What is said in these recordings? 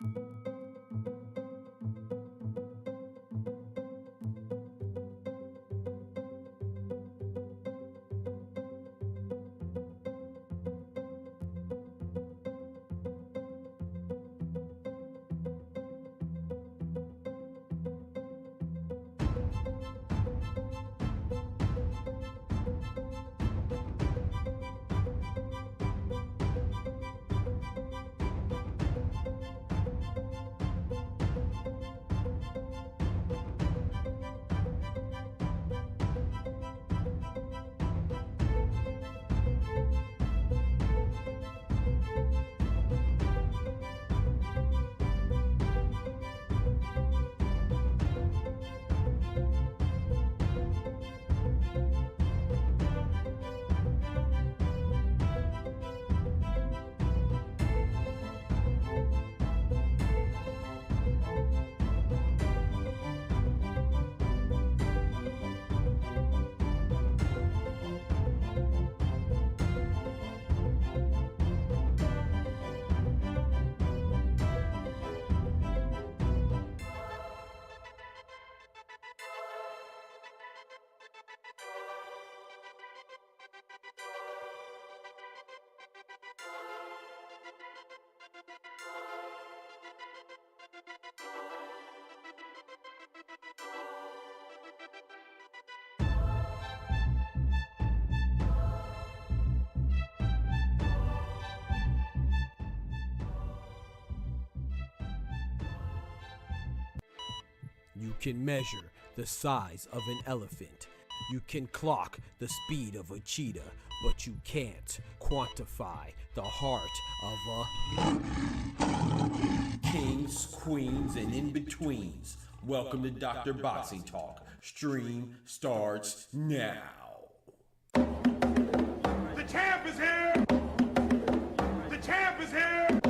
You can measure the size of an elephant. You can clock the speed of a cheetah, but you can't quantify the heart of a kings, queens, and in-betweens. Welcome to Dr. Boxing Talk. Stream starts now. The champ is here! The champ is here!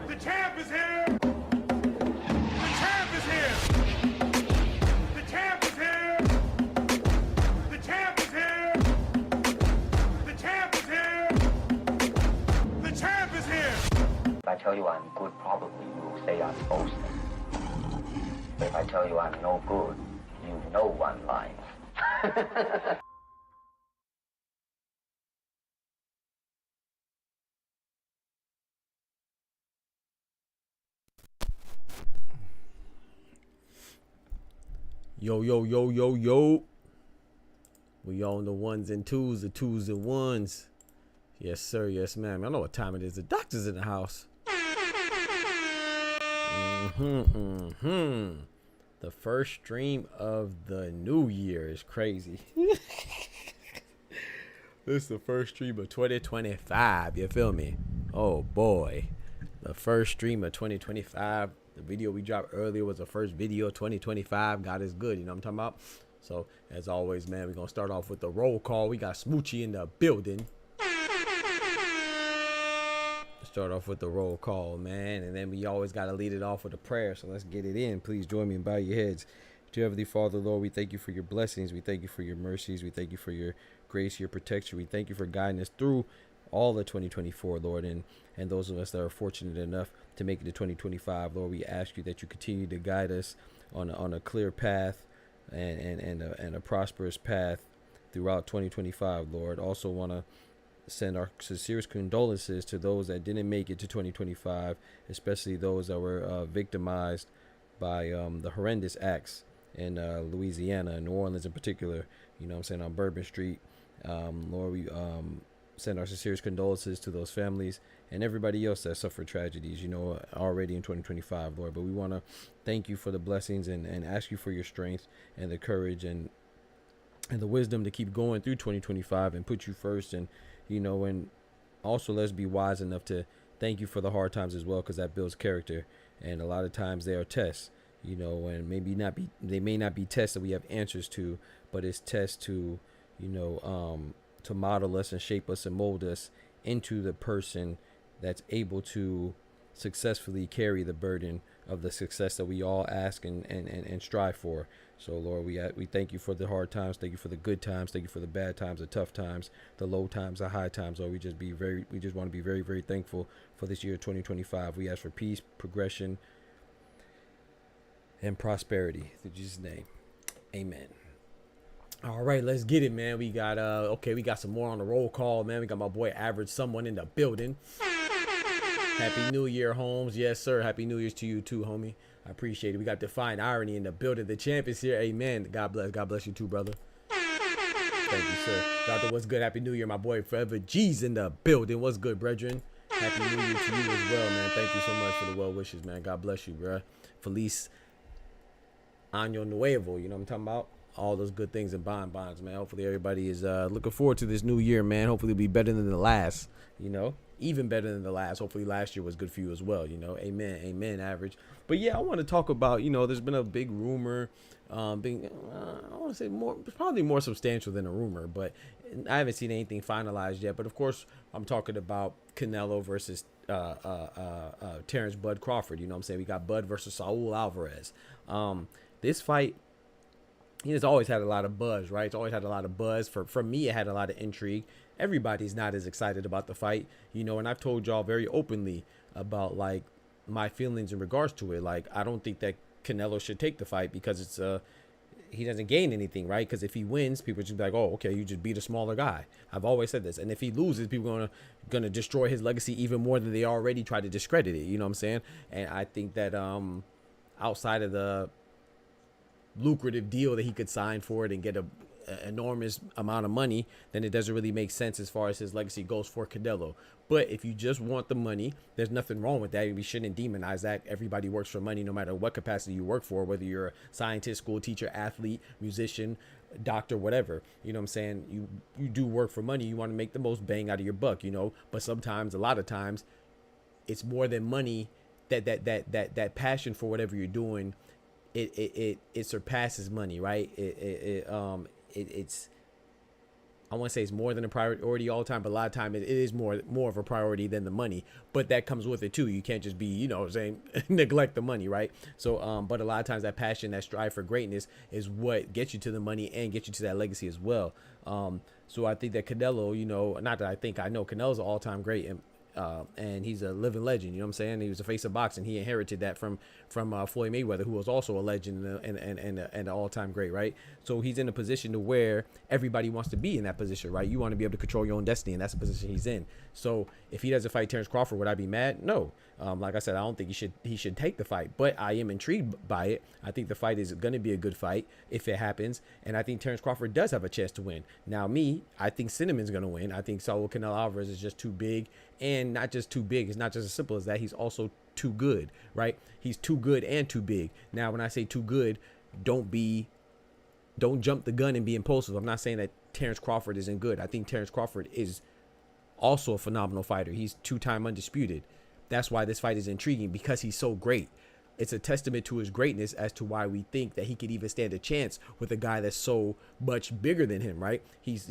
The champ is here! The champ is here! The champ is here! The champ is here! The champ is here! The champ is here! If I tell you I'm good, probably you will say I'm boasting. But if I tell you I'm no good, you know one line. Yo, yo, yo, yo, yo. We on the ones and twos, the twos and ones. Yes, sir. Yes, ma'am. I know what time it is. The doctor's in the house. The first stream of the new year is crazy. This is the first stream of 2025. You feel me? Oh, boy. The first stream of 2025. The video we dropped earlier was the first video of 2025. God is good. You know what I'm talking about? So, as always, man, we're going to start off with the roll call. We got Smoochie in the building. Start off with the roll call, man. And then we always got to lead it off with a prayer. So, let's get it in. Please join me and bow your heads. Dear Heavenly Father, Lord, we thank you for your blessings. We thank you for your mercies. We thank you for your grace, your protection. We thank you for guiding us through all of 2024, Lord, and those of us that are fortunate enough to make it to 2025, Lord, we ask you that you continue to guide us on a clear path and a prosperous path throughout 2025, Lord. Also want to send our sincerest condolences to those that didn't make it to 2025, especially those that were victimized by the horrendous acts in Louisiana and New Orleans in particular, you know what I'm saying, on Bourbon Street. Lord, we send our sincerest condolences to those families and everybody else that suffered tragedies, you know, already in 2025, Lord. But we want to thank you for the blessings and ask you for your strength and the courage and the wisdom to keep going through 2025 and put you first. And, you know, and also let's be wise enough to thank you for the hard times as well, because that builds character. And a lot of times they are tests, you know, and they may not be tests that we have answers to, but it's tests to, you know, to model us and shape us and mold us into the person that's able to successfully carry the burden of the success that we all ask and strive for. So Lord, we thank you for the hard times, thank you for the good times, thank you for the bad times, the tough times, the low times, the high times. Lord, we just want to be very, very thankful for this year 2025. We ask for peace, progression, and prosperity. In Jesus' name, amen. All right, let's get it, man. We got we got some more on the roll call, man. We got my boy Average Someone in the building. Happy New Year, Holmes. Yes, sir. Happy New Year's to you too, homie. I appreciate it. We got Defiant Irony in the building. The champ is here. Amen. God bless. God bless you too, brother. Thank you, sir. Doctor, what's good? Happy New Year, my boy Forever G's in the building. What's good, brethren? Happy New Year to you as well, man. Thank you so much for the well wishes, man. God bless you, bro. Feliz Año Nuevo. You know what I'm talking about? All those good things and bonds, man. Hopefully everybody is looking forward to this new year, man. Hopefully it'll be better than the last, you know, even better than the last. Hopefully last year was good for you as well, you know. Amen, amen, Average. But yeah, I want to talk about, you know, there's been a big rumor, I want to say more, probably more substantial than a rumor, but I haven't seen anything finalized yet. But of course, I'm talking about Canelo versus Terence Bud Crawford. You know what I'm saying? We got Bud versus Saul Alvarez. This fight, it's always had a lot of buzz, right? It's always had a lot of buzz. For me, it had a lot of intrigue. Everybody's not as excited about the fight, you know, and I've told y'all very openly about, like, my feelings in regards to it. Like, I don't think that Canelo should take the fight because it's he doesn't gain anything, right? Because if he wins, people just be like, oh, okay, you just beat a smaller guy. I've always said this. And if he loses, people are gonna destroy his legacy even more than they already tried to discredit it. You know what I'm saying? And I think that outside of the lucrative deal that he could sign for it and get a enormous amount of money, then it doesn't really make sense as far as his legacy goes for Canelo. But if you just want the money, there's nothing wrong with that. We shouldn't demonize that. Everybody works for money, no matter what capacity you work for, whether you're a scientist, school teacher, athlete, musician, doctor, whatever. You know what I'm saying? You do work for money. You want to make the most bang out of your buck, you know. But sometimes, a lot of times, it's more than money. That passion for whatever you're doing, it surpasses money, right? It's I want to say it's more than a priority all the time, but a lot of time it is more of a priority than the money. But that comes with it too. You can't just be, you know what I'm saying, neglect the money, right? So but a lot of times that passion, that strive for greatness is what gets you to the money and gets you to that legacy as well. So I think that Canelo, you know, not that I think, I know Canelo's an all-time great, and he's a living legend. You know what I'm saying? He was the face of boxing. He inherited that from Floyd Mayweather, who was also a legend and an all-time great, right? So he's in a position to where everybody wants to be in that position, right? You want to be able to control your own destiny, and that's the position he's in. So if he doesn't fight Terence Crawford, would I be mad? No. Like I said, I don't think he should take the fight, but I am intrigued by it. I think the fight is going to be a good fight if it happens, and I think Terence Crawford does have a chance to win. Now, I think Cinnamon's going to win. I think Saul Canelo Alvarez is just too big, and not just too big. It's not just as simple as that. He's also too good, right? He's too good and too big. Now, when I say too good, don't jump the gun and be impulsive. I'm not saying that Terence Crawford isn't good. I think Terence Crawford is also a phenomenal fighter. He's two-time undisputed. That's why this fight is intriguing, because he's so great. It's a testament to his greatness as to why we think that he could even stand a chance with a guy that's so much bigger than him, right? He's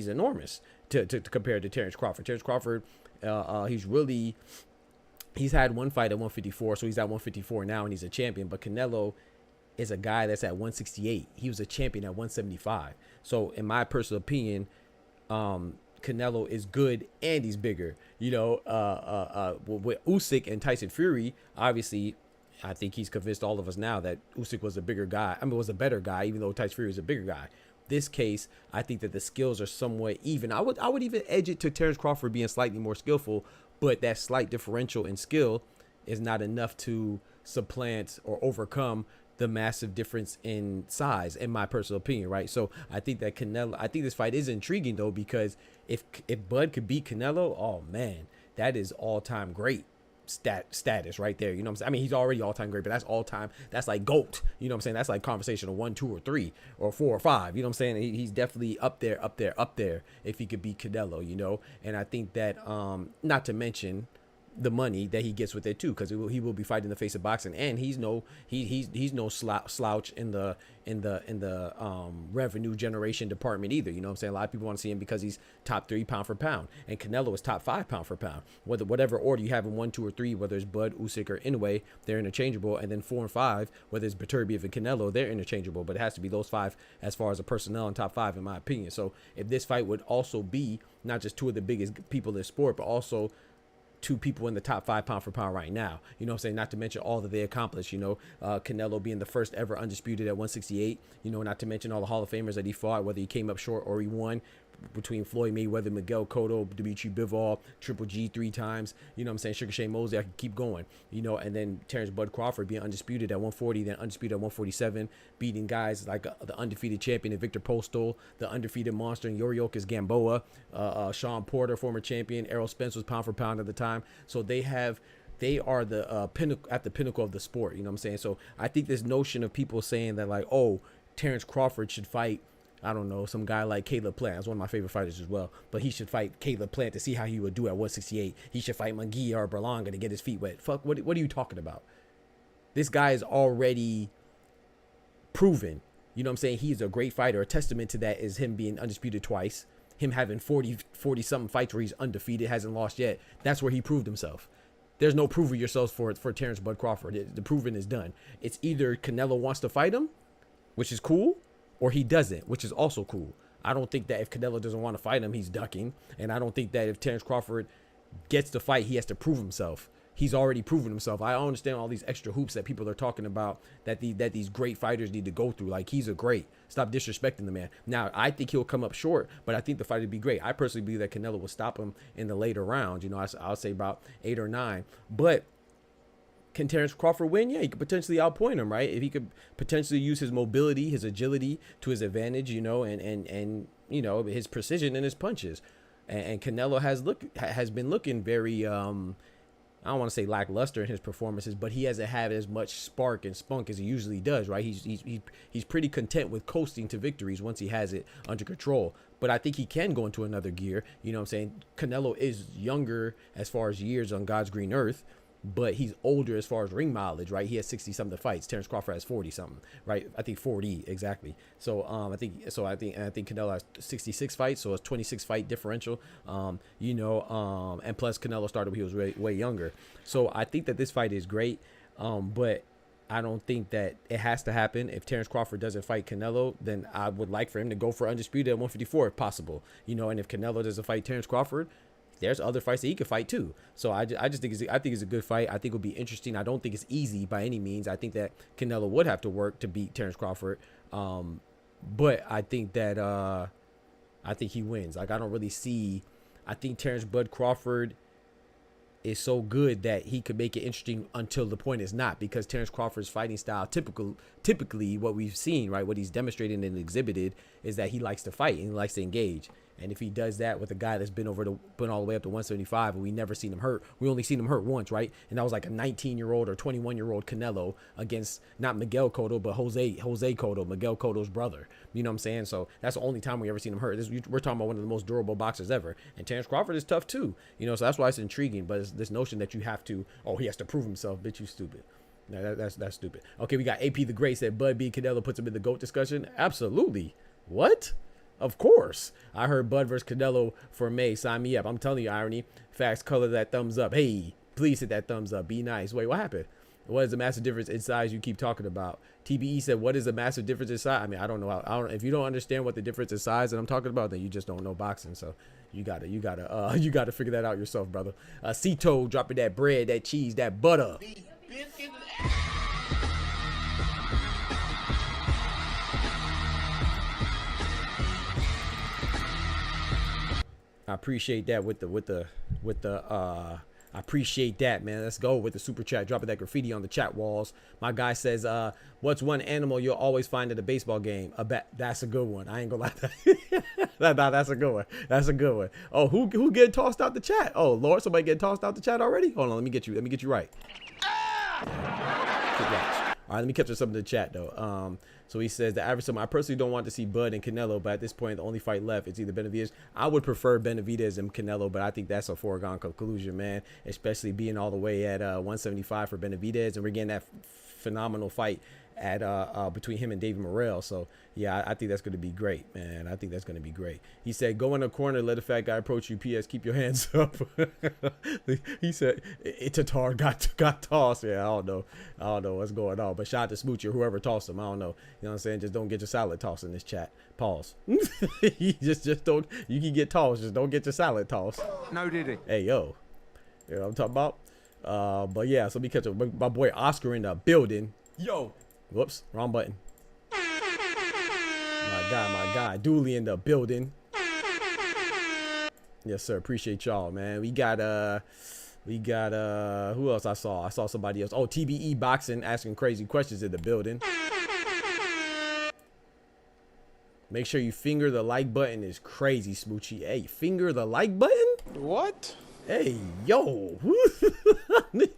enormous to compare to Terence Crawford. Terence Crawford, he's had one fight at 154, so he's at 154 now, and he's a champion. But Canelo is a guy that's at 168. He was a champion at 175. So in my personal opinion, Canelo is good and he's bigger. You know, with Usyk and Tyson Fury, obviously, I think he's convinced all of us now that Usyk was a bigger guy. I mean, was a better guy, even though Tyson Fury was a bigger guy. This case, I think that the skills are somewhat even. I would even edge it to Terence Crawford being slightly more skillful, but that slight differential in skill is not enough to supplant or overcome the massive difference in size, in my personal opinion, right? So I think that I think this fight is intriguing though, because if Bud could beat Canelo, oh man, that is all-time great status right there. You know what I'm saying? I mean, he's already all-time great, but that's all-time. That's like GOAT. You know what I'm saying? That's like conversation of 1, 2, or 3, or 4 or 5. You know what I'm saying? He's definitely up there if he could beat Canelo. You know, and I think that not to mention the money that he gets with it too, because he will be fighting the face of boxing, and he's no slouch in the revenue generation department either. You know what I'm saying? A lot of people want to see him because he's top 3 pound for pound, and Canelo is top 5 pound for pound. Whatever order you have in 1, 2, or 3, whether it's Bud, Usyk, or Inoue, they're interchangeable, and then 4 and 5, whether it's Beterbiev and Canelo, they're interchangeable. But it has to be those 5 as far as the personnel in top 5, in my opinion. So if this fight would also be not just 2 of the biggest people in the sport, but also 2 people in the top 5 pound for pound right now. You know what I'm saying? Not to mention all that they accomplished, Canelo being the first ever undisputed at 168, not to mention all the Hall of Famers that he fought, whether he came up short or he won, between Floyd Mayweather, Miguel Cotto, Dimitri Bivol, Triple G 3 times, you know what I'm saying, Sugar Shane Mosley, I can keep going, and then Terence Bud Crawford being undisputed at 140, then undisputed at 147, beating guys like the undefeated champion Victor Postal, the undefeated monster in Yoriokas Gamboa, Sean Porter, former champion, Errol Spence was pound for pound at the time. So they are the pinnacle, at the pinnacle of the sport, you know what I'm saying? So I think this notion of people saying that like, oh, Terence Crawford should fight, I don't know, some guy like Caleb Plant. That's one of my favorite fighters as well. But he should fight Caleb Plant to see how he would do at 168. He should fight Munguia or Berlanga to get his feet wet. Fuck, what are you talking about? This guy is already proven. You know what I'm saying? He's a great fighter. A testament to that is him being undisputed twice. Him having 40-something fights where he's undefeated, hasn't lost yet. That's where he proved himself. There's no proving yourselves for Terence Bud Crawford. The proving is done. It's either Canelo wants to fight him, which is cool, or he doesn't, which is also cool. I don't think that if Canelo doesn't want to fight him, he's ducking. And I don't think that if Terence Crawford gets to fight, he has to prove himself. He's already proven himself. I don't understand all these extra hoops that people are talking about that these great fighters need to go through. Like, he's a great. Stop disrespecting the man. Now, I think he'll come up short, but I think the fight would be great. I personally believe that Canelo will stop him in the later rounds. I'll say about 8 or 9. But can Terence Crawford win? Yeah, he could potentially outpoint him, right? If he could potentially use his mobility, his agility to his advantage, and his precision in his punches. And Canelo has been looking very I don't want to say lackluster in his performances, but he hasn't had as much spark and spunk as he usually does, right? He's pretty content with coasting to victories once he has it under control. But I think he can go into another gear. You know what I'm saying? Canelo is younger as far as years on God's green earth, but he's older as far as ring mileage, right? He has 60-something fights. Terence Crawford has 40-something, right? I think 40 exactly. So I think Canelo has 66 fights, so it's 26 fight differential. And plus Canelo started when he was way younger. So I think that this fight is great, but I don't think that it has to happen. If Terence Crawford doesn't fight Canelo, then I would like for him to go for undisputed at 154 if possible. And if Canelo doesn't fight Terence Crawford, there's other fights that he could fight too. So I just think it's a good fight. I think it'll be interesting. I don't think it's easy by any means. I think that Canelo would have to work to beat Terence Crawford. But I think that I think he wins. Like, I don't really see. I think Terence Bud Crawford is so good that he could make it interesting until the point is not, because Terence Crawford's fighting style, typically what we've seen, right, what he's demonstrated and exhibited, is that he likes to fight and he likes to engage. And if he does that with a guy that's been all the way up to 175, and we never seen him hurt, we only seen him hurt once, right? And that was like a 19-year-old or 21-year-old Canelo against not Miguel Cotto, but Jose Cotto, Miguel Cotto's brother. You know what I'm saying? So that's the only time we ever seen him hurt. We're talking about one of the most durable boxers ever. And Terence Crawford is tough too. So that's why it's intriguing. But it's this notion that you have to, he has to prove himself. Bitch, you stupid. No, that's stupid. Okay, we got AP the Great said Bud B. Canelo puts him in the GOAT discussion. Absolutely. What? Of course. I heard Bud versus Canelo for May. Sign me up. I'm telling you, Irony. Facts, color that thumbs up. Hey, please hit that thumbs up. Be nice. Wait, what happened? What is the massive difference in size you keep talking about? TBE said, what is the massive difference in size? I mean, I don't know. If you don't understand what the difference in size that I'm talking about, then you just don't know boxing. So you gotta figure that out yourself, brother. Cito dropping that bread, that cheese, that butter. I appreciate that I appreciate that, man. Let's go with the super chat, dropping that graffiti on the chat walls. My guy says, what's one animal you'll always find at a baseball game? A bat. That's a good one. I ain't gonna lie. That's a good one. That's a good one. Oh, who getting tossed out the chat? Oh, Lord, somebody getting tossed out the chat already? Hold on, let me get you right. All All right, let me catch something in the chat though. So he says the average sum. I personally don't want to see Bud and Canelo, but at this point, the only fight left is either Benavidez. I would prefer Benavidez and Canelo, but I think that's a foregone conclusion, man. Especially being all the way at 175 for Benavidez, and we're getting that phenomenal fight at between him and David Morrell. So yeah, I think that's going to be great, man. I think that's going to be great. He said, go in the corner, let a fat guy approach you. P.S. Keep your hands up. He said, Tatar got tossed. Yeah, I don't know what's going on. But shout out to Smoochie or whoever tossed him. I don't know. You know what I'm saying? Just don't get your salad tossed in this chat. Pause. just don't. You can get tossed. Just don't get your salad tossed. No, did he? Hey, yo. You know what I'm talking about? But yeah, so let me catch up. My boy Oscar in the building. Yo. Whoops, wrong button. My guy, Dooley in the building. Yes, sir. Appreciate y'all, man. We got who else I saw? I saw somebody else. Oh, TBE Boxing asking crazy questions in the building. Make sure you finger the like button is crazy, Smoochie. Hey, finger the like button? What? Hey, yo.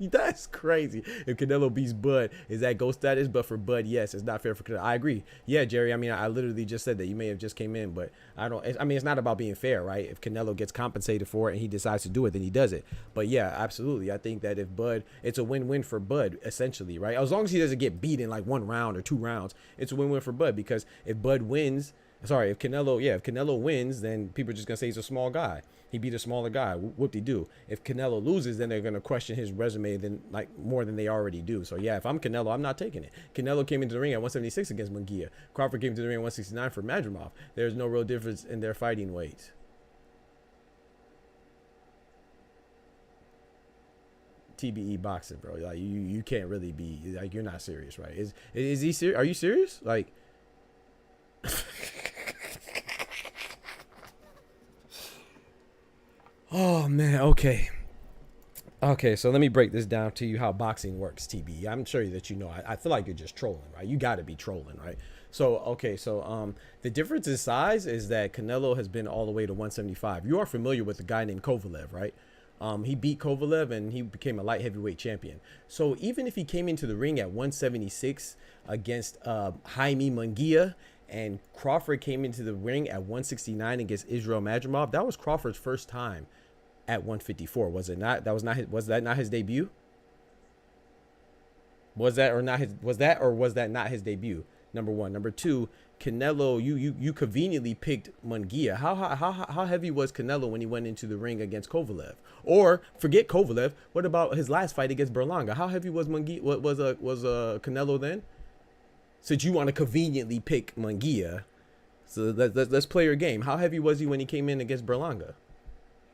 That's crazy. If Canelo beats Bud, is that GOAT status? But for Bud, yes, it's not fair for Canelo. I agree. Yeah, Jerry. I mean, I literally just said that. You may have just came in, but I mean, it's not about being fair, right? If Canelo gets compensated for it and he decides to do it, then he does it. But yeah, absolutely. I think that if Bud, it's a win-win for Bud, essentially, right? As long as he doesn't get beat in like 1 round or 2 rounds, it's a win-win for Bud, because if Bud wins, if Canelo wins, then people are just gonna say he's a small guy. He beat a smaller guy. Whoop-de-doo. If Canelo loses, then they're gonna question his resume more than they already do. So yeah, if I'm Canelo, I'm not taking it. Canelo came into the ring at 176 against Munguia. Crawford came to the ring at 169 for Madrimov. There's no real difference in their fighting weights. TBE Boxing, bro. Like you can't really be like, you're not serious, right? Is he serious? Are you serious? Like. Oh man, okay, so let me break this down to you how boxing works, TB. I'm sure that you know. I feel like you're just trolling, right? You got to be trolling, right? So the difference in size is that Canelo has been all the way to 175. You are familiar with a guy named Kovalev, right? He beat Kovalev and he became a light heavyweight champion. So even if he came into the ring at 176 against Jaime Munguia, and Crawford came into the ring at 169 against Israel Madrimov, that was Crawford's first time at 154, was it not? Was that not his debut? Was that not his debut? Number one. Number two, Canelo, you conveniently picked Munguia. How heavy was Canelo when he went into the ring against Kovalev? Or forget Kovalev, what about his last fight against Berlanga? How heavy was Munguia? Was Canelo then? Since you want to conveniently pick Munguia, so let's play your game. How heavy was he when he came in against Berlanga?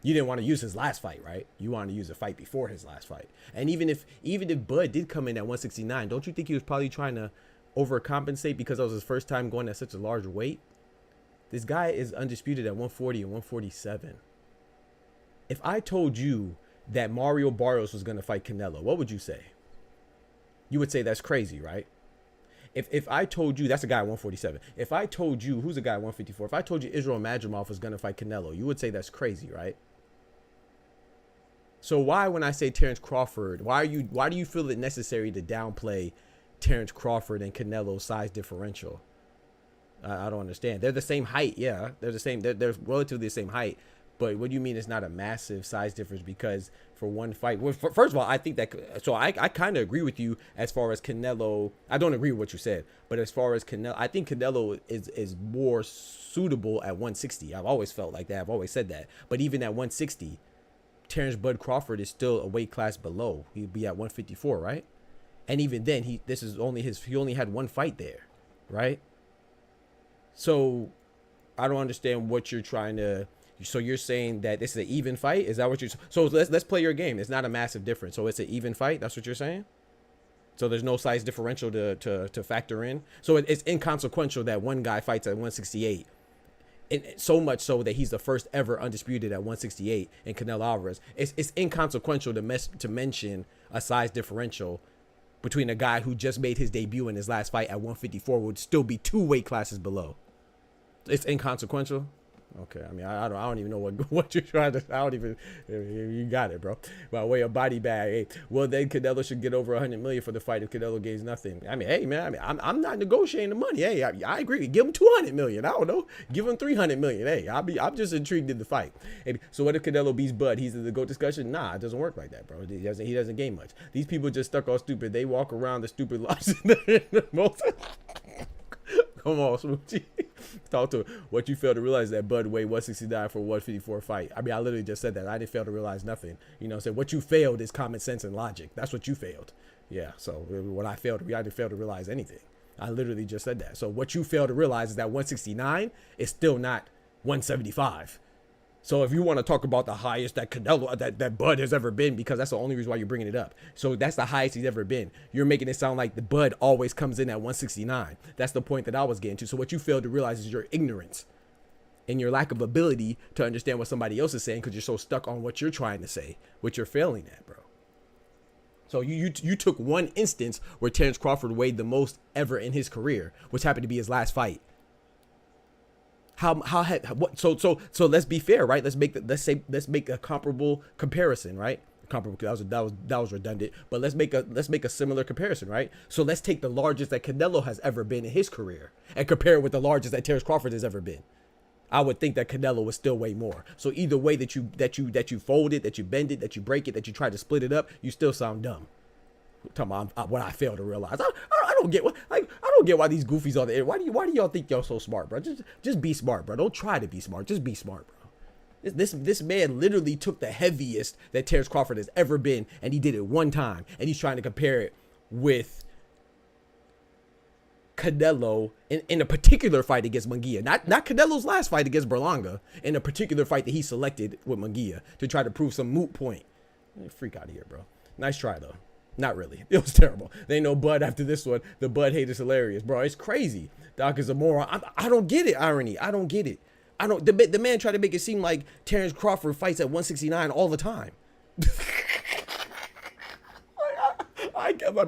You didn't want to use his last fight, right? You wanted to use a fight before his last fight. And even if Bud did come in at 169, don't you think he was probably trying to overcompensate because that was his first time going at such a large weight? This guy is undisputed at 140 and 147. If I told you that Mario Barrios was going to fight Canelo, what would you say? You would say that's crazy, right? If I told you, that's a guy at 147. If I told you, who's a guy at 154? If I told you Israel Madrimov was going to fight Canelo, you would say that's crazy, right? So why, when I say Terence Crawford, why do you feel it necessary to downplay Terence Crawford and Canelo's size differential? I don't understand. They're the same height, yeah. They're relatively the same height. But what do you mean it's not a massive size difference? Because for one fight, well, first of all, I think that, so I kind of agree with you as far as Canelo. I don't agree with what you said, but as far as Canelo, I think Canelo is more suitable at 160. I've always felt like that. I've always said that. But even at 160, Terence Bud Crawford is still a weight class below. He'd be at 154, right? And even then, he only had one fight there, right? So I don't understand what you're trying to. So you're saying that this is an even fight? Is that what you're? So let's play your game. It's not a massive difference. So it's an even fight. That's what you're saying. So there's no size differential to factor in. So it's inconsequential that one guy fights at 168, and so much so that he's the first ever undisputed at 168 in Canelo Alvarez. It's inconsequential to mention a size differential between a guy who just made his debut in his last fight at 154 would still be 2 weight classes below. It's inconsequential. Okay, I mean, I don't even know what you're trying to. I don't even. You got it, bro. By way of body bag. Hey, well, then Canelo should get over 100 million for the fight if Canelo gains nothing. I mean, hey, man. I mean, I'm not negotiating the money. Hey, I agree. Give him 200 million. I don't know. Give him 300 million. Hey, I'm just intrigued in the fight. Hey, so what if Canelo beats Bud? He's in the GOAT discussion. Nah, it doesn't work like that, bro. He doesn't gain much. These people just stuck on stupid. They walk around the stupid lives. Come on, Smoochie. Talk to what you failed to realize that Bud weighed 169 for a 154 fight. I mean, I literally just said that. I didn't fail to realize nothing. You know, so what you failed is common sense and logic. That's what you failed. Yeah. So what I didn't fail to realize anything. I literally just said that. So what you failed to realize is that 169 is still not 175. So if you want to talk about the highest that Canelo, that Bud has ever been, because that's the only reason why you're bringing it up. So that's the highest he's ever been. You're making it sound like the Bud always comes in at 169. That's the point that I was getting to. So what you failed to realize is your ignorance and your lack of ability to understand what somebody else is saying because you're so stuck on what you're trying to say, what you're failing at, bro. So you took one instance where Terence Crawford weighed the most ever in his career, which happened to be his last fight. So let's be fair, right? Let's make a comparable comparison, right? Comparable, that was redundant, but let's make a similar comparison, right? So let's take the largest that Canelo has ever been in his career and compare it with the largest that Terence Crawford has ever been. I would think that Canelo would still weigh more. So either way that you fold it, that you bend it, that you break it, that you try to split it up, you still sound dumb. Talking about what I failed to realize. I don't get why these goofies on the air. Why do y'all think y'all so smart, bro? Just be smart, bro. Don't try to be smart. Just be smart, bro. This man literally took the heaviest that Terence Crawford has ever been, and he did it one time, and he's trying to compare it with Canelo in a particular fight against Munguia. Not Canelo's last fight against Berlanga, in a particular fight that he selected with Munguia to try to prove some moot point. Freak out of here, bro. Nice try though. Not really. It was terrible. They ain't no Bud after this one. The Bud hate is hilarious, bro. It's crazy. Doc is a moron. I don't get it, irony. I don't get it. The man tried to make it seem like Terence Crawford fights at 169 all the time.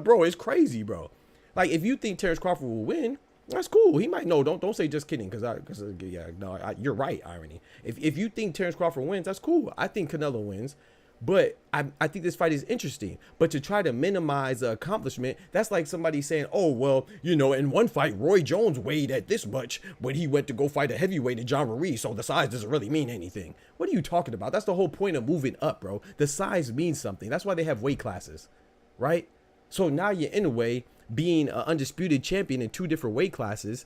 Bro, it's crazy, bro. Like, if you think Terence Crawford will win, that's cool. He might. No, don't say just kidding, you're right, irony. If you think Terence Crawford wins, that's cool. I think Canelo wins. But I think this fight is interesting. But to try to minimize the accomplishment, that's like somebody saying, oh, well, you know, in one fight, Roy Jones weighed at this much when he went to go fight a heavyweight in John Ruiz. So the size doesn't really mean anything. What are you talking about? That's the whole point of moving up, bro. The size means something. That's why they have weight classes, right? So now you're in a way being an undisputed champion in two different weight classes.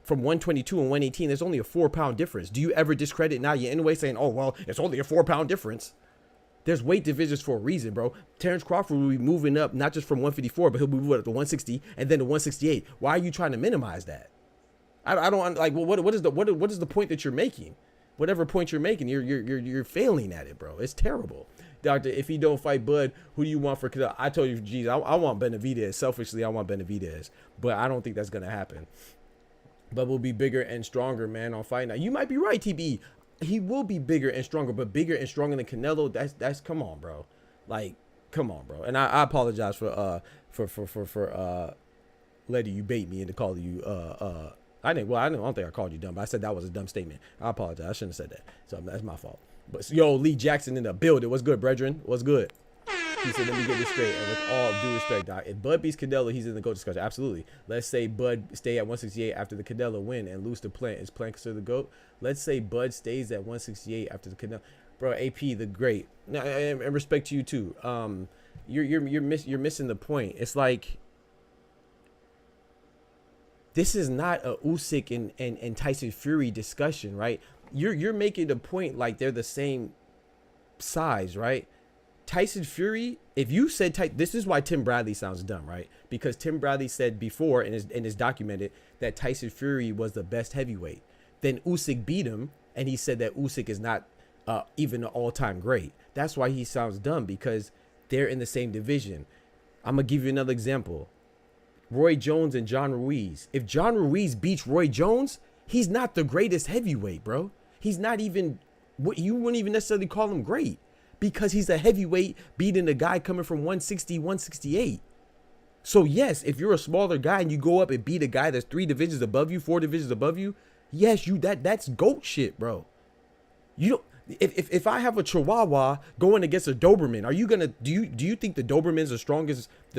From 122 and 118, there's only a 4-pound difference. Do you ever discredit now you're in a way saying, oh, well, it's only a 4-pound difference? There's weight divisions for a reason, bro. Terence Crawford will be moving up not just from 154, but he'll be moving up to 160 and then to 168. Why are you trying to minimize that? I don't like. Well, what is the point that you're making? Whatever point you're making, you're failing at it, bro. It's terrible, Doctor. If he don't fight Bud, who do you want for? I told you, geez, I want Benavidez. Selfishly, I want Benavidez, but I don't think that's gonna happen. But we'll be bigger and stronger, man, on Fight Night. You might be right, TB. He will be bigger and stronger, but bigger and stronger than Canelo. That's come on, bro. Like, come on, bro. And I apologize for letting you bait me into calling you I don't think I called you dumb, but I said that was a dumb statement. I apologize. I shouldn't have said that. So that's my fault. But yo, Lee Jackson in the building. What's good, brethren? What's good? He said, let me get this straight. And with all due respect, Doc, if Bud beats Canelo, he's in the GOAT discussion. Absolutely. Let's say Bud stay at 168 after the Canelo win and lose to Plant. Is Plant considered the GOAT? Let's say Bud stays at 168 after the Canelo. Bro, AP, the great. Now, and respect to you too. You're missing the point. It's like, this is not a Usyk and Tyson Fury discussion, right? You're making the point like they're the same size, right? Tyson Fury, if you said this is why Tim Bradley sounds dumb, right? Because Tim Bradley said before and is documented that Tyson Fury was the best heavyweight. Then Usyk beat him, and he said that Usyk is not even an all-time great. That's why he sounds dumb, because they're in the same division. I'm gonna give you another example. Roy Jones and John Ruiz. If John Ruiz beats Roy Jones, he's not the greatest heavyweight, bro. He's not even what you wouldn't even necessarily call him great, because he's a heavyweight beating a guy coming from 160, 168. So yes, if you're a smaller guy and you go up and beat a guy that's 3 divisions above you, 4 divisions above you, Yes, that's GOAT shit, bro. You don't. If I have a Chihuahua going against a Doberman, are you gonna do you think the Doberman's the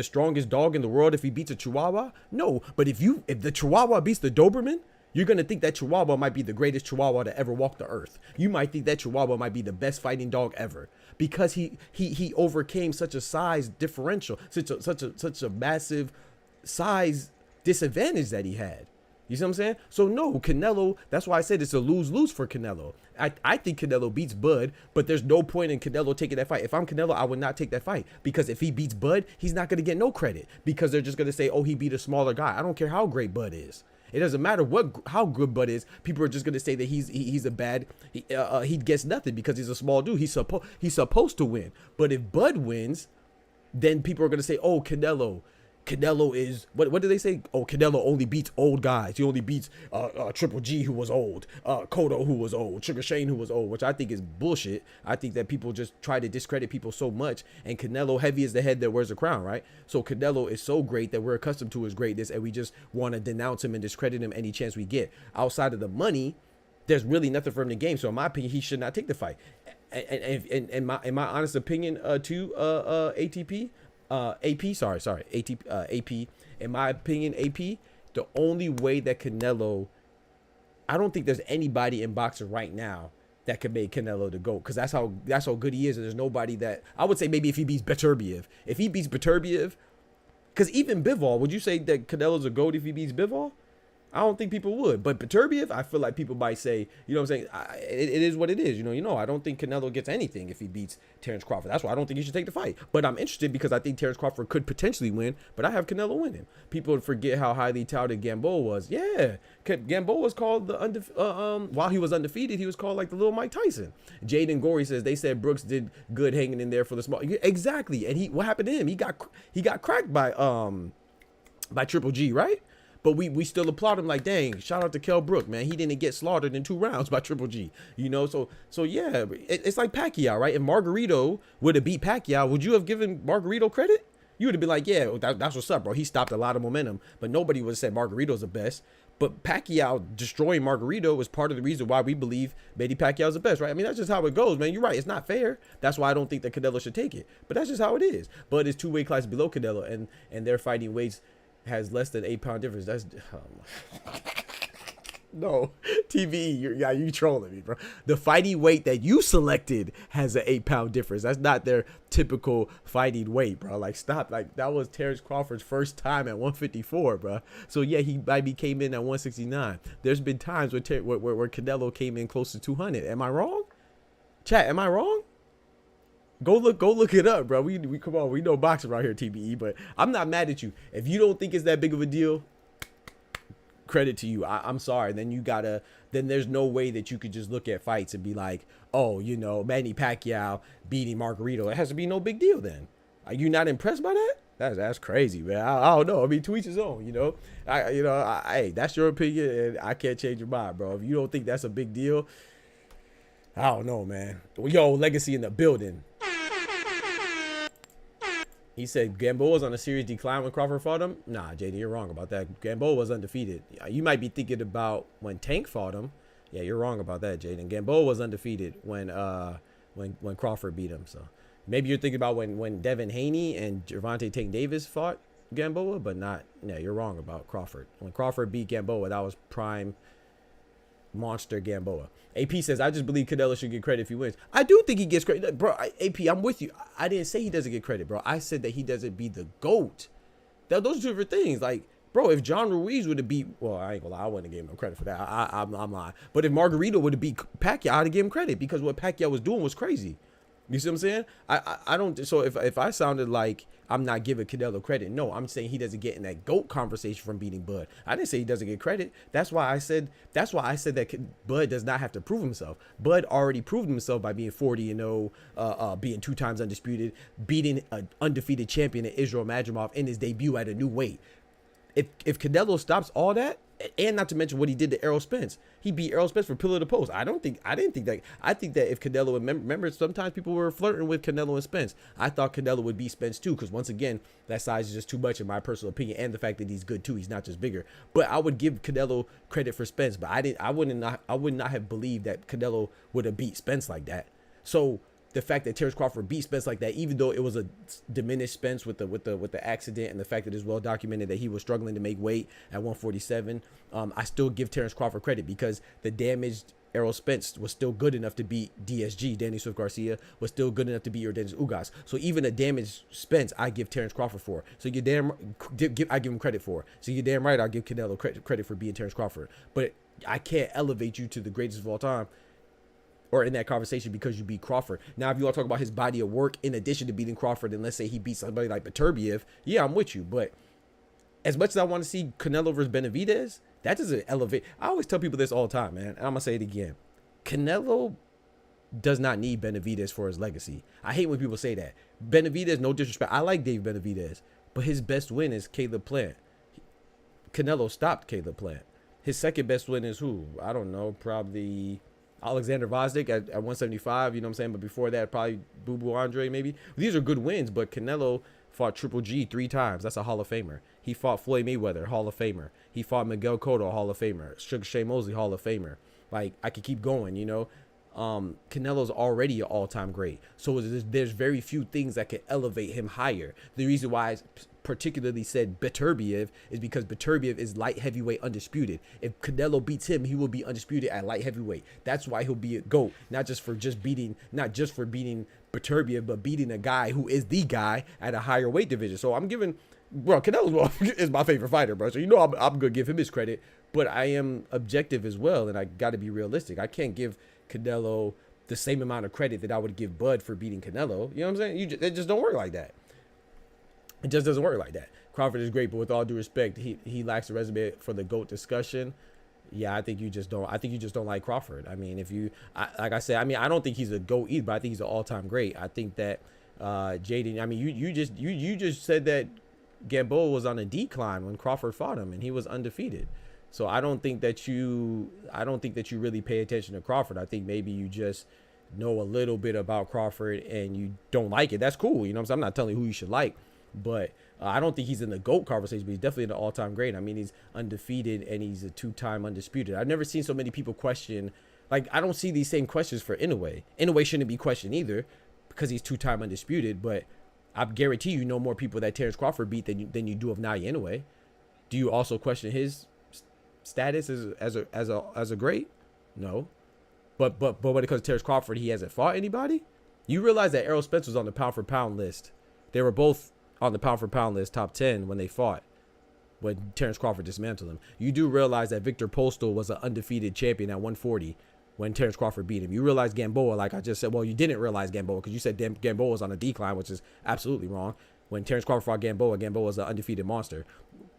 strongest dog in the world if he beats a Chihuahua? No, but if the Chihuahua beats the Doberman, you're gonna think that Chihuahua might be the greatest Chihuahua to ever walk the earth. You might think that Chihuahua might be the best fighting dog ever because he overcame such a size differential, such a massive size disadvantage that he had. You see what I'm saying? So no, Canelo, that's why I said it's a lose-lose for Canelo. I think Canelo beats Bud, but there's no point in Canelo taking that fight. If I'm Canelo, I would not take that fight because if he beats Bud, he's not going to get no credit because they're just going to say, oh, he beat a smaller guy. I don't care how great Bud is. It doesn't matter how good Bud is. People are just going to say that he's a bad, he gets nothing because he's a small dude. He's supposed to win. But if Bud wins, then people are going to say, oh, Canelo is what do they say? Oh, Canelo only beats old guys. He only beats Triple G, who was old, Cotto, who was old, Sugar Shane, who was old, which I think is bullshit. I think that people just try to discredit people so much, and Canelo, heavy is the head that wears the crown, right? So Canelo is so great that we're accustomed to his greatness, and we just want to denounce him and discredit him any chance we get. Outside of the money, there's really nothing for him to gain. So in my opinion, he should not take the fight. And in my honest opinion, ATP. AP, sorry, AP. In my opinion, AP, the only way that Canelo, I don't think there's anybody in boxing right now that could make Canelo the GOAT, because that's how good he is, and there's nobody that, I would say maybe if he beats Beterbiev. If he beats Beterbiev, because even Bivol, would you say that Canelo's a GOAT if he beats Bivol? I don't think people would, but Beterbiev, I feel like people might say, you know what I'm saying? It is what it is. I don't think Canelo gets anything if he beats Terence Crawford. That's why I don't think he should take the fight. But I'm interested because I think Terence Crawford could potentially win, but I have Canelo winning. People forget how highly touted Gamboa was. Yeah, Gamboa was called while he was undefeated, he was called like the little Mike Tyson. Jaden Gorey says they said Brooks did good hanging in there for the small. Exactly, and what happened to him? He got cracked by Triple G, right? But we still applaud him like, dang, shout out to Kell Brook, man. He didn't get slaughtered in 2 rounds by Triple G, So yeah, it's like Pacquiao, right? If Margarito would have beat Pacquiao, would you have given Margarito credit? You would have been like, yeah, that's what's up, bro. He stopped a lot of momentum, but nobody would have said Margarito's the best. But Pacquiao destroying Margarito was part of the reason why we believe Manny Pacquiao's the best, right? I mean, that's just how it goes, man. You're right. It's not fair. That's why I don't think that Canelo should take it. But that's just how it is. But it's 2 weight classes below Canelo, and they're fighting weights has less than 8-pound difference. That's no TV. You trolling me, bro. The fighting weight that you selected has an 8-pound difference. That's not their typical fighting weight, bro. Like, stop. Like, that was Terence Crawford's first time at 154, bro. So yeah, he maybe came in at 169. There's been times where Canelo came in close to 200. Am I wrong? Chat, am I wrong? Go look it up, bro. We come on. We know boxing right here, TBE. But I'm not mad at you. If you don't think it's that big of a deal, credit to you. I'm sorry. Then there's no way that you could just look at fights and be like, oh, Manny Pacquiao beating Margarito. It has to be no big deal. Then are you not impressed by that? That's crazy, man. I don't know. I mean, to each his own. Hey, that's your opinion, and I can't change your mind, bro. If you don't think that's a big deal, I don't know, man. Yo, Legacy in the building. He said Gamboa was on a serious decline when Crawford fought him. Nah, JD, you're wrong about that. Gamboa was undefeated. You might be thinking about when Tank fought him. Yeah, you're wrong about that, Jaden. Gamboa was undefeated when Crawford beat him. So maybe you're thinking about when Devin Haney and Gervonta Tank Davis fought Gamboa, but not. Yeah, you're wrong about Crawford. When Crawford beat Gamboa, that was prime monster Gamboa. AP says, I just believe Canelo should get credit if he wins. I do think he gets credit. Bro, AP, I'm with you. I didn't say he doesn't get credit, bro. I said that he doesn't be the GOAT. Those are 2 different things. Like, bro, if John Ruiz would have beat, well, I ain't gonna lie, I wouldn't have given him credit for that. I'm lying. But if Margarito would have beat Pacquiao, I'd have given him credit because what Pacquiao was doing was crazy. You see what I'm saying? I don't. So if I sounded like I'm not giving Canelo credit, no, I'm saying he doesn't get in that GOAT conversation from beating Bud. I didn't say he doesn't get credit. That's why I said that Bud does not have to prove himself. Bud already proved himself by being 40-0, being 2 times undisputed, beating an undefeated champion in Israel Madrimov in his debut at a new weight. If Canelo stops all that, And not to mention what he did to Errol Spence. He beat Errol Spence for pillar to post. I didn't think that. I think that if Canelo, remember sometimes people were flirting with Canelo and Spence. I thought Canelo would beat Spence too, because once again, that size is just too much in my personal opinion, and the fact that he's good too. He's not just bigger. But I would give Canelo credit for Spence, but I would not have believed that Canelo would have beat Spence like that. So the fact that Terence Crawford beat Spence like that, even though it was a diminished Spence with the accident, and the fact that it's well documented that he was struggling to make weight at 147, I still give Terence Crawford credit, because the damaged Errol Spence was still good enough to beat DSG, Danny Swift Garcia, was still good enough to beat Yordenis Ugas. So even a damaged Spence, I give Terence Crawford for. So I give him credit for. So you're damn right, I'll give Canelo credit for being Terence Crawford. But I can't elevate you to the greatest of all time, or in that conversation, because you beat Crawford. Now, if you want to talk about his body of work in addition to beating Crawford, and let's say he beats somebody like Beterbiev, yeah, I'm with you. But as much as I want to see Canelo versus Benavidez, that doesn't elevate. I always tell people this all the time, man, and I'm going to say it again. Canelo does not need Benavidez for his legacy. I hate when people say that. Benavidez, no disrespect, I like Dave Benavidez, but his best win is Caleb Plant. Canelo stopped Caleb Plant. His second best win is who? I don't know, probably Alexander Vosdick at 175, you know what I'm saying? But before that, probably Boo Boo Andre, maybe. These are good wins, but Canelo fought Triple G 3 times. That's a Hall of Famer. He fought Floyd Mayweather, Hall of Famer. He fought Miguel Cotto, Hall of Famer. Sugar Shea Mosley, Hall of Famer. Like, I could keep going, you know? Canelo's already an all-time great. So there's very few things that could elevate him higher. The reason why I particularly said Beterbiev is because Beterbiev is light heavyweight undisputed. If Canelo beats him, he will be undisputed at light heavyweight. That's why he'll be a GOAT, not just for beating Beterbiev, but beating a guy who is the guy at a higher weight division. So I'm giving, bro, Canelo is my favorite fighter, bro. So you know I'm gonna give him his credit, but I am objective as well, and I got to be realistic. I can't give Canelo the same amount of credit that I would give Bud for beating Canelo. You know what I'm saying? It just don't work like that. It just doesn't work like that. Crawford is great, but with all due respect, he lacks a resume for the GOAT discussion. Yeah, I think you just don't like Crawford. I mean, like I said, I mean, I don't think he's a GOAT either, but I think he's an all-time great. I think that Jaden, I mean, you just said that Gamboa was on a decline when Crawford fought him, and he was undefeated. So I don't think that you really pay attention to Crawford. I think maybe you just know a little bit about Crawford and you don't like it. That's cool. You know what I'm saying? I'm not telling you who you should like, but I don't think he's in the GOAT conversation, but he's definitely in the all-time great. I mean, he's undefeated and he's a 2-time undisputed. I've never seen so many people question, like, I don't see these same questions for Inoue. Inoue shouldn't be questioned either because he's 2-time undisputed, but I guarantee you know more people that Terence Crawford beat than you do of Naoya Inoue. Do you also question his status as a great? No. But when it comes to Terence Crawford, he hasn't fought anybody. You realize that Errol Spence was on the pound for pound list. They were both on the pound for pound list, top 10 when they fought, when Terence Crawford dismantled him. You do realize that Victor Postal was an undefeated champion at 140 when Terence Crawford beat him. You realize Gamboa, like I just said, well, you didn't realize Gamboa because you said Gamboa was on a decline, which is absolutely wrong. When Terence Crawford fought Gamboa was an undefeated monster.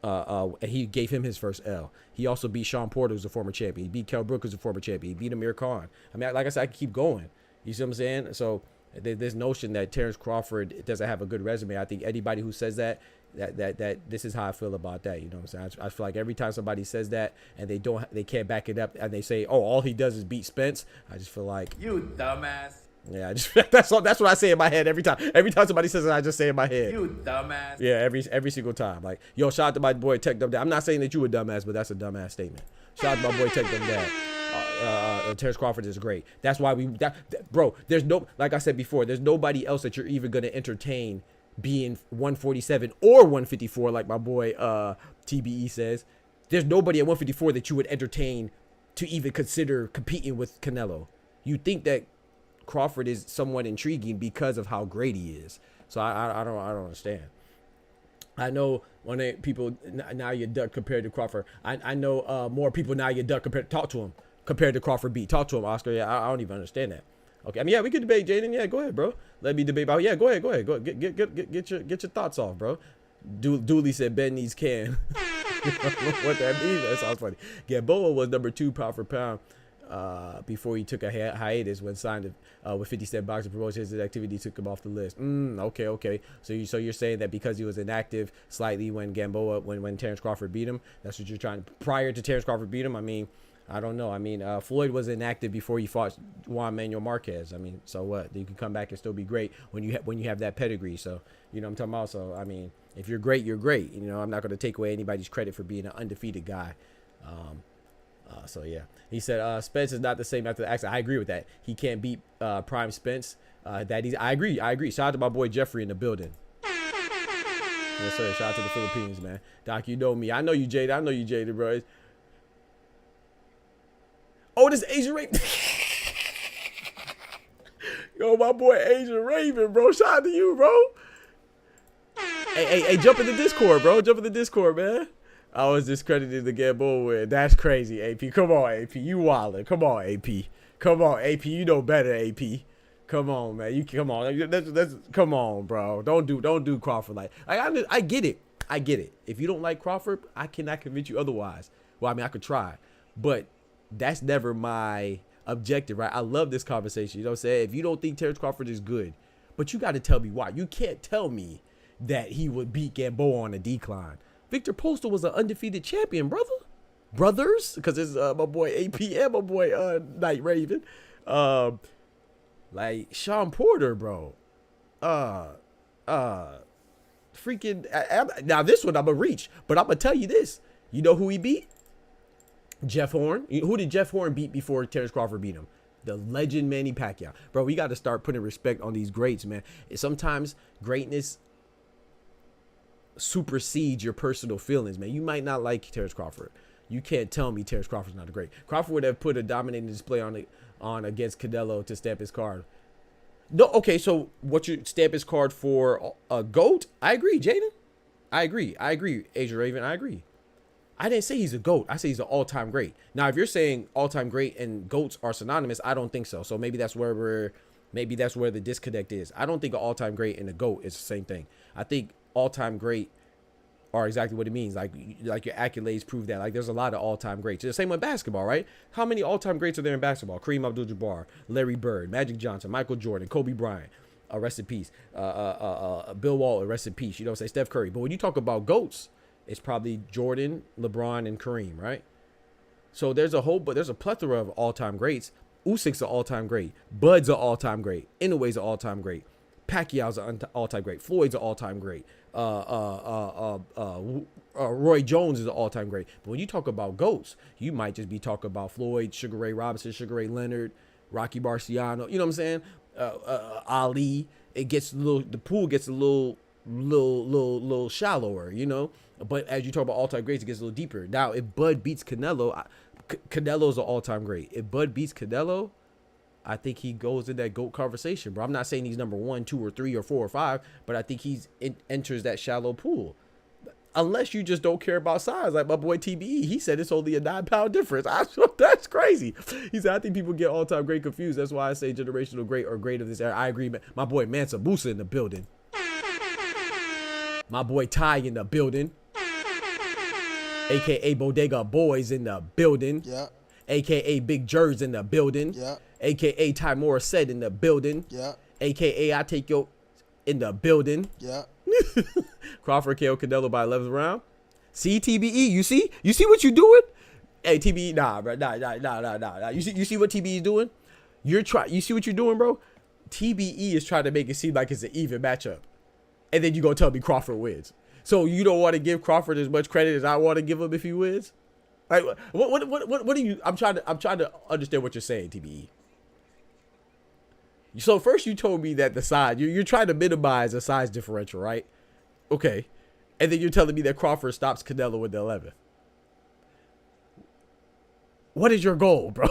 And he gave him his first L. He also beat Sean Porter, who's a former champion. He beat Kell Brook, who's a former champion. He beat Amir Khan. I mean, like I said, I can keep going. You see what I'm saying? So this notion that Terence Crawford doesn't have a good resume, I think anybody who says that this is how I feel about that. You know what I'm saying? I feel like every time somebody says that and they can't back it up and they say, oh, all he does is beat Spence, I just feel like, you dumbass. Yeah, that's what I say in my head every time. Every time somebody says it, I just say in my head, you dumbass. Yeah, every single time. Like, yo, shout out to my boy Tech Dumb Dad. I'm not saying that you a dumbass, but that's a dumbass statement. Shout out to my boy Tech Dumb Dad. Terence Crawford is great. That's why bro, there's no, like I said before, there's nobody else that you're even gonna entertain being 147 or 154, like my boy TBE says. There's nobody at 154 that you would entertain to even consider competing with Canelo. You think that Crawford is somewhat intriguing because of how great he is. So I don't understand. I know when people now you duck compared to Crawford. I know more people now you duck talk to him compared to Crawford beat. Talk to him, Oscar. Yeah, I don't even understand that. Okay, I mean, yeah, we could debate, Jaden. Yeah, go ahead, bro. Let me debate about. Yeah, go ahead. Get your thoughts off, bro. Dooley said Ben needs can. What that means? That sounds funny. Gamboa was number 2 pound for pound. before he took a hiatus when signed with 50 Cent Boxing Promotions. His activity took him off the list. Okay. So you're saying that because he was inactive slightly when when Terence Crawford beat him, that's what you're trying prior to Terence Crawford beat him? I mean, I don't know. I mean, Floyd was inactive before he fought Juan Manuel Marquez. I mean, so what? You can come back and still be great when you have that pedigree. So, you know what I'm talking about? So, I mean, if you're great, you're great. You know, I'm not going to take away anybody's credit for being an undefeated guy. So, yeah. He said, Spence is not the same after the accident. I agree with that. He can't beat Prime Spence. I agree. Shout out to my boy Jeffrey in the building. Yes, sir. Shout out to the Philippines, man. Doc, you know me. I know you jaded, bro. Oh, this Asian Raven. Yo, my boy Asian Raven, bro. Shout out to you, bro. Hey, jump in the Discord, bro. Jump in the Discord, man. I was discredited the Gamboa win. That's crazy, AP. Come on, AP. You wildin'. Come on, AP. Come on, AP. You know better, AP. Come on, man. Come on. Come on, bro. Don't do Crawford like. I get it. If you don't like Crawford, I cannot convince you otherwise. Well, I mean, I could try, but that's never my objective, right? I love this conversation. You know what I'm saying? If you don't think Terence Crawford is good, but you got to tell me why. You can't tell me that he would beat Gamboa on a decline. Victor Postal was an undefeated champion, brothers, because it's my boy AP and my boy Night Raven. Like Sean Porter, bro. Freaking. Now this one I'm gonna reach, but I'm gonna tell you this. You know who he beat? Jeff Horn. Who did Jeff Horn beat before Terence Crawford beat him? The legend Manny Pacquiao. Bro, we got to start putting respect on these greats, man. Sometimes greatness supersedes your personal feelings, man. You might not like Terence Crawford. You can't tell me Terence Crawford's not a great. Crawford would have put a dominating display on against Canelo to stamp his card. No, okay, so what you stamp his card for a GOAT? I agree, Jaden. I agree, Asia Raven. I agree. I didn't say he's a GOAT. I say he's an all-time great. Now, if you're saying all-time great and GOATs are synonymous, I don't think so. So maybe that's where the disconnect is. I don't think an all-time great and a GOAT is the same thing. I think all-time great are exactly what it means. Like your accolades prove that. Like there's a lot of all-time greats. It's the same with basketball, right? How many all-time greats are there in basketball? Kareem Abdul-Jabbar, Larry Bird, Magic Johnson, Michael Jordan, Kobe Bryant, rest in peace. Bill Walton, rest in peace. You know, say Steph Curry. But when you talk about GOATs, it's probably Jordan, LeBron, and Kareem, right? So there's a plethora of all-time greats. Usyk's an all-time great. Bud's an all-time great. Inoue's an all-time great. Pacquiao's an all-time great. Floyd's an all-time great. Roy Jones is an all-time great. But when you talk about GOATs, you might just be talking about Floyd, Sugar Ray Robinson, Sugar Ray Leonard, Rocky Marciano. You know what I'm saying? Ali. The pool gets a little shallower, you know. But as you talk about all-time greats, it gets a little deeper. Now, if Bud beats Canelo, Canelo's an all-time great. If Bud beats Canelo, I think he goes in that GOAT conversation, bro. I'm not saying he's number 1, 2, or 3, or 4, or 5, but I think he's enters that shallow pool. Unless you just don't care about size, like my boy TBE, he said it's only a 9-pound difference. That's crazy. He said I think people get all-time great confused. That's why I say generational great or great of this era. I agree. My boy Mansa Musa in the building. My boy Ty in the building. AKA Bodega Boys in the building. Yeah. AKA Big Jers in the building. Yeah. AKA Ty Morissette in the building. Yeah. AKA I Take Yo in the building. Yeah. Crawford KO Canelo by 11th round. See, TBE, you see what you doing? Hey, TBE, nah, bro, nah. You see what TBE is doing? You see what you're doing, bro? TBE is trying to make it seem like it's an even matchup, and then you gonna tell me Crawford wins. So you don't want to give Crawford as much credit as I want to give him if he wins? Like what do you? I'm trying to understand what you're saying, TBE. So first you told me that the size you're trying to minimize a size differential, right? Okay, and then you're telling me that Crawford stops Canelo with the 11th. What is your goal, bro?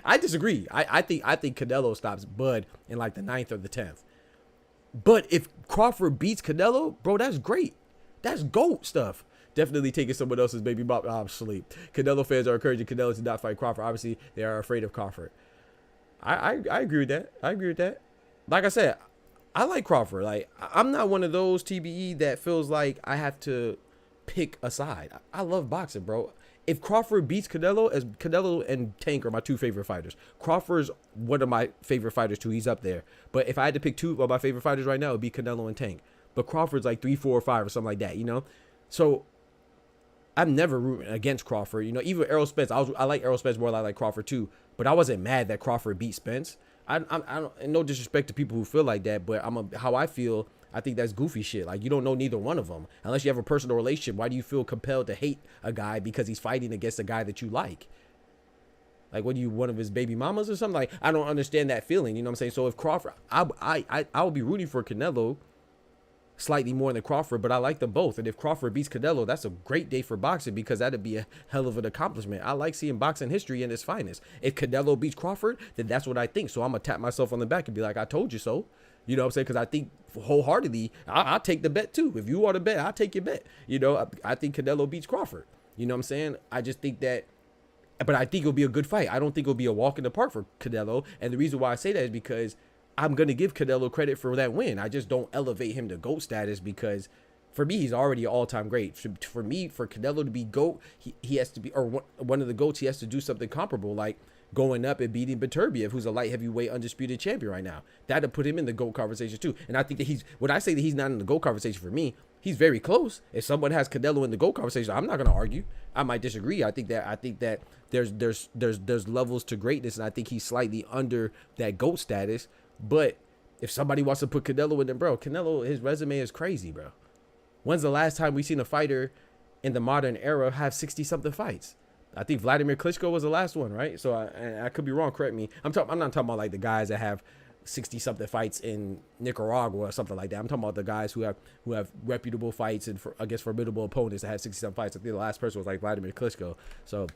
I disagree. I think Canelo stops Bud in like the 9th or the 10th. But if Crawford beats Canelo, bro, that's great. That's GOAT stuff. Definitely taking someone else's baby bop obsolete. Canelo fans are encouraging Canelo to not fight Crawford. Obviously, they are afraid of Crawford. I agree with that. I agree with that. Like I said, I like Crawford. Like, I'm not one of those TBE that feels like I have to pick a side. I love boxing, bro. if Crawford beats Canelo, as Canelo and Tank are my two favorite fighters. Crawford's one of my favorite fighters too. He's up there. But if I had to pick two of my favorite fighters right now, it would be Canelo and Tank. But Crawford's like 3, 4, or 5 or something like that, you know? So I'm never rooting against Crawford. You know, even Errol Spence, I like Errol Spence more than I like Crawford too. But I wasn't mad that Crawford beat Spence. I don't, and no disrespect to people who feel like that, but how I feel, I think that's goofy shit. Like, you don't know neither one of them. Unless you have a personal relationship, why do you feel compelled to hate a guy because he's fighting against a guy that you like? Like, what are you, one of his baby mamas or something? Like, I don't understand that feeling, you know what I'm saying? So if Crawford, I would be rooting for Canelo slightly more than Crawford, but I like them both. And if Crawford beats Canelo, that's a great day for boxing because that'd be a hell of an accomplishment. I like seeing boxing history in its finest. If Canelo beats Crawford, then that's what I think. So I'm going to tap myself on the back and be like, I told you so. You know what I'm saying? Because I think wholeheartedly, I'll take the bet too. If you want to bet, I'll take your bet. You know, I think Canelo beats Crawford. You know what I'm saying? I just think that, but I think it'll be a good fight. I don't think it'll be a walk in the park for Canelo. And the reason why I say that is because I'm going to give Canelo credit for that win. I just don't elevate him to GOAT status because for me, he's already all-time great. For me, for Canelo to be GOAT, he has to be, or one of the GOATs, he has to do something comparable, like going up and beating Beterbiev, who's a light heavyweight undisputed champion right now. That'd put him in the GOAT conversation too. And I think that when I say that he's not in the GOAT conversation for me, he's very close. If someone has Canelo in the GOAT conversation, I'm not going to argue. I might disagree. I think that there's levels to greatness, and I think he's slightly under that GOAT status. But if somebody wants to put Canelo in there, bro, Canelo, his resume is crazy, bro. When's the last time we seen a fighter in the modern era have 60-something fights? I think Vladimir Klitschko was the last one, right? So I could be wrong. Correct me. I'm not talking about like the guys that have 60-something fights in Nicaragua or something like that. I'm talking about the guys who have reputable fights and against formidable opponents that have 60-something fights. I think the last person was like Vladimir Klitschko. So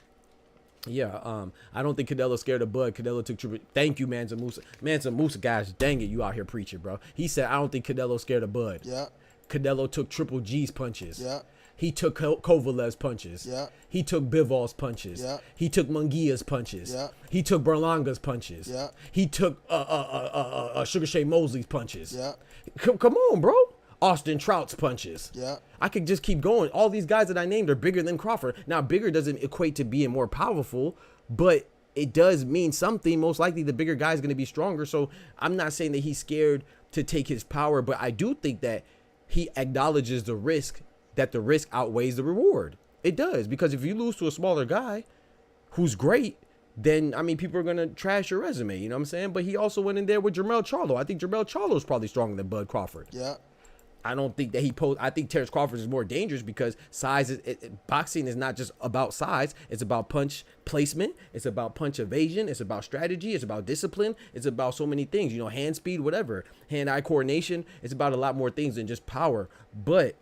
yeah, I don't think Canelo's scared of Bud. Canelo took triple. Thank you, Mansa Musa. Mansa Musa, guys, dang it, you out here preaching, bro. He said, I don't think Canelo's scared of Bud. Yeah. Canelo took Triple G's punches. Yeah. He took Kovalev's punches. Yeah. He took Bivol's punches. Yeah. He took Munguia's punches. Yeah. He took Berlanga's punches. Yeah. He took Sugar Shea Mosley's punches. Yeah. Come on, bro. Austin Trout's punches. Yeah. I could just keep going. All these guys that I named are bigger than Crawford. Now, bigger doesn't equate to being more powerful, but it does mean something. Most likely the bigger guy is going to be stronger. So I'm not saying that he's scared to take his power, but I do think that he acknowledges the risk, that the risk outweighs the reward. It does, because if you lose to a smaller guy who's great, then, I mean, people are going to trash your resume, you know what I'm saying? But he also went in there with Jermell Charlo. I think Jermell Charlo is probably stronger than Bud Crawford. Yeah. I don't think that I think Terence Crawford is more dangerous because size boxing is not just about size. It's about punch placement. It's about punch evasion. It's about strategy. It's about discipline. It's about so many things, you know, hand speed, whatever, hand-eye coordination. It's about a lot more things than just power. But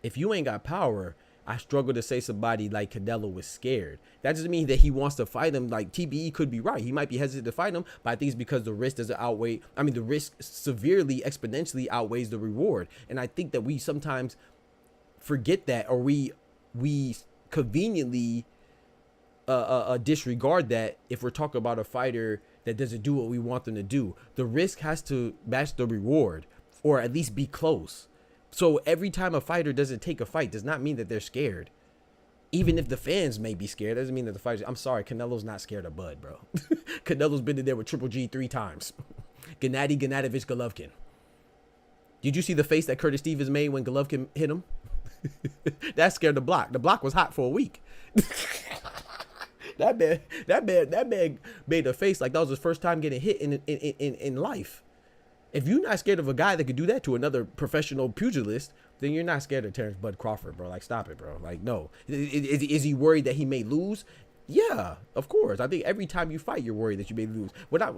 if you ain't got power, I struggle to say somebody like Canelo was scared. That doesn't mean that he wants to fight him. Like, TBE could be right. He might be hesitant to fight him, but I think it's because the risk doesn't outweigh. I mean, the risk severely, exponentially outweighs the reward. And I think that we sometimes forget that, or we conveniently disregard that if we're talking about a fighter that doesn't do what we want them to do. The risk has to match the reward, or at least be close. So every time a fighter doesn't take a fight does not mean that they're scared. Even if the fans may be scared, doesn't mean that the fighters. I'm sorry, Canelo's not scared of Bud, bro. Canelo's been in there with Triple G 3 times. Gennady Gennadovich Golovkin. Did you see the face that Curtis Stevens made when Golovkin hit him? That scared the block. The block was hot for a week. That man made a face like that was his first time getting hit in life. If you're not scared of a guy that could do that to another professional pugilist, then you're not scared of Terence Bud Crawford, bro. Like, stop it, bro. Like, no. Is he worried that he may lose? Yeah, of course. I think every time you fight, you're worried that you may lose.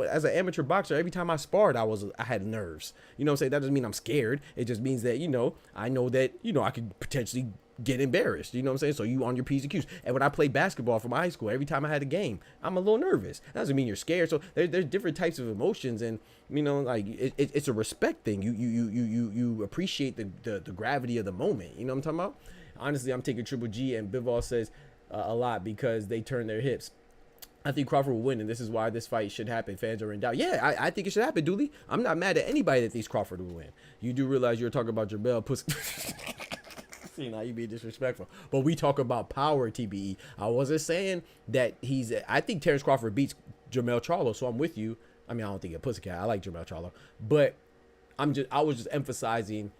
As an amateur boxer, every time I sparred, I had nerves. You know what I'm saying? That doesn't mean I'm scared. It just means that, you know, I know that, you know, I could potentially get embarrassed. You know what I'm saying? So you on your P's and Q's. And when I played basketball from high school, every time I had a game, I'm a little nervous. That doesn't mean you're scared. So there's different types of emotions, and, you know, like it's a respect thing. You appreciate the gravity of the moment. You know what I'm talking about? Honestly, I'm taking Triple G, and Bivol says a lot because they turn their hips. I think Crawford will win, and this is why this fight should happen. Fans are in doubt. Yeah, I think it should happen, Dooley. I'm not mad at anybody that thinks Crawford will win. You do realize you're talking about Jermell Pussy. See, now you being disrespectful. But we talk about power, TBE. I wasn't saying that he's. I think Terence Crawford beats Jermell Charlo, so I'm with you. I mean, I don't think a pussycat. I like Jermell Charlo, but I was just emphasizing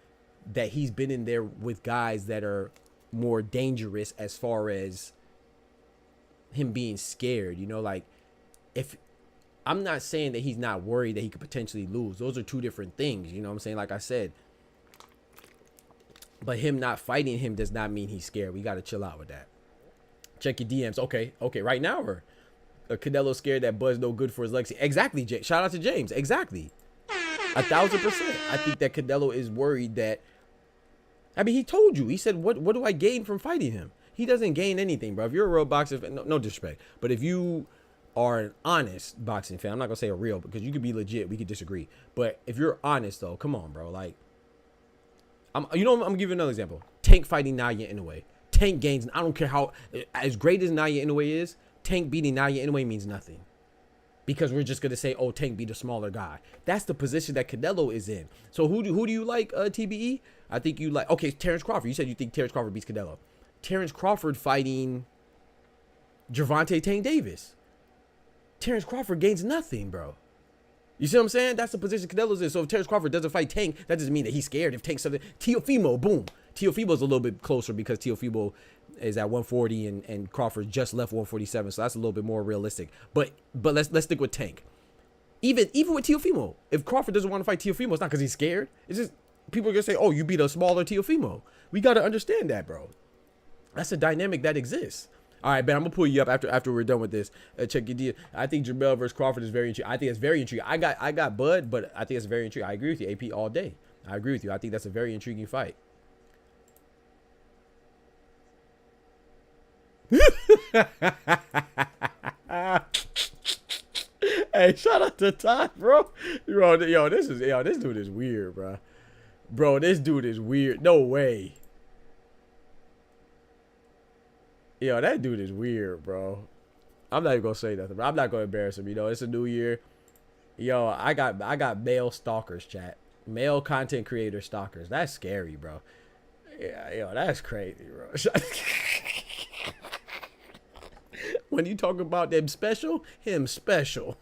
that he's been in there with guys that are more dangerous as far as him being scared. You know, like if I'm not saying that he's not worried that he could potentially lose. Those are two different things. You know what I'm saying? Like I said. But him not fighting him does not mean he's scared. We got to chill out with that. Check your DMs. Okay. Right now, or Canelo scared that Bud's no good for his legacy. Exactly, Jay. Shout out to James. Exactly. 1,000%. I think that Canelo is worried that. I mean, he told you. He said, "What do I gain from fighting him?" He doesn't gain anything, bro. If you're a real boxer fan, no disrespect, but if you are an honest boxing fan, I'm not gonna say a real because you could be legit. We could disagree, but if you're honest though, come on, bro. Like. I'm gonna give you another example. Tank fighting Naya Inoue. Tank gains. I don't care how as great as Naya Inoue is. Tank beating Naya Inoue means nothing, because we're just gonna say, oh, Tank beat a smaller guy. That's the position that Canelo is in. So who do you like, TBE? I think you like. Okay, Terence Crawford. You said you think Terence Crawford beats Canelo. Terence Crawford fighting Gervonta Tank Davis. Terence Crawford gains nothing, bro. You see what I'm saying? That's the position Canelo's in. So if Terence Crawford doesn't fight Tank, that doesn't mean that he's scared. If Tank's something, Teofimo, boom. Teofimo's a little bit closer because Teofimo is at 140 and Crawford just left 147, so that's a little bit more realistic. But let's stick with Tank. Even with Teofimo, if Crawford doesn't want to fight Teofimo, it's not because he's scared. It's just people are gonna say, "Oh, you beat a smaller Teofimo." We gotta understand that, bro. That's a dynamic that exists. All right, Ben, I'm gonna pull you up after we're done with this. Check your deal. I think Jermell versus Crawford is very intriguing. I think it's very intriguing. I got Bud, but I think it's very intriguing. I agree with you, AP, all day. I agree with you. I think that's a very intriguing fight. Hey, shout out to Todd, bro. This dude is weird, bro. Bro, this dude is weird. No way. Yo, that dude is weird, bro. I'm not even gonna say nothing, bro. I'm not gonna embarrass him. You know, it's a new year. Yo, I got male stalkers, chat. Male content creator stalkers. That's scary, bro. Yeah, yo, that's crazy, bro. When you talk about them special, him special.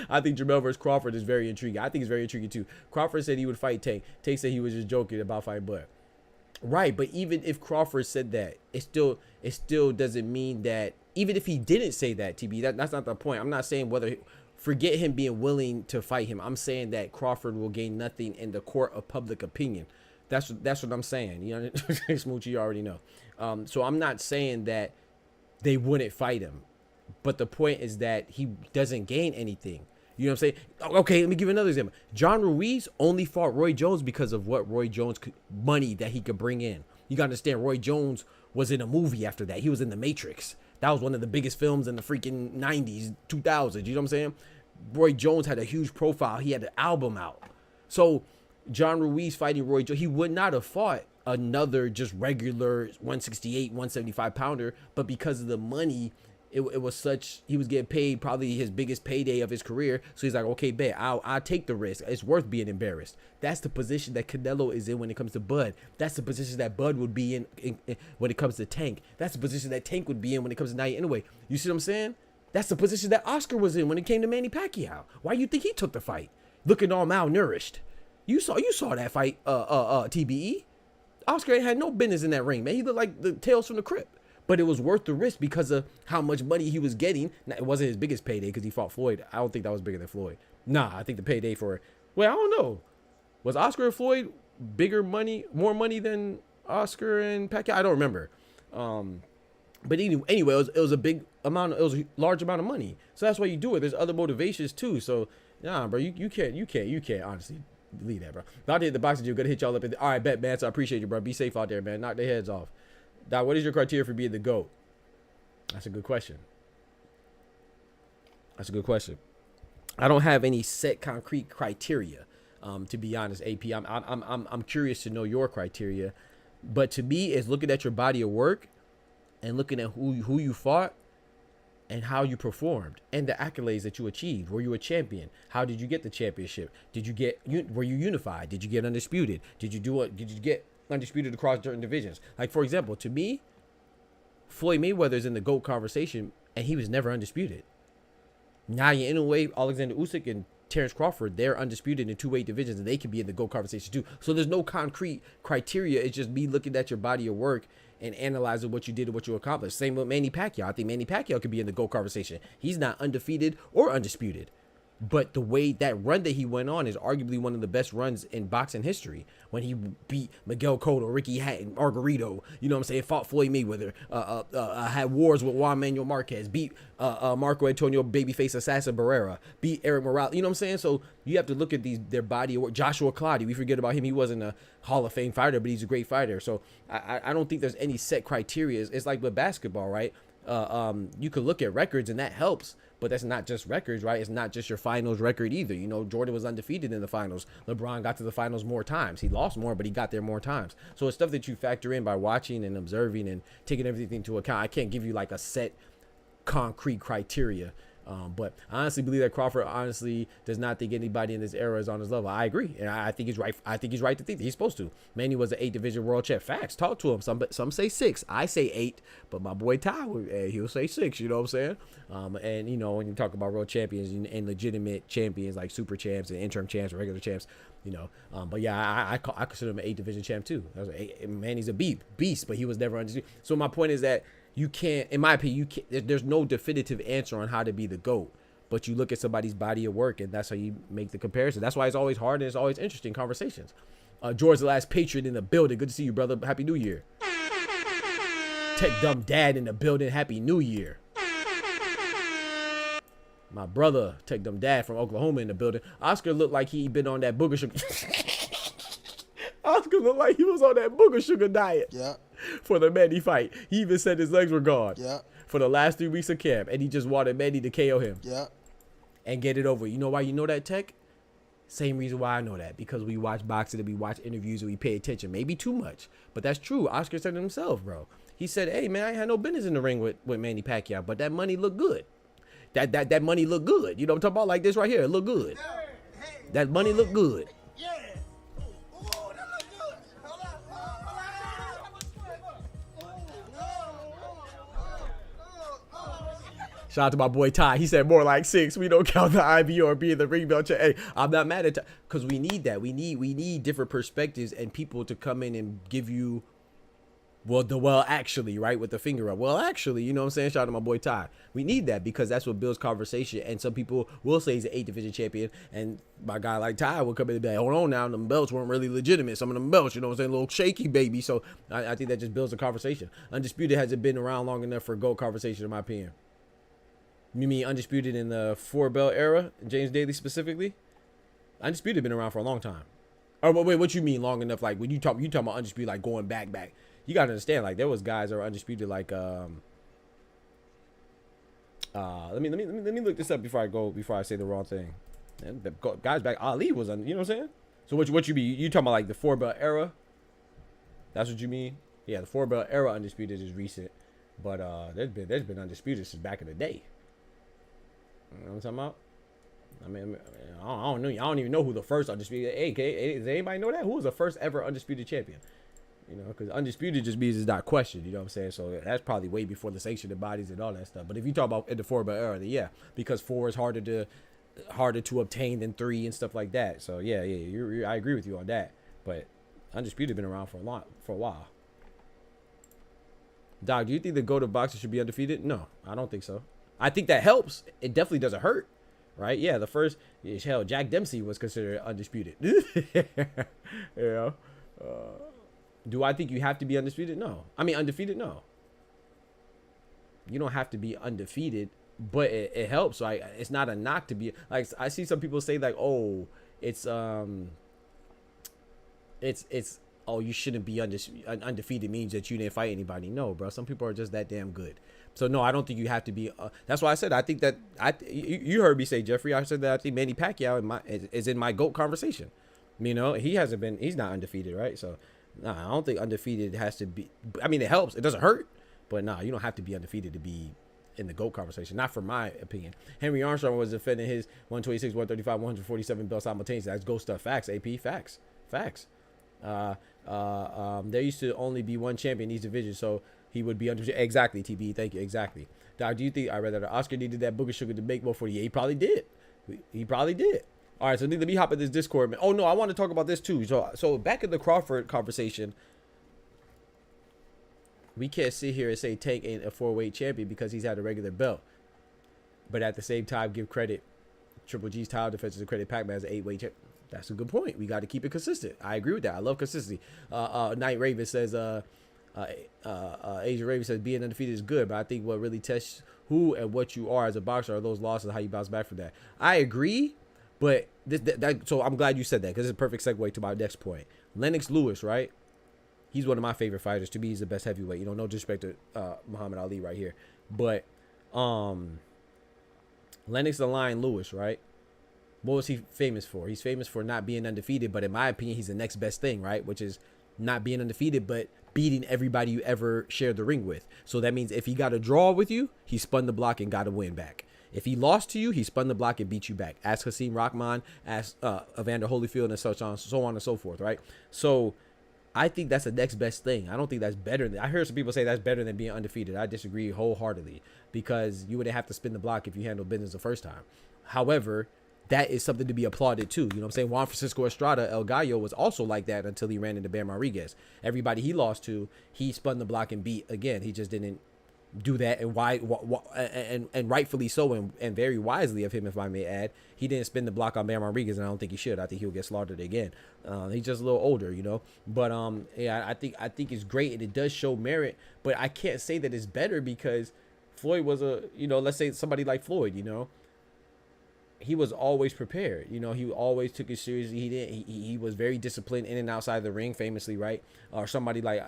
I think Jermell versus Crawford is very intriguing. I think it's very intriguing too. Crawford said he would fight Tank. Tank said he was just joking about fighting Bud. Right, but even if Crawford said that, it still doesn't mean that. Even if he didn't say that, TB, that's not the point. I'm not saying whether. Forget him being willing to fight him. I'm saying that Crawford will gain nothing in the court of public opinion. That's what I'm saying. You know, Smoochie, you already know. So I'm not saying that they wouldn't fight him, but the point is that he doesn't gain anything. You know what I'm saying? Okay, let me give you another example. John Ruiz only fought Roy Jones because of what Roy Jones money that he could bring in. You got to understand, Roy Jones was in a movie after that. He was in The Matrix. That was one of the biggest films in the freaking 90s, 2000s. You know what I'm saying? Roy Jones had a huge profile. He had an album out. So John Ruiz fighting Roy Jones, he would not have fought another just regular 168, 175 pounder. But because of the money, it was such, he was getting paid probably his biggest payday of his career. So he's like, okay, bet, I'll take the risk. It's worth being embarrassed. That's the position that Canelo is in when it comes to Bud. That's the position that Bud would be in when it comes to Tank. That's the position that Tank would be in when it comes to Naya Inoue. You see what I'm saying? That's the position that Oscar was in when it came to Manny Pacquiao. Why you think he took the fight? Looking all malnourished. You saw that fight, TBE. Oscar ain't had no business in that ring, man. He looked like the Tales from the Crypt. But it was worth the risk because of how much money he was getting. Now, it wasn't his biggest payday because he fought Floyd. I don't think that was bigger than Floyd. Nah, I think the payday for, well, I don't know. Was Oscar and Floyd bigger money, more money than Oscar and Pacquiao? I don't remember. But anyway, it was a big amount. It was a large amount of money. So that's why you do it. There's other motivations too. So nah, bro, you can't honestly leave that, bro. Not to hit the boxing gym, gonna hit y'all up. All right, bet, man. So I appreciate you, bro. Be safe out there, man. Knock their heads off. Doc, what is your criteria for being the GOAT? That's a good question. That's a good question. I don't have any set concrete criteria, to be honest, AP. I'm curious to know your criteria, but to me, it's looking at your body of work and looking at who you fought and how you performed and the accolades that you achieved. Were you a champion? How did you get the championship? Were you unified? Did you get undisputed? Did you get undisputed across certain divisions. Like, for example, to me, Floyd Mayweather's in the GOAT conversation, and he was never undisputed. Nadia Inoue, Alexander Usyk, and Terence Crawford, they're undisputed in 2 weight divisions, and they can be in the GOAT conversation too. So there's no concrete criteria. It's just me looking at your body of work and analyzing what you did and what you accomplished. Same with Manny Pacquiao. I think Manny Pacquiao could be in the GOAT conversation. He's not undefeated or undisputed. But the way that run that he went on is arguably one of the best runs in boxing history. When he beat Miguel Cotto, Ricky Hatton, Margarito, you know what I'm saying, fought Floyd Mayweather, had wars with Juan Manuel Marquez, beat Marco Antonio Babyface Assassin Barrera, beat Eric Morales, you know what I'm saying? So you have to look at their body of work. Joshua Clottey, we forget about him. He wasn't a Hall of Fame fighter, but he's a great fighter. So I don't think there's any set criteria. It's like with basketball, right? You could look at records and that helps, but that's not just records, right? It's not just your finals record either. You know, Jordan was undefeated in the finals. LeBron got to the finals more times. He lost more, but he got there more times. So it's stuff that you factor in by watching and observing and taking everything into account. I can't give you like a set concrete criteria. But I honestly believe that Crawford honestly does not think anybody in this era is on his level. I agree, and I think he's right. I think he's right to think that he's supposed to. Manny was an 8 division world champ. Facts. Talk to him. Some say 6. I say 8, but my boy Ty, he'll say 6. You know what I'm saying? And you know, when you talk about world champions and legitimate champions like super champs and interim champs, regular champs, you know. But yeah, I consider him an 8 division champ too. Manny's a beast, but he was never undisputed. So my point is that you can't, in my opinion, there's no definitive answer on how to be the GOAT, but you look at somebody's body of work and that's how you make the comparison. That's why it's always hard and it's always interesting conversations. George, the last Patriot in the building. Good to see you, brother. Happy New Year. Tech Dumb Dad in the building. Happy New Year. My brother, Tech Dumb Dad from Oklahoma in the building. Oscar looked like he been on that booger sugar. Oscar looked like he was on that booger sugar diet. Yeah. For the Manny fight. He even said his legs were gone. Yeah. For the last 3 weeks of camp. And he just wanted Manny to KO him. Yeah. And get it over. You know why you know that, Tech? Same reason why I know that. Because we watch boxing and we watch interviews and we pay attention. Maybe too much. But that's true. Oscar said it himself, bro. He said, hey, man, I ain't had no business in the ring with Manny Pacquiao. But that money looked good. That money looked good. You know what I'm talking about? Like this right here. It looked good. That money looked good. Shout out to my boy Ty. He said more like 6. We don't count the IB or being the ring belt. Hey, I'm not mad at Ty because we need that. We need different perspectives and people to come in and give you, well, actually, right, with the finger up. Well, actually, you know what I'm saying? Shout out to my boy Ty. We need that because that's what builds conversation. And some people will say he's an 8 division champion. And my guy like Ty will come in and be like, hold on now, them belts weren't really legitimate. Some of them belts, you know what I'm saying? A little shaky, baby. So I think that just builds a conversation. Undisputed hasn't been around long enough for a GOAT conversation, in my opinion. You mean Undisputed in the 4-belt era? James Daly specifically? Undisputed been around for a long time. Oh, wait, what you mean long enough? Like when you talk about Undisputed, like going back. You gotta understand, like there was guys that were undisputed, like let me look this up before I say the wrong thing. And the guys back, Ali was on, you know what I'm saying? So what you mean? You talking about like the 4-belt era? That's what you mean? Yeah, the 4-belt era undisputed is recent, but there's been undisputed since back in the day. You know what I'm talking about? I mean, I don't know. I don't even know who the first undisputed. Hey, does anybody know that? Who was the first ever undisputed champion? You know, because undisputed just means it's not questioned. You know what I'm saying? So that's probably way before the sanctioned bodies and all that stuff. But if you talk about in the 4-belt era, then yeah, because 4 is harder to obtain than 3 and stuff like that. So yeah, I agree with you on that. But undisputed been around for a while. Doc, do you think the GOAT of boxing should be undefeated? No, I don't think so. I think that helps. It definitely doesn't hurt, right? Yeah, the first, hell, Jack Dempsey was considered undisputed. You know? Do I think you have to be undisputed? No. I mean, undefeated? No. You don't have to be undefeated, but it helps. So it's not a knock to be, like, I see some people say like, oh, it's oh, you shouldn't be undefeated means that you didn't fight anybody. No, bro. Some people are just that damn good. So no, I don't think you have to be. That's why I said I think that you heard me say, Jeffrey. I said that I think Manny Pacquiao is in my GOAT conversation. You know, he's not undefeated, right? So nah, I don't think undefeated has to be. I mean, it helps. It doesn't hurt, but nah, you don't have to be undefeated to be in the GOAT conversation. Not for my opinion. Henry Armstrong was defending his 126, 135, 147 belt simultaneously. That's GOAT stuff. Facts. AP. Facts. There used to only be one champion in each division, so he would be under. Exactly, TB. Thank you. Exactly. Doc, do you think I read that Oscar needed that Booger Sugar debate before? Yeah, he probably did. He probably did. All right, so let me hop in this Discord, man. Oh no, I want to talk about this too. So back in the Crawford conversation, we can't sit here and say Tank ain't a 4-weight champion because he's had a regular belt, but at the same time give credit Triple G's title defense and credit Pac-Man as an 8-weight champion. That's a good point. We got to keep it consistent. I agree with that. I love consistency. Night Raven says, Asian Raven says, being undefeated is good, but I think what really tests who and what you are as a boxer are those losses and how you bounce back from that. I agree, but so I'm glad you said that because it's a perfect segue to my next point. Lennox Lewis, right? He's one of my favorite fighters. To me, he's the best heavyweight. You know, no disrespect to Muhammad Ali right here, but Lennox the Lion Lewis, right? What was he famous for? He's famous for not being undefeated, but in my opinion, he's the next best thing, right? Which is not being undefeated, but beating everybody you ever shared the ring with. So that means if he got a draw with you, he spun the block and got a win back. If he lost to you, he spun the block and beat you back. Ask Hasim Rahman, ask Evander Holyfield, and so on and so forth, right? So I think that's the next best thing. I don't think that's better than. I heard some people say that's better than being undefeated. I disagree wholeheartedly because you wouldn't have to spin the block if you handled business the first time. However, that is something to be applauded too. You know what I'm saying? Juan Francisco Estrada, El Gallo, was also like that until he ran into Bam Rodriguez. Everybody he lost to, he spun the block and beat again. He just didn't do that, and rightfully so, and very wisely of him, if I may add. He didn't spin the block on Bam Rodriguez, and I don't think he should. I think he'll get slaughtered again. He's just a little older, you know. But yeah, I think it's great, and it does show merit. But I can't say that it's better because Floyd was let's say somebody like Floyd, you know. He was always prepared. You know, he always took it seriously. He was very disciplined in and outside the ring, famously, right? Or somebody like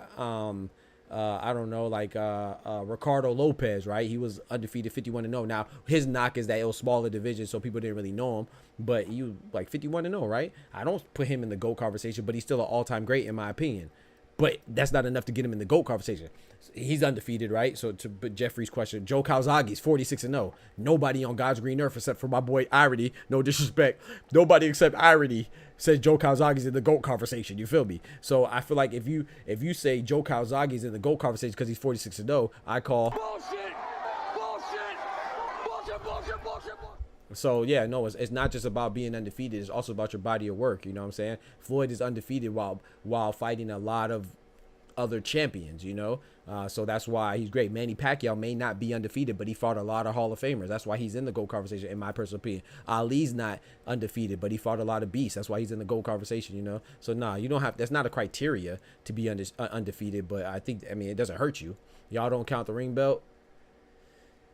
I don't know, like Ricardo Lopez, right? He was undefeated 51-0. Now his knock is that it was smaller division, so people didn't really know him. But he was like 51-0, right? I don't put him in the GOAT conversation, but he's still an all-time great in my opinion. But that's not enough to get him in the GOAT conversation. He's undefeated, right? So to Jeffrey's question, Joe Calzaghe's 46-0. Nobody on God's green earth except for my boy Irony. No disrespect. Nobody except Irony says Joe Calzaghe's in the GOAT conversation. You feel me? So I feel like if you say Joe Calzaghe's in the GOAT conversation because he's 46-0, I call bullshit. So yeah, no, it's not just about being undefeated. It's also about your body of work. You know what I'm saying? Floyd is undefeated while fighting a lot of other champions, you know. So that's why he's great. Manny Pacquiao may not be undefeated, but he fought a lot of Hall of Famers. That's why he's in the GOAT conversation, in my personal opinion. Ali's not undefeated, but he fought a lot of beasts. That's why he's in the GOAT conversation, you know. So nah, you don't have. That's not a criteria to be undefeated, but I mean, it doesn't hurt you. Y'all don't count the ring belt.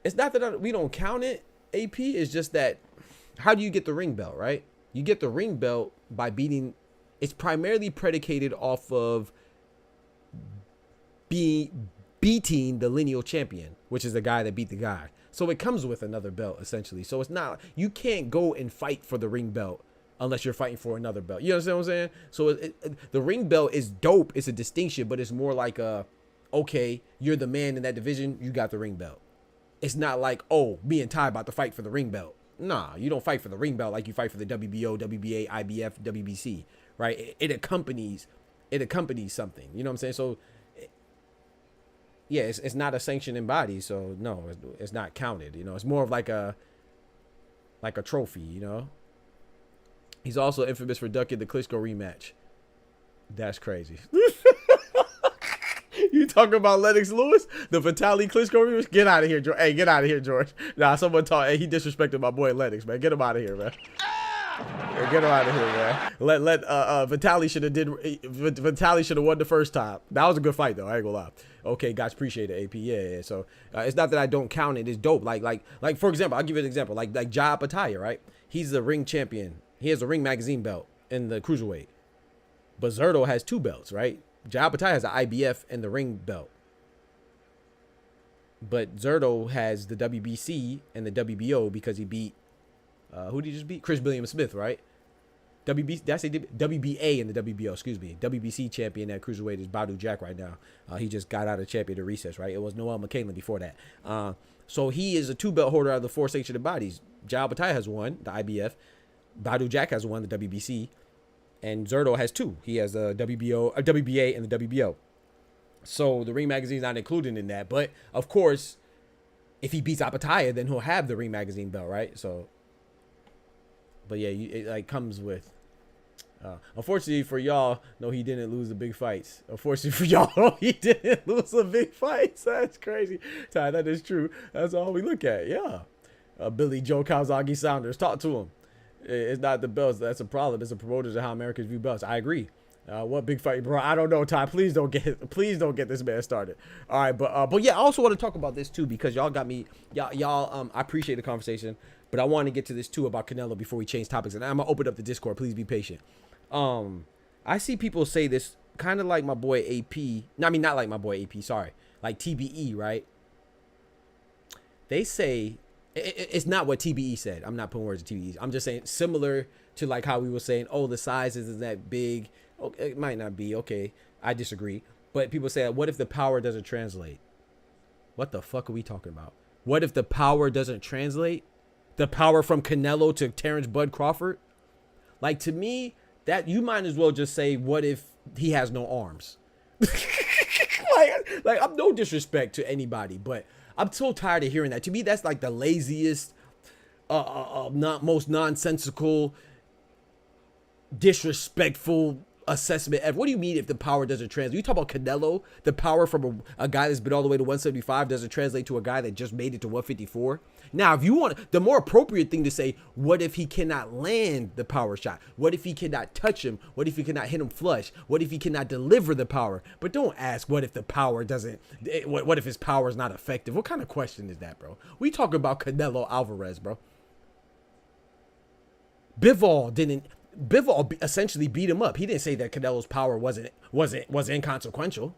It's not that we don't count it. AP is just that. How do you get the ring belt, right? You get the ring belt by beating. It's primarily predicated off of beating the lineal champion, which is the guy that beat the guy. So it comes with another belt essentially. So it's not, you can't go and fight for the ring belt unless you're fighting for another belt. You understand what I'm saying? So the ring belt is dope. It's a distinction, but it's more like okay, you're the man in that division. You got the ring belt. It's not like, oh, me and Ty about to fight for the ring belt. Nah, you don't fight for the ring belt like you fight for the WBO, WBA, IBF, WBC, right? It accompanies something. You know what I'm saying? So yeah, it's not a sanctioning body, so no, it's not counted. You know, it's more of like a trophy. You know, he's also infamous for ducking the Klitschko rematch. That's crazy. You talking about Lennox Lewis, the Vitaly Klitschko rematch? Get out of here, George. Hey, get out of here, George. Nah, someone talk. Hey, he disrespected my boy Lennox, man. Get him out of here, man. Get him out of here, man. Vitaly should have won the first time. That was a good fight though. I ain't gonna lie. Okay, guys, appreciate it. AP, yeah. So it's not that I don't count it. It's dope. Like for example, I'll give you an example. Like Ja Pataya, right? He's the ring champion. He has a Ring Magazine belt in the cruiserweight. But Zerto has 2 belts, right? Ja Pataya has the IBF and the ring belt. But Zerto has the WBC and the WBO because he beat who did he just beat? Chris William Smith, right? WBA and the WBO, excuse me. WBC champion at cruiserweight is Badu Jack right now. He just got out of champion to recess, right? It was Noel McCain before that. So he is a 2 belt holder out of the 4 sanctioned bodies. Ja Pataya has 1, the IBF. Badu Jack has 1, the WBC. and Zerto has 2. He has a WBA and the WBO. So the Ring Magazine's not included in that. But of course, if he beats Apataya, then he'll have the Ring Magazine belt, right? So, but yeah, it like comes with. Unfortunately for y'all, no, he didn't lose the big fights. Unfortunately for y'all, no, he didn't lose the big fights. That's crazy. Ty, that is true. That's all we look at. Yeah. Billy Joe Kawasaki Saunders, talk to him. It's not the belts that's a problem. It's the promoters and how Americans view belts. I agree. What big fight, bro? I don't know, Ty. Please don't get this man started. All right, but yeah, I also want to talk about this too because y'all got me. Y'all. I appreciate the conversation, but I want to get to this too about Canelo before we change topics. And I'm gonna open up the Discord. Please be patient. I see people say this kind of like my boy AP. No, I mean not like my boy AP. Sorry, like TBE, right? They say it's not what TBE said. I'm not putting words in TBE. I'm just saying similar to like how we were saying, oh, the size isn't that big. Okay, it might not be. Okay, I disagree. But people say, what if the power doesn't translate? What the fuck are we talking about? What if the power doesn't translate? The power from Canelo to Terence Bud Crawford? Like, to me, that you might as well just say, what if he has no arms? like I'm no disrespect to anybody, but I'm so tired of hearing that. To me, that's like the laziest, most nonsensical, disrespectful assessment ever. What do you mean if the power doesn't translate? You talk about Canelo, the power from a guy that's been all the way to 175 doesn't translate to a guy that just made it to 154. Now, if you want, the more appropriate thing to say, what if he cannot land the power shot? What if he cannot touch him? What if he cannot hit him flush? What if he cannot deliver the power? But don't ask, what if the power doesn't, what if his power is not effective? What kind of question is that, bro? We talk about Canelo Alvarez, bro. Bivol essentially beat him up. He didn't say that Canelo's power was inconsequential.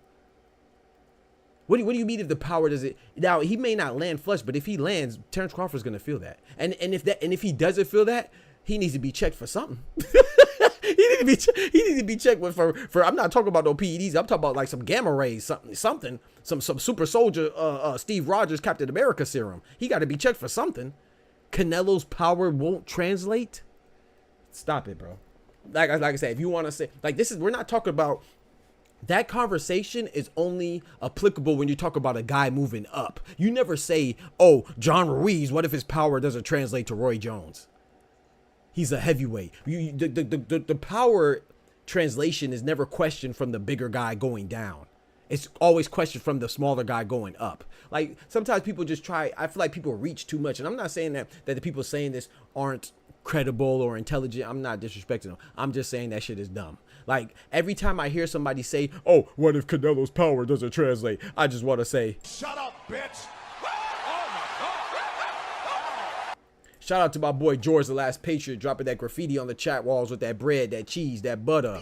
What do you mean if the power doesn't? Now he may not land flush, but if he lands, Terence Crawford's gonna feel that. And if he doesn't feel that, he needs to be checked for something. he needs to be checked with for. I'm not talking about no PEDs. I'm talking about like some gamma rays, some super soldier, Steve Rogers, Captain America serum. He got to be checked for something. Canelo's power won't translate. Stop it, bro. Like I said, if you want to say like this is, we're not talking about. That conversation is only applicable when you talk about a guy moving up. You never say, oh, John Ruiz, what if his power doesn't translate to Roy Jones? He's a heavyweight. The power translation is never questioned from the bigger guy going down. It's always questioned from the smaller guy going up. Like, sometimes people just try, I feel like people reach too much. And I'm not saying that the people saying this aren't credible or intelligent. I'm not disrespecting them. I'm just saying that shit is dumb. Like, every time I hear somebody say, oh, what if Canelo's power doesn't translate? I just want to say, shut up, bitch. Shout out to my boy George, the Last Patriot, dropping that graffiti on the chat walls with that bread, that cheese, that butter.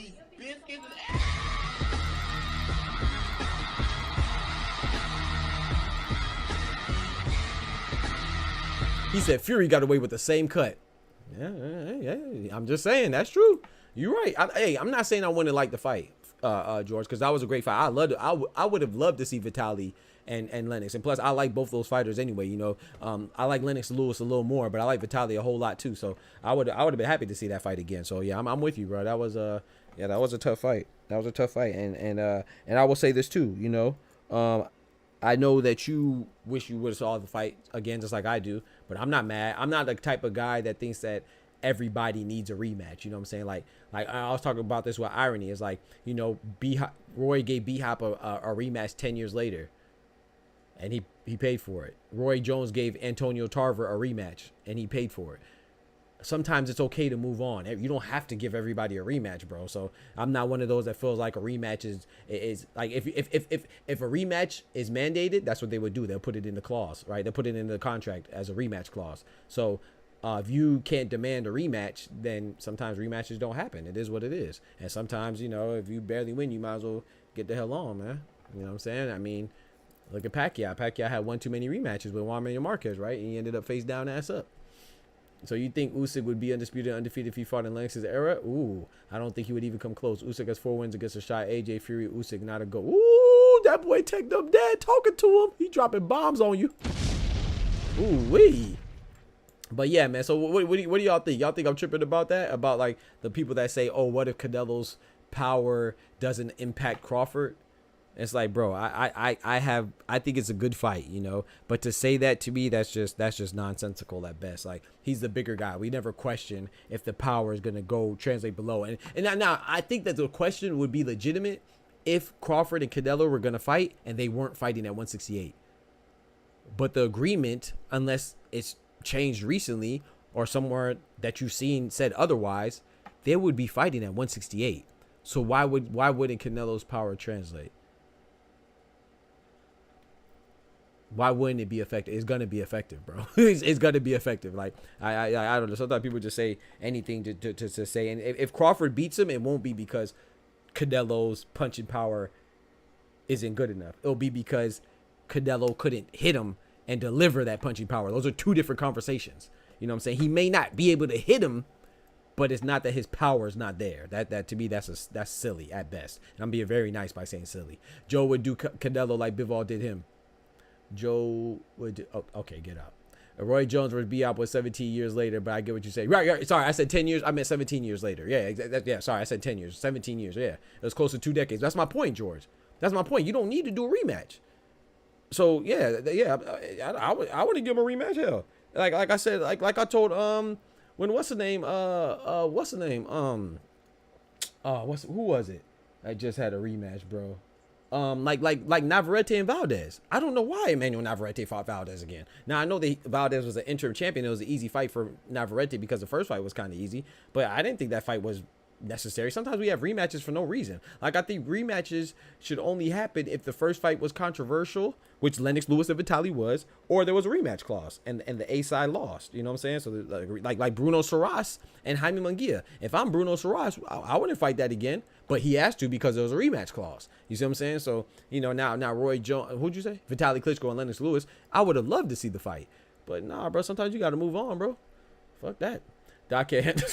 He said Fury got away with the same cut. Yeah, I'm just saying, that's true. You're right. I'm not saying I wouldn't like the fight, George, because that was a great fight. I loved it. I would have loved to see Vitaly and Lennox. And plus, I like both those fighters anyway. You know, I like Lennox Lewis a little more, but I like Vitaly a whole lot too. So I would have been happy to see that fight again. So yeah, I'm with you, bro. That was a tough fight. That was a tough fight. And I will say this too. You know, I know that you wish you would have saw the fight again, just like I do. But I'm not mad. I'm not the type of guy that thinks that everybody needs a rematch. You know what I'm saying? Like I was talking about this with irony. It's like, you know, Roy gave B-Hop a rematch 10 years later, and he paid for it. Roy Jones gave Antonio Tarver a rematch, and he paid for it. Sometimes it's okay to move on. You don't have to give everybody a rematch, bro. So I'm not one of those that feels like a rematch is like if a rematch is mandated, that's what they would do. They'll put it in the clause, right? They'll put it in the contract as a rematch clause. So if you can't demand a rematch, then sometimes rematches don't happen. It is what it is. And sometimes, you know, if you barely win, you might as well get the hell on, man. You know what I'm saying? I mean, look at Pacquiao. Pacquiao had one too many rematches with Juan Manuel Marquez, right? And he ended up face down, ass up. So you think Usyk would be undisputed, undefeated if he fought in Lennox's era? Ooh, I don't think he would even come close. Usyk has 4 wins against a shot. AJ Fury, Usyk not a go. Ooh, that boy teched up dead talking to him. He dropping bombs on you. Ooh wee. But yeah, man. So what do y'all think? Y'all think I'm tripping about that? About like the people that say, "Oh, what if Canelo's power doesn't impact Crawford?" It's like, bro, I think it's a good fight, you know. But to say that to me, that's just nonsensical at best. Like, he's the bigger guy. We never question if the power is gonna go translate below. And now I think that the question would be legitimate if Crawford and Canelo were gonna fight and they weren't fighting at 168. But the agreement, unless it's changed recently or somewhere that you've seen said otherwise, they would be fighting at 168. So why wouldn't Canelo's power translate? Why wouldn't it be effective? It's gonna be effective, bro. It's gonna be effective. Like I don't know. Sometimes people just say anything to say. And if Crawford beats him, it won't be because Canelo's punching power isn't good enough. It'll be because Canelo couldn't hit him and deliver that punching power. Those are two different conversations. You know what I'm saying? He may not be able to hit him, but it's not that his power is not there. That to me, that's silly at best. And I'm being very nice by saying silly. Joe would do Canelo like Bivol did him. Joe would do, oh, okay, get out. Roy Jones would be out with 17 years later, but I get what you say. Right. Sorry, I said 10 years. I meant 17 years later. Yeah, sorry, I said 10 years. 17 years. Yeah, it was close to 2 decades. That's my point, George. That's my point. You don't need to do a rematch. So yeah. I would give him a rematch. Hell, like I said, like I told who was it? I just had a rematch, bro. Like Navarrete and Valdez. I don't know why Emmanuel Navarrete fought Valdez again. Now I know that Valdez was an interim champion. It was an easy fight for Navarrete because the first fight was kind of easy, but I didn't think that fight was necessary. Sometimes we have rematches for no reason. Like, I think rematches should only happen if the first fight was controversial, which Lennox Lewis and Vitali was, or there was a rematch clause and the A side lost. You know what I'm saying? So like Bruno Soros and Jaime Munguia. If I'm Bruno Soros, I wouldn't fight that again. But he has to because there was a rematch clause. You see what I'm saying? So, you know, now Roy Jones, who'd you say? Vitali Klitschko and Lennox Lewis. I would have loved to see the fight. But nah, bro, sometimes you got to move on, bro. Fuck that. Doc can't handle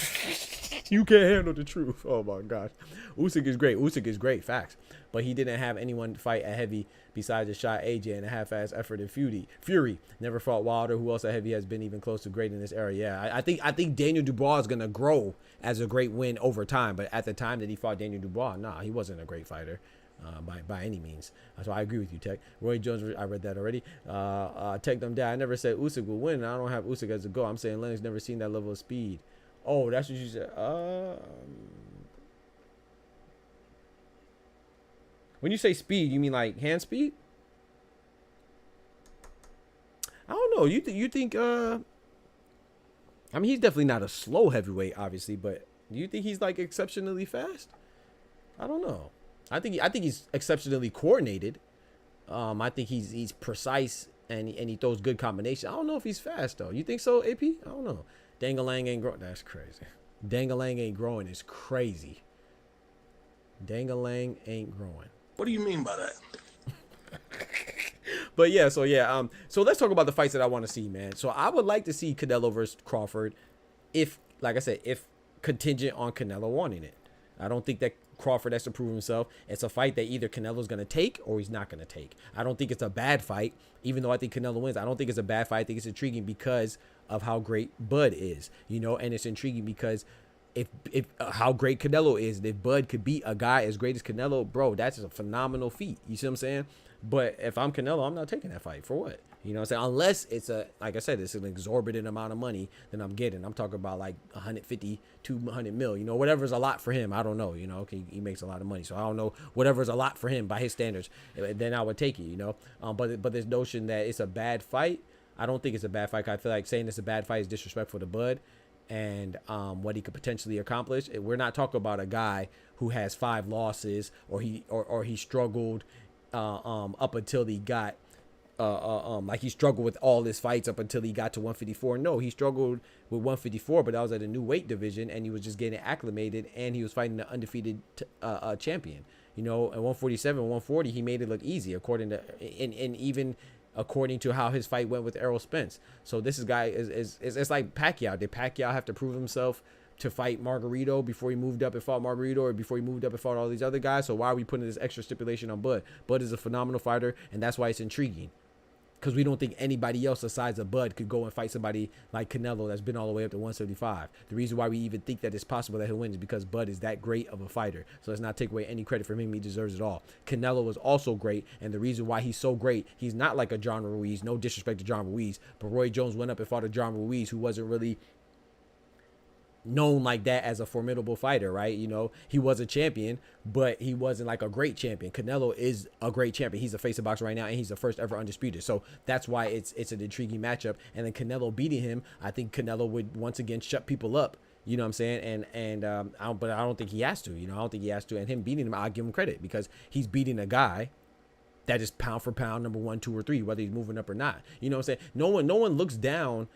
you can't handle the truth. Oh my gosh. Usyk is great. Usyk is great. Facts. But he didn't have anyone fight at heavy besides a shot AJ and a half-ass effort in Fury. Never fought Wilder, who else at heavy has been even close to great in this era. Yeah, I think Daniel Dubois is gonna grow as a great win over time. But at the time that he fought Daniel Dubois, nah, he wasn't a great fighter. By any means. So I agree with you, Tech. Roy Jones, I read that already. Tech them down. I never said Usyk will win. I don't have Usyk as a goal. I'm saying Lennox never seen that level of speed. Oh, that's what you said. When you say speed, you mean like hand speed? I don't know. You think I mean, he's definitely not a slow heavyweight, obviously, but do you think he's like exceptionally fast? I don't know. I think he's exceptionally coordinated. I think he's precise and he throws good combinations. I don't know if he's fast though. You think so, AP? I don't know. Dangalang ain't growing. That's crazy. Dangalang ain't growing is crazy. Dangalang ain't growing. What do you mean by that? But yeah, so let's talk about the fights that I want to see, man. So I would like to see Canelo versus Crawford, if, like I said, if contingent on Canelo wanting it. I don't think that Crawford has to prove himself. It's a fight that either Canelo's going to take or he's not going to take. I don't think it's a bad fight, even though I think Canelo wins. I don't think it's a bad fight. I think it's intriguing because of how great Bud is, you know, and it's intriguing because if how great Canelo is. If Bud could beat a guy as great as Canelo, bro, that's a phenomenal feat. You see what I'm saying? But if I'm Canelo, I'm not taking that fight. For what? You know what I'm saying? Unless it's like I said, it's an exorbitant amount of money that I'm getting. I'm talking about like 150, 200 mil, you know, whatever's a lot for him. I don't know, you know, he makes a lot of money. So I don't know, whatever's a lot for him by his standards, then I would take it, you know. But this notion that it's a bad fight, I don't think it's a bad fight. I feel like saying it's a bad fight is disrespectful to Bud and what he could potentially accomplish. We're not talking about a guy who has 5 losses or he struggled up until he got like he struggled with all his fights up until he got to 154. No, he struggled with 154, but that was at a new weight division and he was just getting acclimated and he was fighting the undefeated champion. You know, at 147, 140, he made it look easy according to and even according to how his fight went with Errol Spence. So this guy is it's like Pacquiao. Did Pacquiao have to prove himself to fight Margarito before he moved up and fought Margarito, or before he moved up and fought all these other guys? So why are we putting this extra stipulation on Bud? Bud is a phenomenal fighter, and that's why it's intriguing. because we don't think anybody else besides a Bud could go and fight somebody like Canelo that's been all the way up to 175. The reason why we even think that it's possible that he'll win is because Bud is that great of a fighter. So let's not take away any credit from him. He deserves it all. Canelo was also great, and the reason why he's so great, he's not like a John Ruiz. No disrespect to John Ruiz, but Roy Jones went up and fought a John Ruiz who wasn't really known like that as a formidable fighter, right? You know, he was a champion, but he wasn't like a great champion. Canelo is a great champion. He's the face of boxing right now, and he's the first ever undisputed. So that's why it's an intriguing matchup. And then Canelo beating him, I think Canelo would once again shut people up. You know what I'm saying? But I don't think he has to. You know, I don't think he has to. And him beating him, I'll give him credit because he's beating a guy that is pound for pound number 1, 2, or 3, whether he's moving up or not. You know what I'm saying? No one looks down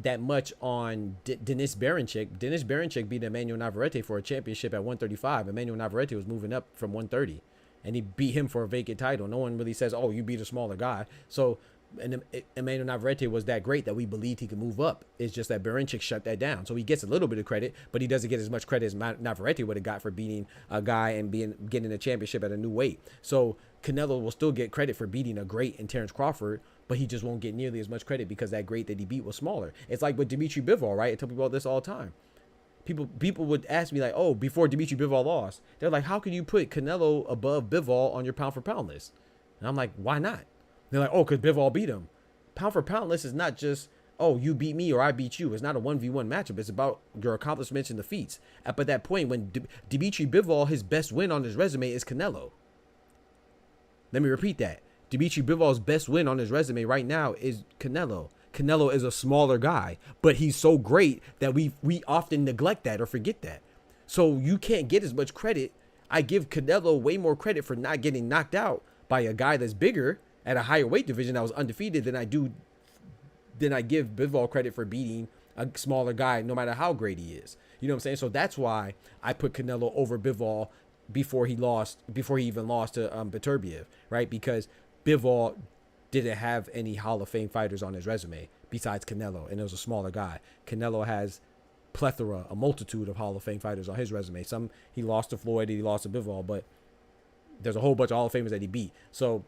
that much on Denis Berinchyk. Denis Berinchyk beat Emmanuel Navarrete for a championship at 135. Emmanuel Navarrete was moving up from 130, and he beat him for a vacant title. No one really says, oh, you beat a smaller guy. So, and Emmanuel Navarrete was that great that we believed he could move up. It's just that Berinchyk shut that down. So he gets a little bit of credit, but he doesn't get as much credit as Navarrete would have got for beating a guy and getting a championship at a new weight. So Canelo will still get credit for beating a great in Terence Crawford, but he just won't get nearly as much credit because that great that he beat was smaller. It's like with Dimitri Bivol, right? I tell people this all the time. People would ask me like, oh, before Dimitri Bivol lost, they're like, how can you put Canelo above Bivol on your pound for pound list? And I'm like, why not? They're like, oh, because Bivol beat him. Pound for pound list is not just, oh, you beat me or I beat you. It's not a 1v1 matchup. It's about your accomplishments and defeats. At that point, when Dimitri Bivol, his best win on his resume is Canelo. Let me repeat that. Dimitri Bivol's best win on his resume right now is Canelo. Canelo is a smaller guy, but he's so great that we often neglect that or forget that. So you can't get as much credit. I give Canelo way more credit for not getting knocked out by a guy that's bigger at a higher weight division that was undefeated than I give Bivol credit for beating a smaller guy, no matter how great he is. You know what I'm saying? So that's why I put Canelo over Bivol before he even lost to Beterbiev, right? Because Bivol didn't have any Hall of Fame fighters on his resume besides Canelo, and it was a smaller guy. Canelo has a multitude of Hall of Fame fighters on his resume. Some he lost to Floyd, he lost to Bivol, but there's a whole bunch of Hall of Famers that he beat. So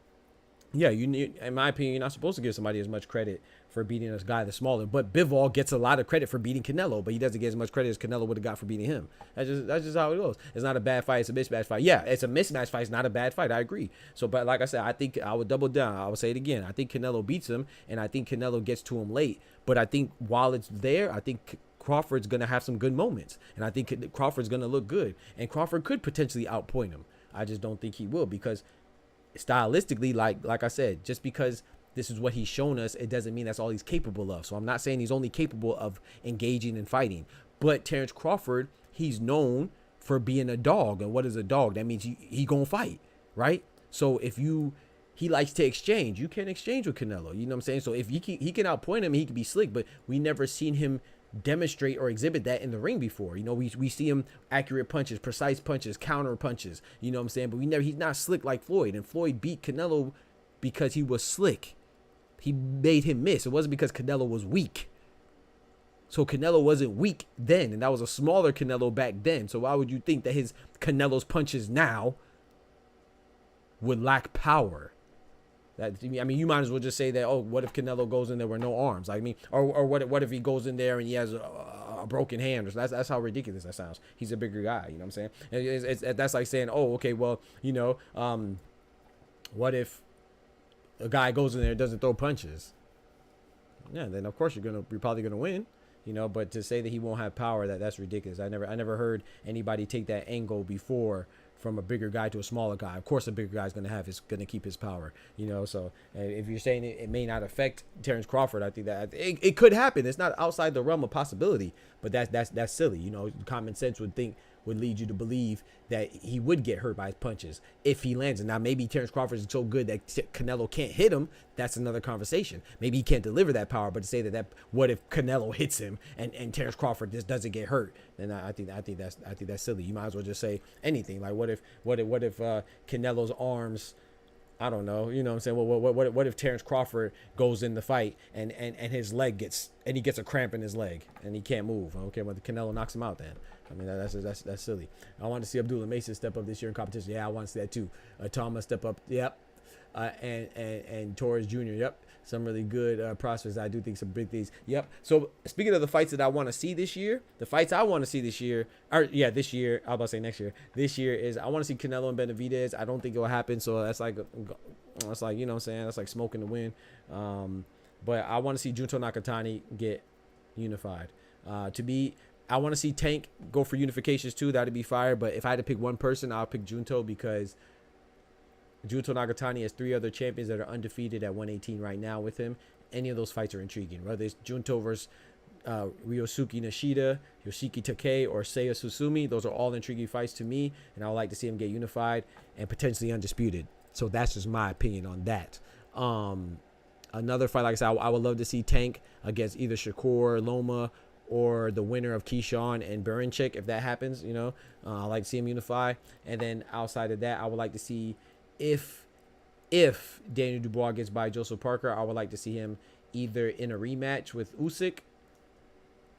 yeah, in my opinion, you're not supposed to give somebody as much credit for beating a guy that's smaller. But Bivol gets a lot of credit for beating Canelo, but he doesn't get as much credit as Canelo would have got for beating him. That's just how it goes. It's not a bad fight. It's a mismatch fight. Yeah, it's a mismatch fight. It's not a bad fight. I agree. So, but like I said, I think I would double down. I would say it again. I think Canelo beats him, and I think Canelo gets to him late. But I think while it's there, I think Crawford's going to have some good moments. And I think Crawford's going to look good. And Crawford could potentially outpoint him. I just don't think he will because stylistically, like I said, just because this is what he's shown us, it doesn't mean that's all he's capable of. So I'm not saying he's only capable of engaging and fighting. But Terence Crawford, he's known for being a dog. And what is a dog? That means he gonna fight, right? So if he likes to exchange, you can exchange with Canelo. You know what I'm saying? So if he can outpoint him, he can be slick, but we never seen him demonstrate or exhibit that in the ring before. You know, we see him accurate punches, precise punches, counter punches, you know what I'm saying? But he's not slick like Floyd. And Floyd beat Canelo because he was slick. He made him miss. It wasn't because Canelo was weak. So Canelo wasn't weak then, and that was a smaller Canelo back then. So why would you think that Canelo's punches now would lack power? You might as well just say that, oh, what if Canelo goes in there with no arms? Or what if he goes in there and he has a broken hand? That's how ridiculous that sounds. He's a bigger guy, you know what I'm saying? That's like saying, oh, okay, well, you know, what if a guy goes in there and doesn't throw punches? Yeah, then of course you're probably gonna win, you know. But to say that he won't have power, that's ridiculous. I never heard anybody take that angle before, from a bigger guy to a smaller guy. Of course, a bigger guy is gonna keep his power, you know. So if you're saying it may not affect Terence Crawford, I think that it could happen. It's not outside the realm of possibility, but that's silly. You know, common sense would lead you to believe that he would get hurt by his punches if he lands. And now maybe Terence Crawford is so good that Canelo can't hit him. That's another conversation. Maybe he can't deliver that power, but to say that what if Canelo hits him and Terence Crawford just doesn't get hurt, then I think that's silly. You might as well just say anything. Like what if Canelo's arms, I don't know, you know what I'm saying? What if Terence Crawford goes in the fight and his leg gets a cramp in his leg and he can't move? Okay, well, Canelo knocks him out then. I mean, that's silly. I want to see Abdullah Mason step up this year in competition. Yeah, I want to see that too. Tama step up. Yep. and Torres Jr. Yep, some really good prospects. I do think some big things. Yep. So speaking of the fights that I want to see this year, the fights I want to see this year, this year. I was about to say next year. This year is I want to see Canelo and Benavidez. I don't think it will happen. So that's like you know what I'm saying. That's like smoke in the wind. But I want to see Junto Nakatani get unified. I want to see Tank go for unifications too. That'd be fire. But if I had to pick one person, I'll pick Junto because Junto Nakatani has 3 other champions that are undefeated at 118 right now with him. Any of those fights are intriguing. Whether it's Junto versus Ryosuke Nishida, Yoshiki Takei, or Seiya Susumi, those are all intriguing fights to me, and I would like to see them get unified and potentially undisputed. So that's just my opinion on that. Another fight, like I said, I would love to see Tank against either Shakur Loma or the winner of Keyshawn and Burincek, if that happens. You know, I like to see him unify. And then outside of that, I would like to see if Daniel Dubois gets by Joseph Parker, I would like to see him either in a rematch with Usyk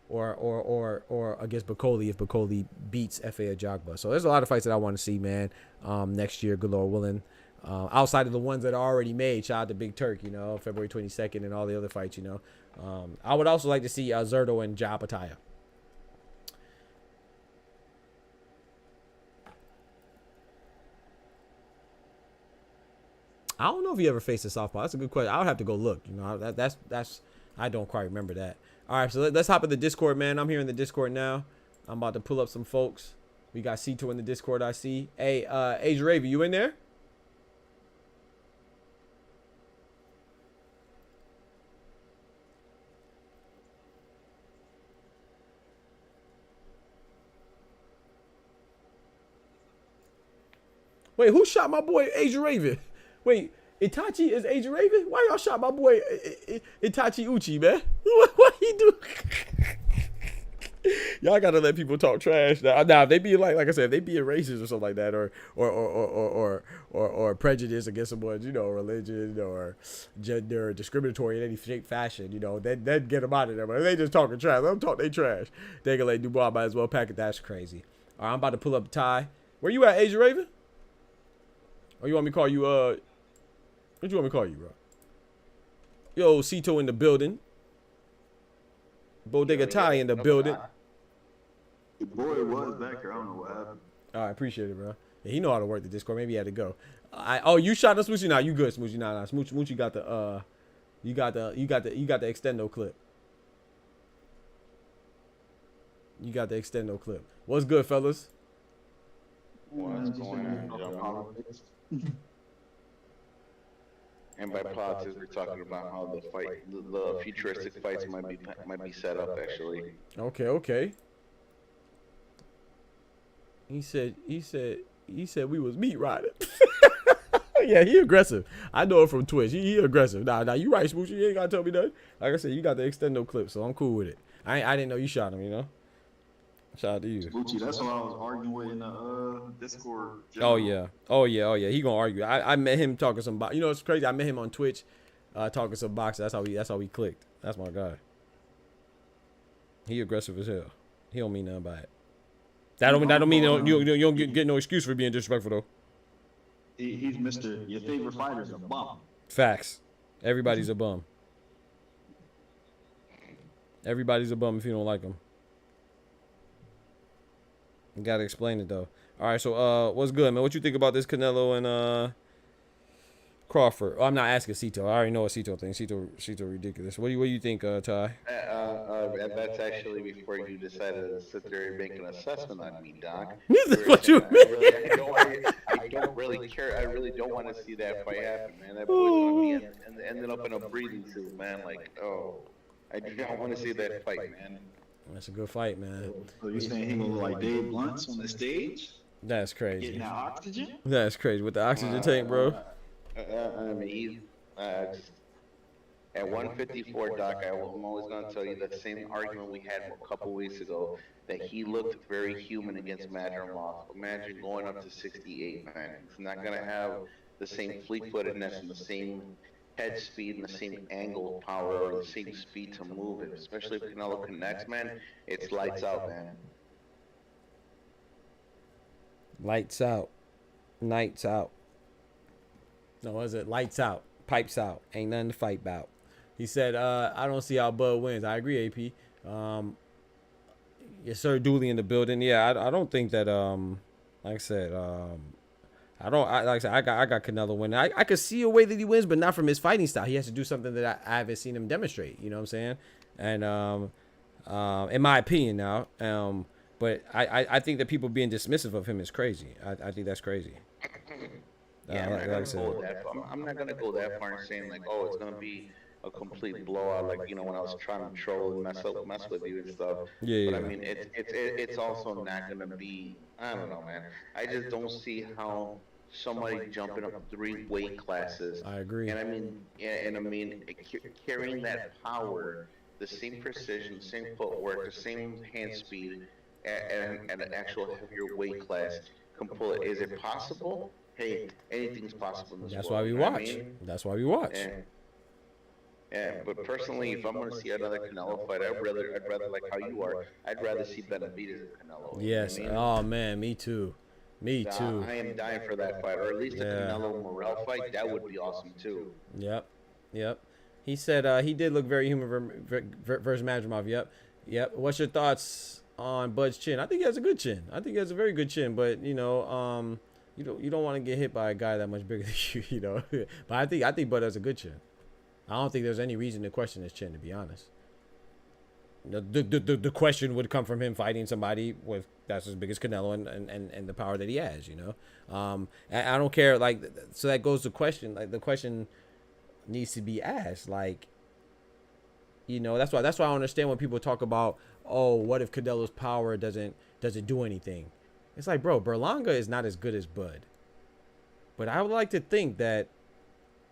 or against Bakoli if Bakoli beats F.A. Ajagba. So there's a lot of fights that I want to see, man, next year, good Lord willing. Outside of the ones that are already made, shout out to Big Turk, you know, February 22nd and all the other fights, you know. I would also like to see Zerto and Ja Pataya. I don't know if he ever faced a southpaw. That's a good question. I would have to go look. You know, that's I don't quite remember that. All right, so let's hop in the Discord, man. I'm here in the Discord now. I'm about to pull up some folks. We got Cito in the Discord, I see. Hey, Asia Ravi, you in there? Wait, who shot my boy Asia Raven? Wait, Itachi is Asia Raven? Why y'all shot my boy Itachi Uchi, man? What he do? Y'all gotta let people talk trash. Now, if they be like I said, if they be racist or something like that, or prejudice against someone's, you know, religion or gender, or discriminatory in any shape, fashion, you know, then get them out of there. But if they just talking trash, let them talk they trash. They can let Dubois might as well pack it. That's crazy. All right, I'm about to pull up Ty. Where you at, Asia Raven? Or you want me to call you, what you want me to call you, bro? Yo, Cito in the building. Bodega Ty in the building. The boy was back here. I don't know what happened. All right, appreciate it, bro. Yeah, he know how to work the Discord. Maybe he had to go. Oh, you shot us, Smoochie? Nah, you good, Smoochie? Nah. Smoochie got the you got the extendo clip. You got the extendo clip. What's good, fellas? What's going on, and by politics, we're talking about how the futuristic fights might be set up. Actually, okay. He said we was meat riding. Yeah, he aggressive. I know it from Twitch. He aggressive. Nah, you right, Smoochie. You ain't gotta tell me nothing. Like I said, you got the extendo clip, so I'm cool with it. I didn't know you shot him. You know. Shout out to you. Gucci, that's what I was arguing with in the Discord. Oh yeah. He gonna argue. I met him talking some box. You know it's crazy. I met him on Twitch, talking some boxing. That's how we clicked. That's my guy. He aggressive as hell. He don't mean nothing by it. That don't mean you don't get no excuse for being disrespectful though. He's Mr. Your favorite fighter's a bum. Facts. Everybody's a bum. Everybody's a bum if you don't like him. You gotta explain it though. All right, so what's good, man? What you think about this Canelo and Crawford? Oh, I'm not asking Cito. I already know what Cito thinks. Cito ridiculous. What do you think, Ty? that's actually before you decided to sit there and make an assessment on me, Doc. What you mean? I don't really care. I really don't want to see that fight happen, man. That boy's gonna be ended up in a breathing suit, man. Like, oh, I do not want to see that fight, man. That's a good fight, man. So you saying he gonna look like Dave Blunt's on the stage? That's crazy. Getting that oxygen? That's crazy with the oxygen tank, bro. I mean, he's at 154, Doc. I'm always gonna tell you that same argument we had a couple weeks ago, that he looked very human against Madrimov. Imagine going up to 68, man. He's not gonna have the same fleet-footedness and the same head speed and the same angle power or the same speed to move it, especially if Canelo connects, man. It's lights out, man. Lights out. Nights out. No, was it lights out, pipes out, ain't nothing to fight about. He said, I don't see how Bud wins. I agree, AP. Yes, sir, Dooley in the building. Yeah, I don't think that, like I said, like I said, I got Canelo winning. I could see a way that he wins, but not from his fighting style. He has to do something that I haven't seen him demonstrate. You know what I'm saying? And in my opinion now, but I think that people being dismissive of him is crazy. I think that's crazy. Yeah, I'm not gonna go that far and saying like, oh, it's gonna be a complete blowout, like when I was trying to troll and mess with you and stuff. Yeah. But I mean, it's also not gonna be. I don't know, man. I just don't see how somebody jumping up 3 weight classes. I agree. And I mean, carrying that power, the same precision, same footwork, the same hand speed, and an actual heavier weight class can pull it. Is it possible? Hey, anything's possible in this That's world, why we you know what watch. I mean? That's why we watch. Yeah, but personally, if I'm gonna see another Canelo fight, I'd rather like how you are. I'd rather see Benavidez than Canelo. Yes. You know what I mean? Oh man, me too. Me too. I am dying for that fight, or at least a Canelo Morel fight. That would be awesome too. Yep. He said he did look very human versus Madrimov. Yep. What's your thoughts on Bud's chin? I think he has a good chin. I think he has a very good chin, but you don't want to get hit by a guy that much bigger than you, you know. But I think Bud has a good chin. I don't think there's any reason to question his chin, to be honest. The question would come from him fighting somebody with that's as big as Canelo and the power that he has, you know. I don't care, like, so that goes to question, like, the question needs to be asked, like, you know, that's why I understand when people talk about, oh, what if Canelo's power doesn't do anything. It's like, bro, Berlanga is not as good as Bud, but I would like to think that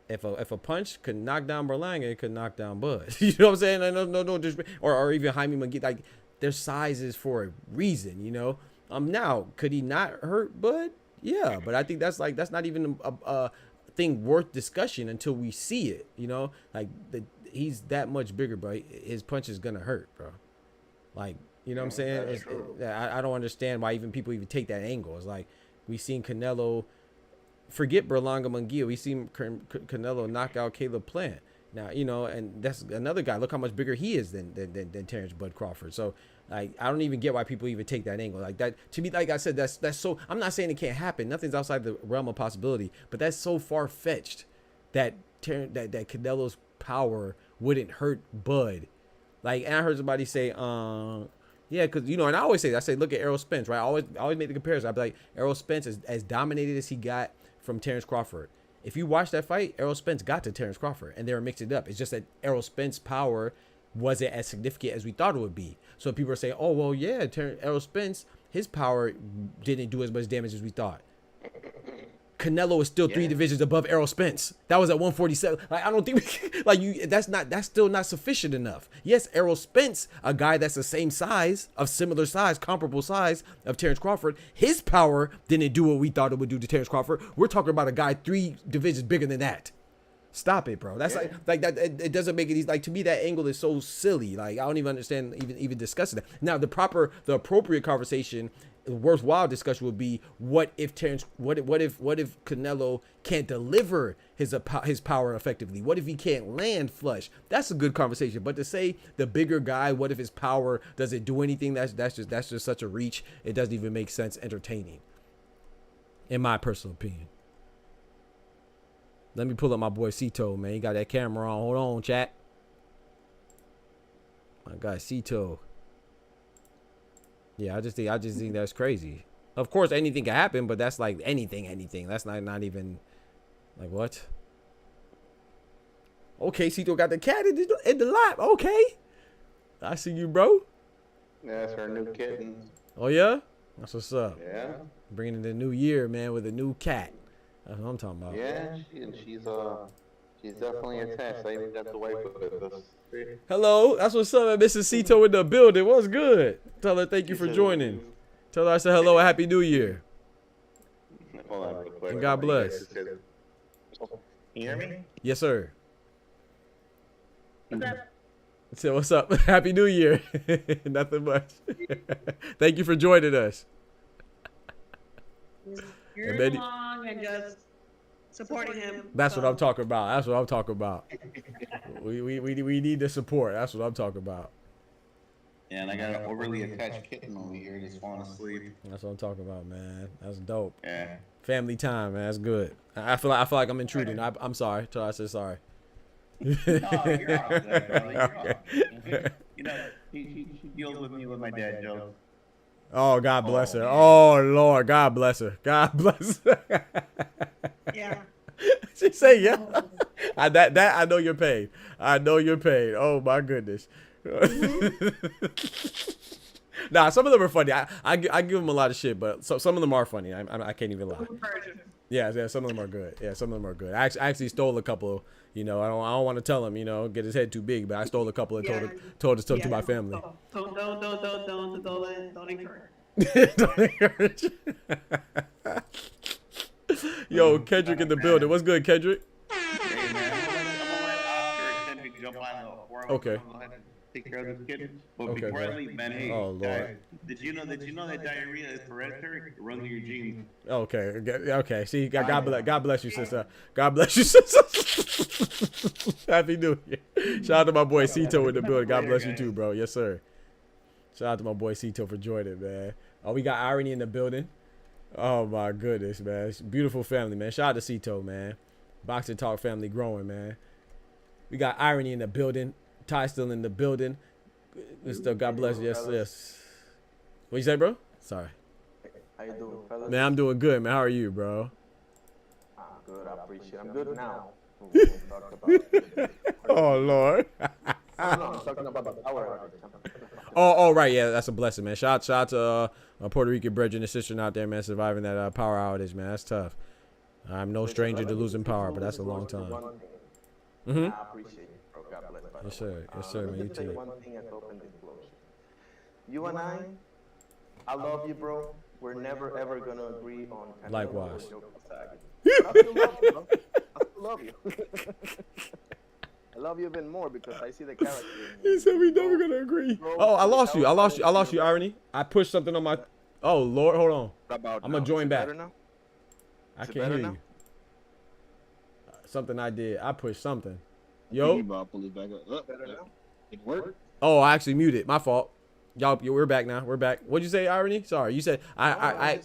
if a punch could knock down Berlanga, it could knock down Bud. You know what I'm saying? No, just or even Jaime Munguia, like, their size is for a reason, you know. Now, could he not hurt Bud? Yeah, but I think that's not even a thing worth discussion until we see it, you know. Like, he's that much bigger, but his punch is gonna hurt, bro. Like, you know what I'm saying? I don't understand why people even take that angle. It's like, we seen Canelo. Forget Berlanga Munguia. We seen Canelo knock out Caleb Plant. Now, you know, and that's another guy. Look how much bigger he is than Terence Bud Crawford. So, like, I don't even get why people even take that angle. Like, that, to me, like I said, that's so, I'm not saying it can't happen. Nothing's outside the realm of possibility. But that's so far-fetched that Canelo's power wouldn't hurt Bud. Like, and I heard somebody say, yeah, because, you know, and I always say, look at Errol Spence, right? I always make the comparison. I'd be like, Errol Spence is as dominated as he got from Terence Crawford. If you watch that fight, Errol Spence got to Terence Crawford, and they were mixed it up. It's just that Errol Spence's power wasn't as significant as we thought it would be. So people are saying, oh, well, yeah, Errol Spence, his power didn't do as much damage as we thought. Canelo is still 3 divisions above Errol Spence. That was at 147. Like, I don't think that's still not sufficient enough. Yes, Errol Spence, a guy that's the same size, of similar size, comparable size of Terence Crawford, his power didn't do what we thought it would do to Terence Crawford. We're talking about a guy 3 divisions bigger than that. Stop it, bro. That's like that. It doesn't make it easy. Like, to me, that angle is so silly. Like, I don't even understand even discussing that. Now, the appropriate conversation, worthwhile discussion would be, what if Canelo can't deliver his power effectively? What if he can't land flush? That's a good conversation. But to say the bigger guy, what if his power doesn't do anything? That's just such a reach. It doesn't even make sense entertaining, in my personal opinion. Let me pull up my boy Cito, man. He got that camera on. Hold on, chat. My guy Cito. Yeah, I just think that's crazy. Of course, anything can happen, but that's like anything. That's not even like, what? Okay, Cito got the cat in the lap. Okay, I see you, bro. Yeah, that's our new kitten. Oh yeah, that's what's up. Yeah. Bringing in the new year, man, with a new cat. That's what I'm talking about. Yeah, she's definitely attached. I even got the wife with us. Hello, that's what's up, Mrs. Cito in the building. What's good? Tell her thank you for joining. Tell her I said hello and Happy New Year. Hold on real quick. And God bless. Can you hear me? Yes, sir. What's up? So what's up? Happy New Year. Nothing much. Thank you for joining us. You're long and just supporting him. That's so. what I'm talking about. That's what I'm talking about. We need the support. That's what I'm talking about. Yeah, and I got an overly attached kitten over here just falling asleep. That's what I'm talking about, man. That's dope. Yeah. Family time, man. That's good. I feel like I'm intruding. I'm sorry. Till I said sorry. No, you're all good, brother. You're all good. You know, she deals with me with my dad jokes. Oh, God bless her. Man. Oh, Lord. God bless her. God bless her. Yeah. She say, yeah. I know you're paid. I know you're paid. Oh, my goodness. Nah, some of them are funny. I give them a lot of shit, but some of them are funny. I can't even lie. Yeah, some of them are good. Yeah, some of them are good. I actually stole a couple. You know, I don't want to tell him. You know, get his head too big. But I stole a couple and told it to my family. Don't encourage. Don't encourage. Yo, Kendrick in the building. What's good, Kendrick? Hey, man, I'm gonna let Oscar and Kendrick jump on the forum. Okay. I'm gonna take care of this kid. But Okay, before bro. I leave, man, hey, Oh, Lord. guys, did you know that diarrhea is hereditary? It runs in your genes. Okay. See, God bless you, sister. God bless you, sister. Happy New Year. Shout out to my boy Cito in the building. God bless you too, bro. Yes, sir. Shout out to my boy Cito for joining, man. Oh, we got Irony in the building. Oh my goodness, man. It's a beautiful family, man. Shout out to Cito, man. Boxing Talk family growing, man. We got Irony in the building. Ty still in the building. Mr. God bless you. Yes. What you say, bro? Sorry. How you doing, fellas? Man, I'm doing good, man. How are you, bro? I'm good. I appreciate it. I'm good now. Oh, Lord. No, I'm talking about the power outage. Oh, right. Yeah, that's a blessing, man. Shout out to my Puerto Rican brethren and sister out there, man, surviving that power outage, man. That's tough. I'm no stranger to losing power, but that's a long time. I appreciate it, bro. God bless. Yes, sir. Yes, sir, man. You Let me say too. one thing at open disclosure. You and I love you, bro. We're never, ever going to agree on Canelo Likewise. or Joe Kasagi. But I still love you, bro. I still love you. I love you even more because I see the character in you. He said we never gonna agree. Oh, I lost you, Irony. I pushed something on my. Oh Lord, hold on. I'm gonna join back. I can't hear you. Something I did. I pushed something. Yo. Pull it back up. It worked. Oh, I actually muted. My fault. Y'all, we're back now. We're back. What'd you say, Irony? Sorry, you said I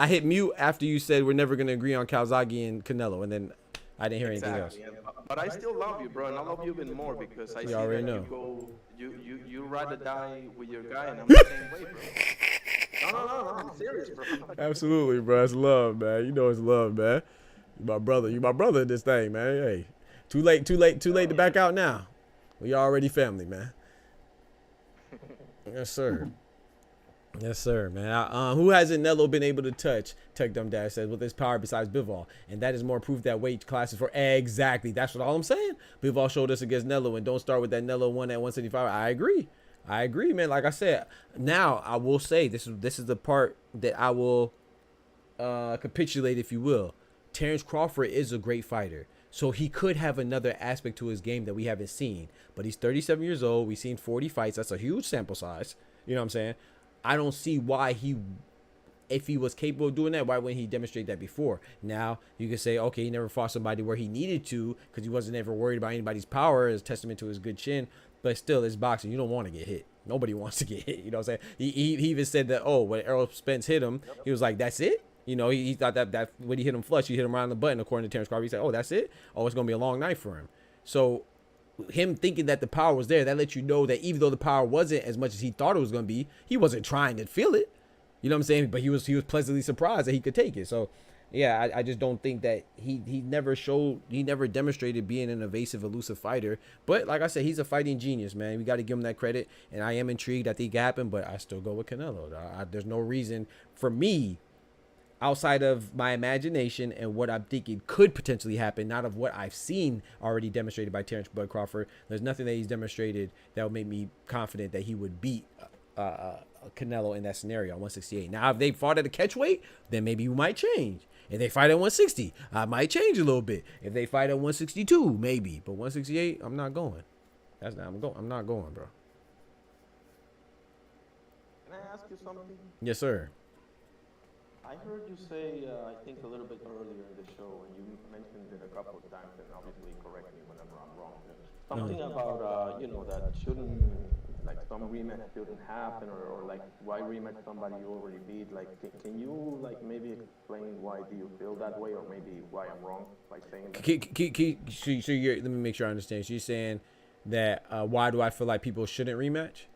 hit mute after you said we're never gonna agree on Calzaghe and Canelo, and then I didn't hear anything else. But I still love you, bro, and I love you even more because I see already that know. you ride or die with your guy, and I'm the same way, bro. No, I'm serious, bro. Absolutely, bro. It's love, man. You know it's love, man. You my brother. You my brother in this thing, man. Hey, too late to back out now. We already family, man. Yes, sir. Yes, sir, man. Who hasn't Nello been able to touch? Tech Dumb Dad says with his power besides Bivol, and that is more proof that weight classes for exactly. That's what all I'm saying. Bivol showed us against Nello, and don't start with that Nello one at 175. I agree, man. Like I said, now I will say this is the part that I will capitulate, if you will. Terence Crawford is a great fighter, so he could have another aspect to his game that we haven't seen. But he's 37 years old. We've seen 40 fights. That's a huge sample size. You know what I'm saying? I don't see why if he was capable of doing that, why wouldn't he demonstrate that before? Now, you can say, okay, he never fought somebody where he needed to because he wasn't ever worried about anybody's power as a testament to his good chin. But still, it's boxing. You don't want to get hit. Nobody wants to get hit. You know what I'm saying? He even said that, when Errol Spence hit him, he was like, that's it? You know, he thought that when he hit him flush, he hit him around the button, according to Terence Crawford. He said, oh, that's it? Oh, it's going to be a long night for him. So him thinking that the power was there, that lets you know that even though the power wasn't as much as he thought it was going to be, he wasn't trying to feel it. You know what I'm saying? But he was pleasantly surprised that he could take it. So, yeah, I just don't think that he never demonstrated being an evasive, elusive fighter. But like I said, he's a fighting genius, man. We got to give him that credit. And I am intrigued. I think it happened, but I still go with Canelo. There's no reason for me, outside of my imagination and what I'm thinking could potentially happen, not of what I've seen already demonstrated by Terence Bud Crawford. There's nothing that he's demonstrated that would make me confident that he would beat Canelo in that scenario at 168. Now, if they fought at a catch weight, then maybe we might change. If they fight at 160, I might change a little bit. If they fight at 162, maybe. But 168, I'm not going. I'm not going, bro. Can I ask you something? Yes, sir. I heard you say, I think a little bit earlier in the show, and you mentioned it a couple of times, and obviously correct me whenever I'm wrong. Something about, you know, that shouldn't, like some rematch shouldn't happen, or like why rematch somebody you already beat? Like, can you like maybe explain why do you feel that way, or maybe why I'm wrong by saying that? So let me make sure I understand. She's saying that why do I feel like people shouldn't rematch?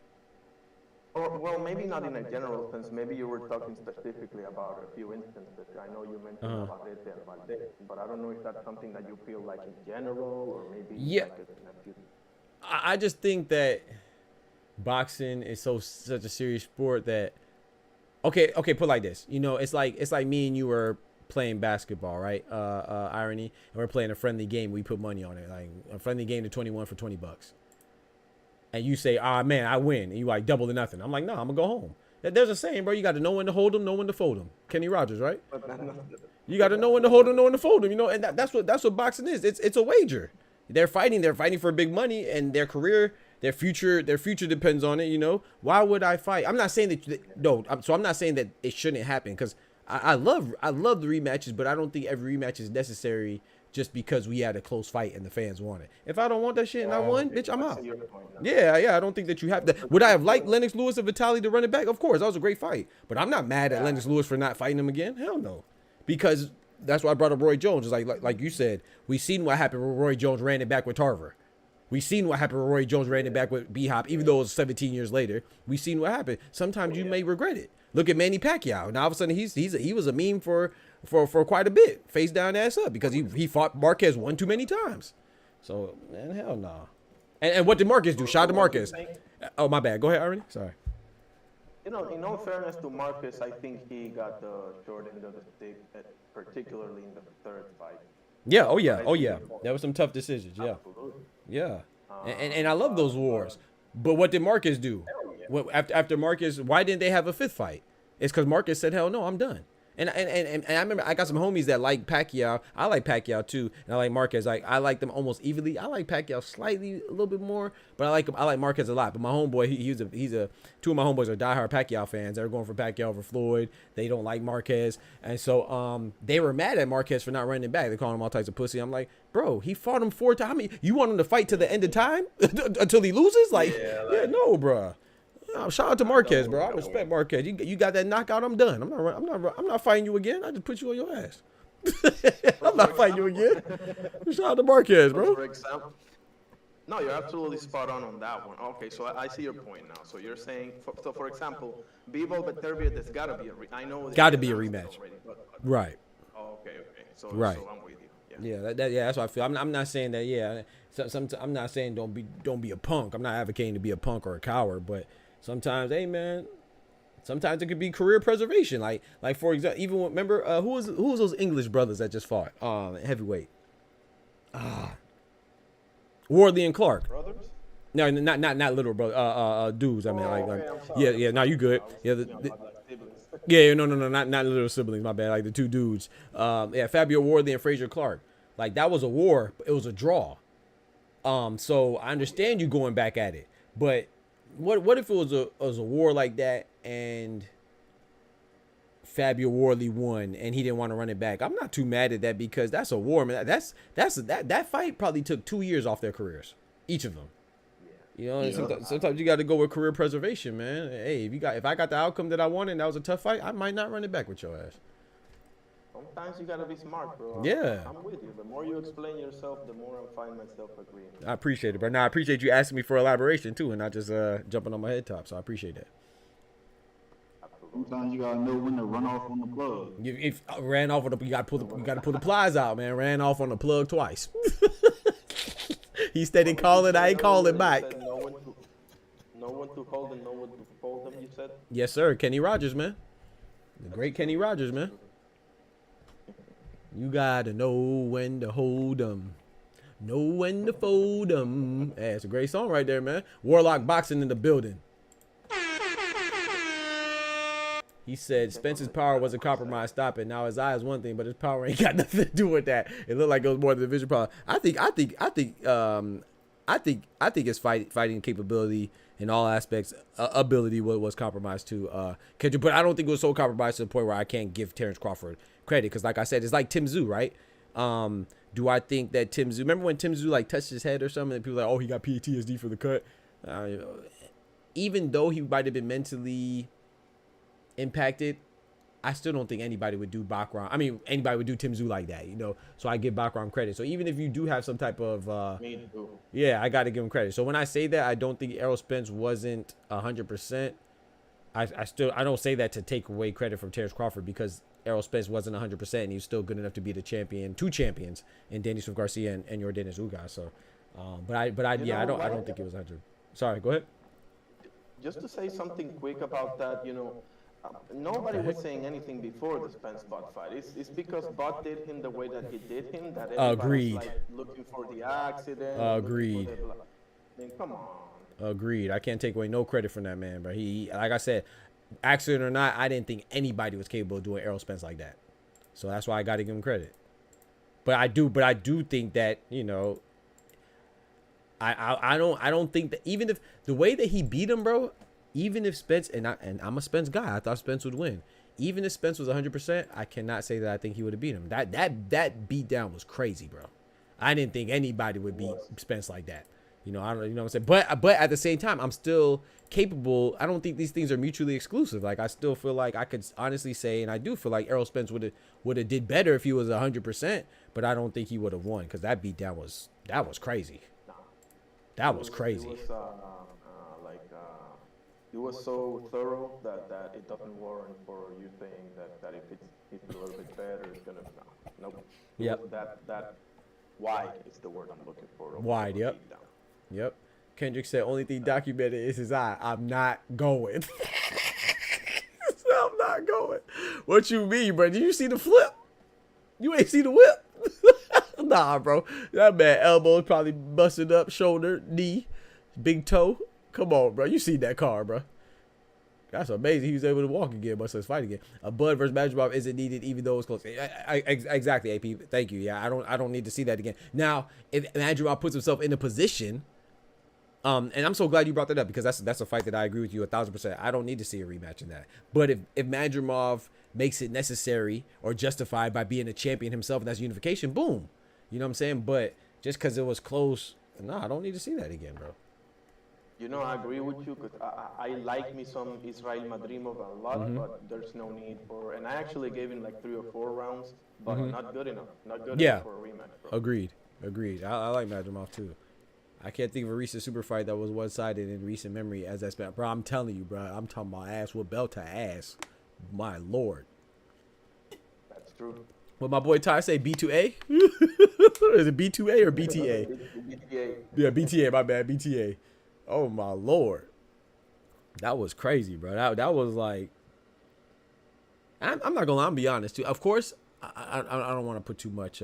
Or, well, maybe not in a general sense. Maybe you were talking specifically about a few instances. I know you mentioned Valdez and Valdez, but I don't know if that's something that you feel like in general, or maybe yeah. like a few. I just think that boxing is such a serious sport that okay, put like this. You know, it's like me and you were playing basketball, right? Irony, and we're playing a friendly game. We put money on it, like a friendly game to 21 for $20. And you say, ah, man, I win. And you like double to nothing. I'm like, no, I'm going to go home. There's a saying, bro. You got to know when to hold them, know when to fold them. Kenny Rogers, right? You got to know when to hold them, know when to fold them. You know, and that's what boxing is. It's a wager. They're fighting for big money, and their career, their future depends on it. You know, why would I fight? I'm not saying that. I'm not saying that it shouldn't happen, because I love the rematches, but I don't think every rematch is necessary just because we had a close fight and the fans want it. If I don't want that shit and I won, bitch, I'm out. Yeah, I don't think that you have to. Would I have liked Lennox Lewis and Vitaly to run it back? Of course, that was a great fight. But I'm not mad at Lennox Lewis for not fighting him again. Hell no. Because that's why I brought up Roy Jones. It's like you said, we seen what happened when Roy Jones ran it back with Tarver. We seen what happened when Roy Jones ran it back with B-Hop, even though it was 17 years later. We seen what happened. Sometimes you may regret it. Look at Manny Pacquiao. Now all of a sudden he was a meme for quite a bit, face down, ass up, because he fought Marquez one too many times. So man, hell no. Nah. And what did Marquez do? Shout out to Marquez. Oh, my bad. Go ahead, Ernie. Sorry. You know, in all fairness to Marquez, I think he got the short end of the stick, particularly in the third fight. Yeah. Oh yeah. There were some tough decisions. Yeah. Yeah. And I love those wars. But what did Marquez do? After Marquez, why didn't they have a fifth fight? It's because Marquez said, hell no, I'm done. And I remember I got some homies that like Pacquiao. I like Pacquiao too, and I like Marquez. Like I like them almost evenly. I like Pacquiao slightly a little bit more, but I like Marquez a lot. But my homeboy, he's two of my homeboys are diehard Pacquiao fans. They're going for Pacquiao over Floyd. They don't like Marquez, and so they were mad at Marquez for not running back. They calling him all types of pussy. I'm like, bro, he fought him 4 times. You want him to fight to the end of time until he loses? Like, yeah, no, bro. Shout out to Marquez, bro. I respect Marquez. You got that knockout. I'm done. I'm not fighting you again. I just put you on your ass. I'm not fighting you again. Shout out to Marquez, bro. For example, no, you're absolutely spot on that one. Okay, so I see your point now. So you're saying, for example, Bivol Beterbiev, there's got to be a I know. Got to be a rematch. Already, but, right. Oh, okay. So right. So I'm with you. Yeah, that's what I feel. I'm not saying that. Yeah, I'm not saying don't be a punk. I'm not advocating to be a punk or a coward, but sometimes, hey man, sometimes it could be career preservation. Like for example, even remember who was those English brothers that just fought heavyweight? Wardley and Clark. Brothers? No, not little brother. Dudes. I mean, yeah. Now you good. Yeah, no, not little siblings. My bad. Like the two dudes. Fabio Wardley and Frazier Clark. Like that was a war. It was a draw. So I understand you going back at it, but what if it was a war like that and Fabio Wardley won and he didn't want to run it back? I'm not too mad at that, because that's a war, man. That fight probably took 2 years off their careers, each of them. You know, sometimes you got to go with career preservation, man. Hey, if I got the outcome that I wanted and that was a tough fight, I might not run it back with your ass. Sometimes you gotta be smart, bro. Yeah. I'm with you. The more you explain yourself, the more I find myself agreeing. I appreciate it, bro. Now I appreciate you asking me for elaboration too, and not just jumping on my head top. So I appreciate that. Sometimes you gotta know when to run off on the plug. If ran off on you gotta pull the plies out, man. Ran off on the plug twice. He steady calling. I ain't calling back. Know when to hold and know when to fold them. You said. Yes, sir. Kenny Rogers, man. The great Kenny Rogers, man. You gotta know when to hold them, know when to fold them. Hey, it's a great song right there, man. Warlock Boxing in the building. He said Spence's power wasn't compromised. Stop it. Now his eye is one thing, but his power ain't got nothing to do with that. It looked like it was more than the vision power. I think his fighting capability in all aspects. Ability was compromised too. Kendrick, but I don't think it was so compromised to the point where I can't give Terence Crawford credit, because like I said, it's like Tim Tszyu, right? Do I think that Tim Tszyu? Remember when Tim Tszyu like touched his head or something, and people were like, oh, he got PTSD for the cut. Even though he might have been mentally impacted, I still don't think anybody would do Bakram. I mean, anybody would do Tim Tszyu like that, you know. So I give Bakram credit. So even if you do have some type of, yeah, I got to give him credit. So when I say that, I don't think Errol Spence wasn't 100%. I don't say that to take away credit from Terence Crawford, because Errol Spence wasn't 100% and he's still good enough to be the champion, 2 champions in Danny Swift Garcia and Yordenis Ugas. So, I don't think it was 100. Sorry, go ahead. Just to say something quick about that, you know, nobody was saying anything before the Spence-Bud fight. It's because Bud did him the way that he did him that everybody's like looking for the accident. Agreed. I mean, come on. Agreed. I can't take away no credit from that man, bro. He, like I said, accident or not, I didn't think anybody was capable of doing Errol Spence like that. So that's why I got to give him credit. But I do think that, you know, I don't think that, even if the way that he beat him, bro, even if Spence, and I'm a Spence guy, I thought Spence would win. Even if Spence was 100%, I cannot say that I think he would have beat him. That beat down was crazy, bro. I didn't think anybody would beat Spence like that. You know, I don't, you know what I'm saying? But at the same time, I'm still capable. I don't think these things are mutually exclusive. Like, I still feel like I could honestly say, and I do feel like Errol Spence would have did better if he was 100%, but I don't think he would have won, because that beat down was crazy. That was crazy. It was so thorough that it doesn't warrant for you saying that if it's a little bit better, it's gonna nope. Yep. That wide is the word I'm looking for. Wide. Yep. Yep. Kendrick said, only thing documented is his eye. I'm not going. I'm not going. What you mean, bro? Did you see the flip? You ain't see the whip? Nah, bro. That man elbow probably busted up, shoulder, knee, big toe. Come on, bro. You see that car, bro. That's amazing. He was able to walk again, but let's fight again. A Bud versus Madrimov isn't needed, even though it's close. Exactly, AP. Thank you. Yeah, I don't need to see that again. Now, if Madrimov puts himself in a position, and I'm so glad you brought that up, because that's a fight that I agree with you 1,000%. I don't need to see a rematch in that. But if Madrimov makes it necessary or justified by being a champion himself, and that's unification, boom. You know what I'm saying? But just because it was close, no, I don't need to see that again, bro. You know, I agree with you, because I like me some Israel Madrimov a lot, but there's no need for. And I actually gave him like 3 or 4 rounds, but not good enough. Not good enough for a rematch, bro. Agreed. I like Madrimov too. I can't think of a recent super fight that was one-sided in recent memory as that's been. Bro, I'm telling you, bro. I'm talking about ass with belt to ass. My lord. That's true. What my boy Ty say, B2A? Is it B2A or BTA? BTA. Yeah, BTA. My bad, BTA. Oh my lord, that was crazy, bro. That was like, I'm not gonna lie, I'm gonna be honest too. Of course, I don't want to put too much.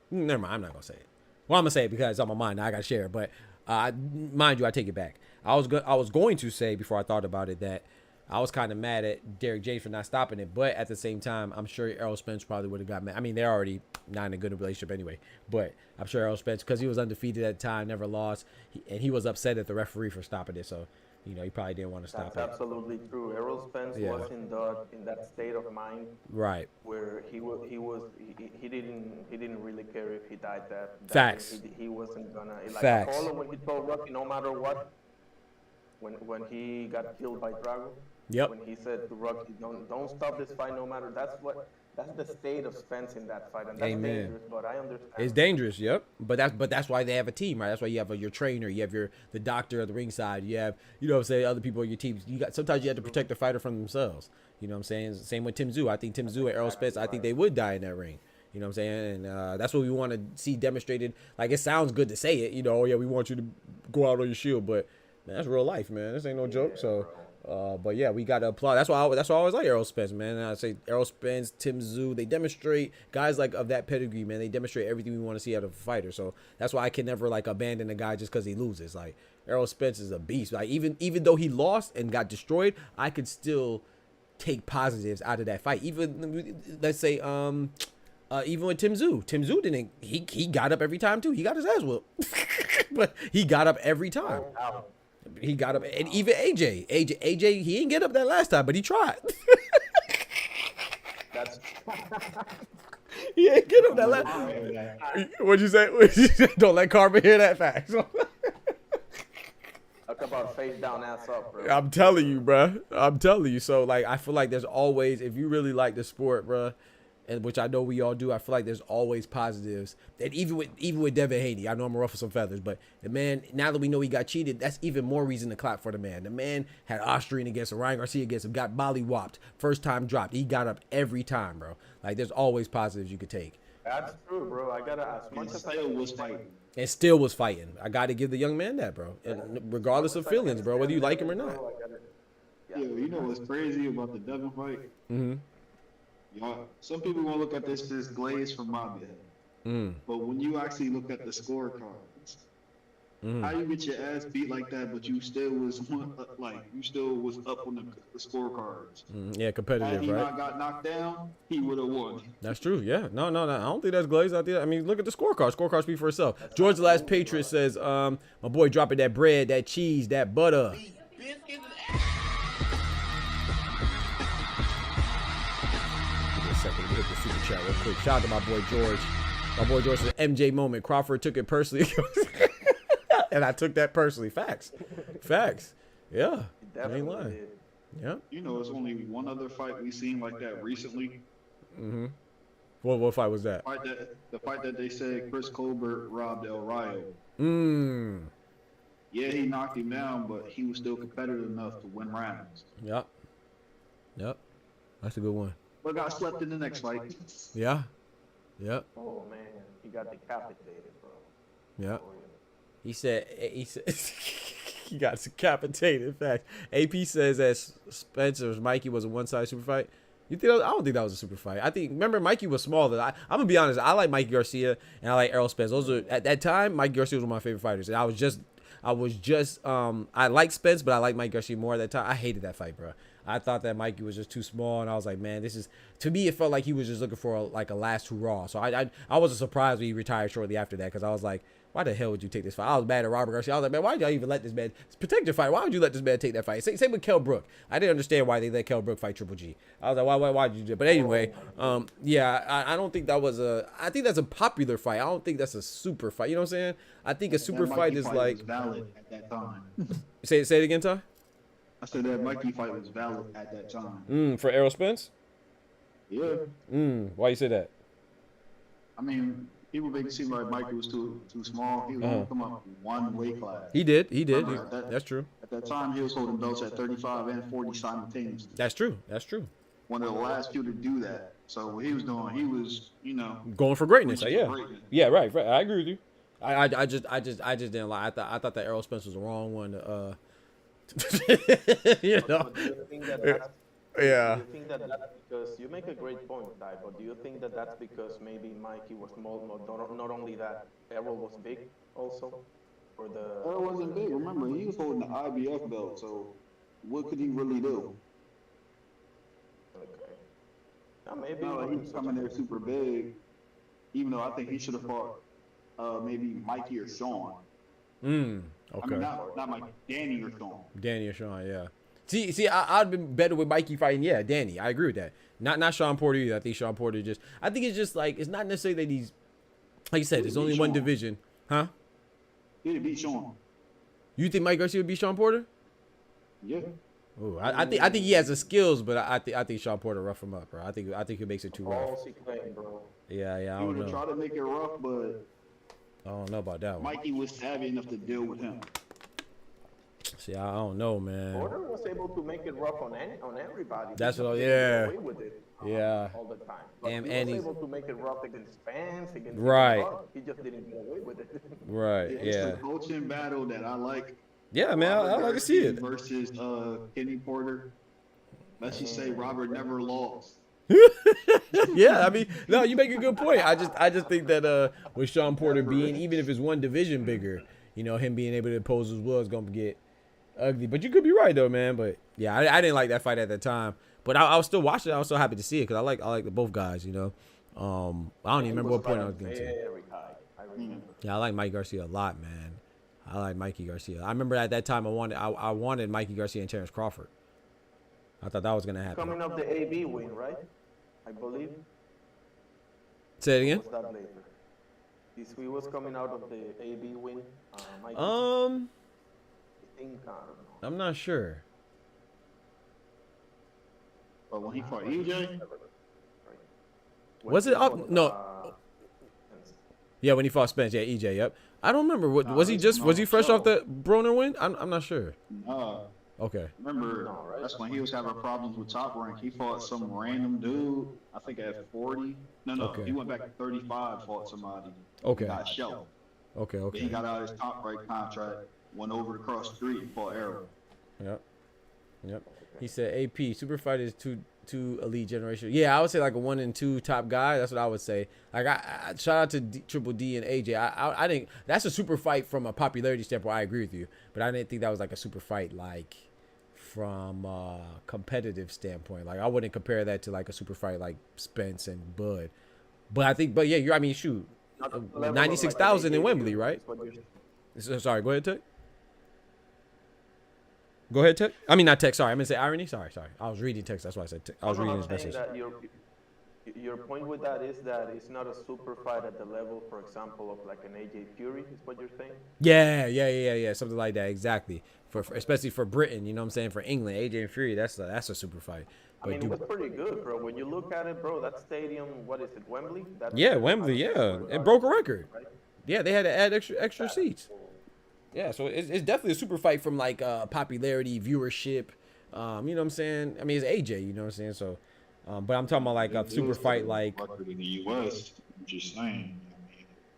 Never mind, I'm not gonna say it. Well, I'm gonna say it because it's on my mind. I gotta share it. But mind you, I take it back. I was going to say before I thought about it that I was kind of mad at Derek James for not stopping it, but at the same time, I'm sure Errol Spence probably would have got mad. I mean, they're already not in a good relationship anyway, but I'm sure Errol Spence, because he was undefeated at the time, never lost, and he was upset at the referee for stopping it, so, you know, he probably didn't want to stop it. That's absolutely true. Errol Spence was in that state of mind, right, where he didn't really care if he died that Facts. He wasn't gonna, like Facts. Apollo, when he told Rocky, no matter what, when he got killed by Drago. Yep. When he said to Rocky, don't stop this fight no matter. That's the state of Spence in that fight, and that's dangerous. But I understand. It's dangerous, yep. But that's why they have a team, right? That's why you have your trainer, you have the doctor at the ringside, you have, you know what I'm saying, other people on your team. Sometimes you have to protect the fighter from themselves. You know what I'm saying? Same with Tim Tszyu. I think Tim Tszyu and Errol Spence, I think they would die in that ring. You know what I'm saying? And that's what we want to see demonstrated. Like, it sounds good to say it, you know, oh yeah, we want you to go out on your shield, but man, that's real life, man. This ain't no joke. So but yeah, we gotta applaud. That's why I always like Errol Spence, man. And I say Errol Spence, Tim Tszyu, they demonstrate, guys like of that pedigree, man. They demonstrate everything we want to see out of a fighter. So that's why I can never like abandon a guy just because he loses. Like, Errol Spence is a beast. Like, even though he lost and got destroyed, I could still take positives out of that fight. Even, let's say Even with Tim Tszyu didn't. He got up every time too. He got his ass whooped, but he got up every time. He got up, and even AJ, he didn't get up that last time, but he tried. That's He ain't get up that last. What'd you say? Don't let Karma hear that fact. talk about face down, ass up, bro. I'm telling you, bro. I'm telling you. So like, I feel like there's always, if you really like the sport, bro, and which I know we all do, I feel like there's always positives. And even with Devin Haney, I know I'm gonna ruffle some feathers, but the man, now that we know he got cheated, that's even more reason to clap for the man. The man had Austrian against him, Ryan Garcia against him, got molly-whopped, first time dropped. He got up every time, bro. Like, there's always positives you could take. That's true, bro. I gotta, as much as I was fighting. And still was fighting. I got to give the young man that, bro. And regardless of feelings, bro, whether you like him or not. Yeah, you know what's crazy about the Devin fight? Mm-hmm. Y'all, some people gonna look at this as glaze from my bed. But when you actually look at the scorecards, how you get your ass beat like that, but you still was up on the scorecards. Yeah, competitive, Had he right? not got knocked down, he would have won. That's true. Yeah. No. I don't think that's glaze out there. I mean, look at the scorecard. Scorecard speak for itself. George the Last Patriot says, my boy dropping that bread, that cheese, that butter. Second to hit the super chat real quick. Shout out to my boy George. My boy George said MJ moment. Crawford took it personally. And I took that personally. Facts. Yeah. I ain't lying. Yeah. You know, it's only one other fight we seen like that recently. Mm-hmm. What fight was that? The fight that they said Chris Colbert robbed El Rayo. Yeah, he knocked him down, but he was still competitive enough to win rounds. Yep. That's a good one. But got slept in the next fight. Yeah. Yep. Oh man, he got decapitated, bro. Yeah. He said he got decapitated. In fact, AP says that Spencer's Mikey was a one-side super fight. You think? I don't think that was a super fight. I think, remember, Mikey was smaller. I'm gonna be honest. I like Mikey Garcia and I like Errol Spence. Those are, at that time, Mikey Garcia was one of my favorite fighters. And I like Spence, but I like Mike Garcia more at that time. I hated that fight, bro. I thought that Mikey was just too small, and I was like, man, this is, to me, it felt like he was just looking for a last hurrah. So I wasn't surprised when he retired shortly after that, because I was like, why the hell would you take this fight? I was mad at Robert Garcia. I was like, man, why did y'all even let this man protect your fight? Why would you let this man take that fight? Same with Kell Brook. I didn't understand why they let Kell Brook fight Triple G. I was like, why did you do it? But anyway, yeah, I don't think that was I think that's a popular fight. I don't think that's a super fight. You know what I'm saying? I think a super fight is like, was valid at that time. say it again, Ty? I said that Mikey fight was valid at that time. For Errol Spence? Yeah. Why you say that? I mean, people make it seem like Mikey was too small. He was going to come up one weight class. He did. That's true. At that time, he was holding belts at 35 and 40 simultaneously. That's true. One of the last few to do that. So what he was doing, he was, going for greatness. Yeah, right. I agree with you. I just didn't like. I thought that Errol Spence was the wrong one to you know. But do you think that that's, yeah. Do you think that that's because, you make a great point, Ty, but do you think that that's because maybe Mikey was small, not only that, Errol was big also? For the Errol wasn't big. Remember, he was holding the IBF belt, so what could he really do? Okay. Now maybe Not like he was coming there super big, even though I think he should have fought maybe Mikey or Sean. Okay. I mean, not Mike, Danny or Sean. Danny or Sean, yeah. See, I'd been better with Mikey fighting. Yeah, Danny. I agree with that. Not Sean Porter either. I think Sean Porter I think it's just like, it's not necessarily that he's, like you said, there's only one division. Huh? He'd beat Sean. You think Mike Garcia would beat Sean Porter? Yeah. Ooh, I think he has the skills, but I think Sean Porter rough him up, bro. I think he makes it too rough. Yeah, I He don't would have know. tried to make it rough, but I don't know about that one. Mikey was savvy enough to deal with him. See, I don't know, man. Porter was able to make it rough on everybody. That's what, yeah. Away with it, yeah. all the time. But And he he's was able to make it rough against Spence, against right. He just didn't get away with it. Right, It's yeah. the coaching battle that I like. Yeah, man, I like to see it. Versus Kenny Porter. Let's just say Robert never lost. Yeah, I mean, no, you make a good point. I just think that with Sean Porter being, even if it's one division bigger, him being able to impose his will is gonna get ugly. But you could be right though, man. But yeah, I didn't like that fight at that time. But I was still watching it. I was so happy to see it because I like both guys, I don't even remember what point I was getting to. Very high. I remember. Yeah, I like Mike Garcia a lot, man. I like Mikey Garcia. I remember at that time I wanted Mikey Garcia and Terence Crawford. I thought that was gonna happen. Coming up the AB win, right? I believe. Say it again. Was that later? He was coming out of the AB win. Mikey. I think, I don't know. I'm not sure. But when he fought EJ, Was it up? No. Yeah, when he fought Spence. Yeah, EJ. Yep. I don't remember. What was he just? Was he fresh off the Broner win? I'm not sure. Okay. Remember, that's when he was having problems with Top Rank. He fought some random dude, I think at 40. No, Okay. he went back to 35, fought somebody. Okay. Got shelved. Okay. Then he Okay. got out of his Top Rank contract, went over to cross the street and fought Arrow. Yep. Yep. He said AP super fight is two elite generation. Yeah, I would say like a 1 and 2 top guy. That's what I would say. Like I shout out to Triple D and AJ. I think that's a super fight from a popularity standpoint. I agree with you, but I didn't think that was like a super fight like from a competitive standpoint. Like I wouldn't compare that to like a super fight like Spence and Bud. But yeah, I mean shoot, 96,000 in Wembley, right? Sorry, go ahead, Tech. Go ahead, Tech. I mean, not Tech. Sorry, I'm gonna say Irony. Sorry. I was reading text. That's why I said I was reading his message. Your point with that is that it's not a super fight at the level, for example, of like an AJ Fury. Is what you're saying? Yeah. Something like that. Exactly. For especially for Britain, you know what I'm saying? For England, AJ and Fury, that's a super fight. I mean, it was pretty good, bro. When you look at it, bro, that stadium, what is it, Wembley? Wembley. Yeah, it broke a record. Right? Yeah, they had to add extra seats. Yeah, so it's definitely a super fight from like popularity, viewership. You know what I'm saying? I mean, it's AJ. You know what I'm saying? So, but I'm talking about like a super fight like. In the U.S., I'm just saying.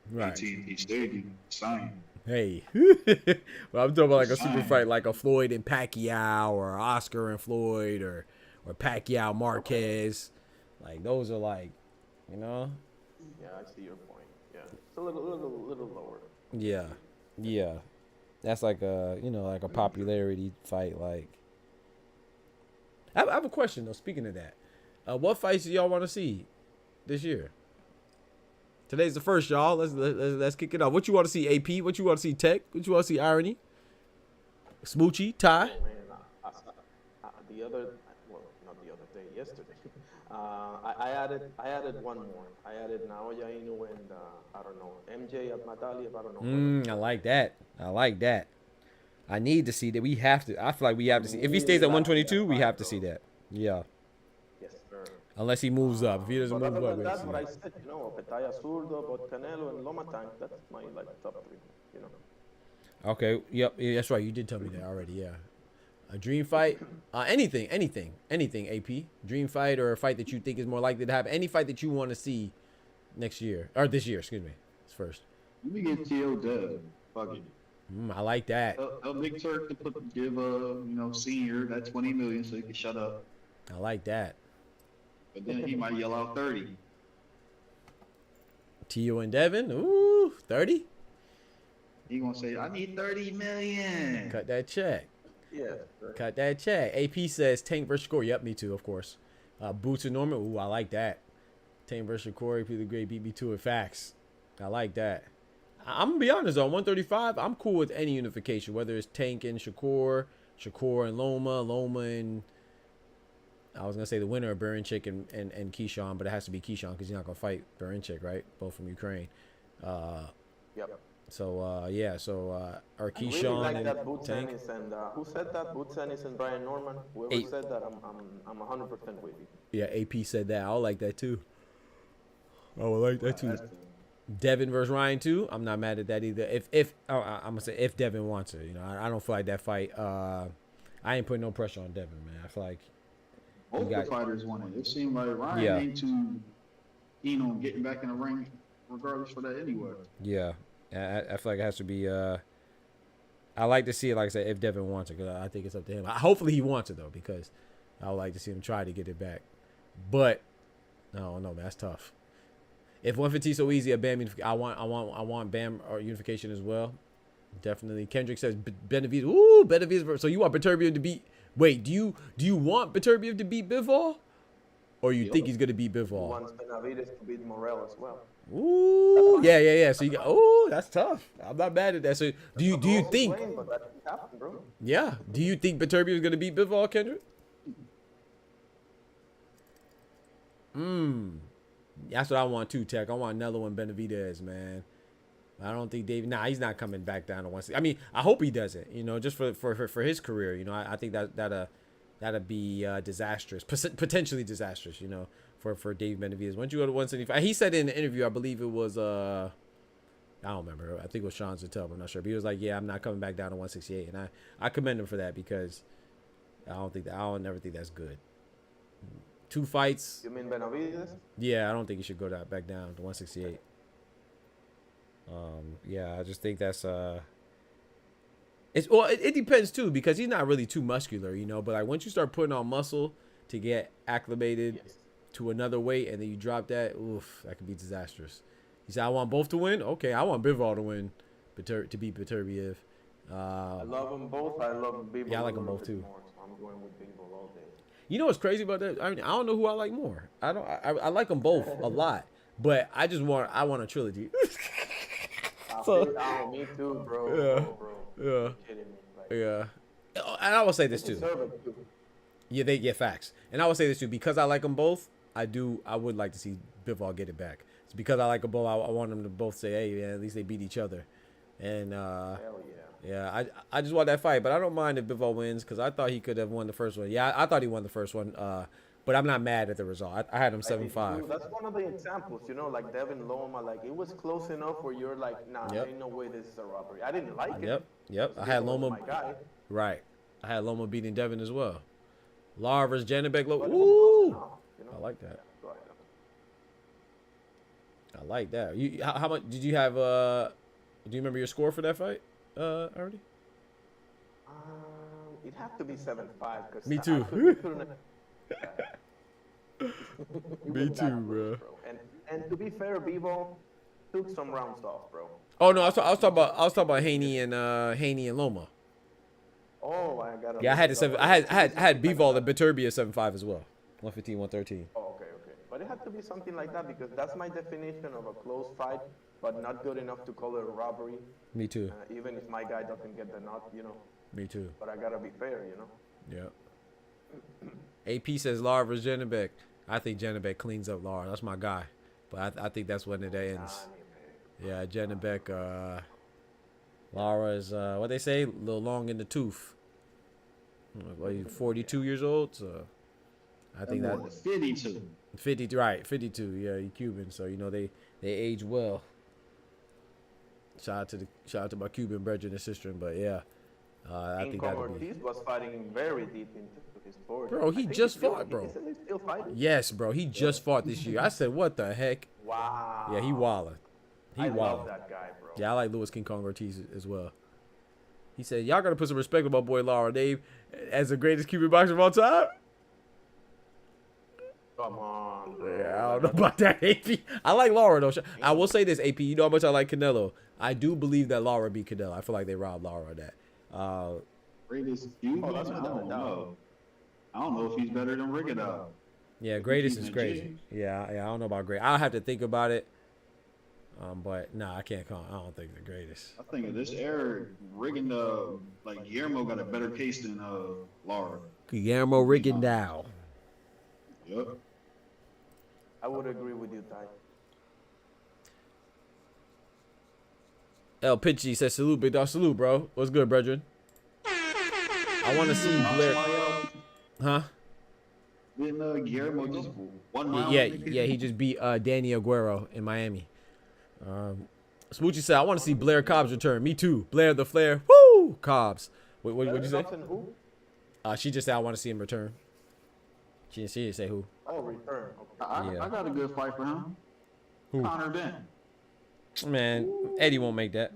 Right. AT&T Stadium, same. Hey, well, I'm talking about like a super fight like a Floyd and Pacquiao or Oscar and Floyd or Pacquiao Marquez. Like those are like, you know. Yeah, I see your point. Yeah, it's a little lower. Yeah. That's like a like a popularity fight. Like, I have a question though. Speaking of that, what fights do y'all want to see this year? Today's the first, y'all. Let's kick it off. What you want to see, AP? What you want to see, Tech? What you want to see, Irony? Smoochie, Ty? Oh, man, yesterday. I added one more. I added Naoya Inoue and I don't know, MJ Matali. I don't know. I like that. I need to see that. We have to. I feel like we have to see. If he stays at 122, we have to see that. Yeah. Yes, sir. Unless he moves up. If he doesn't move up, that's what I said. You know, Petaya Zurdo, but Canelo and Loma Tank. That's my like top 3. You know. Okay. Yep. Yeah, that's right. You did tell me that already. Yeah. A dream fight, anything, AP. Dream fight or a fight that you think is more likely to happen. Any fight that you want to see next year or this year. Excuse me. It's first. Let me get T.O. Dub. Fuck it. I like that. A big Turk to give senior that 20 million so he can shut up. I like that. But then he might yell out 30. Tio and Devin. Ooh, 30. He gonna say, "I need 30 million." Cut that check. Yeah. Cut that check. AP says Tank versus Corey. Yep, me too, of course. Boots and Norman. Ooh, I like that. Tank versus Corey. Peter Gray beat me to it. Facts. I like that. I'm going to be honest, though. 135, I'm cool with any unification, whether it's Tank and Shakur and Loma and I was going to say the winner of Baranchik and Keyshawn, but it has to be Keyshawn because he's not going to fight Baranchik, right? Both from Ukraine. Yep. So, yeah. So, or Keyshawn I really like and that Boots Tank. Ennis and who said that? Boots Ennis and Brian Norman. Whoever said that, I'm 100% with you. Yeah, AP said that. I like that too. I would like that too. Devin versus Ryan too. I'm not mad at that either. I'm gonna say if Devin wants it, I don't feel like that fight. I ain't putting no pressure on Devin, man. I feel like both the fighters want it. It seemed like Ryan ain't too keen on getting back in the ring, regardless for that anyway. Yeah, I feel like it has to be. I like to see it, like I said, if Devin wants it, because I think it's up to him. Hopefully he wants it though, because I would like to see him try to get it back. But no, man, that's tough. If 150 is so easy, a Bam, I want Bam or unification as well. Definitely. Kendrick says Benavidez. Ooh, Benavidez. So you want Beterbiev to beat? Wait, do you want Beterbiev to beat Bivol? or you think he's gonna beat He Bivol? wants Benavidez to beat Morel as well. Ooh, yeah. So you got, oh, that's tough. I'm not mad at that. So do you think? Playing, but that can happen, bro. Yeah. Do you think Beterbiev is gonna beat Bivol, Kendrick? That's what I want too, Tech. I want Nello and Benavidez, man. I don't think David. Nah, he's not coming back down to 160. I mean, I hope he doesn't. You know, just for his career. You know, I think that'd be disastrous, potentially disastrous. You know, for Dave Benavidez. Once you go to 175, he said in the interview, I believe it was I don't remember. I think it was Sean Zattel, I'm not sure. But he was like, yeah, I'm not coming back down to 168, and I commend him for that because I don't never think that's good. 2 fights. You mean Benavidez? Yeah, I don't think he should go back down to 168. Yeah, I just think that's it depends too, because he's not really too muscular, you know, but like once you start putting on muscle to get acclimated to another weight and then you drop that, oof, that could be disastrous. He said, I want both to win. Okay, I want Bivol to win, to beat Beterbiev. I love them both. I love Bivol. Yeah, I like them both too. More, so I'm going with Bivol all day. You know what's crazy about that? I mean, I don't know who I like more. I like them both a lot, but I want a trilogy. Me too, bro. Yeah. Bro. Yeah. Yeah. And I will say this too. Yeah, they get facts. And I will say this too, because I like them both. I would like to see Bivol get it back. It's because I like them both. I want them to both say, hey, man, at least they beat each other. And hell yeah, I just want that fight, but I don't mind if Bivol wins because I thought he could have won the first one. Yeah, I thought he won the first one. But I'm not mad at the result. I had him 7-5. That's one of the examples, you know, like Devin Loma, like it was close enough where you're like, nah, ain't no way this is a robbery. I didn't like it. Yep. I had Loma. My guy. Right. I had Loma beating Devin as well. Lara versus Janibek. Ooh. You know? I like that. Go ahead. I like that. You how much did you have? Do you remember your score for that fight? Already? It had to be 7-5. Me too. Me too, bro. And to be fair, Bivol took some rounds off, bro. Oh no, I was talking about Haney and Loma. Oh, I got. Yeah, I had Bivol and Beterbiev 7-5 as well. 115, 113. Oh, okay. But it had to be something like that because that's my definition of a close fight, but not good enough to call it a robbery. Me too. Even if my guy doesn't get the nut, you know. Me too. But I gotta be fair, you know. Yeah. AP says Lara versus Janibek. I think Janibek cleans up Lara. That's my guy. But I think that's when it ends. Yeah, Janibek. Lara is what they say, a little long in the tooth. Well, he's 42 years old, so I think that 52. 50, right? 52. Yeah, he's Cuban, so you know they age well. Shout out to my Cuban brethren and sister, but yeah, I think that Ortiz was fighting very deep into his sport. Bro, he just fought, bro. Is he still fighting? Yes, bro, he just fought this year. I said, what the heck? Wow. Yeah, he wildin'. I love that guy, bro. Yeah, I like Louis King Kong Ortiz as well. He said, y'all gotta put some respect on my boy Lara Dave as the greatest Cuban boxer of all time. Come on, bro. Yeah, I don't know about that, AP. I like Lara, though. I will say this, AP. You know how much I like Canelo. I do believe that Lara beat Canelo. I feel like they robbed Lara of that. Greatest Cuban? I don't know. I don't know if he's better than Rigondeaux. Yeah, greatest is crazy. Yeah, I don't know about great. I'll have to think about it. But nah, I can't call. I don't think the greatest. I think in this era, Rigondeaux, like Guillermo, got a better case than Lara. Guillermo Rigondeaux. Yep. I would agree with you, Ty. El Pitchy says salute, big dog. Salute, bro. What's good, brethren? I want to see Blair. Huh? Didn't Guillermo just 1 round? Yeah, he just beat Danny Aguero in Miami. Smoochie said, I want to see Blair Cobbs return. Me too. Blair the Flair. Woo! Cobbs. What'd you say? Who? She just said, I want to see him return. She didn't say who. Oh, return. Okay. I got a good fight for him. Who? Conor Ben. Man, Eddie won't make that.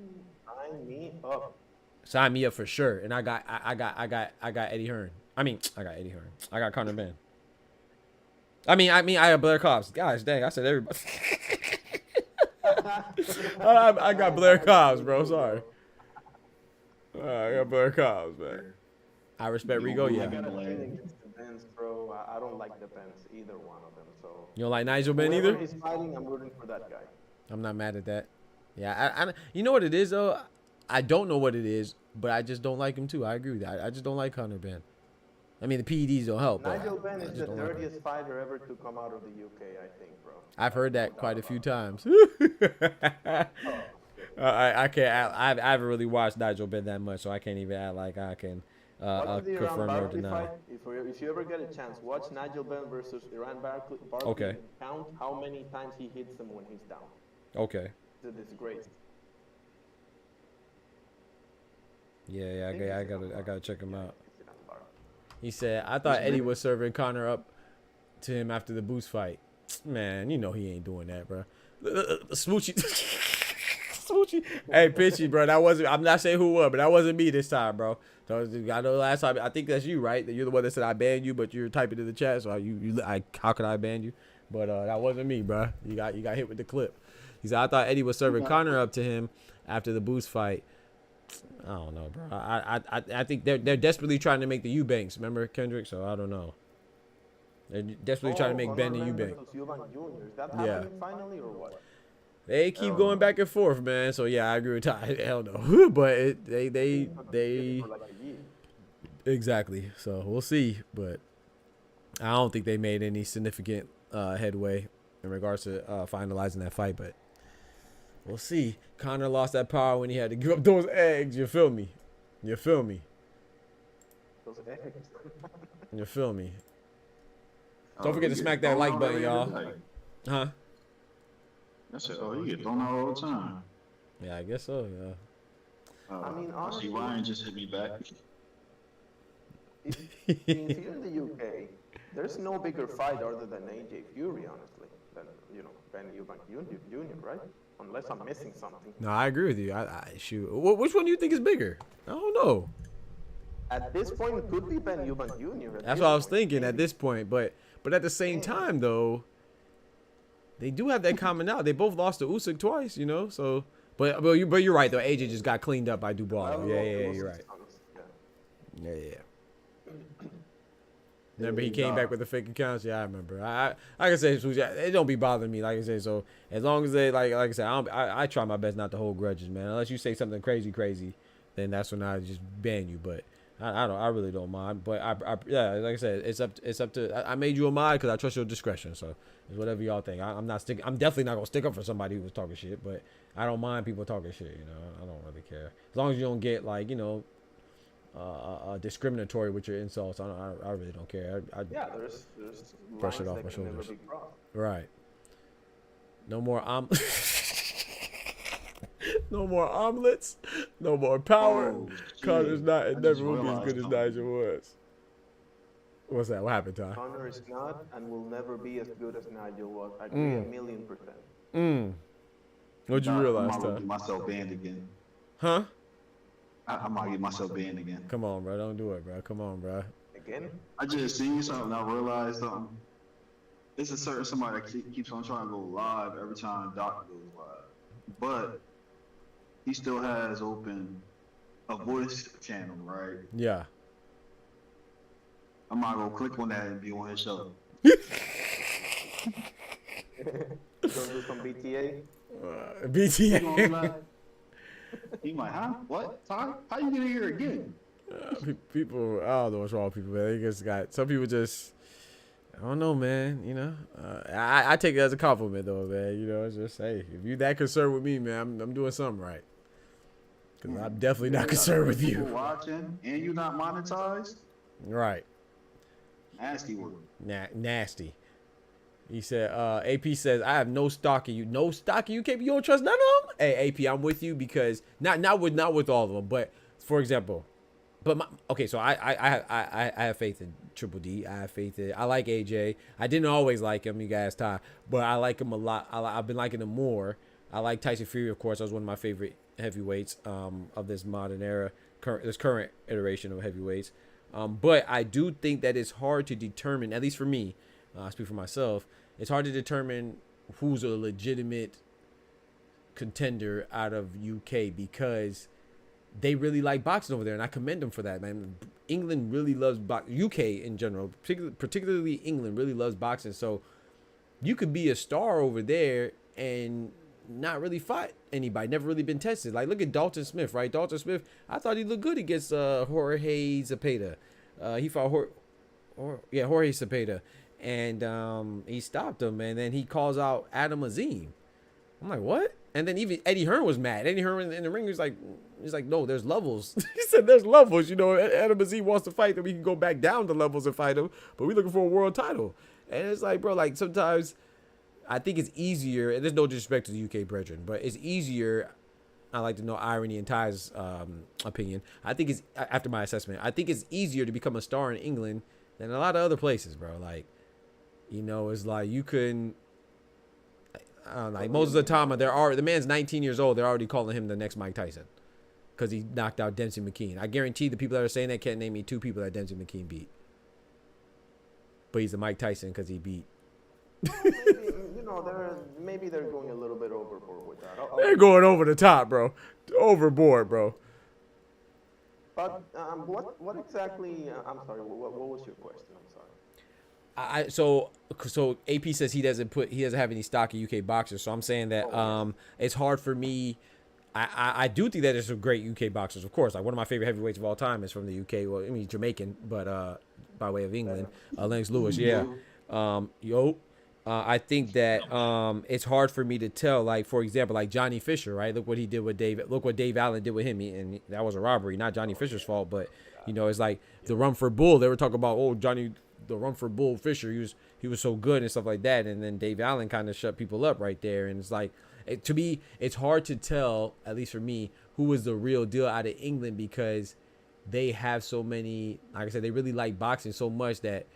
Sign me up. Sign me up for sure. And I got Eddie Hearn. I got Eddie Hearn. I got Conor Ben. I have Blair Cobbs. Gosh dang, I said everybody. I got Blair Cobbs, bro. Sorry. I got Blair Cobbs, man. I respect Rigo, yeah. I got a training against the Benz, bro. I don't like the Benz, either one of them. So You don't like Nigel Benn whoever either? is fighting, I'm rooting for that guy. I'm not mad at that. Yeah, I you know what it is though? I don't know what it is, but I just don't like him too. I agree with that. I just don't like Conor Benn. I mean, the PEDs don't help. Nigel But Benn I is just the don't like him. dirtiest fighter ever to come out of the UK, I think, bro. I've heard that quite a few times. I can't. I haven't really watched Nigel Benn that much, so I can't even act like I can Watch the Iran confirm or Barkley deny. fight. If you ever get a chance, watch Nigel Benn versus Iran Barkley. Okay. And count how many times he hits them when he's down. Okay. It's a disgrace. Yeah, I gotta check him out. It's Iran Barkley. He said, I thought Eddie was serving Conor up to him after the Boost fight. Man, you know he ain't doing that, bro. Smoochie. Smoochie. Hey, Pitchy, bro. That wasn't, I'm not saying who was, but that wasn't me this time, bro. So, I know last time, I think that's you, right? You're the one that said I banned you, but you're typing in the chat, so how could I ban you? But that wasn't me, bro. You got hit with the clip. He said, I thought Eddie was serving Conor up to him after the Boost fight. I don't know, bro. I think they're desperately trying to make the Eubanks. Remember Kendrick? So I don't know. They're desperately trying to make Ben the Eubank. Is that Yeah. happening finally or what? They keep going back and forth, man. So yeah, I agree with Ty. Hell no. But they For like a year. exactly. So we'll see. But I don't think they made any significant headway in regards to finalizing that fight. But we'll see. Conor lost that power when he had to give up those eggs. You feel me? You feel me? Those eggs. You feel me? Don't forget to smack that like button, y'all. Huh? I said, oh, you get thrown out all the time. Yeah, I guess so. Yeah. I mean, See, honestly, Ryan just hit me back. if you're in the UK, there's no bigger fight other than AJ Fury, honestly, than Ben Eubank Jr., right? Unless I'm missing something. No, I agree with you. I shoot. Which one do you think is bigger? I don't know. At this point, it could be Ben Eubank Jr. That's what I was thinking at this point. But at the same time, though, they do have that commonality. They both lost to Usyk twice, you know. So, but you're right though. AJ just got cleaned up by Dubois. Yeah, you're right. Yeah. Remember he came back with the fake accounts. Yeah, I remember. Like I say, it don't be bothering me. Like I say, so as long as they like I said, I try my best not to hold grudges, man. Unless you say something crazy, then that's when I just ban you. But I really don't mind. But yeah, like I said, it's up to. I made you a mod because I trust your discretion. So it's whatever y'all think. I'm definitely not gonna stick up for somebody who was talking shit. But I don't mind people talking shit. You know, I don't really care as long as you don't get like discriminatory with your insults. I really don't care. Yeah, there's brush it off my shoulders. Right. No more no more omelets. No more power. Conor's not and never will be as good as Nigel was. What's that? What happened, Ty? Conor is not and will never be as good as Nigel was. I agree 1,000,000%. What'd you realize, I'm Ty? get myself banned again. Huh? I might get myself banned again. Come on, bro. Don't do it, bro. Come on, bro. Again? I just seen something. I realized something. It's a certain somebody that keeps on trying to go live every time Doc goes live, but he still has open a voice channel, right? Yeah. I'm not gonna click on that and be on his show. Don't do some BTA? BTA. He might, huh? What? Ty? How you get in here again? People, I don't know what's wrong with people, man. They just got some people just. I don't know, man. You know, I take it as a compliment, though, man. You know, it's just hey, if you that concerned with me, man, I'm doing something right. Cause I'm definitely not concerned with you. Watching and you not monetized. Right. Nasty word. Nasty. He said, AP says, I have no stock in you. No stock in you, KP. You don't trust none of them? Hey, AP, I'm with you because not with all of them, but for example, okay, so I have faith in Triple D. I have faith in. I like AJ. I didn't always like him, you guys, Ty, but I like him a lot. I've been liking him more. I like Tyson Fury, of course. That was one of my favorite heavyweights of this modern era, this current iteration of heavyweights. But I do think that it's hard to determine, at least for me, I speak for myself, it's hard to determine who's a legitimate contender out of UK because they really like boxing over there, and I commend them for that, man. England really loves UK in general, particularly England really loves boxing. So you could be a star over there and not really fight anybody, never really been tested. Like, look at Dalton Smith, right? Dalton Smith, I thought he looked good against Jorge Zepeda. He fought Jorge Zepeda, and he stopped him, and then he calls out Adam Azim. I'm like, what? And then even Eddie Hearn was mad. Eddie Hearn in the ring, he's like, no, there's levels. He said there's levels. You know, Adam Azim wants to fight, then we can go back down to levels and fight him, but we're looking for a world title. And it's like, bro, like sometimes I think it's easier, and there's no disrespect to the UK brethren, but it's easier. I like to know Irony and Ty's opinion. I think it's, after my assessment, I think it's easier to become a star in England than a lot of other places, bro. Like, you know, it's like you couldn't, I don't know, like Moses Atama, the man's 19 years old. They're already calling him the next Mike Tyson because he knocked out Dempsey McKean. I guarantee the people that are saying that can't name me 2 people that Dempsey McKean beat. But he's a Mike Tyson because he beat. Maybe, you know, maybe they're going a little bit overboard with that. They're going over the top, bro. Overboard, bro. But what exactly? I'm sorry. What was your question? I'm sorry. So AP says he doesn't have any stock in UK boxers. So I'm saying that it's hard for me. I do think that there's some great UK boxers, of course. Like one of my favorite heavyweights of all time is from the UK. Well, I mean Jamaican, but by way of England, Lennox Lewis. Yeah. I think that it's hard for me to tell. Like for example, like Johnny Fisher, right? Look what he did with Dave. Look what Dave Allen did with him, and that was a robbery, not Johnny Fisher's fault. But you know, it's like the Rumford Bull. They were talking about the Rumford Bull Fisher. He was so good and stuff like that. And then Dave Allen kind of shut people up right there. And it's like, to me, it's hard to tell, at least for me, who was the real deal out of England because they have so many. Like I said, they really like boxing so much that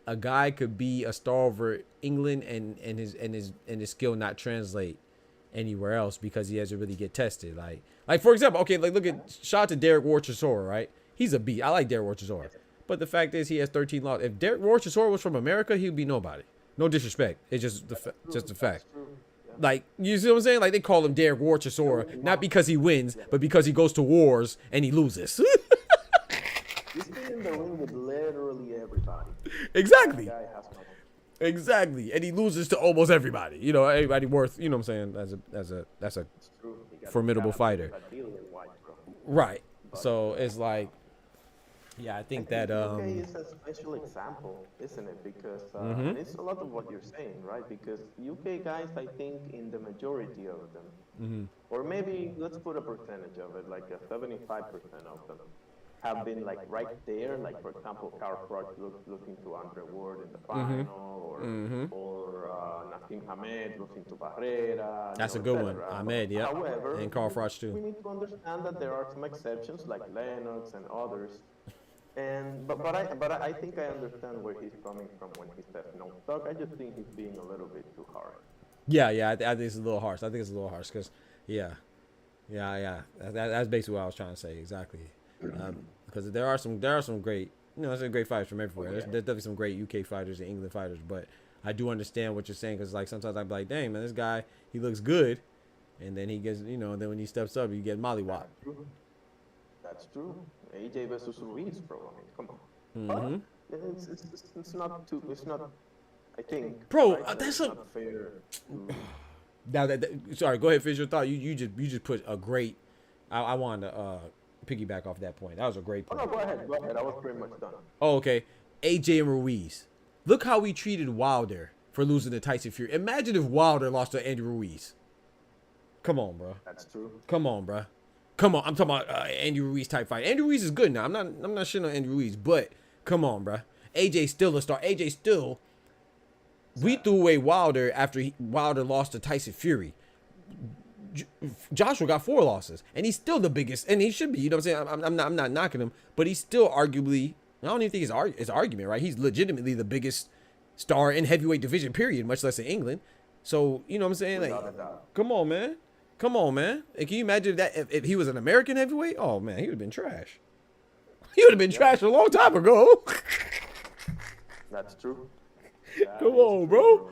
a guy could be a star over England and his skill not translate anywhere else because he has to really get tested. Like for example, okay, like look at shout out to Derek Warchisora, right? He's a beast. I like Derek Warchisora. But the fact is he has 13 losses. If Derek Warchisora was from America, he'd be nobody. No disrespect. It's just the fact. Like, you see what I'm saying? Like, they call him Derek Warchisora, not because he wins, but because he goes to wars and he loses. He's been in the ring with literally everybody. Exactly. Exactly. And he loses to almost everybody. You know, everybody worth, you know what I'm saying? That's a formidable fighter. Right. So it's like, yeah, I think that UK is a special example, isn't it? Because it's a lot of what you're saying, right? Because UK guys, I think, in the majority of them, or maybe let's put a percentage of it, like 75% of them, have been like right there. Like for example, Carl Froch looking to Andre Ward in the final, or Nassim Hamed looking to Barrera. That's a good one, Ahmed. Yeah. However, and Carl Froch too. We need to understand that there are some exceptions, like Lennox and others. And but I think I understand where he's coming from when he says no stock. I just think he's being a little bit too harsh. Yeah, I think it's a little harsh. Because that's basically what I was trying to say exactly. Because there are some great, there's some great fighters from everywhere. There's definitely some great UK fighters and England fighters, but I do understand what you're saying because like sometimes I'm like, dang man, this guy he looks good, and then he gets then when he steps up, you get mollywopped. That's true. AJ versus Ruiz, bro. I mean, come on. But it's not too. It's not. I think. Bro, that's not fair. Now sorry, go ahead, finish your thought. You just put a great. I wanted to piggyback off that point. That was a great point. Oh, no, go ahead. I was pretty much done. Oh, okay. AJ and Ruiz. Look how we treated Wilder for losing to Tyson Fury. Imagine if Wilder lost to Andy Ruiz. Come on, bro. That's true. Come on, bro. Come on, I'm talking about Andy Ruiz type fight. Andy Ruiz is good now. I'm not shitting on Andy Ruiz, but come on, bro. AJ's still a star. AJ still. We threw away Wilder after Wilder lost to Tyson Fury. Joshua got 4 losses, and he's still the biggest, and he should be. You know what I'm saying? I'm not knocking him, but he's still arguably. I don't even think it's argument, right? He's legitimately the biggest star in heavyweight division, period. Much less in England. So you know what I'm saying? Like, come on, man. Come on, man. And can you imagine if he was an American heavyweight? Oh, man, he would have been trash. He would have been trash a long time ago. That's true. Come on, bro.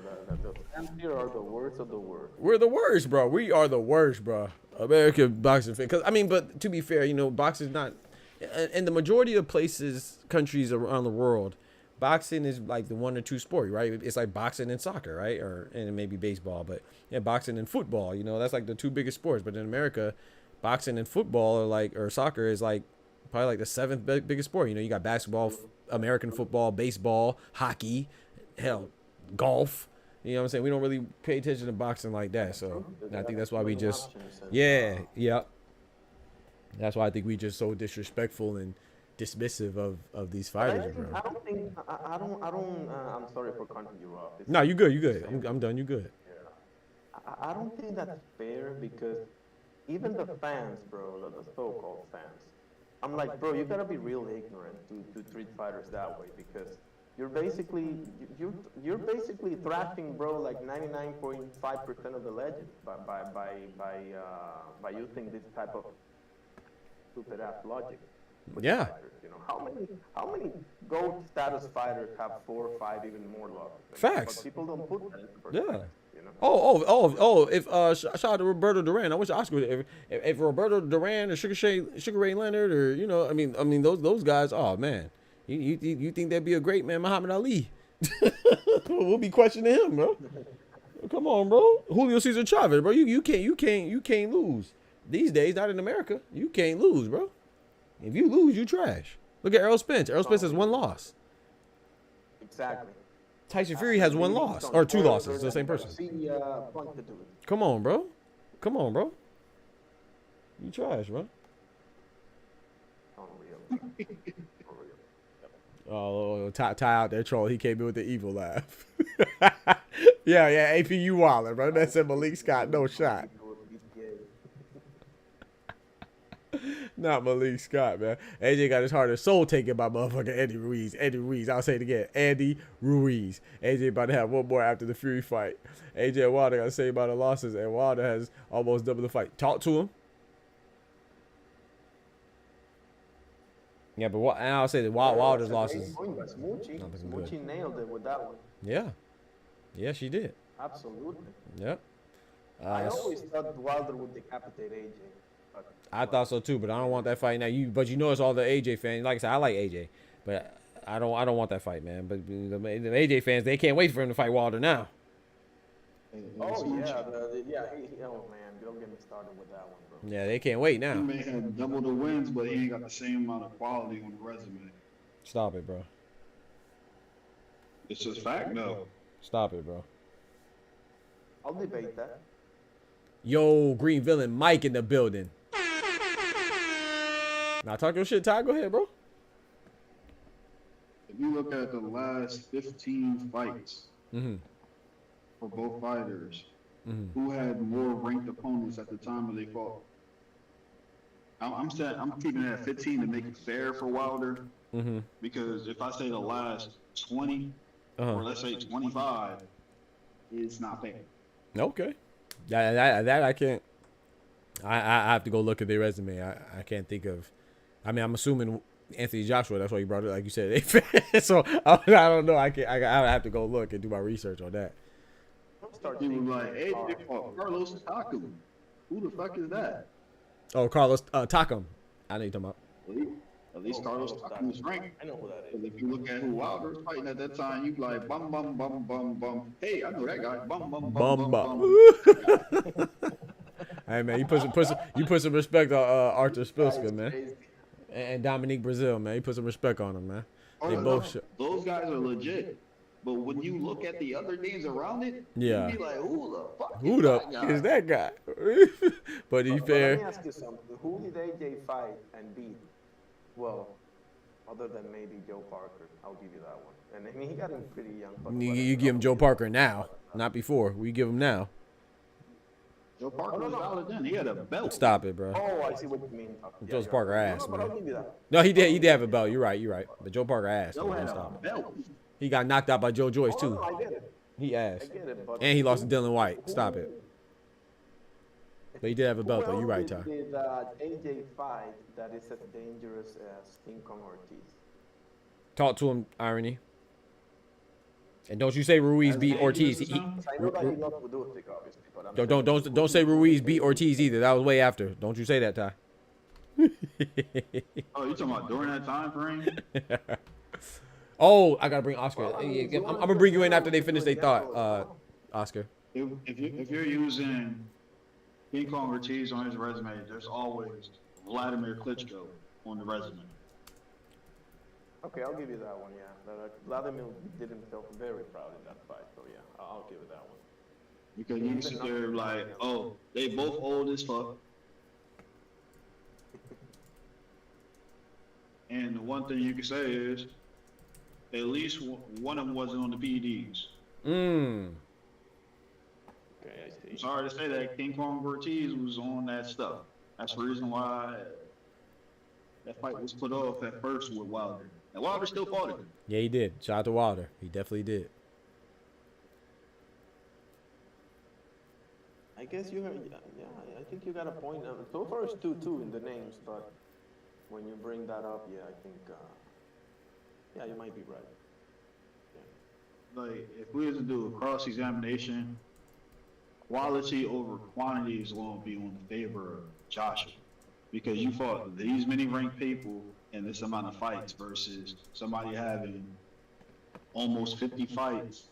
And here are the worst of the worst. We're the worst, bro. We are the worst, bro. American boxing fan. Cause I mean, but to be fair, you know, boxing's not in the majority of places, countries around the world. Boxing is like the 1 or 2 sport, right? It's like boxing and soccer, right? Or and maybe baseball, but yeah, boxing and football. You know, that's like the 2 biggest sports. But in America, boxing and football or soccer is like probably like the 7th biggest sport. You know, you got basketball, American football, baseball, hockey, hell, golf. You know what I'm saying? We don't really pay attention to boxing like that. So I think that's why we just, yeah. That's why I think we just so disrespectful and dismissive of these fighters, bro. I'm sorry for cutting you off. No, you good. You good. I'm done. You good. I don't think that's fair because even the fans, bro, the so-called fans, I'm like, bro, you gotta be real ignorant to treat fighters that way because you're basically thrashing, bro, like 99.5% of the legends by using this type of stupid ass logic. Yeah. Fighters, you know, how many GOAT status fighters have 4 or 5 even more losses? Facts. But people don't put that into Yeah. perspective. You know? Oh! If shout out to Roberto Duran. I wish Oscar would. If Roberto Duran or Sugar Ray Leonard or you know, I mean those guys. Oh man, you think that'd be a great man, Muhammad Ali? We'll be questioning him, bro. Come on, bro. Julio Cesar Chavez, bro. You can't lose these days. Not in America. You can't lose, bro. If you lose, you trash. Look at Errol Spence. Errol Spence has 1 loss. Exactly. Tyson Fury has 1 loss or 2 losses. It's the same person. Come on, bro. You trash, bro. Oh, Ty out there troll. He came in with the evil laugh. yeah. APU Waller, bro. That said Malik Scott, no shot. Not Malik Scott, man. AJ got his heart and soul taken by motherfucking Andy Ruiz. I'll say it again. Andy Ruiz. AJ about to have 1 more after the Fury fight. AJ and Wilder got the same amount of losses, and Wilder has almost double the fight. Talk to him. Yeah, but and I'll say that Wilder's losses. Smoochie nailed it with that one. Yeah, she did. Absolutely. Yep. I always thought Wilder would decapitate AJ. I thought so too, but I don't want that fight now. But you know it's all the AJ fans. Like I said, I like AJ, but I don't want that fight, man. But the AJ fans, they can't wait for him to fight Wilder now. Oh yeah, oh man, don't get me started with that one, bro. Yeah, they can't wait now. He may have double the wins, but he ain't got the same amount of quality on the resume. Stop it, bro. It's just fact, though. Stop it, bro. I'll debate that. Yo, Green Villain Mike in the building. Now talk your shit, Ty. Go ahead, bro. If you look at the last 15 fights for both fighters, who had more ranked opponents at the time when they fought? I'm keeping it at 15 to make it fair for Wilder. Because if I say the last 20, or let's say 25, it's not fair. Okay. That I can't. I have to go look at their resume. I can't think of. I mean, I'm assuming Anthony Joshua. That's why you brought it, like you said. So I don't know. I have to go look and do my research on that. He was like, "Hey, Carlos Takam. Who the fuck is that?" Oh, Carlos Takam. I know you're talking about. At least Carlos Takam is ranked. I know who that is. If you look at who Wilder was fighting at that time, you be like, bum bum bum bum bum. Hey, I know that guy. Bum bum bum bum bum. Hey man, you put some respect on Arthur Spilska, man, and Dominique Brazil, man. You put some respect on them, man. They both those guys are legit. But when you look at the other names around it, you be like, who the fuck is that guy? But to be fair, let me ask you something. Who did AJ fight and beat? Well, other than maybe Joe Parker, I'll give you that one. And I mean, he got him pretty young. You give him Joe Parker now, not before. We give him now. Joe Parker was valid then. He had a belt. Stop it, bro. Oh, I see what you mean. Joe Parker ass, man. I'll give you that. No, he did have a belt. You're right. But Joe Parker ass. Joe had a belt. He got knocked out by Joe Joyce too. No, I get it. He ass. I get it, but And he lost to Dylan White. Stop it. But he did have a belt though. You're right, Ty. Did AJ fight that is as dangerous as King Kong Ortiz? Talk to him, Irony. And don't you say Ruiz beat Ortiz. I know that he loves Usyk, obviously, but I'm Don't say Ruiz beat Ortiz either. That was way after. Don't you say that, Ty. Oh, you talking about during that time frame? Oh, I gotta bring Oscar. I'm gonna bring you in after they finish their thought, Oscar. If you're using King Kong Ortiz on his resume, there's always Vladimir Klitschko on the resume. Okay, I'll give you that one, yeah. Vladimir did himself very proud in that fight, so yeah, I'll give it that one. Because you sit there like, oh, they both old as fuck. And the one thing you can say is, at least one of them wasn't on the PEDs. Okay, I see. I'm sorry to say that King Kong Ortiz was on that stuff. That's the reason why that fight was put off at first with Wilder. And Wilder still fought him. Yeah, he did. Shout out to Wilder. He definitely did. I guess you have, yeah, I think you got a point. So far it's 2-2 in the names, but when you bring that up, yeah, I think, yeah, you might be right. Yeah. Like, if we was to do a cross-examination, quality over quantity is going to be on the favor of Joshua. Because you fought these many ranked people in this amount of fights versus somebody having almost 50 fights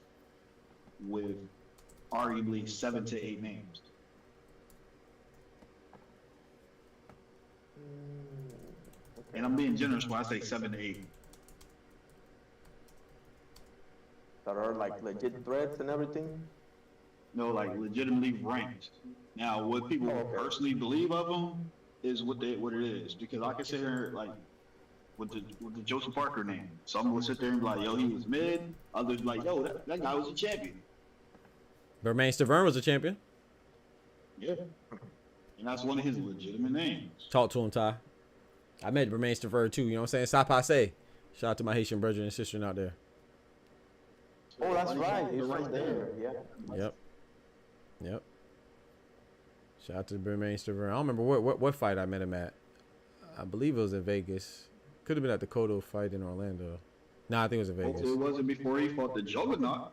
with arguably 7 to 8 names. Okay. And I'm being generous when I say 7 to 8. That are like legit threats and everything? No, like legitimately ranked. Now, what people personally believe of them is what it is. Because I can sit here like with the Joseph Parker name. Some will sit there and be like, yo, he was mid. Others like, yo, that guy was a champion. Bermain Stavern was a champion. Yeah. And that's one of his legitimate names. Talk to him, Ty. I met Bermain Stavern too. You know what I'm saying? Sapase. Shout out to my Haitian brother and sister out there. Oh, that's right. He's right there. Yeah. Yep. Shout out to Bermain Stavern. I don't remember what fight I met him at. I believe it was in Vegas. Could have been at the Cotto fight in Orlando. Nah, I think it was in Vegas. It wasn't before he fought the Juggernaut.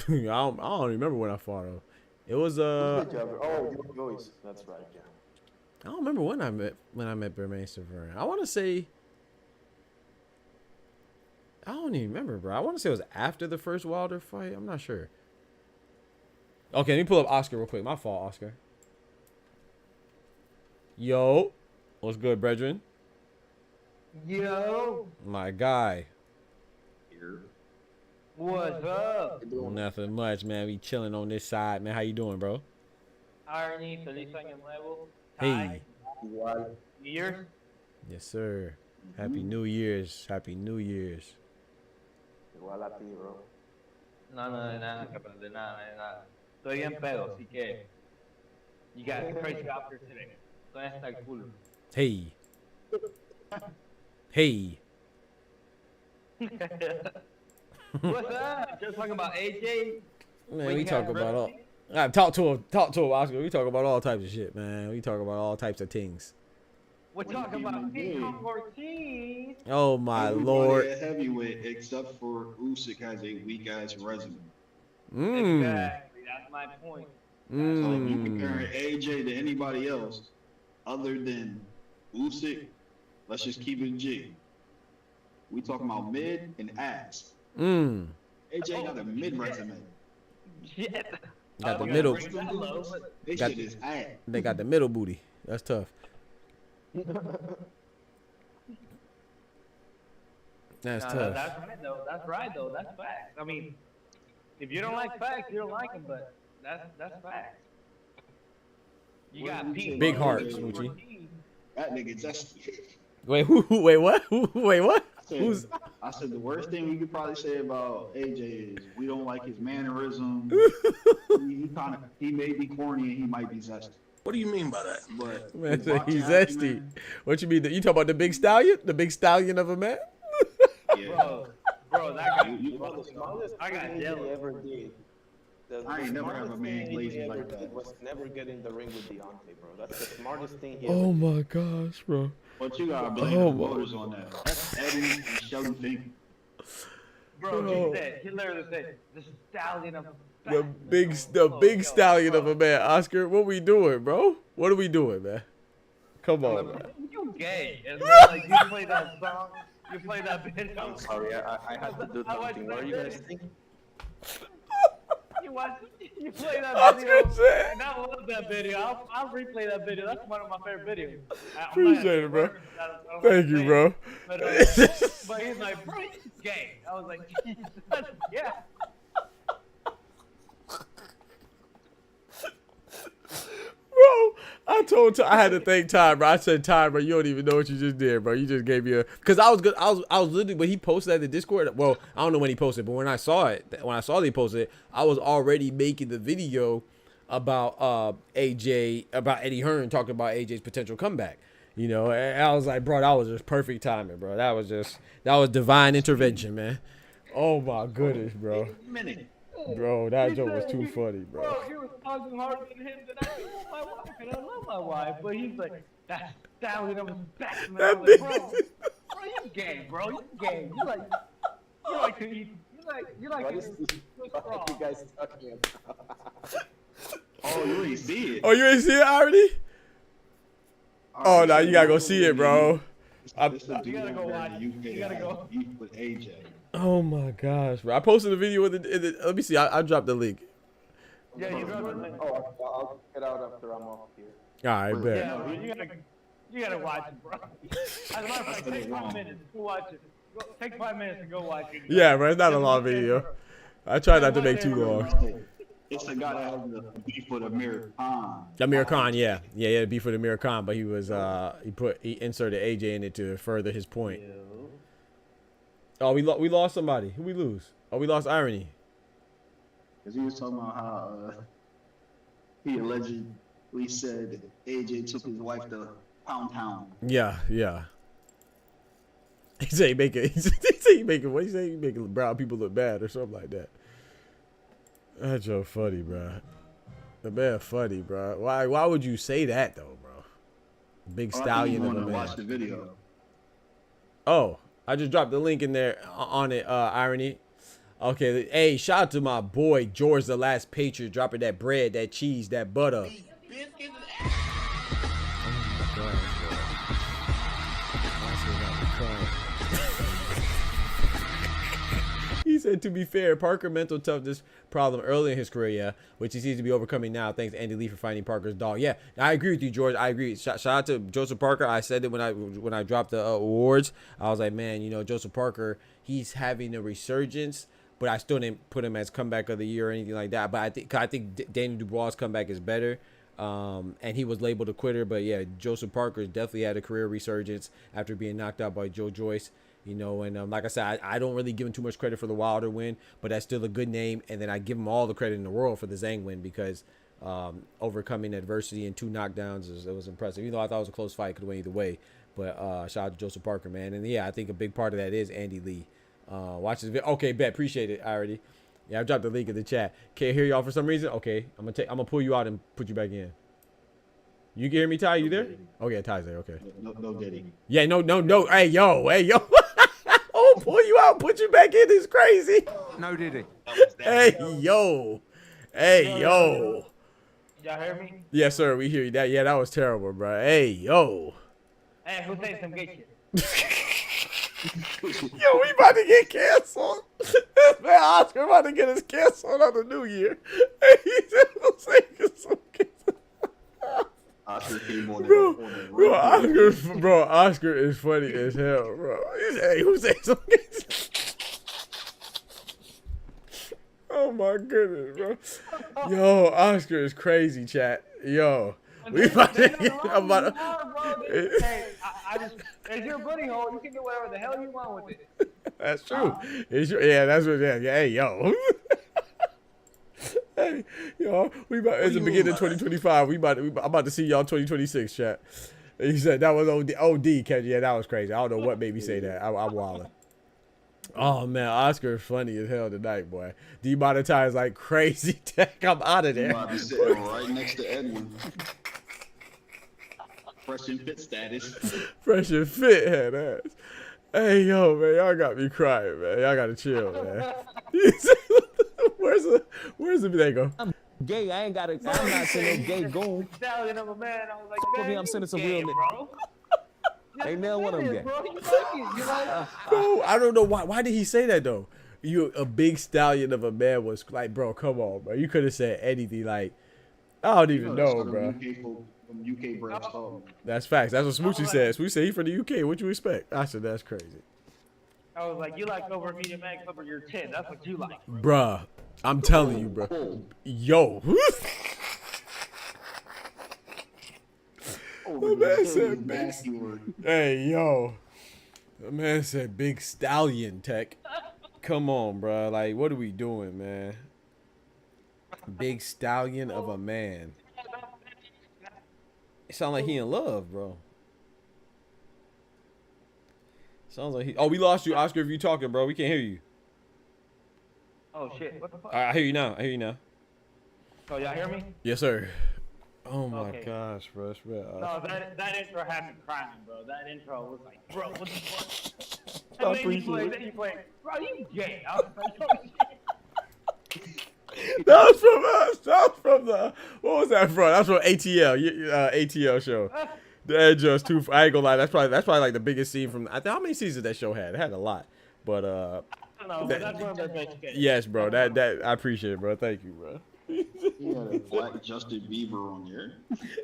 I don't remember when I fought him. It was Oh, Joyce. That's right. Yeah. I don't remember when I met Bermain Stavern. I want to say I don't even remember, bro. I want to say it was after the first Wilder fight. I'm not sure. Okay, let me pull up Oscar real quick. My fault, Oscar. Yo, what's good, brethren? Yo, My guy. what's up? Nothing much, man. We chilling on this side, man. How you doing, bro? Arnie, feliz año nuevo. Hey. New Year's. Yes, sir. Happy New Year's. Happy New Year's. Igual a ti, bro. No, de nada, capaz, de nada. Estoy bien pedo, así que you got a crazy outfit today. Estoy hasta el culo. Hey. Hey. What's up? Just talking about AJ. Man, we talk about all. Talk to him, Oscar. We talk about all types of shit, man. We talk about all types of things. We're talking about King Kong Ortiz. Oh my Everybody lord. at heavyweight except for Usyk has a weak ass resume. Exactly, that's my point. So if you compare AJ to anybody else other than Usyk, let's just keep it G. We talking about mid and ass. AJ got a mid resume. Shit. Got the middle. This shit is ass. They got the middle booty. That's tough. That's tough. That's right though. That's facts. I mean, if you don't like facts, you don't like them. But that's facts. You got people. Big heart, Smoochie. That nigga just. Wait, wait, what? Wait, what? I said the worst thing we could probably say about AJ is we don't like his mannerisms. he may be corny and he might be zesty. What do you mean by that? But Man, he's zesty. What you mean? You talk about the big stallion? The big stallion of a man? Yeah. Bro, that guy. The smallest I got thing he jealous. ever did. I ain't never have a man lazy like that. Was never get in the ring with Deontay, bro. That's the smartest thing he Oh ever did. my gosh, bro. But you gotta blame the voters on that. That's Eddie and Shelly Fink. Bro, he literally said, the stallion of The big stallion of a man. Oscar, what we doing, bro? What are we doing, man? Come on, man. You gay. And then, like, you play that song, you play that video. I'm sorry, I had to do something. What are you guys thinking? You play that Oscar video, said. and I love that video. I'll replay that video. That's one of my favorite videos. Appreciate it, bro. Thank you, bro. But he's like, bro, you gay. I was like, yeah. Bro, I told I had to thank Ty, bro. I said, Ty, bro, you don't even know what you just did, bro. You just gave me a, cause I was good. I was literally when he posted that in the Discord. Well, I don't know when he posted, but when I saw that he posted it, I was already making the video about AJ, about Eddie Hearn talking about AJ's potential comeback. You know, and I was like, bro, that was just perfect timing, bro. That was divine intervention, man. Oh my goodness, bro. Bro, that joke was too funny, bro. Bro, he was talking harder than him than I do with my wife, and I love my wife, but he's like, that stallion of his back, man. I was like, bro, you gay, bro. You gay. You like to eat. You like What to is this? What are you guys talking about? Oh, you ain't see it. Oh, you ain't see it already? Oh, no, you gotta go see it, bro. You gotta go watch it. You gotta go. You with AJ. Oh my gosh, bro! I posted a video in the let me see. I dropped the link. Yeah, you dropped it. Oh, I'll get out after I'm off here. All right, bet. Yeah, you gotta watch it, bro. As a matter of fact, take 5 minutes to watch it. Take 5 minutes and go watch it. Yeah, bro. It's not a long video. I try not to make too long. It's the guy that has the beef with Amir Khan. Amir Khan, yeah, beef with Amir Khan, but he was he inserted AJ in it to further his point. Oh, we lost somebody. Who we lose? Oh, we lost Irony. Because he was talking about how he allegedly said AJ took his wife to Pound Town. Yeah. He said he making what he say? He making brown people look bad or something like that. That's so funny, bro. The man funny, bro. Why would you say that though, bro? Big stallion of a man. Watch the video. Oh, I just dropped the link in there on it, Irony. Okay, hey, shout out to my boy George, the Last Patriot, dropping that bread, that cheese, that butter. He said, to be fair, Parker mental toughness problem early in his career, yeah, which he seems to be overcoming now thanks to Andy Lee for finding Parker's dog. Yeah, I agree with you, George. I agree. Shout out to Joseph Parker. I said it when I dropped the awards. I was like, man, you know, Joseph Parker, he's having a resurgence, but I still didn't put him as comeback of the year or anything like that. But I think Daniel Dubois' comeback is better. And he was labeled a quitter, but yeah, Joseph Parker definitely had a career resurgence after being knocked out by Joe Joyce. You know, and like I said, I don't really give him too much credit for the Wilder win, but that's still a good name. And then I give him all the credit in the world for the Zhang win because overcoming adversity and 2 knockdowns it was impressive. Even though I thought it was a close fight, could have went either way. But shout out to Joseph Parker, man. And yeah, I think a big part of that is Andy Lee. Watch this video. Okay, bet. Appreciate it. I already. Yeah, I dropped the link in the chat. Can't hear y'all for some reason. Okay, I'm gonna pull you out and put you back in. You can hear me, Ty? You there? Oh yeah, Ty's there. Okay. No Diddy. Yeah, no. Hey yo. Oh, pull you out, put you back in. It's crazy. No Diddy. Hey yo. Y'all hear me? Yes, sir. We hear you. That was terrible, bro. Hey yo. Hey, who said some gay shit? Yo, we about to get canceled. This man Oscar about to get us canceled on the new year. Hey, he said who's saying some gay. Oscar is funny as hell, bro. Hey, who said something? Oh my goodness, bro. Yo, Oscar is crazy, chat. Yo, we about to get It's your buddy hole. You can do whatever the hell you want with it. That's true. Yeah, that's what. Yeah. Hey, yo. Hey, yo, it's the beginning of 2025. I'm about to see y'all 2026, chat. He said that was OD, Ken. Yeah, that was crazy. I don't know what made me say that. I'm wilding. Oh man, Oscar is funny as hell tonight, boy. Demonetized like crazy. Tech, I'm out of there. You might be sitting right next to Edwin. Fresh and fit status. Fresh and fit, head ass. Hey, yo, man, y'all got me crying, man. Y'all gotta chill, man. Where's the they go? I'm gay. I ain't got a. I'm not saying no gay goon. Stallion of a man. I was like, For me, man, I'm you sending some gay, real niggas. bro. Ain't never one of them gay. Bro, you like it. You like it. Bro, I don't know why. Why did he say that though? You a big stallion of a man was like, bro, come on, bro. You could have said anything. Like, I don't even know, bro. UK Browns call. That's facts. That's what Smoochie said. Smoochie said he from the UK. What you expect? I said that's crazy. I was like, you like over medium max over your 10. That's what you like. Bruh, I'm telling you, bro. Yo. The man said big. Hey, yo. The man said big stallion tech. Come on, bro. Like, what are we doing, man? Big stallion of a man. It sounds like he in love, bro. Sounds like he. Oh, we lost you, Oscar. If you talking, bro, we can't hear you. Oh shit! What the fuck? I hear you now. I hear you now. Oh, y'all hear me? Yes, sir. Oh my Okay. gosh, bro. It's real. No, that intro had me crying, bro. That intro was like, bro, what the fuck? I And then appreciate you play, bro, you gay. I was like, oh shit. That was from us. That was from the. What was that from? That was from ATL. ATL show. The Edge was too. I ain't gonna lie. That's probably like the biggest scene from. I think how many seasons that show had? It had a lot. But I don't know, but that's one of their best games. yes, bro. That I appreciate it, bro. Thank you, bro. He had a black Justin Bieber on there.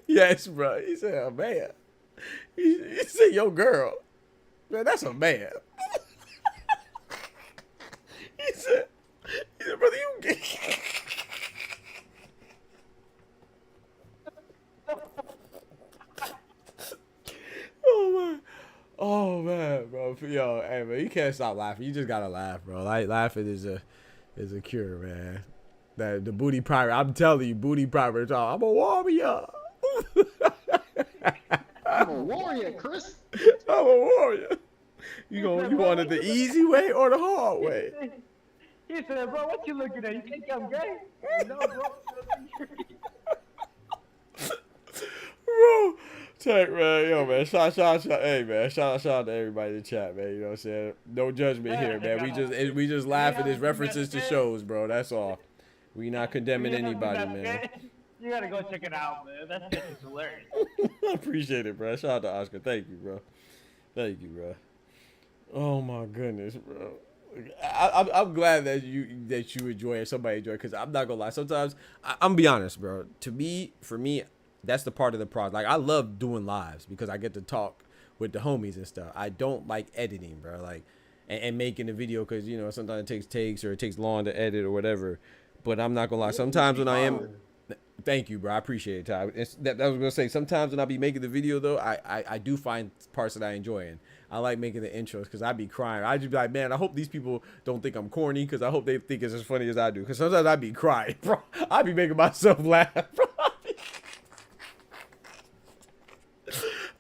Yes, bro. He said, "A man." He said, "Yo, girl, man, that's a man." he said, "Brother, you gay." Oh man, bro. Yo, hey man, you can't stop laughing. You just gotta laugh, bro. Like laughing is a cure, man. That the booty primer. I'm telling you, booty primer. I'm a warrior. I'm a warrior, Chris. I'm a warrior. You want it the easy way or the hard way? He said, bro, what you looking at? You think I'm gay? No, bro. Bro, check, man. Yo, man. Shout. Hey, man. Shout out to everybody in the chat, man. You know what I'm saying? No judgment here, man. We just laugh at his references to shows, bro. That's all. We not condemning anybody, man. You gotta go check it out, man. That's just hilarious. I appreciate it, bro. Shout out to Oscar. Thank you, bro. Thank you, bro. Oh my goodness, bro. I'm glad that you enjoy it. Somebody enjoy it, because I'm not gonna lie. Sometimes I'm gonna be honest, bro. For me, that's the part of the process. Like, I love doing lives because I get to talk with the homies and stuff. I don't like editing, bro. Like, and making a video because, you know, sometimes it takes takes or it takes long to edit or whatever. But I'm not gonna lie. Sometimes when I am, thank you, bro. I appreciate it, Ty. I was gonna say, sometimes when I be making the video though, I do find parts that I enjoy, and I like making the intros because I be crying. I just be like, man, I hope these people don't think I'm corny, because I hope they think it's as funny as I do. Because sometimes I be crying, bro. I be making myself laugh, bro.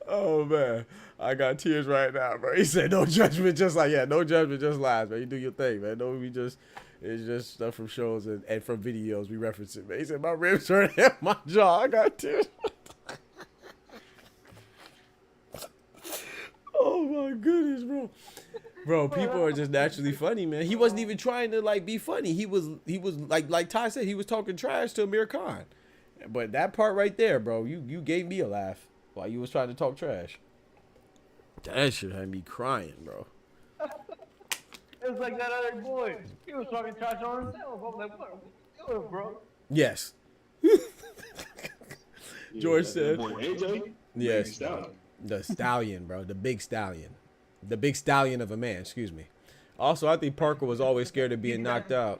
Oh man, I got tears right now, bro. He said, "No judgment, just like no judgment, just lies, man. You do your thing, man. Don't be just." It's just stuff from shows and from videos. We reference it, man. He said, my ribs hurt and my jaw. I got tears. Oh, my goodness, bro. Bro, people are just naturally funny, man. He wasn't even trying to, like, be funny. He was like Ty said, he was talking trash to Amir Khan. But that part right there, bro, you gave me a laugh while you was trying to talk trash. That shit had me crying, bro. It was like that other boy. He was talking trash on himself. I'm like, what are we doing, bro? Yes. George said. Boy, AJ? Yes. The stallion, bro. The big stallion. The big stallion of a man, excuse me. Also, I think Parker was always scared of being knocked out.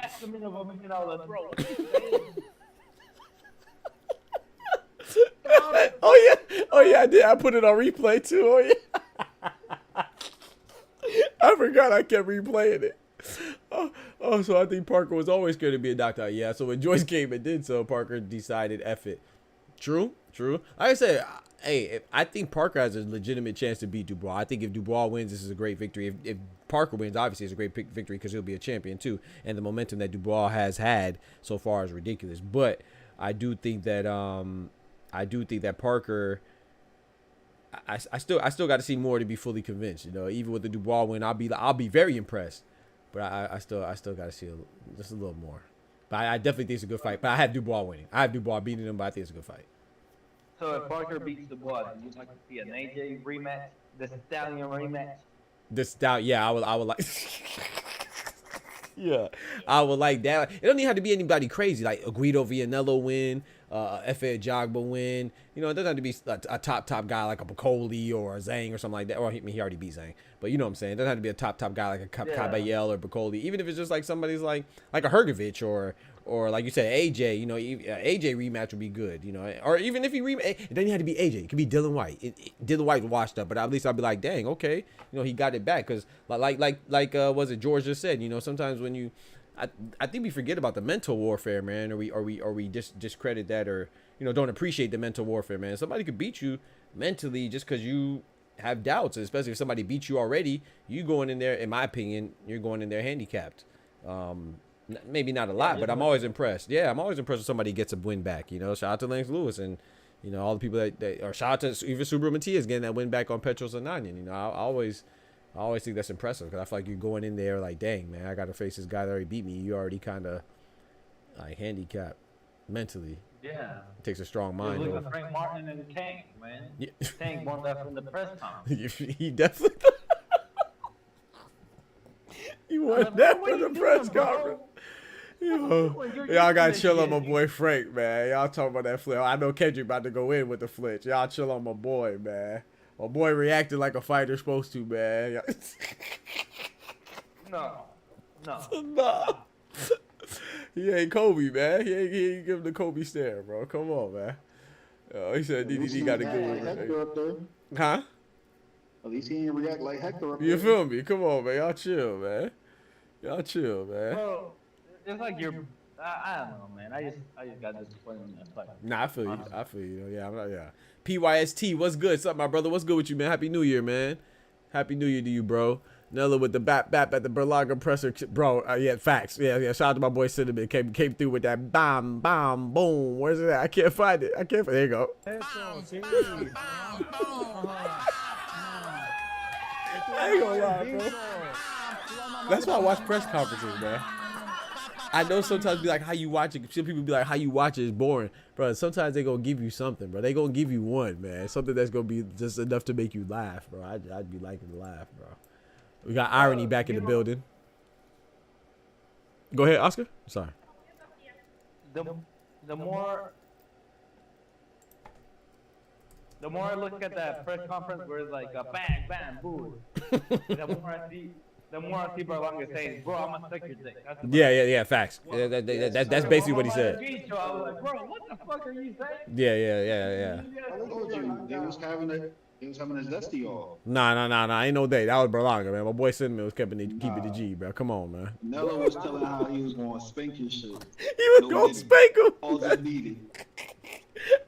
Oh yeah, I did. I put it on replay too. Oh yeah. I forgot I kept replaying it. Oh, so I think Parker was always scared of being knocked out. Yeah, so when Joyce came and did so, Parker decided, F it. True. Like I said, hey, I think Parker has a legitimate chance to beat Dubois. I think if Dubois wins, this is a great victory. If Parker wins, obviously it's a great victory because he'll be a champion too. And the momentum that Dubois has had so far is ridiculous. But I do think that Parker, I still got to see more to be fully convinced. You know, even with the Dubois win, I'll be very impressed. But I still got to see just a little more. But I definitely think it's a good fight. But I have Dubois winning. I have Dubois beating him, but I think it's a good fight. So if Parker beats Dubois, would you like to see an AJ rematch, the Stallion rematch? Yeah, I would like. Yeah, I would like that. It don't even have to be anybody crazy, like a Guido Vianello win, Efe Ajagba win. You know, it doesn't have to be a top guy like a Bacoli or a Zhang or something like that. Or he already beat Zhang, but you know what I'm saying. It doesn't have to be a top guy like a Caballel or Bacoli. Even if it's just like somebody's like a Hergovich or like you said, AJ. You know, AJ rematch would be good. You know, or even if he it doesn't have to be AJ. It could be Dylan White. Dylan White washed up, but at least I'll be like, dang, okay, you know, he got it back because like was it George just said? You know, sometimes when you, I think we forget about the mental warfare, man, or we just discredit that, or you know, don't appreciate the mental warfare, man. Somebody could beat you mentally just because you have doubts, especially if somebody beat you already. You going in there, in my opinion, you're going in there handicapped. Maybe not a lot, but I'm always impressed. Yeah, I'm always impressed when somebody gets a win back. You know, shout out to Lance Lewis and you know all the people that or shout out to even Subaru Matias getting that win back on Petros and Anyan. You know, I always think that's impressive because I feel like you're going in there like, dang man, I got to face this guy that already beat me. You already kind of like handicapped mentally. Yeah. It takes a strong mind. Look at Frank Martin and Tank, man. Yeah. Tank won that from the press conference. He definitely. You won that from the press conference. Y'all gotta chill on my boy Frank, man. Y'all talking about that flip. I know Kendrick about to go in with the flinch. Y'all chill on my boy, man. My boy reacted like a fighter's supposed to, man. No. He ain't Kobe, man. He ain't give him the Kobe stare, bro. Come on, man. He said DDD got to go. Huh? At least he ain't react like Hector up there. You feel me? Come on, man. Y'all chill, man. Bro, it's like you're. I don't know, man. I just got disappointed in that fight. Nah, I feel you. Yeah, I'm not. Yeah. PYST, what's good? What's up, my brother? What's good with you, man? Happy New Year, man. Happy New Year to you, bro. Nella with the bap at the Berlanga presser, bro. Yeah, facts. Yeah. Shout out to my boy Cinnamon. Came through with that bam, boom. Where's it at? I can't find it. There you go. I ain't gonna lie, bro. That's why I watch press conferences, man. I know sometimes be like how you watch it. Some people be like how you watch it is boring, bro. Sometimes they gonna give you something, bro. They gonna give you one, man. Something that's gonna be just enough to make you laugh, bro. I'd be liking to laugh, bro. We got irony back in the building. Go ahead, Oscar. Sorry. The more I look at that press conference where it's like a bang, bang, boom, the more I see Berlanga saying, bro, I'm gonna suck your dick. Yeah, facts. Yeah, that's basically what he said. I was like, bro, what the fuck are you saying? Yeah. I told you, they was having his dusty off. Nah, ain't no day. That was Berlanga, man. My boy Cinnamon was keeping the G, bro. Come on, man. Nello was telling how he was gonna spank his shit. He was gonna spank him. All they needed.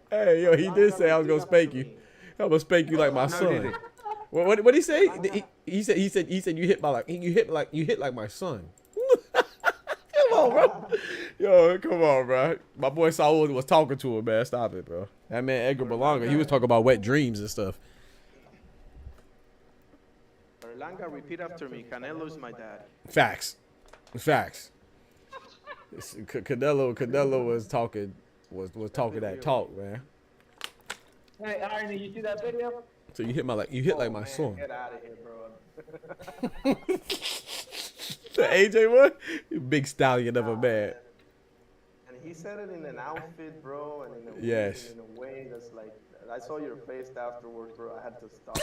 Hey, yo, he did say I was gonna spank you. I'm gonna spank you like my son. What did he say? He said you hit like my son. Come on, bro. Yo, come on, bro. My boy Saul was talking to him, man. Stop it, bro. That man Edgar Berlanga, he was talking about wet dreams and stuff. Berlanga, repeat after me. Canelo's my dad. Facts. Canelo was talking that talk, man. Hey, Irony, you see that video? So you hit like my son. Get out of here, bro. The AJ one? Big stallion of a man. And he said it in an outfit, bro, and in a way that's like, I saw your face afterwards, bro. I had to stop.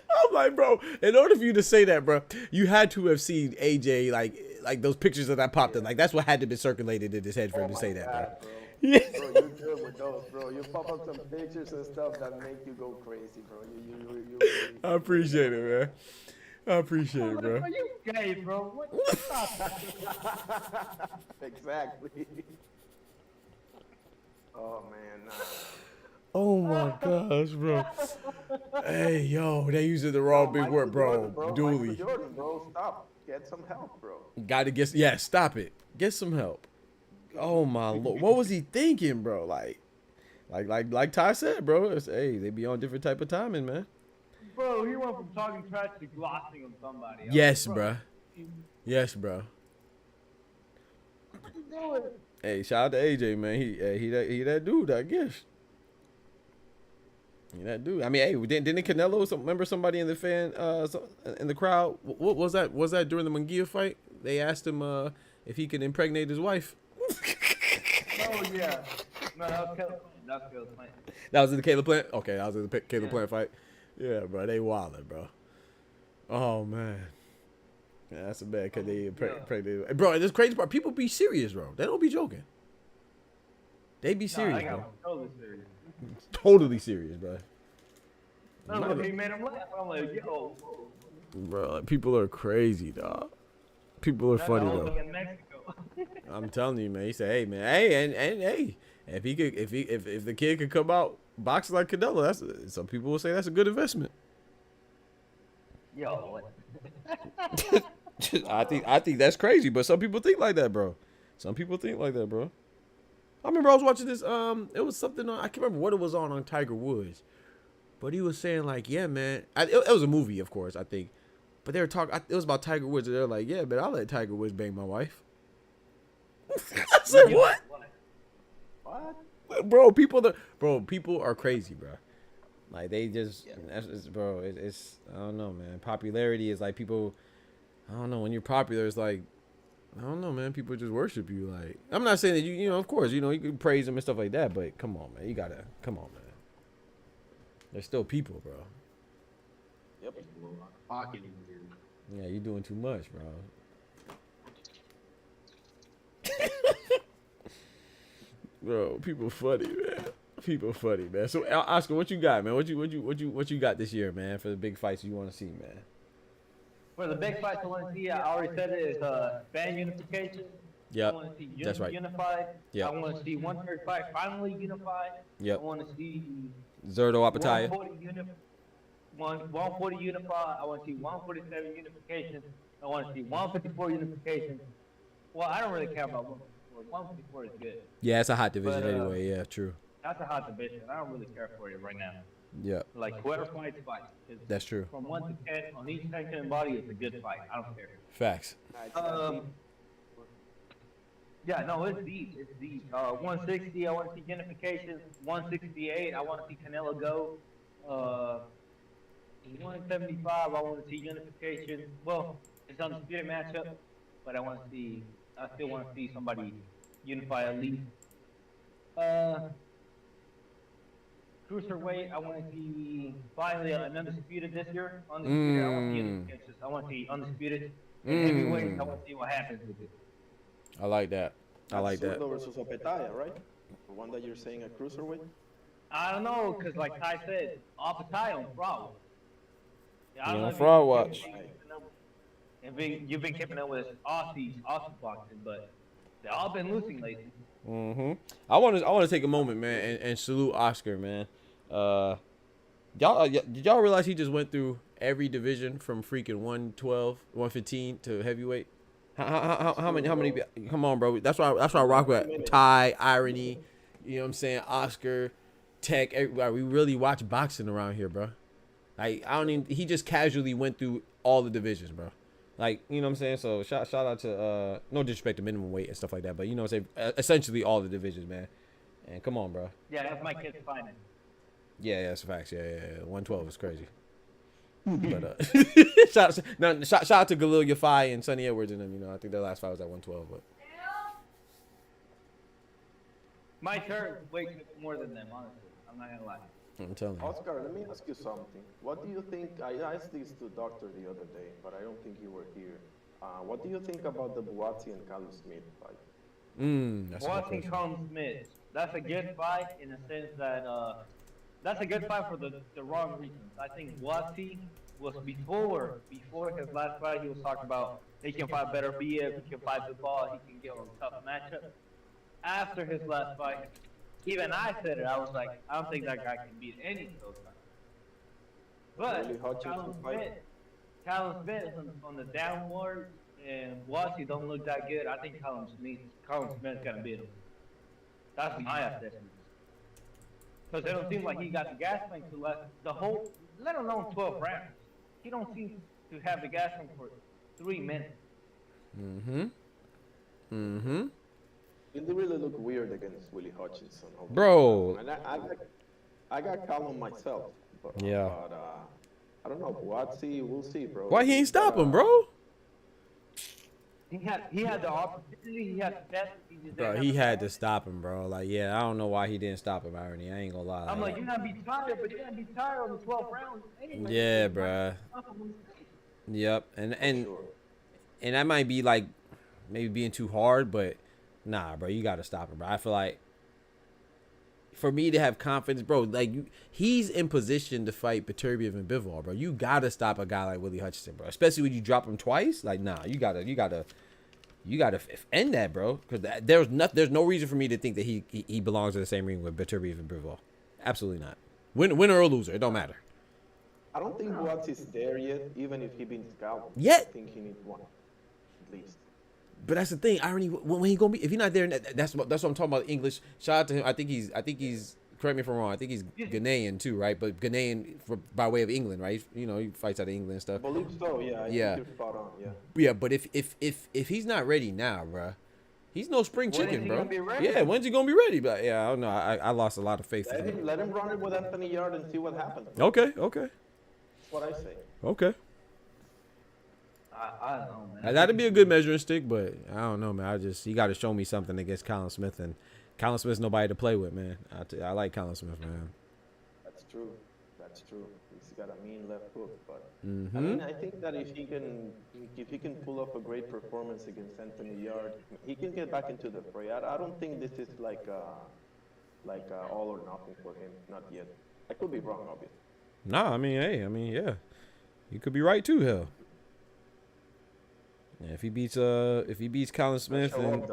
I'm like, bro, in order for you to say that, bro, you had to have seen AJ like those pictures that popped in. Like that's what had to be circulated in his head for him to say that, bro. Yeah. Bro, you're good with those, bro. You pop up some pictures and stuff that make you go crazy, bro. You I appreciate it, man. I appreciate it, bro. Are you gay, bro? What? Exactly. Oh man, nah. Oh my gosh, bro. Hey, yo, they using the wrong big word, bro. Dooley. Jordan, bro, stop. Get some help, bro. Gotta get, stop it. Get some help. Oh my lord, what was he thinking, bro? Like Like Ty said, bro. It's, hey, they be on different type of timing, man. Bro, he went from talking trash to glossing on somebody. Yes, like, bro. Yes, bro. What you doing? Hey, shout out to AJ, man. He that dude, I guess. He that dude. I mean, hey, didn't Canelo? Remember somebody in the in the crowd? What was that? Was that during the Munguia fight? They asked him if he could impregnate his wife. Oh yeah. No, that was Caleb. That was Caleb Plant. That was in the Caleb Plant. Okay, that was in the Caleb Plant fight. Yeah, bro, they wildin', bro. Oh man, yeah, that's a bad cause they impregnated. Bro, this crazy part. People be serious, bro. They don't be joking. They be serious, bro. Totally serious. Totally serious, bro. No, look, he made him laugh. I'm like, yo. Bro, like, people are crazy, dog. People are funny though. In Mexico. I'm telling you, man. He said, "Hey, man, hey, and hey, if the kid could come out boxing like Canelo, that's some people will say that's a good investment." Yo, what? I think that's crazy, but some people think like that, bro. Some people think like that, bro. I remember I was watching this. It was something on. I can't remember what it was on Tiger Woods, but he was saying like, "Yeah, man." It was a movie, of course, I think. But they were talking. It was about Tiger Woods, and they're like, "Yeah, man, I'll let Tiger Woods bang my wife." I said, "What?" What? Bro, people are crazy, bro. Like they just, bro. It's I don't know, man. Popularity is like people. I don't know, when you're popular, it's like, I don't know, man. People just worship you. Like, I'm not saying that you know, of course, you know, you can praise them and stuff like that, but come on, man. You gotta, come on, man. They're still people, bro. Yep. Yeah, you're doing too much, bro. Bro, people funny, man. People funny, man. So, Oscar, what you got, man? What you got this year, man, for the big fights you want to see, man? For the big fights I want to see, I already said it, is fan unification. Yep, I want to see that's right. unified. Yep. I want to see 135 finally unified. Yep. I want to see Zerto Apataya. 140 unified. I want to see 147 unification. I want to see 154 unification. Well, I don't really care about 154. 154 is good. Yeah, it's a hot division But, anyway. Yeah, true. That's a hot division. I don't really care for it right now. Yeah. Like, whoever fights, fight. That's true. From 1 to 10 on each section and body is a good fight. I don't care. Facts. Yeah, no, it's deep. It's deep. 160, I want to see unification. 168, I want to see Canelo go. 175, I want to see unification. Well, it's an undisputed matchup, but I still want to see somebody unify at least. Cruiserweight, I want to see finally an undisputed this year. Undisputed, I want to see unification. I want to see undisputed. And heavyweight, I want to see what happens with it. I like that. I like that. Zerto versus Apataya, right? The one that you're saying a cruiserweight? I don't know, because like Ty said, Apataya on fraud. Yeah, on fraud watch. You've been keeping up with Aussie boxing, but they've all been losing lately. I want to take a moment, man, and salute Oscar, man. Did y'all realize he just went through every division from freaking 112, 115 to heavyweight? How many? Come on, bro. That's why I rock with Ty, Irony. You know what I'm saying? Oscar, Tech. Everybody. We really watch boxing around here, bro. Like he just casually went through all the divisions, bro. Like, you know what I'm saying? So shout out to no disrespect to minimum weight and stuff like that, but you know what I'm saying? Essentially all the divisions, man. And come on, bro. Yeah, that's my kid's finest. Yeah, that's facts. Yeah. 112 is crazy. But shout out to Galil Yafai and Sonny Edwards and them. You know, I think their last fight was at 112. But my turn weighs more than them, honestly. I'm not gonna lie. I'm telling you. Oscar, let me ask you something. What do you think? I asked this to Doctor the other day, but I don't think you were here. What do you think about the Buatsi and Callum Smith fight? Buatsi and Callum Smith. That's a good fight in the sense that that's a good fight for the wrong reasons. I think Buatsi was before his last fight. He was talking about he can fight better BF, he can fight the ball, he can get a tough matchup. After his last fight, even I said it. I was like, I don't think that guy can beat any of those guys. But Callum Smith is on the downward, and Buatsi don't look that good. I think Callum Smith's gonna beat him. That's my assessment. Because it don't seem like he got the gas tank to let the whole, let alone 12 rounds. He don't seem to have the gas tank for 3 minutes. It really looked weird against Willie Hutchinson. Bro. And I got calm myself. But, Yeah. But, I don't know. We'll see, bro. Why he ain't stop him, bro? He had the opportunity. He had the best. Bro, he had to stop him, bro. Like, yeah, I don't know why he didn't stop him, Irony. I ain't gonna lie. I'm like, you're not be tired, but you're gonna be tired on the 12th round anyway. Yeah, bro. Yep, and that might be like maybe being too hard, but nah, bro, you gotta stop him, bro. I feel like for me to have confidence, bro, like he's in position to fight Beterbiev and Bivol, bro. You gotta stop a guy like Willie Hutchinson, bro. Especially when you drop him twice. Like, nah, you gotta end that, bro. Because there's no reason for me to think that he belongs in the same ring with Beterbiev and Bivol. Absolutely not. Winner or loser, it don't matter. I don't think Watts is there yet, even if he been scouted. Yet? I think he needs one, at least. But that's the thing. Irony, when he gonna be? If he's not there, that's what I'm talking about. English. Shout out to him. I think he's. Correct me if I'm wrong. I think he's Ghanaian too, right? But Ghanaian by way of England, right? You know, he fights out of England and stuff. I believe so. Yeah. I think you're spot on. Yeah. Yeah, but if he's not ready now, bro, he's no spring chicken, bro. Yeah, when's he gonna be ready? But yeah, I don't know. I lost a lot of faith. Let him run it with Anthony Yard and see what happens. Okay. That's what I say. Okay. I don't know, man. That'd be a good measuring stick, but I don't know, man. He got to show me something against Colin Smith, and Colin Smith's nobody to play with, man. I like Colin Smith, man. That's true. He's got a mean left hook, but I mean, I think that if he can pull off a great performance against Anthony Yard, he can get back into the fray. I don't think this is like all or nothing for him. Not yet. I could be wrong, obviously. Nah, I mean, yeah, you could be right too, hell. Yeah, if he beats Colin Smith, then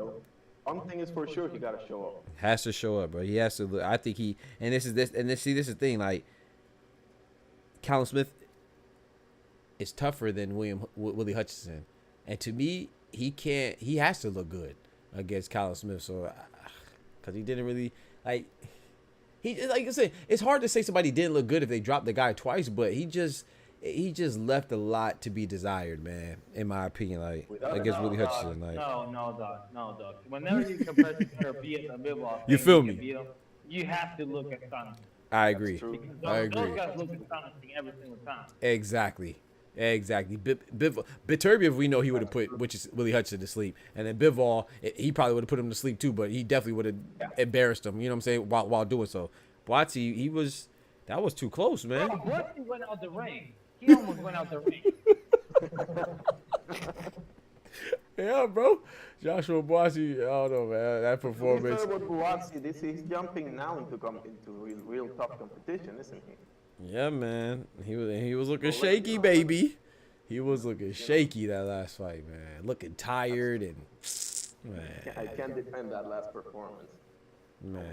one thing is for sure, he gotta show up. Has to show up, bro. He has to. I think this is the thing. Like, Colin Smith is tougher than Willie Hutchinson, and to me, he has to look good against Colin Smith. So, because he didn't really like I said, it's hard to say somebody didn't look good if they dropped the guy twice, but he just left a lot to be desired, man. In my opinion, like against Willie Hutchinson, like no, dog. Whenever you compare to Beterbiev and Bivol, you feel me? You have to look at Simon. I agree. Those guys look at Simon every single time. Exactly. Beterbiev, we know he would have put Willie Hutchinson to sleep, and then Bivol, he probably would have put him to sleep too, but he definitely would have embarrassed him. You know what I'm saying? While doing so, Boatsy, that was too close, man. Boatsy went out the ring. He almost went out the ring. Yeah, bro. Joshua Boatsy, I don't know, man. That performance. He's jumping now into real tough competition, isn't he? Yeah, man. He was looking shaky, baby. He was looking shaky that last fight, man. Looking tired and man. I can't defend that last performance. Man.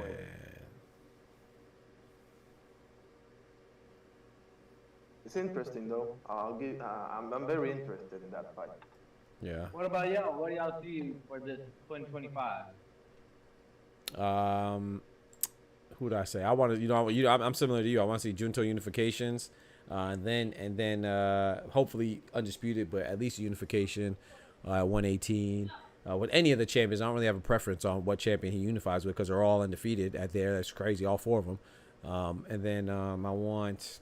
It's interesting though. I'm very interested in that fight. Yeah. What about y'all? What do y'all see for this 2025? Who did I say? I want to, I'm similar to you. I want to see Junto unifications, and then hopefully undisputed, but at least unification at 118. With any of the champions, I don't really have a preference on what champion he unifies with because they're all undefeated at there. That's crazy, all four of them. And then I want,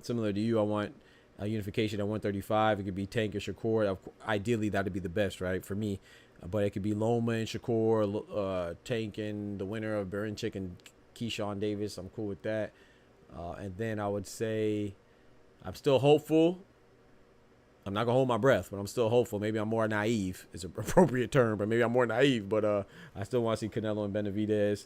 similar to you, I want a unification at 135. It could be Tank or Shakur. Ideally, that'd be the best, right, for me. But it could be Loma and Shakur, Tank and the winner of Berinchik and Keyshawn Davis. I'm cool with that. And then I would say I'm still hopeful. I'm not going to hold my breath, but I'm still hopeful. Maybe I'm more naive. It's an appropriate term, but maybe I'm more naive. But I still want to see Canelo and Benavidez.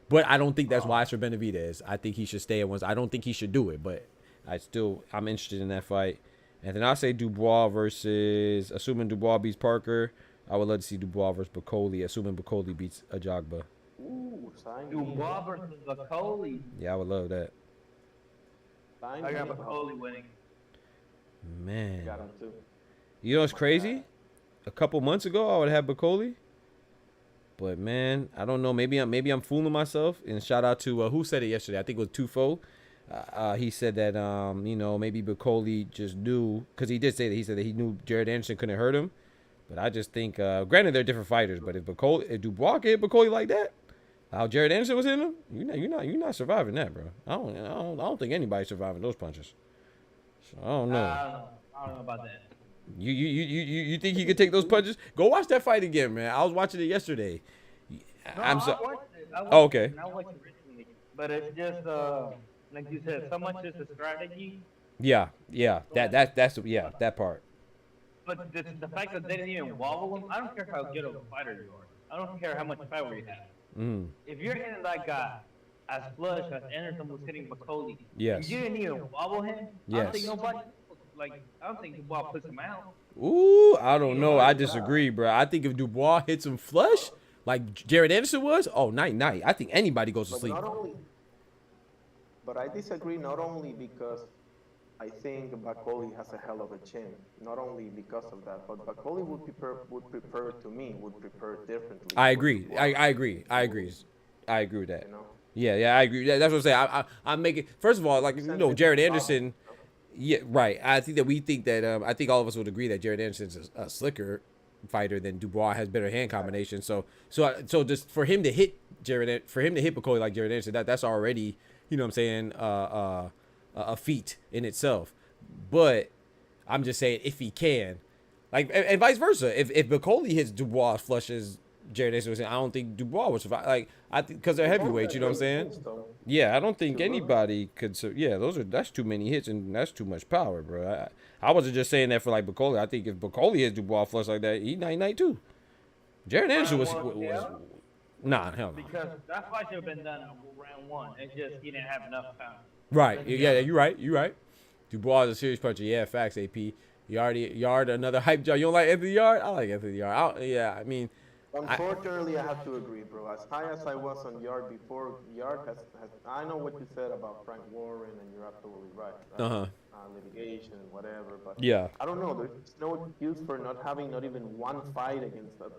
But I don't think that's wise for Benavidez. I think he should stay at once. I don't think he should do it, but I'm interested in that fight. And then I'll say Dubois versus, assuming Dubois beats Parker, I would love to see Dubois versus Bacoli, assuming Bacoli beats Ajagba. Ooh, Dubois versus Bacoli. Yeah, I would love that. I got Bacoli winning. Man. Got him too. You know what's crazy? A couple months ago, I would have Bacoli. But man, I don't know. Maybe I'm fooling myself. And shout out to who said it yesterday. I think it was Tufo. He said that maybe Bacoli just knew, because he did say that. He said that he knew Jared Anderson couldn't hurt him. But I just think, granted they're different fighters, but if Dubois can hit Bacoli like that, how Jared Anderson was hitting him, you're not surviving that, bro. I don't think anybody's surviving those punches. So I don't know. I don't know about that. You think he could take those punches? Go watch that fight again, man. I was watching it yesterday. I watched it. Oh, okay. I watched it recently, but it's just like you said, so much is a strategy. Yeah. That part. But the fact that they didn't even wobble him, I don't care how good of a fighter you are. I don't care how much power you have. If you're hitting that guy as flush as Anderson was hitting Bacoli, yes, you didn't even wobble him. Yes. I don't think nobody. I don't think Dubois puts him out. Ooh, I don't know. I disagree, bro. I think if Dubois hits him flush, like Jared Anderson was, night. I think anybody goes to sleep. But I disagree not only because I think Bacoli has a hell of a chin, not only because of that, but Bacoli would prepare differently. I agree. I agree with that. You know? Yeah, I agree. That's what I'm saying. I'm making, first of all, like, Jared Anderson. Yeah, right. I think that I think all of us would agree that Jared Anderson's a slicker fighter than Dubois, has better hand combination. So just for him to hit Bacoli like Jared Anderson, that's already, you know what I'm saying, a feat in itself. But I'm just saying, if he can, like, and vice versa, if Bacoli hits Dubois flushes Jared Anderson was saying, I don't think Dubois would survive. Like, I think because they're heavyweights, you know what I'm saying? Yeah, I don't think anybody could. Yeah, that's too many hits and that's too much power, bro. I wasn't just saying that for like Bacoli. I think if Bacoli hits Dubois flush like that, he night too. Jared Anderson was nah, hell no. Because that fight should have been done in round one. It's just he didn't have enough power. Right. Yeah, you're right. Dubois is a serious puncher. Yeah, facts. AP. Yard another hype job. You don't like Anthony Yard? I like Anthony Yard. I mean. Unfortunately, I have to agree, bro. As high as I was on Yard before, Yard has I know what you said about Frank Warren, and you're absolutely right. Litigation and whatever, but yeah, I don't know. There's no excuse for not having not even one fight against a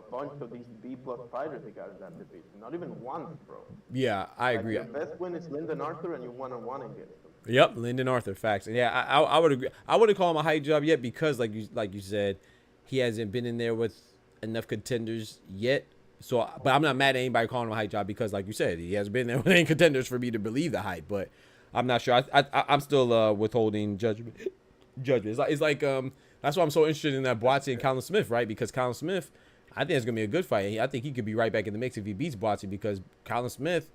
bunch of these B-plus fighters they got in that division. Not even one, bro. Yeah, I agree. Your best win is Lyndon Arthur, and you 1-on-1 against him. Yep, Lyndon Arthur, facts. Yeah, I would agree. I wouldn't call him a hype job yet because, like you said, he hasn't been in there with enough contenders yet. So, but I'm not mad at anybody calling him a hype job because, like you said, he hasn't been there with any contenders for me to believe the hype. But I'm not sure. I'm still withholding judgment. It's like that's why I'm so interested in that Boatsy and Colin Smith, right? Because Colin Smith, I think it's gonna be a good fight. I think he could be right back in the mix if he beats Boatsy because Colin Smith,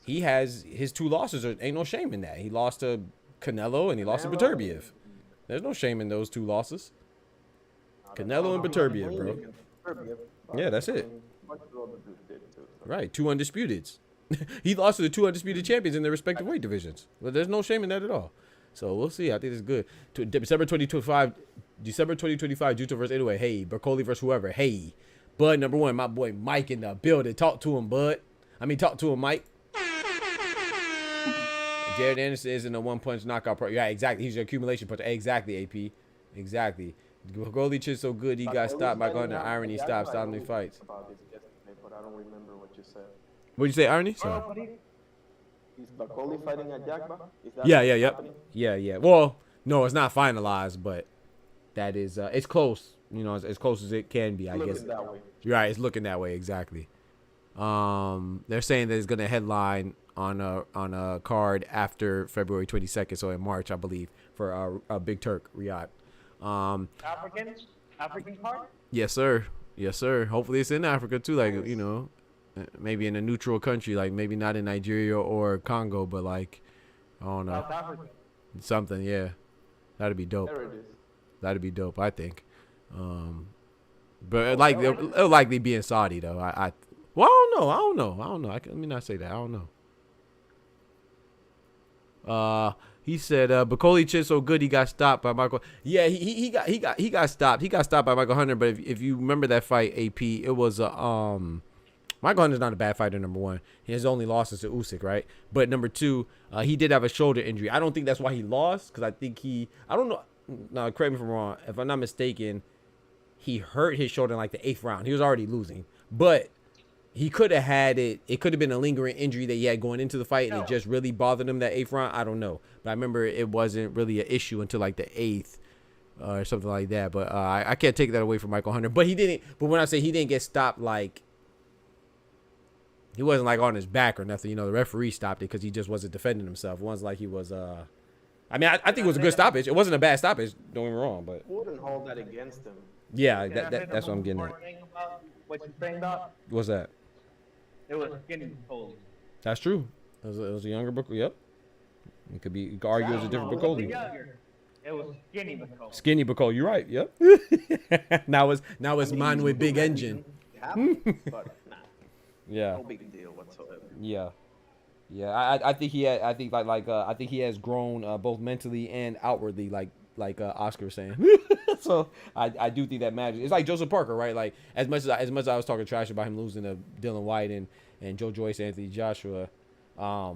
he has his 2 losses. Ain't no shame in that. He lost to Canelo and he lost to Beterbiev. There's no shame in those 2 losses. Canelo and Beterbiev, bro. Yeah, that's it. Right, 2 undisputeds. He lost to the 2 undisputed champions in their respective weight divisions. But there's no shame in that at all. So we'll see. I think it's good. December 2025, Juto versus anyway. Hey, Bacoli versus whoever. Hey, Bud number 1, my boy Mike in the building. Talk to him, Bud. Talk to him, Mike. Jared Anderson isn't a 1-punch knockout pro. Yeah, exactly. He's an accumulation puncher. Exactly, AP. Exactly. Bacoli chin so good he got stopped by going to irony stops the fights. But I don't remember what you said. What'd you say, irony? Sorry. Is Bacoli fighting at Jagba? Yeah. Well, no, it's not finalized, but that is it's close. You know, as close as it can be, I guess. That way. You're right. It's looking that way exactly. They're saying that it's going to headline on a card after February 22nd, so in March, I believe, for a Big Turk Riyadh. African card? Yes, sir. Hopefully it's in Africa too, like you know, maybe in a neutral country, like maybe not in Nigeria or Congo, but like I don't know, South Africa. Something. Yeah, that'd be dope. There it is. That'd be dope, I think. But like it'll likely be in Saudi though. I don't know. Let me not say that. I don't know. He said Bacoli chin so good he got stopped by Michael. Yeah, he got stopped. He got stopped by Michael Hunter. But if you remember that fight, AP, it was Michael Hunter's not a bad fighter. Number 1, his only losses to Usyk, right? But number 2, he did have a shoulder injury. I don't think that's why he lost because I think I don't know. No, correct me if I'm wrong. If I'm not mistaken, he hurt his shoulder in like the 8th round. He was already losing, but he could have had it. It could have been a lingering injury that he had going into the fight, and it just really bothered him that 8th round. I don't know, but I remember it wasn't really an issue until like the 8th or something like that. But I can't take that away from Michael Hunter. But he didn't. But when I say he didn't get stopped, like he wasn't like on his back or nothing. You know, the referee stopped it because he just wasn't defending himself. It wasn't like he was. I mean, I think it was a good stoppage. It wasn't a bad stoppage. Don't get me wrong, but wouldn't hold that against him. Yeah, that's what I'm getting at. What you saying about? What's that? It was skinny Bacoli. That's true. It was a younger Bacoli. Yep. It could be. You could argue it was a different Bacoli. It was skinny Bacoli. Skinny Bacoli. You're right. Yep. now it's mine with big engine. But nah. Yeah. No big deal whatsoever. Yeah. Yeah. I think he had. I think I think he has grown both mentally and outwardly, like Oscar was saying. So I do think that matters. It's like Joseph Parker, right? Like as much as I was talking trash about him losing to Dylan White and Joe Joyce, Anthony Joshua, I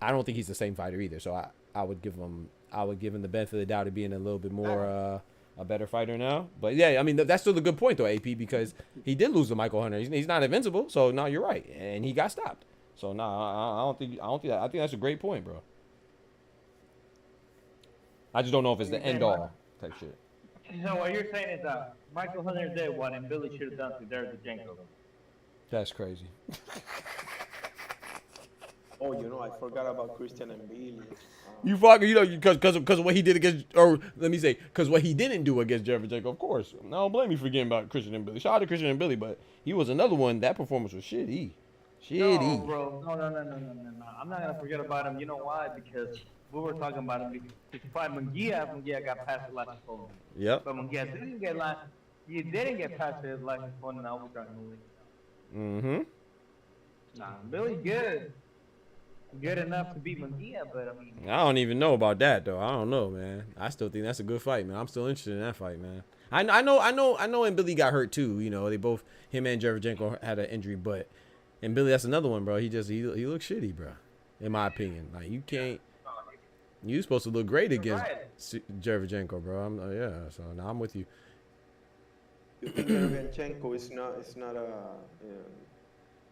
don't think he's the same fighter either. So I would give him the benefit of the doubt of being a little bit more a better fighter now. But yeah, I mean that's still a good point though, AP, because he did lose to Michael Hunter. He's not invincible. So no, you're right, and he got stopped. So no, I don't think that. I think that's a great point, bro. I just don't know if it's the end all type shit. So what you're saying is that Michael Hunter did what and Billy should have done to Derevchenko. That's crazy. Oh, I forgot about Christian and Billy. You fucking, because of what he did against, or let me say, because what he didn't do against Derevchenko, of course. I don't blame you for forgetting about Christian and Billy. Shout out to Christian and Billy, but he was another one. That performance was shitty. No, bro. No. I'm not gonna forget about him. You know why? Because we were talking about him. Because Munguia got past the last opponent. Yep. But Munguia didn't get past his last opponent. I was trying to move. Mm-hmm. Nah, Billy good enough to beat Munguia, but I mean. I don't even know about that though. I don't know, man. I still think that's a good fight, man. I'm still interested in that fight, man. I know. And Billy got hurt too. They both, him and Derevchenko had an injury, but and Billy, that's another one, bro. He looks shitty, bro. In my opinion, like you can't. You supposed to look great against Gervonta, bro. Yeah. So now I'm with you. You think Derevchenko is not a?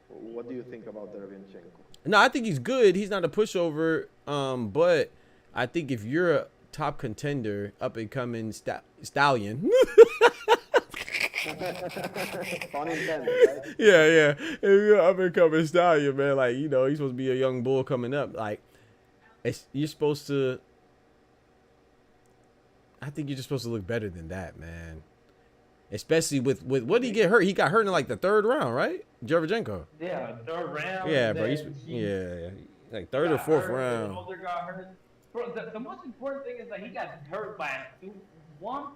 What do you think about Derevchenko? No, I think he's good. He's not a pushover. But I think if you're a top contender, up and coming stallion. Pun intended, right? Yeah. If you're an up and coming stallion, man, like he's supposed to be a young bull coming up. Like, you're supposed to. I think you're just supposed to look better than that, man. Especially with what did he get hurt? He got hurt in like the 3rd round, right? Derevchenko. Yeah, 3rd round. Yeah, bro. Like 3rd or 4th round. Got hurt. Bro, the most important thing is that he got hurt by one.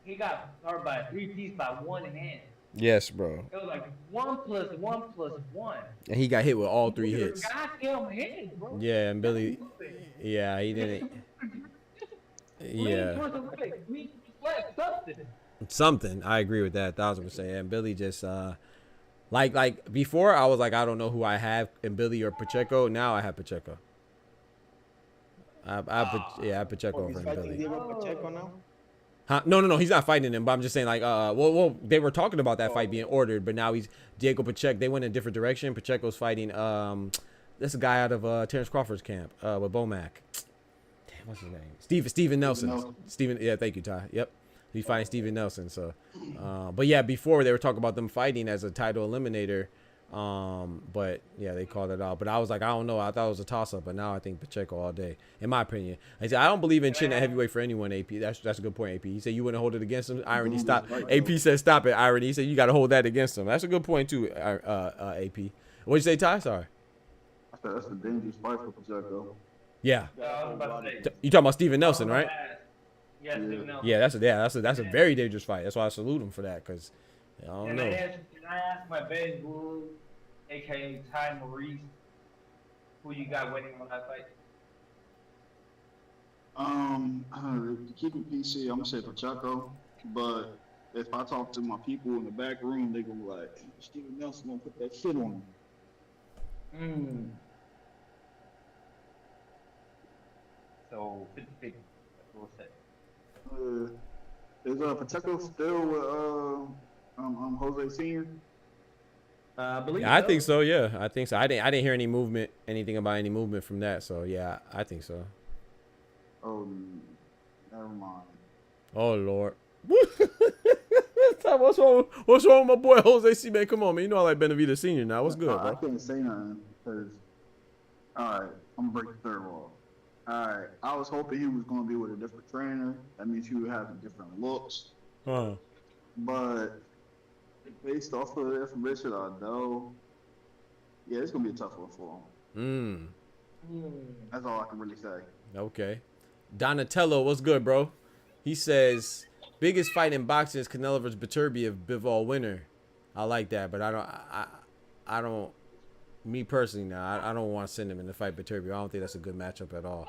He got hurt by a 3-piece by one hand. Yes, bro. It was like 1 + 1 + 1. And he got hit with all 3 hits. Goddamn hit, bro. Yeah, and Billy. Yeah, he didn't. Yeah. Something. I agree with that 1,000%. And Billy just like before I was like, I don't know who I have in Billy or Pacheco. Now I have Pacheco. I have Pacheco over Billy. Pacheco now? Huh? No, he's not fighting him. But I'm just saying, like, well, they were talking about that fight being ordered, but now he's Diego Pacheco. They went in a different direction. Pacheco's fighting this guy out of Terence Crawford's camp with Bomac. Damn, what's his name? Steven Nelson. Steven. Yeah, thank you, Ty. Yep. He's fighting Steven Nelson. So, but yeah, before they were talking about them fighting as a title eliminator. But yeah, they called it out. But I was like, I don't know. I thought it was a toss-up, but now I think Pacheco all day, in my opinion. I said I don't believe in chin at heavyweight for anyone. AP, that's a good point. AP, he said you wouldn't hold it against him. Irony, stop. AP said stop it. Irony, he said you got to hold that against him. That's a good point too. AP, what'd you say, Ty? Sorry. I said that's a dangerous fight for Pacheco. Yeah. You talking about Steven Nelson, right? Yeah, Steven Nelson. Yeah, that's a very dangerous fight. That's why I salute him for that, because I don't know. Can I ask my best guru, aka Ty Maurice, who you got winning on that fight? To keep it PC, I'm gonna say Pacheco, but if I talk to my people in the back room, they gonna be like, Steven Nelson gonna put that shit on him. So 50-50. We'll say. Is Pacheco still with Jose Senior? I believe. I think so. Yeah, I think so. I didn't hear anything about any movement from that. So yeah, I think so. Oh, never mind. Oh Lord. What's wrong with my boy Jose C, man? Come on, man. You know I like Benavidez Senior now. What's good, I bro? couldn't say nothing because, all right, I'm gonna break the third wall. All right, I was hoping he was gonna be with a different trainer. That means he would have different looks. But based off of the information I know, yeah, it's gonna be a tough one for him. That's all I can really say. Okay. Donatello, what's good, bro? He says biggest fight in boxing is Canelo versus Beterbiev, Bivol winner. I like that, but I don't. Me personally, now I don't want to send him in the fight Beterbiev. I don't think that's a good matchup at all.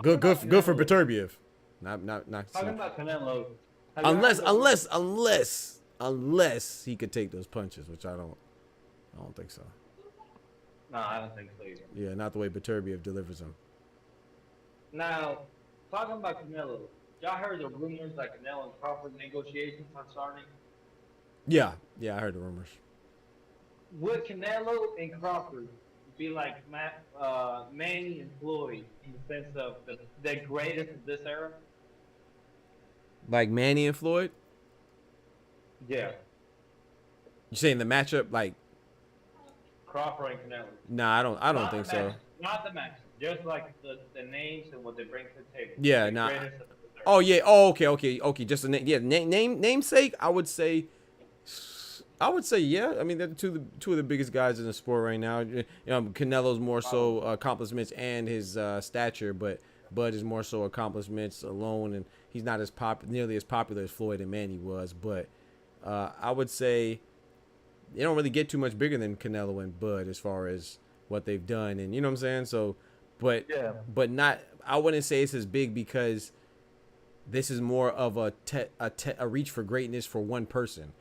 Good for Beterbiev. Not. Talking about Canelo. Unless he could take those punches, which I don't think so. No, I don't think so either. Yeah, not the way Beterbiev delivers them. Now, talking about Canelo, y'all heard the rumors that Canelo and Crawford negotiations are starting? Yeah, I heard the rumors. Would Canelo and Crawford be like Manny and Floyd in the sense of the greatest of this era? Like Manny and Floyd? Yeah. You saying the matchup like Crawford and Canelo? Nah, I don't think so. Not the matchup. Just like the names and what they bring to the table. Yeah, nah. Oh yeah. Oh, okay. Just the name. Yeah, namesake. I would say yeah. I mean, they're two of the biggest guys in the sport right now. You know, Canelo's more so accomplishments and his stature, but Bud is more so accomplishments alone, and he's not as nearly as popular as Floyd and Manny was. But I would say they don't really get too much bigger than Canelo and Bud as far as what they've done, and you know what I'm saying. So, but not. I wouldn't say it's as big because this is more of a reach for greatness for one person.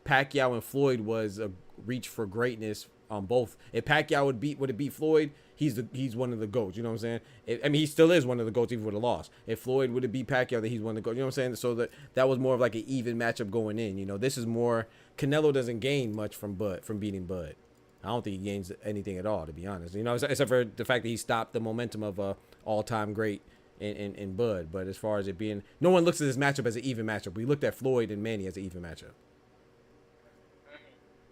Pacquiao and Floyd was a reach for greatness on both. If Pacquiao would it beat Floyd, he's one of the GOATs. You know what I'm saying? I mean, he still is one of the GOATs even with a loss. If Floyd would have beat Pacquiao, then he's one of the GOATs. You know what I'm saying? So that was more of like an even matchup going in. You know, this is more. Canelo doesn't gain much from beating Bud. I don't think he gains anything at all, to be honest. You know, except for the fact that he stopped the momentum of a all-time great in Bud. But as far as it being, no one looks at this matchup as an even matchup. We looked at Floyd and Manny as an even matchup.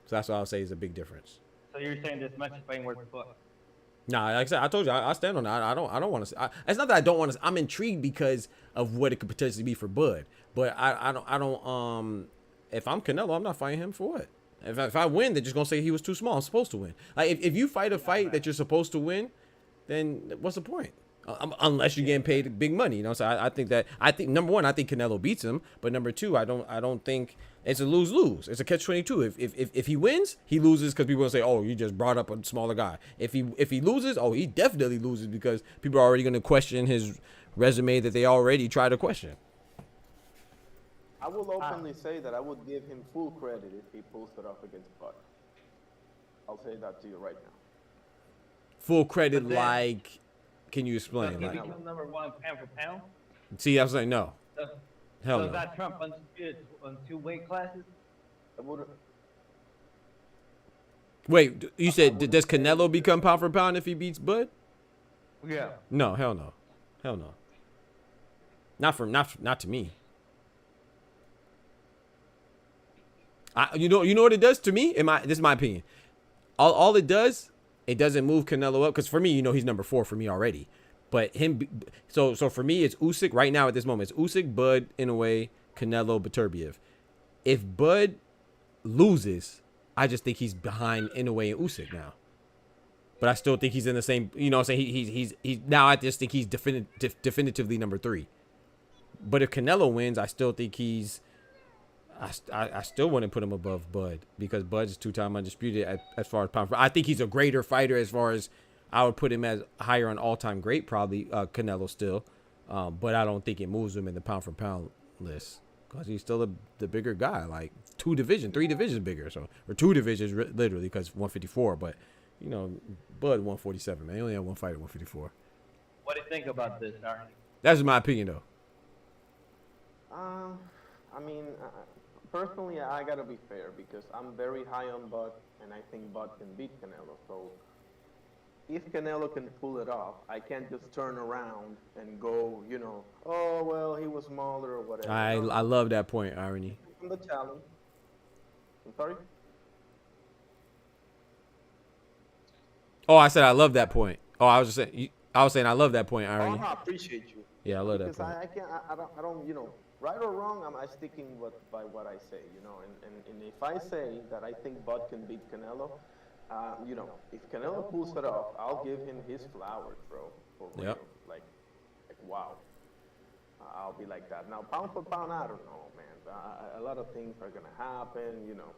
So that's what I would say is a big difference. So you're saying this matchup ain't worth the fuck? Nah, like I said, I told you, I stand on that. I don't want to. It's not that I don't want to. I'm intrigued because of what it could potentially be for Bud. But I don't. If I'm Canelo, I'm not fighting him for what? If I win, they're just gonna say he was too small. I'm supposed to win. Like if you fight a fight that you're supposed to win, then what's the point? Unless you're getting paid big money, you know. So I think number one, I think Canelo beats him, but number two, I don't think it's a lose-lose. It's a catch-22. If he wins, he loses because people will say, oh, you just brought up a smaller guy. If he loses, oh, he definitely loses because people are already gonna question his resume that they already tried to question. I will openly say that I would give him full credit if he pulls it off against Bud. I'll say that to you right now. Full credit, like, can you explain? He become number one pound for pound? See, I was like, no. Hell no. So that Trump undisputed on 2 weight classes? Wait, you said does Canelo become pound for pound if he beats Bud? Yeah. No, hell no. Hell no. Not to me. You know what it does to me? This is my opinion. All it does, it doesn't move Canelo up because for me, you know, he's number 4 for me already. But so for me, it's Usyk right now at this moment. It's Usyk, Bud, Inoue, Canelo, Beterbiev. If Bud loses, I just think he's behind Inoue and Usyk now. But I still think he's in the same. You know what I'm saying? He's now. I just think he's definitively number 3. But if Canelo wins, I still think he's. I still wouldn't put him above Bud because Bud is 2-time undisputed as far as pound for pound. I think he's a greater fighter as far as I would put him as higher on all-time great, probably Canelo still. But I don't think it moves him in the pound for pound list because he's still the bigger guy, like 3 divisions bigger. So or 2 divisions literally because 154. But you know, Bud 147, man. He only had one fight at 154. What do you think about this, Arnie? That's my opinion, though. I mean, personally, I gotta be fair because I'm very high on Bud, and I think Bud can beat Canelo. So if Canelo can pull it off, I can't just turn around and go, you know, oh well, he was smaller or whatever. I love that point, Irony. From the challenge. I'm sorry. Oh, I said I love that point. Oh, I was just saying. I was saying I love that point, Irony. I appreciate you. Yeah, I love that because point. I can't. I don't. You know, right or wrong, I'm sticking by what I say. You know, and if I say that I think Bud can beat Canelo, you know, if Canelo pulls it off, I'll give him his flowers, bro. For real. Yep. Like wow. I'll be like that. Now, pound for pound, I don't know, man. A lot of things are gonna happen. You know.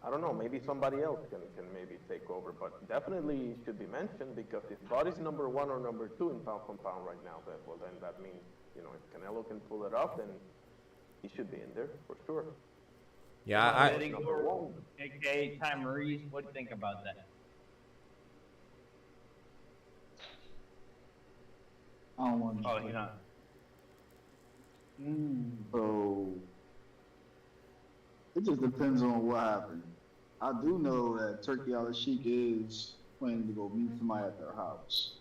I don't know, maybe somebody else can maybe take over, but definitely should be mentioned because if Bud is number 1 or number 2 in pound for pound right now, then that means, you know, if Canelo can pull it off, then he should be in there for sure. Yeah, AKA Ty Maurice, what do you think about that? I don't want to. Oh, you're not. So it just depends on what happened. I do know that Turkey Al-Sheikh is planning to go meet somebody at their house.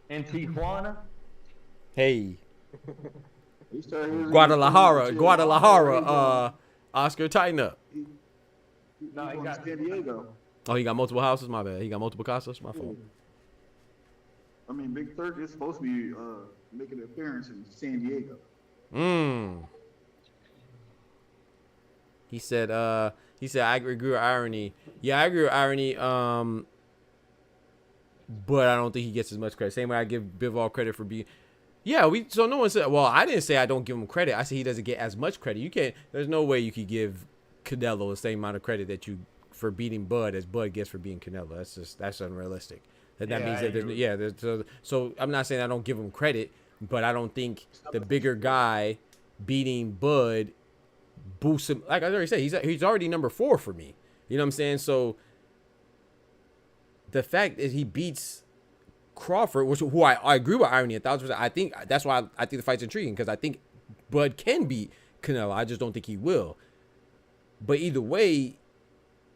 In Tijuana? Hey. He started Guadalajara. Oscar, tighten up. No, he got San Diego. Oh, he got multiple houses. My bad. He got multiple casas. My fault. I mean, Big Turk is supposed to be making an appearance in San Diego. He said I agree with Irony. Yeah, I agree with Irony. But I don't think he gets as much credit. Same way I give Bivol credit for being. Yeah, so no one said. Well, I didn't say I don't give him credit. I said he doesn't get as much credit. You can't. There's no way you could give Canelo the same amount of credit that you for beating Bud as Bud gets for beating Canelo. That's unrealistic. That means that so I'm not saying I don't give him credit, but I don't think the bigger guy beating Bud boosts him. Like I already said, he's already number 4 for me. You know what I'm saying? So the fact that he beats Crawford, who I agree with Irony 1,000%. I think that's why I think the fight's intriguing because I think Bud can beat Canelo. I just don't think he will. But either way,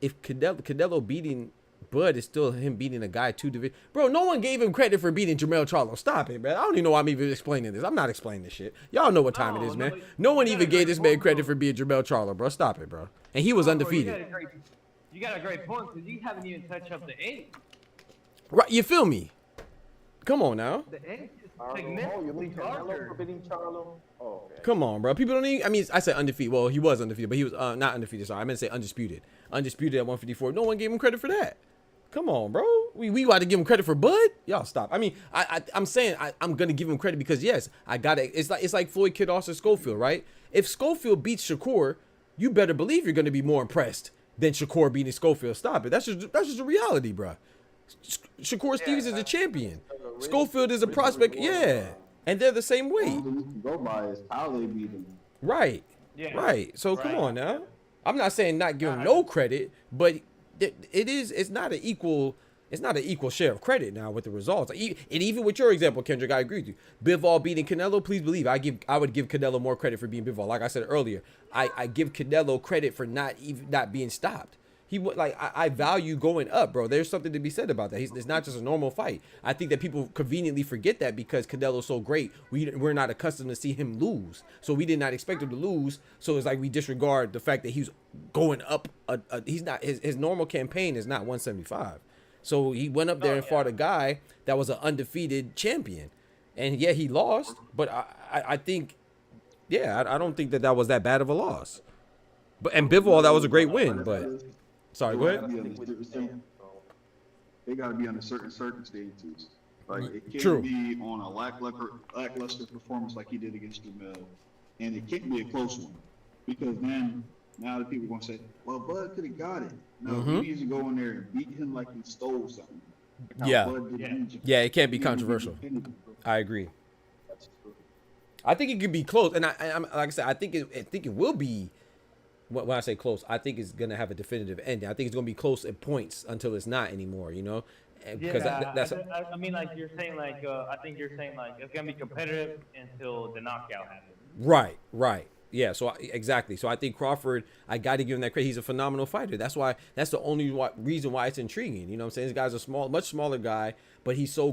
if Canelo beating Bud is still him beating a guy 2 divisions. Bro, no one gave him credit for beating Jermell Charlo. Stop it, man. I don't even know why I'm even explaining this. I'm not explaining this shit. Y'all know what time it is, man. No one even gave this man credit for being Jermell Charlo, bro. Stop it, bro. And he was undefeated. You got a great point because you haven't even touched up the 8. Right, you feel me? Come on now. The 8 is you significantly mean Canelo larger. for beating Charlo? Oh, okay. Come on, bro. People don't even. I mean, I said undefeated. Well, he was undefeated, but he was not undefeated. Sorry, I meant to say undisputed. Undisputed at 154. No one gave him credit for that. Come on, bro. We got to give him credit for Bud. Y'all stop. I mean, I'm saying I'm gonna give him credit because yes, I got it. It's like Floyd Kid Austin Schofield, right? If Schofield beats Shakur, you better believe you're gonna be more impressed than Shakur beating Schofield. Stop it. That's just a reality, bro. Shakur Stevens is a champion. Schofield is a prospect. Yeah, and they're the same weight. All we can go by is how they beat him. Right. Yeah. Right. So come on now. I'm not saying not give him no credit, but it's not an equal share of credit now with the results. And even with your example, Kendrick, I agree with you. Bivol beating Canelo, please believe I would give Canelo more credit for beating Bivol. Like I said earlier, I give Canelo credit for not being stopped. I value going up, bro. There's something to be said about that. It's not just a normal fight. I think that people conveniently forget that because Canelo's so great, we're not accustomed to see him lose. So we did not expect him to lose. So it's like we disregard the fact that he's going up. He's not his normal campaign is not 175. So he went up there and fought a guy that was an undefeated champion, and yeah, he lost. But I think, I don't think that was that bad of a loss. And Bivol, that was a great win, but. Sorry, go ahead. They got to be under certain circumstances. Like it can't True. be on a lackluster performance like he did against Jamel, and it can't be a close one because then now the people are gonna say, "Well, Bud could have got it." No, he needs to go in there and beat him like he stole something. Yeah, it can't be controversial. I agree. I think it could be close, and I'm like I said, I think it will be. When I say close, I think it's gonna have a definitive ending. I think it's gonna be close at points until it's not anymore, you know. because Yeah, that's I mean, like you're saying, like I think you're saying, like it's gonna be competitive until the knockout happens. right. Yeah, so exactly. So I think Crawford, I got to give him that credit. He's a phenomenal fighter. That's the only reason why it's intriguing. You know what I'm saying? This guy's a much smaller guy, but he's so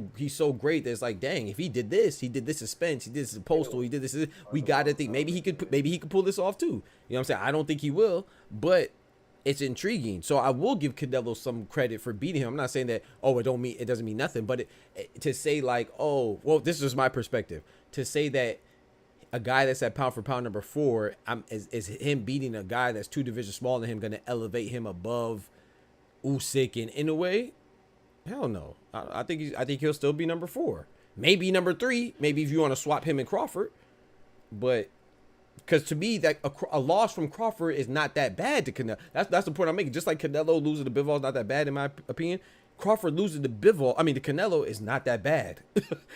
great that it's like, dang, if he did this in Spence, he did this in Postal, he did this. We got to think maybe he could pull this off too. You know what I'm saying? I don't think he will, but it's intriguing. So I will give Canelo some credit for beating him. I'm not saying that, oh, it doesn't mean nothing, but to say like, oh, well, this is my perspective. To say that a guy that's at pound for pound number 4, is him beating a guy that's 2 divisions smaller than him going to elevate him above Usyk and Inoue? Hell no. I think he'll still be number 4, maybe number 3, maybe if you want to swap him and Crawford, but because to me that a loss from Crawford is not that bad to Canelo. That's the point I'm making. Just like Canelo losing to Bivol is not that bad in my opinion. Crawford losing to Canelo is not that bad.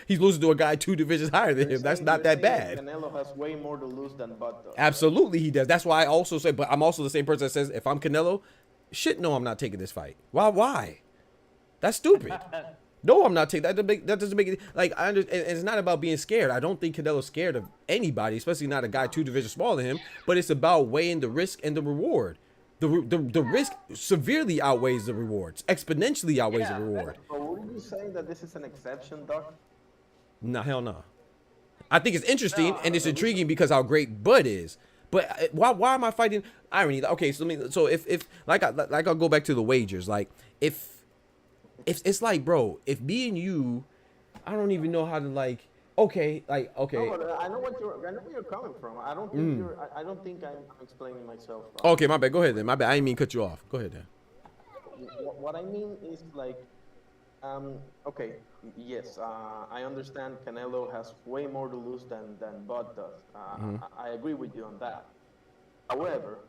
He's losing to a guy 2 divisions higher than him. That's not that bad. Canelo has way more to lose than Bud does. Absolutely, he does. That's why I also say, but I'm also the same person that says, if I'm Canelo, shit, no, I'm not taking this fight. Why? That's stupid. No, I'm not taking that. That doesn't make it like I understand. And it's not about being scared. I don't think Canelo's scared of anybody, especially not a guy 2 divisions smaller than him. But it's about weighing the risk and the reward. The risk severely outweighs the rewards, exponentially outweighs the reward. But wouldn't you say that this is an exception, Doc? Nah, hell no. I think it's interesting and it's intriguing because how great Bud is. But why am I fighting irony? Okay, so if I'll go back to the wagers. Like if it's like, bro, if me and you, I don't even know how to like. Okay. No, but I know where you're coming from. I don't think I don't think I'm explaining myself. Okay, my bad. Go ahead then. My bad. I didn't mean to cut you off. Go ahead then. What I mean is like, okay, yes, I understand Canelo has way more to lose than Bud does. I agree with you on that. However,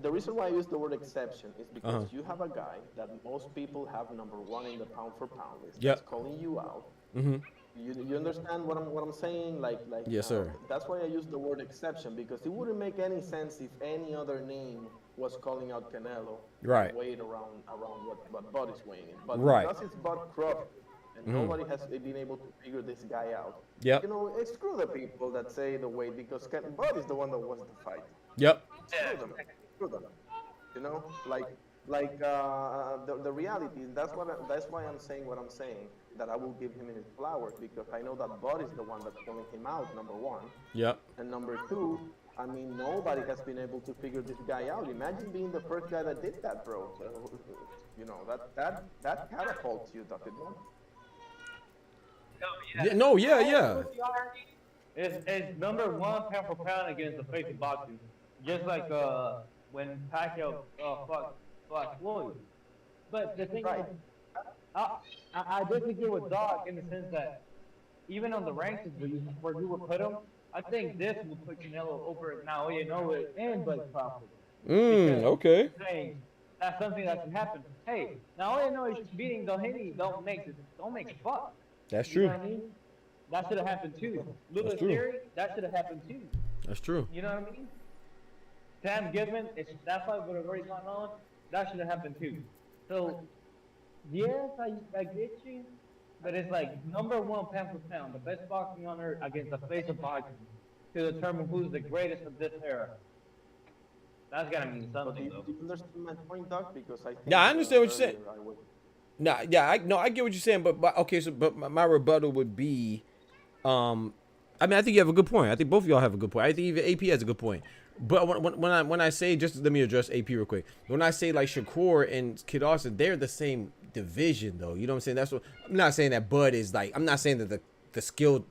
the reason why I use the word exception is because you have a guy that most people have number 1 in the pound for pound list. That's calling you out. You understand what I'm saying? Like yes, sir. That's why I use the word exception, because it wouldn't make any sense if any other name was calling out Canelo. Right. Weighed around what Bud is weighing in. But because it's Bud Crawford and nobody has been able to figure this guy out. Yep. You know, screw the people that say the weight, because Bud is the one that wants to fight. Yep. Screw them. You know, the reality. That's why I'm saying what I'm saying. That I will give him his flowers, because I know that Bud is the one that's calling him out, number 1. Yep. And number 2, I mean, nobody has been able to figure this guy out. Imagine being the first guy that did that, bro. So, you know, that catapults you, does it not? Yeah. It's number 1 pound for pound against the face of boxing. Just like when Pacquiao fought Floyd. But the thing is, I disagree with Doc in the sense that even on the rankings where you would put him, I think this would put Canelo over now Inoue and Bud Crawford. Okay. That's something that can happen. Hey, now Inoue beating Doheny don't make fuck. That's true. You know what I mean? That should have happened too. Lewis Theory, that should have happened too. That's true. You know what I mean? Sam Goodman, that fight would have already gone on. That should have happened too. So. Yes, I get you, but it's like number 1 pound for pound, the best boxing on earth against the face of boxing to determine who's the greatest of this era. That's gotta mean something, though. Do you understand my point, Doc? Because I think I understand what you're saying. I get what you're saying, but okay, but my rebuttal would be, I mean, I think you have a good point. I think both of y'all have a good point. I think even AP has a good point. But when I say, just let me address AP real quick. When I say like Shakur and Kid Austin, they're the same division though. You know what I'm saying? That's what I'm not saying that Bud is like. I'm not saying that the skill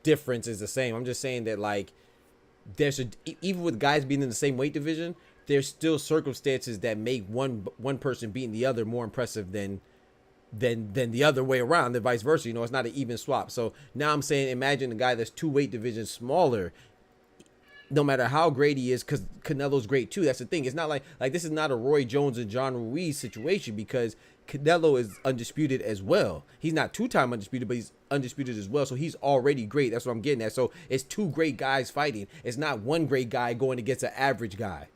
difference is the same. I'm just saying that like even with guys being in the same weight division, there's still circumstances that make one person beating the other more impressive than the other way around, than vice versa. You know, it's not an even swap. So now I'm saying, imagine a guy that's 2 weight divisions smaller. No matter how great he is, because Canelo's great too. That's the thing. It's not like this is not a Roy Jones and John Ruiz situation, because Canelo is undisputed as well. He's not 2-time undisputed, but he's undisputed as well. So he's already great. That's what I'm getting at. So it's 2 great guys fighting. It's not one great guy going against an average guy.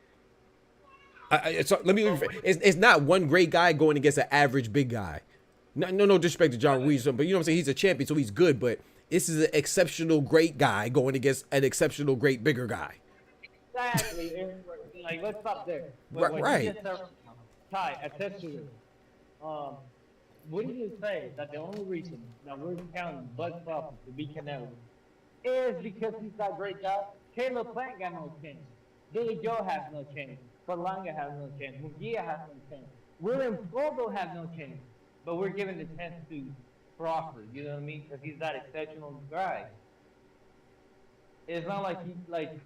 So let me. It's not one great guy going against an average big guy. No disrespect to John Ruiz, but you know what I'm saying. He's a champion, so he's good. But this is an exceptional great guy going against an exceptional great bigger guy. Exactly. Like, let's stop there. Right. Ty, attest to this. What do you say that the only reason that we're counting Bud Crawford to be Canelo is because he's that great guy? Caleb Plant got no chance. Billy Joe has no chance. Berlanga has no chance. Munguia has no chance. William Scobo has no chance. But we're giving the chance to Crawford, you know what I mean? Because he's that exceptional guy. It's not like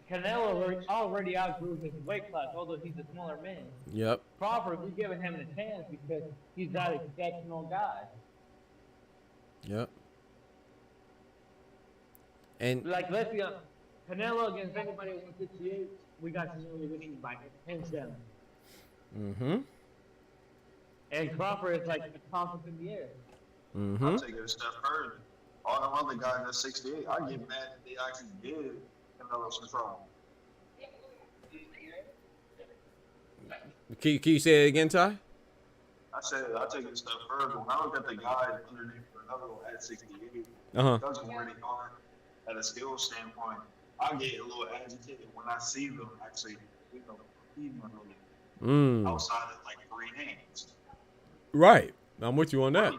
Canelo already outgrew his weight class, although he's a smaller man. Yep. Crawford, we're giving him a chance because he's that exceptional guy. Yep. And like, let's be honest, Canelo against anybody at 168, we got Canelo winning by hands down. Mm-hmm. And Crawford is like a toss in the air. Mm-hmm. I'll take it a step further. All them other guys at 68, I get mad that they actually give Canelo some trouble. Can you say it again, Ty? I said I'll take it a step further. When I look at the guys underneath Canelo at 68, doesn't really hard at a skill standpoint. I get a little agitated when I see them actually, outside of like 3 hands. Right. I'm with you on that.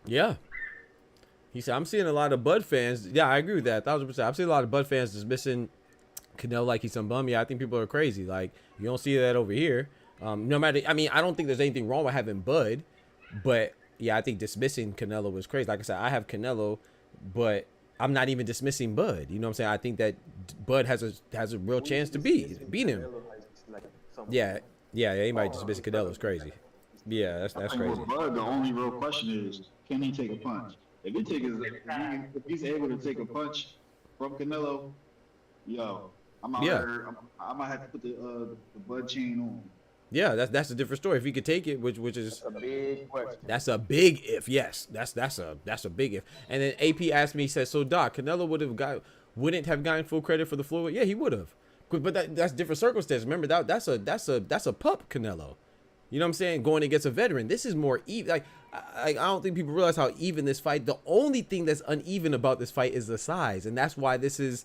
Yeah. He said, I'm seeing a lot of Bud fans. Yeah, I agree with that. 1,000%. I'm seeing a lot of Bud fans dismissing Canelo like he's some bum. Yeah, I think people are crazy. Like, you don't see that over here. No matter, I mean, I don't think there's anything wrong with having Bud, but yeah, I think dismissing Canelo was crazy. Like I said, I have Canelo, but I'm not even dismissing Bud. You know what I'm saying? I think that Bud has a real chance to beat him. Yeah, anybody dismissing Canelo is crazy. Yeah, that's crazy. With Bud, the only real question is, can he take a punch? If he's able to take a punch from Canelo, yo, I might have to put the Bud chain on. Yeah, that's a different story. If he could take it, which is a big question. That's a big if. Yes, that's a big if. And then AP asked me, he said, so Doc, Canelo wouldn't have gotten full credit for the Floyd? Yeah, he would have. But that's different circumstances. Remember that's a pup Canelo. You know what I'm saying? Going against a veteran. This is more even. Like I don't think people realize how even this fight. The only thing that's uneven about this fight is the size, and that's why that's a.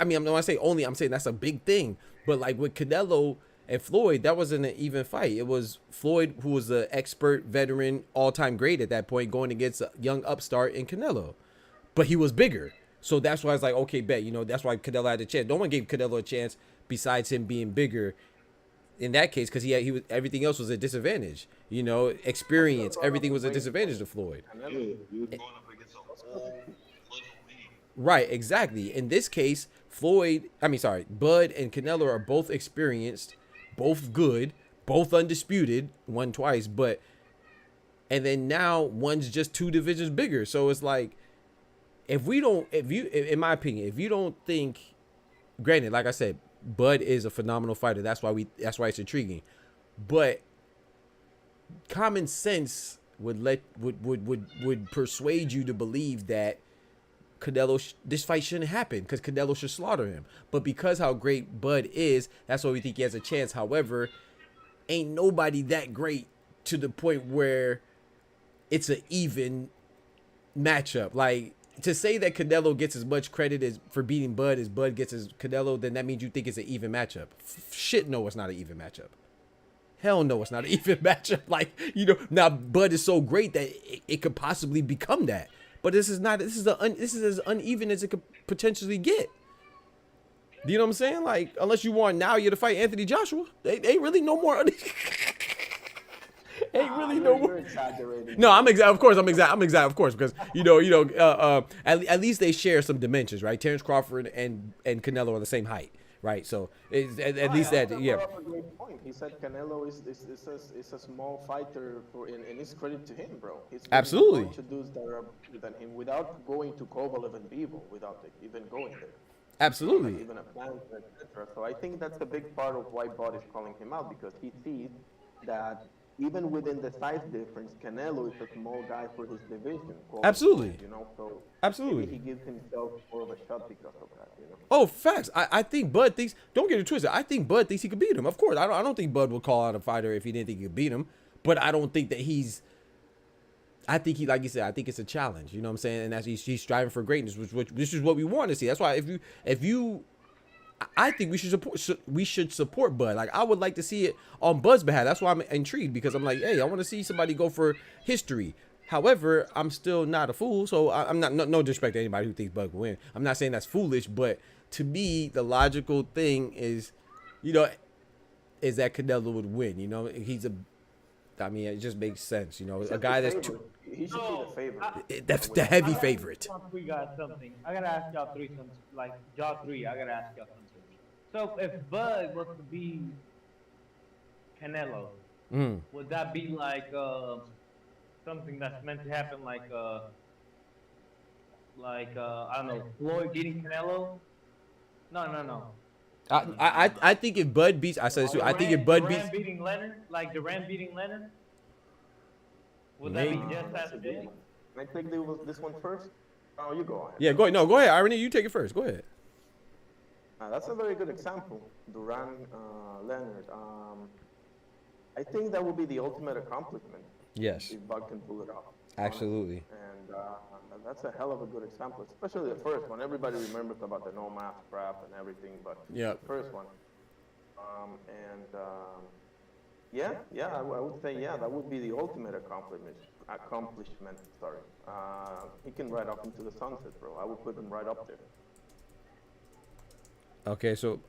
I mean, I'm not say only. I'm saying that's a big thing. But like with Canelo and Floyd, that wasn't an even fight. It was Floyd, who was the expert veteran, all-time great at that point, going against a young upstart in Canelo. But he was bigger. So that's why it's like, okay, bet. You know, that's why Canelo had a chance. No one gave Canelo a chance besides him being bigger in that case, because he was everything else was a disadvantage. You know, experience, everything was a disadvantage to Floyd. Right, exactly. In this case, Bud and Canelo are both experienced, both good, both undisputed, won twice, and then now one's just 2 divisions bigger. So it's like, in my opinion, if you don't think, granted, like I said, Bud is a phenomenal fighter. That's why it's intriguing. But common sense would persuade you to believe that this fight shouldn't happen, because Canelo should slaughter him. But because how great Bud is, that's why we think he has a chance. However, ain't nobody that great to the point where it's an even matchup. Like, to say that Canelo gets as much credit as for beating Bud as Bud gets as Canelo, then that means you think it's an even matchup. Shit, no, it's not an even matchup. Hell no, it's not an even matchup. Like, you know, now Bud is so great that it could possibly become that. But this is as uneven as it could potentially get. Do you know what I'm saying? Like, unless you want now you're to fight Anthony Joshua, they ain't really no more. Ain't really no more. No, I'm exact, of course, because at least they share some dimensions, right? Terence Crawford and Canelo are the same height, right? So at least that, yeah. A great point. He said Canelo is a small fighter, and it's credit to him, bro. He's absolutely going to dudes that are bigger than him without going to Kovalev and Bivol, without even going there. Absolutely. Like even a plan, etc. So I think that's a big part of why Bud is calling him out, because he sees that even within the size difference, Canelo is a small guy for his division. Absolutely. You know, so Absolutely. maybe he gives himself more of a shot because of that. You know. Oh, facts. I think Bud thinks. Don't get it twisted. I think Bud thinks he could beat him. Of course, I don't think Bud would call out a fighter if he didn't think he could beat him. But I don't think that he's. I think he, like you said, I think it's a challenge. You know what I'm saying? And that's he's striving for greatness, which this is what we want to see. That's why if you, I think we should support Bud. Like I would like to see it on Bud's behalf. That's why I'm intrigued, because I'm like, hey, I want to see somebody go for history. However, I'm still not a fool, so I'm not no disrespect to anybody who thinks Bud will win. I'm not saying that's foolish, but to me, the logical thing is, you know, is that Canelo would win. You know, I mean, it just makes sense. You know, a guy that's he should be the favorite. That's the heavy favorite. We got something. I gotta ask y'all three something. Like y'all three, I gotta ask y'all something. So if Bud was to be Canelo, would that be like something that's meant to happen, like I don't know, Floyd beating Canelo? No. I think if Bud beats, I said this too. I think if Bud beats, beating Leonard, like Durant beating Leonard, would that be just as big? Can I take this one first? Oh, you go ahead. Yeah, go ahead. No, go ahead, Irony. You take it first. Go ahead. That's a very good example, Durant, Leonard. I think that would be the ultimate accomplishment. Yes. If Bud can pull it off. Absolutely. And that's a hell of a good example, especially the first one. Everybody remembers about the no mask crap and everything, but the first one. I would say, that would be the ultimate accomplishment. Sorry. He can ride up into the sunset, bro. I would put him right up there. Okay, so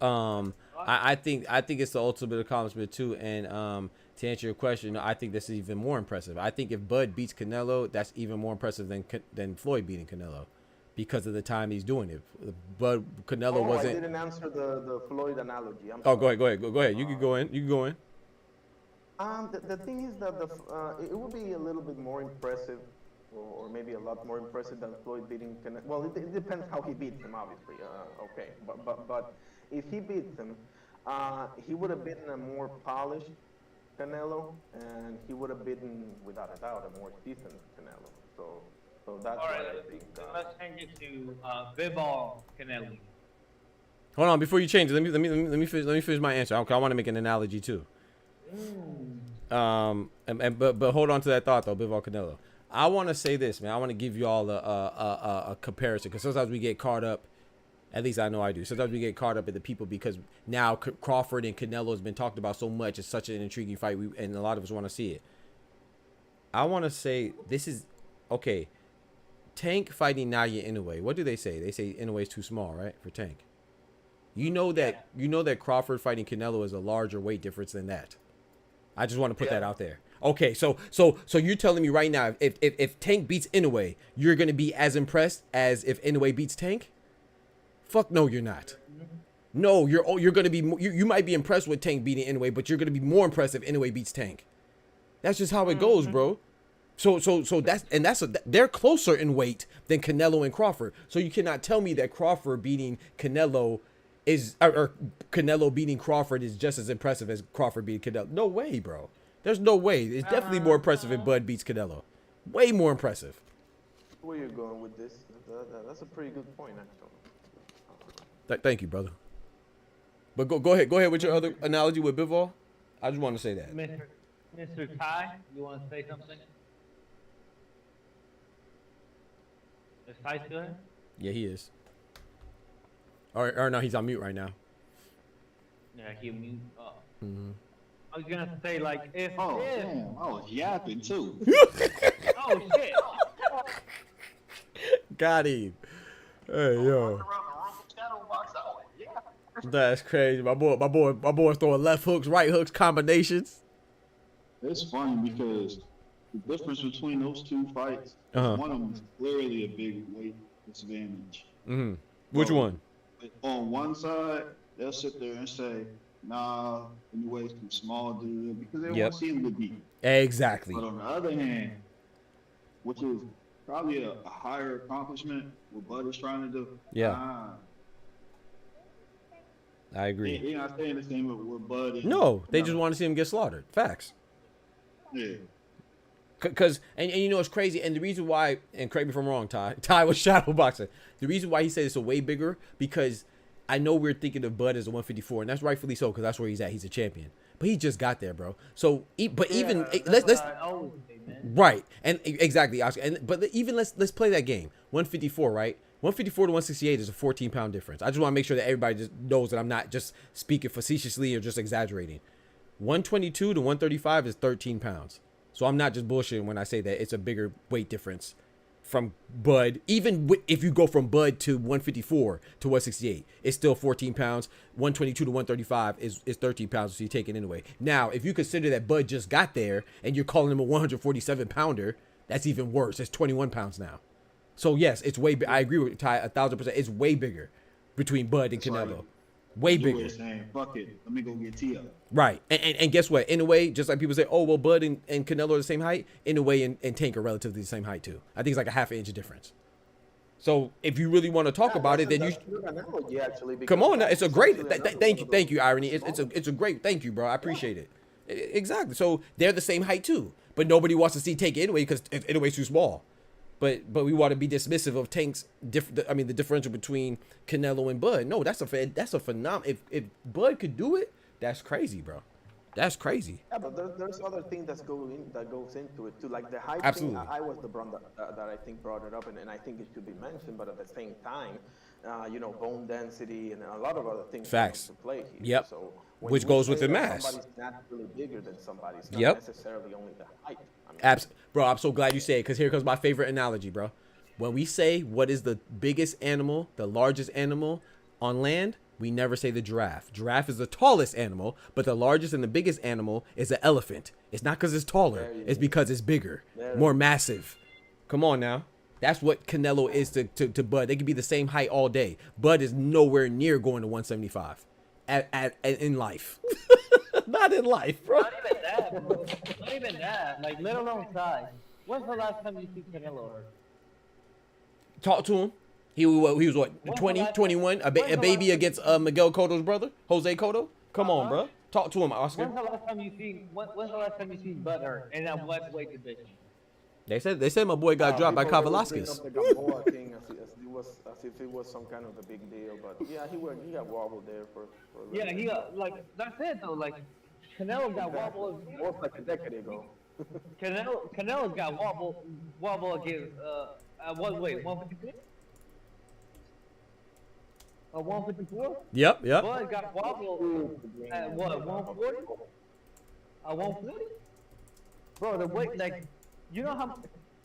I think it's the ultimate accomplishment too, and to answer your question, I think this is even more impressive. I think if Bud beats Canelo, that's even more impressive than Floyd beating Canelo, because of the time he's doing it. But Canelo wasn't. I didn't answer the Floyd analogy. Go ahead. You can go in. The thing is that it would be a little bit more impressive, or maybe a lot more impressive than Floyd beating Canelo. Well, it depends how he beats him, obviously. Okay, but if he beats him, he would have beaten a more polished Canelo, and he would have beaten, without a doubt, a more seasoned Canelo. So that's why I think. Let's change it to Bivol Canelo. Hold on, before you change it, let me finish my answer. I want to make an analogy too. But hold on to that thought though, Bivol Canelo. I want to say this, man. I want to give you all a comparison, because sometimes we get caught up. At least I know I do. Sometimes we get caught up in the people, because now Crawford and Canelo has been talked about so much. It's such an intriguing fight, and a lot of us want to see it. I want to say this is okay. Tank fighting Naoya Inoue. What do they say? They say Inoue is too small, right, for Tank. You know that Crawford fighting Canelo is a larger weight difference than that. I just want to put that out there. Okay, so you're telling me right now, if Tank beats Inoue, you're gonna be as impressed as if Inoue beats Tank? Fuck no, you're not. No, you're gonna be. You might be impressed with Tank beating Inoue, but you're gonna be more impressed if Inoue beats Tank. That's just how it goes, bro. So they're closer in weight than Canelo and Crawford. So you cannot tell me that Crawford beating Canelo or Canelo beating Crawford is just as impressive as Crawford beating Canelo. No way, bro. There's no way. It's definitely more impressive if Bud beats Canelo. Way more impressive. Where you're going with this? That's a pretty good point, actually. Thank you, brother. But go ahead with your other analogy with Bivol. I just want to say that. Mr. Ty, you want to say something? Is Ty still here? Yeah, he is. Or no, he's on mute right now. Yeah, he mute. I was gonna say, like, if damn, I was yapping too. Oh shit! Got him. Hey yo. That's crazy. My boy throwing left hooks, right hooks, combinations. It's funny because the difference between those two fights, one of them is clearly a big weight disadvantage. Which one? On one side, they'll sit there and say, nah, Inoue's too small, dude, because they want to see him get beat. Exactly. But on the other hand, which is probably a higher accomplishment, what Bud is trying to do. Yeah. I agree. They're not saying the same with Bud. No, they just want to see him get slaughtered. Facts. Yeah. Because and you know it's crazy, and the reason why, and correct me if I'm wrong, Ty was shadow boxing. The reason why he said it's a way bigger, because I know we're thinking of Bud as a 154, and that's rightfully so, because that's where he's at. He's a champion, but he just got there, bro. So, let's right, and exactly, Oscar. And but even let's play that game. 154, right? 154 to 168 is a 14-pound difference. I just want to make sure that everybody just knows that I'm not just speaking facetiously or just exaggerating. 122 to 135 is 13 pounds. So I'm not just bullshitting when I say that it's a bigger weight difference from Bud. Even if you go from Bud to 154 to 168, it's still 14 pounds. 122 to 135 is 13 pounds, so you take it anyway. Now, if you consider that Bud just got there and you're calling him a 147 pounder, that's even worse. It's 21 pounds now. So yes, it's way. I agree with Ty 1,000%. It's way bigger between Bud and Canelo. Way bigger. Saying, fuck it, let me go get Tia. Right, and guess what? In a way, just like people say, oh well, Bud and Canelo are the same height. In a way, and Tank are relatively the same height too. I think it's like a half inch difference. So if you really want to talk about it, then you come on. Now. It's a great. Thank you, Irony. It's a great. Thank you, bro. I appreciate it. Exactly. So they're the same height too, but nobody wants to see Tank anyway because anyway's too small. But we want to be dismissive of Tank's the differential between Canelo and Bud. No, that's a phenomenal. If Bud could do it, that's crazy, bro. That's crazy. Yeah, but there's other things that goes into it too, like the height Absolutely. thing. I was the one that I think brought it up, and I think it should be mentioned. But at the same time, bone density and a lot of other things Facts. come into play here. Yep. So which goes with the mass. Somebody's naturally bigger than somebody. It's not Yep. necessarily only the height. Bro, I'm so glad you say it, because here comes my favorite analogy, bro. When we say what is the biggest animal, the largest animal on land, we never say the giraffe. Giraffe is the tallest animal, but the largest and the biggest animal is an elephant. It's not because it's taller. It's because it's bigger, more massive. Come on now. That's what Canelo is to Bud. They could be the same height all day. Bud is nowhere near going to 175 in life. Not in life, bro. Not even that, bro. Not even that. Like, let alone size. When's the last time you see Canelo hurt? Talk to him. He was what, 20, 21? A baby against Miguel Cotto's brother, Jose Cotto. Come on, bro. Talk to him, Oscar. When's the last time you seen Bud hurt in that what weight division? They said my boy got dropped by Kavalaskis. As if it was some kind of a big deal, but yeah, he got wobbled there for a little bit. He got, like, that's it though. Like, Canelo got wobbled almost like a decade ago. Canelo's got wobble against what weight? 153? 154? Yep. Bud got wobble at what? 140? 140? Bro, the weight, like, you know how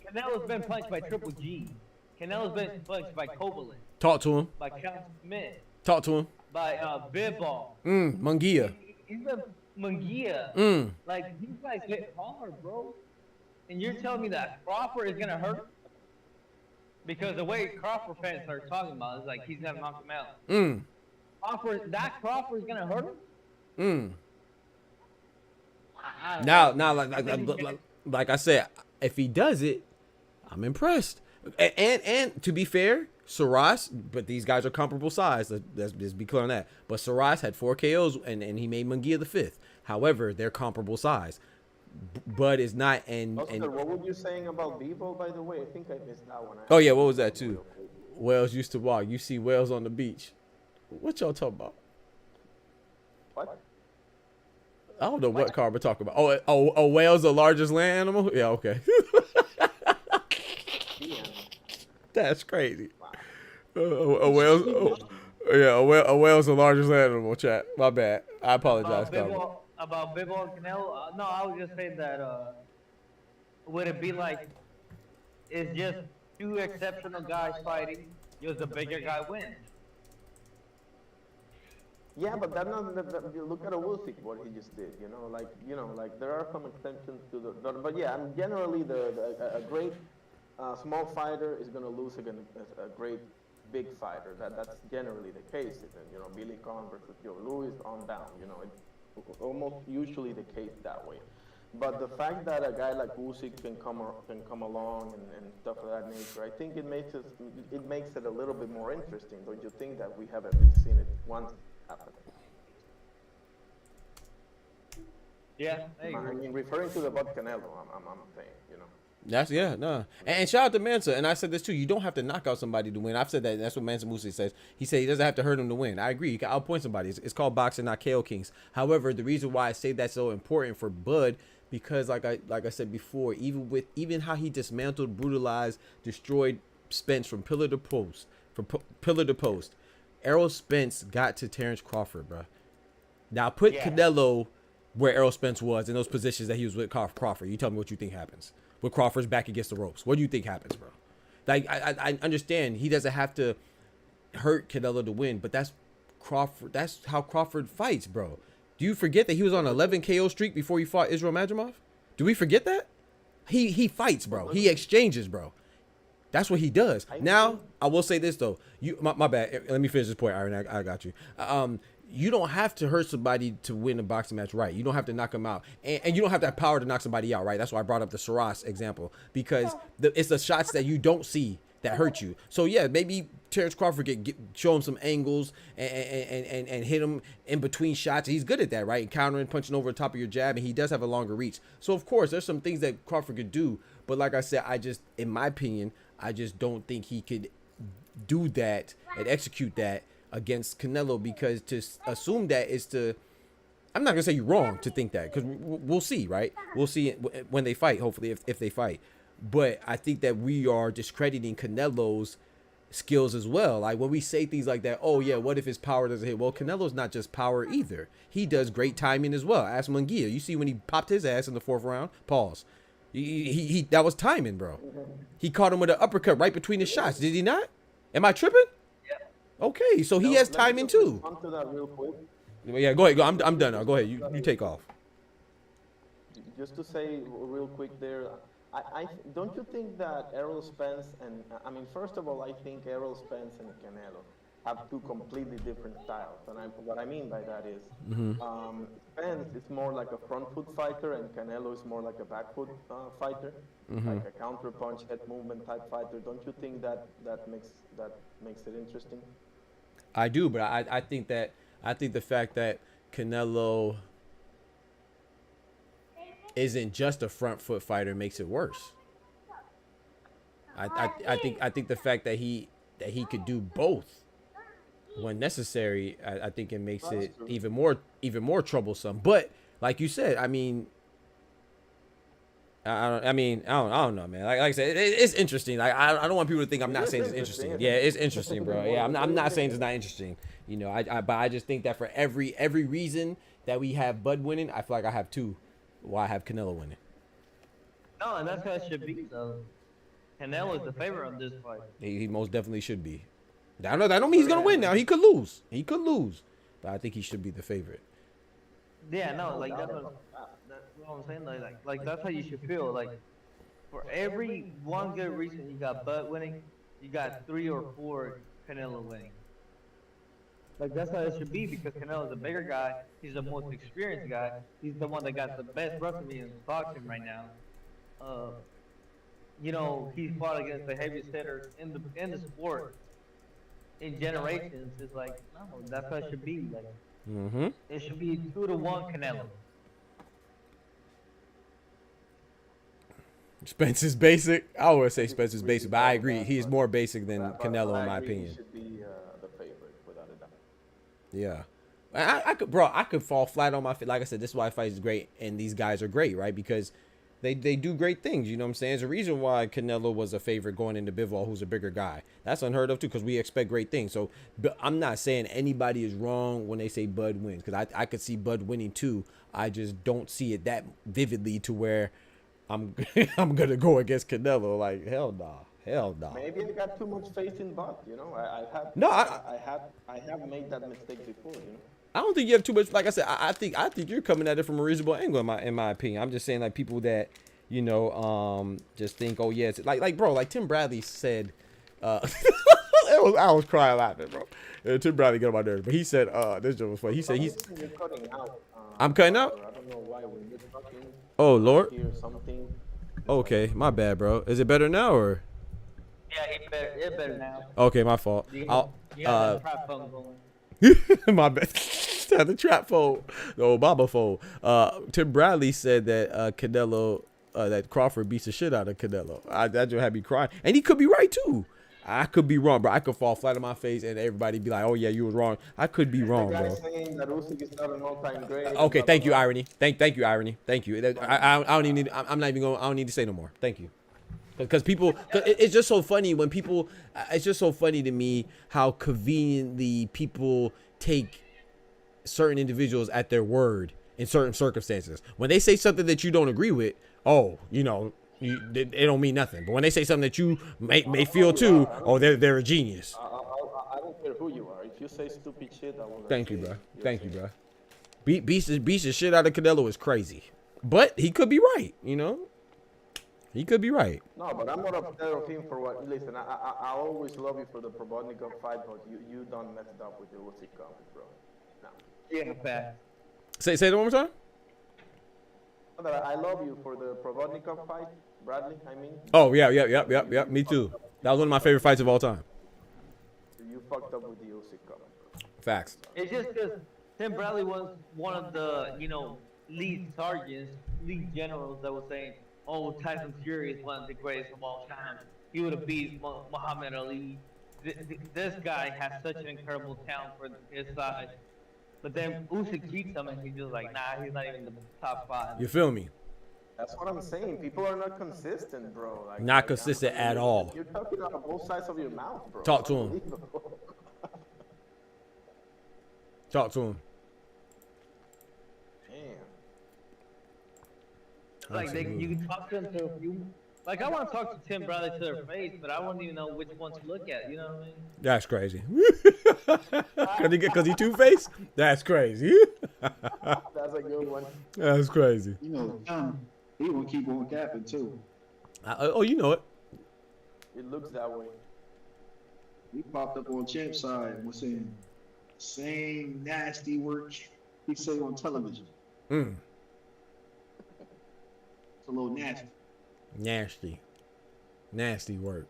Canelo's been punched by Triple G. Canelo's been punched by Kovalen. Talk to him. By Cal Smith. Talk to him. By Bidball. Munguia. He's been Munguia. Like, these guys hit hard, bro. And you're telling me that Crawford is gonna hurt him? Because the way Crawford fans are talking about is like he's gonna knock him out. Crawford's gonna hurt him? Now, like I said, if he does it, I'm impressed. And to be fair, Saras, but these guys are comparable size. Let's just be clear on that. But Saras had 4 KOs, and he made Munguia the 5th. However, they're comparable size. Bud is not. And what were you saying about Bebo, by the way? I think I missed that one. Oh yeah, what was that too? Whales used to walk. You see whales on the beach. What y'all talking about? What? I don't know what car we're talking about. Oh, whale's the largest land animal? Yeah, okay. That's crazy. A whale's the largest land animal, chat. My bad. I apologize. About Bibble and Canelo? No, I was just saying that, would it be like, it's just 2 exceptional guys fighting, just the bigger guy wins? Yeah, but look at Usyk, what he just did. Like there are some exceptions to but yeah, generally a great small fighter is going to lose against a great big fighter. That's generally the case. Billy Conn versus Joe Louis on down. It's almost usually the case that way. But the fact that a guy like Usyk can come along and stuff of that nature, I think it makes it a little bit more interesting. Don't you think that we have at least seen it once happen? Yeah, I I agree. mean, referring to the Bud Canelo, I'm saying, you know. That's and shout out to Mansa. And I said this too. You don't have to knock out somebody to win. I've said that. That's what Mansa Musa says. He said he doesn't have to hurt him to win. I agree. You can outpoint somebody. It's called boxing, not KO Kings. However, the reason why I say that's so important for Bud, because like I said before, even how he dismantled, brutalized, destroyed Spence from pillar to post, Errol Spence got to Terence Crawford, bro. Now put Canelo where Errol Spence was in those positions that he was with Crawford. You tell me what you think happens. With Crawford's back against the ropes. What do you think happens, bro? Like, I understand he doesn't have to hurt Canelo to win, but that's Crawford. That's how Crawford fights, bro. Do you forget that he was on an 11 KO streak before he fought Israel Madrimov? Do we forget that? He fights, bro. He exchanges, bro. That's what he does. Now, I will say this, though. My bad. Let me finish this point, Aaron. I got you. You don't have to hurt somebody to win a boxing match, right? You don't have to knock them out. And you don't have that power to knock somebody out, right? That's why I brought up the Saras example. Because it's the shots that you don't see that hurt you. So, yeah, maybe Terence Crawford show him some angles and hit him in between shots. He's good at that, right? Countering, punching over the top of your jab, and he does have a longer reach. So, of course, there's some things that Crawford could do. But like I said, in my opinion, I just don't think he could do that and execute that against Canelo, because to assume that is to, I'm not gonna say you're wrong to think that, because we'll see, right? We'll see when they fight, hopefully, if they fight. But I think that we are discrediting Canelo's skills as well. Like when we say things like that, oh yeah, what if his power doesn't hit? Well, Canelo's not just power either. He does great timing as well. Ask Munguia. You see when he popped his ass in the 4th round. Pause. He that was timing, bro. He caught him with an uppercut right between his shots. Did he not? Am I tripping? Okay, so he has timing too. Onto that real quick. Yeah, go ahead. Go. I'm done now. Go ahead. You take off. Just to say real quick there, I don't you think that Errol Spence and I mean, first of all, I think Errol Spence and Canelo have two completely different styles, and what I mean by that is Spence is more like a front foot fighter, and Canelo is more like a back foot fighter, like a counter punch, head movement type fighter. Don't you think that makes it interesting? I do, but I think the fact that Canelo isn't just a front foot fighter makes it worse. I think the fact that he could do both when necessary, I think it makes it even more troublesome. But like you said, I mean, I don't know, man. Like I said, it's interesting. Like I don't want people to think I'm not saying it's interesting. Yeah, it's interesting, bro. Yeah, I'm not saying it's not interesting. You know, but I just think that for every reason that we have Bud winning, I feel like I have two. Why I have Canelo winning. No, and that's how it should be. So Canelo is the favorite of this fight. He most definitely should be. I don't mean he's gonna win now. He could lose. But I think he should be the favorite. Yeah, no, like that's what I'm saying. Like that's how you should feel. Like for every one good reason you got Bud winning, you got 3 or 4 Canelo winning. Like that's how it should be, because Canelo's a bigger guy. He's the most experienced guy. He's the one that got the best resume in boxing right now. You know, he's fought against the heaviest hitters in the sport in generations. It's like, no, that's how it should be. Like, it should be 2-1 Canelo. Spence is basic. I would say Spence is basic, but I agree. He is more basic than Canelo, in my opinion. He should be the favorite, without a doubt. Yeah. I could fall flat on my feet. Like I said, this is why fight is great, and these guys are great, right? Because they do great things, you know what I'm saying? There's a reason why Canelo was a favorite going into Bivol, who's a bigger guy. That's unheard of, too, because we expect great things. So I'm not saying anybody is wrong when they say Bud wins, because I could see Bud winning, too. I just don't see it that vividly to where I'm going to go against Canelo. Like, hell nah. Maybe I got too much faith in Bud, you know? I have made that mistake before, you know? I don't think you have too much. Like I said, I think you're coming at it from a reasonable angle, in my opinion. I'm just saying, like, people that, you know, just think, oh yeah, it's like bro, like Tim Bradley said. I was crying laughing, bro. Tim Bradley got on my nerves, but he said, this joke was funny. He said he's. You're cutting out. I'm cutting out. I don't know why when you're talking. Oh Lord. Hear something. Okay, my bad, bro. Is it better now or? Yeah, it's better now. Okay, my fault. You got that trap phone going. My bad. Hashtag the trap fold, the Obama fold. Tim Bradley said that Canelo, that Crawford beats the shit out of Canelo. That just had me crying, and he could be right too. I could be wrong, bro. I could fall flat on my face and everybody be like, "Oh yeah, you was wrong." I could be wrong, bro. Saying that Usyk is not an all-time great. Okay, thank you, irony. Thank you, irony. Thank you. I don't even need. I'm not even going. I don't need to say no more. Thank you. Because people, it's just so funny when people. It's just so funny to me how conveniently people take certain individuals at their word in certain circumstances. When they say something that you don't agree with, oh, you know. It don't mean nothing. But when they say something that you may feel too, oh, they're a genius. I don't care who you are. If you say stupid shit, I will. Thank you, bro. Thank you, bro. Beats the shit out of Canelo is crazy, but he could be right. You know, he could be right. No, but I'm more upset of him for what. Listen, I always love you for the Probotnikov fight, but you done messed up with the Usyk comment, bro. No. Yeah, fact. Say that one more time. I love you for the Probotnikov fight, Bradley. I mean. Oh yeah. Me too. That was one of my favorite fights of all time. You fucked up with the Usyk comment. Facts. It's just because Tim Bradley was one of the, lead sergeants, lead generals that was saying, oh, Tyson Fury is one of the greatest of all time. He would have beat Muhammad Ali. This guy has such an incredible talent for his size. But then Usyk beats him and he's just like, nah, he's not even in the top 5. You feel me? That's what I'm saying. People are not consistent, bro. Not consistent at all. You're talking out of both sides of your mouth, bro. Talk to him. Talk to him. Damn. Like you can talk to him to a few. Like I want to talk to Tim Bradley to their face, but I wouldn't even know which one to look at. You know what I mean? That's crazy. Cause he two-faced? That's crazy. That's a good one. That's crazy. He will keep on capping too. Oh, you know it. It looks that way. He popped up on Champ's side and was saying same nasty words he say on television. It's a little nasty. Nasty work.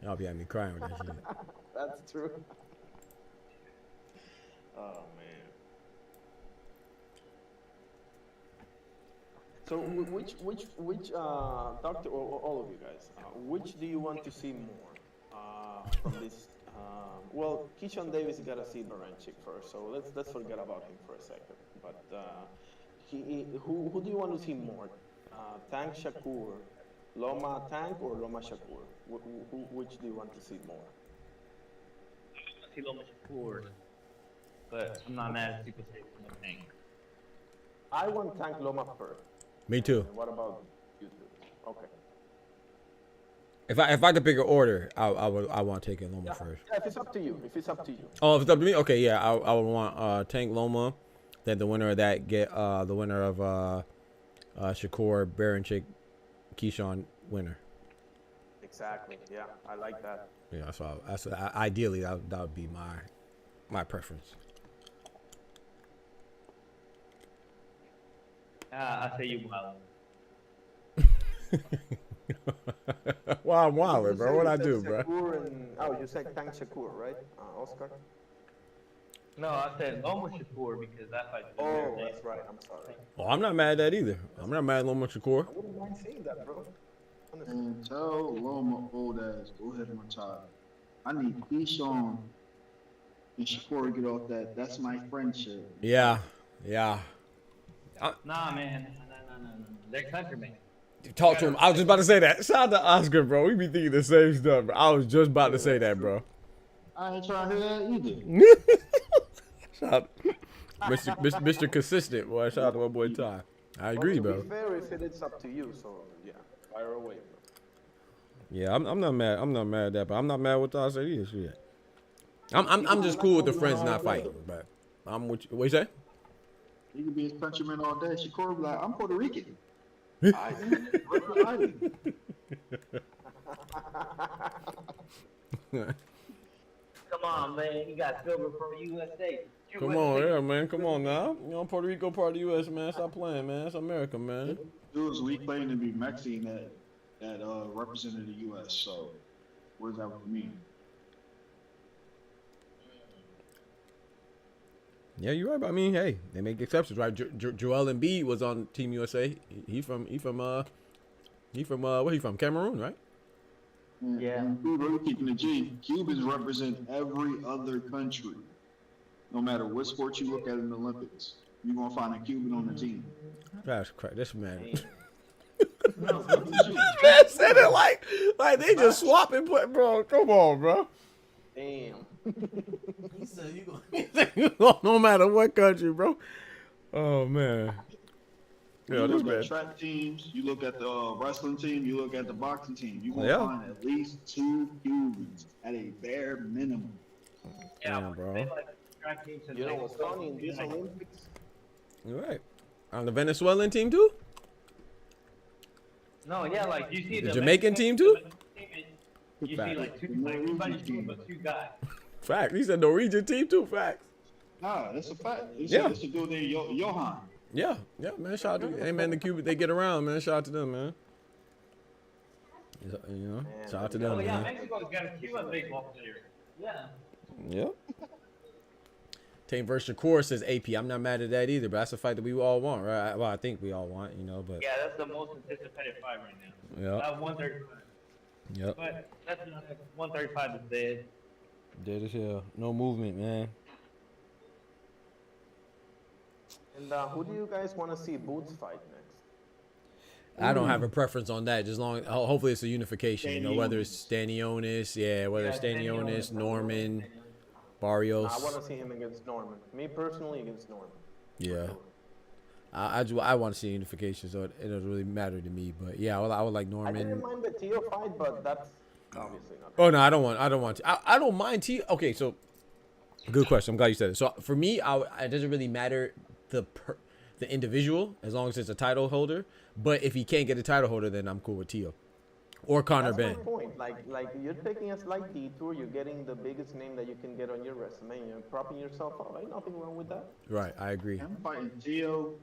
Y'all be having me crying with that shit. That's true. Oh man. So which doctor or all of you guys, which do you want to see more from this? Well, Keyshawn Davis got a silver ranching first, so let's forget about him for a second. But who do you want to see more? Tank Shakur, Loma Tank, or Loma Shakur? Which do you want to see more? I see Loma Shakur, but I'm not mad at people saying Loma Tank. I want Tank Loma first. Me too. And what about you two? Okay. If I could pick an order, I want to take it Loma first. Yeah, if it's up to you. Oh, if it's up to me, okay, yeah, I would want Tank Loma. Then the winner of that get the winner of Shakur, Baranchik, Keyshawn winner. Exactly. Yeah, I like that. Yeah, that's ideally that would be my preference. I say you wild. Well, I'm wildin', bro. What I do, bro? You said Tank Shakur, right, Oscar? No, I said Loma Shakur because that fight. Oh, that's right. I'm sorry. Oh, I'm not mad at that either. I'm not mad at Loma Shakur. I wouldn't mind seeing that, bro. And tell Loma old ass, go ahead, my child. I need Keyshawn and Shakur to get off that. That's my friendship. Yeah. Nah, man. No. They're countrymen. Talk to him. I was just about to say that. Shout out to Oscar, bro. We be thinking the same stuff, bro. I was just about to say that, bro. I ain't trying to hear that either. Shout out, Mr. Consistent, boy. Shout out to my boy Ty. I agree, bro. To be fair, it's up to you, so yeah, fire away, bro. Yeah, I'm not mad. I'm not mad at that, but I'm not mad with Ty said either. Shit. I'm just cool with the friends not fighting, but I'm with you. What you say? You can be a countryman all day. Shakur be like, I'm Puerto Rican. Come on, man. You got silver from USA. Come on, yeah, man. Come on now. You know, Puerto Rico part of the U.S., man. Stop playing, man. It's America, man. Dudes, we claim to be Mexican that represented the U.S., so what does that mean? Yeah, you're right. But I mean, hey, they make exceptions, right? Joel Embiid was on Team USA. He from where he from? Cameroon, right? Yeah. And we really keeping the G. Cubans represent every other country. No matter what sport you look at in the Olympics, you're gonna find a Cuban on the team. That's correct. This man. No, Man said it like they just swap and put, bro. Come on, bro. Damn. He said you go no matter what country, bro. Oh man. You look at track teams, you look at the wrestling team, you look at the boxing team. You're gonna find at least 2 Cubans at a bare minimum. Yeah, bro. You know what's funny in these Olympics? You're right. On the Venezuelan team too. No, yeah, like you see The Jamaican team too. You see like two guys. Fact. He said Norwegian team too. Facts. Nah, that's a fact. Yeah. This dude named Johan. Yeah, man. Shout out to hey man, the Cuban they get around, man. Shout out to them, man. You know, shout out to them, Oh yeah, man. Mexico's got a Cuban baseball player. Yeah. Yep. Tame versus Shakur says AP. I'm not mad at that either, but that's a fight that we all want, right? Well, I think we all want, you know, but Yeah, that's the most anticipated fight right now. Yeah. 135. Yep. But that's not 135 is dead. Dead as hell. No movement, man. And who do you guys want to see Boots fight next? I don't have a preference on that. Just long, hopefully it's a unification. You know, whether it's Stanionis, whether it's Stanionis, Norman, Barrios. I want to see him against Norman. Me personally against Norman. Yeah. I want to see unification, so it doesn't really matter to me. But yeah, I would like Norman. I didn't mind the Tio fight, but that's obviously not. Oh no, I don't want to. I don't mind Tio. Okay, so good question. I'm glad you said it. So for me, it doesn't really matter the individual as long as it's a title holder. But if he can't get a title holder, then I'm cool with Tio or Conor Ben. That's my point. Like you're taking a slight detour. You're getting the biggest name that you can get on your resume. You're propping yourself up. Ain't nothing wrong with that. Right, I agree. Him fighting Tio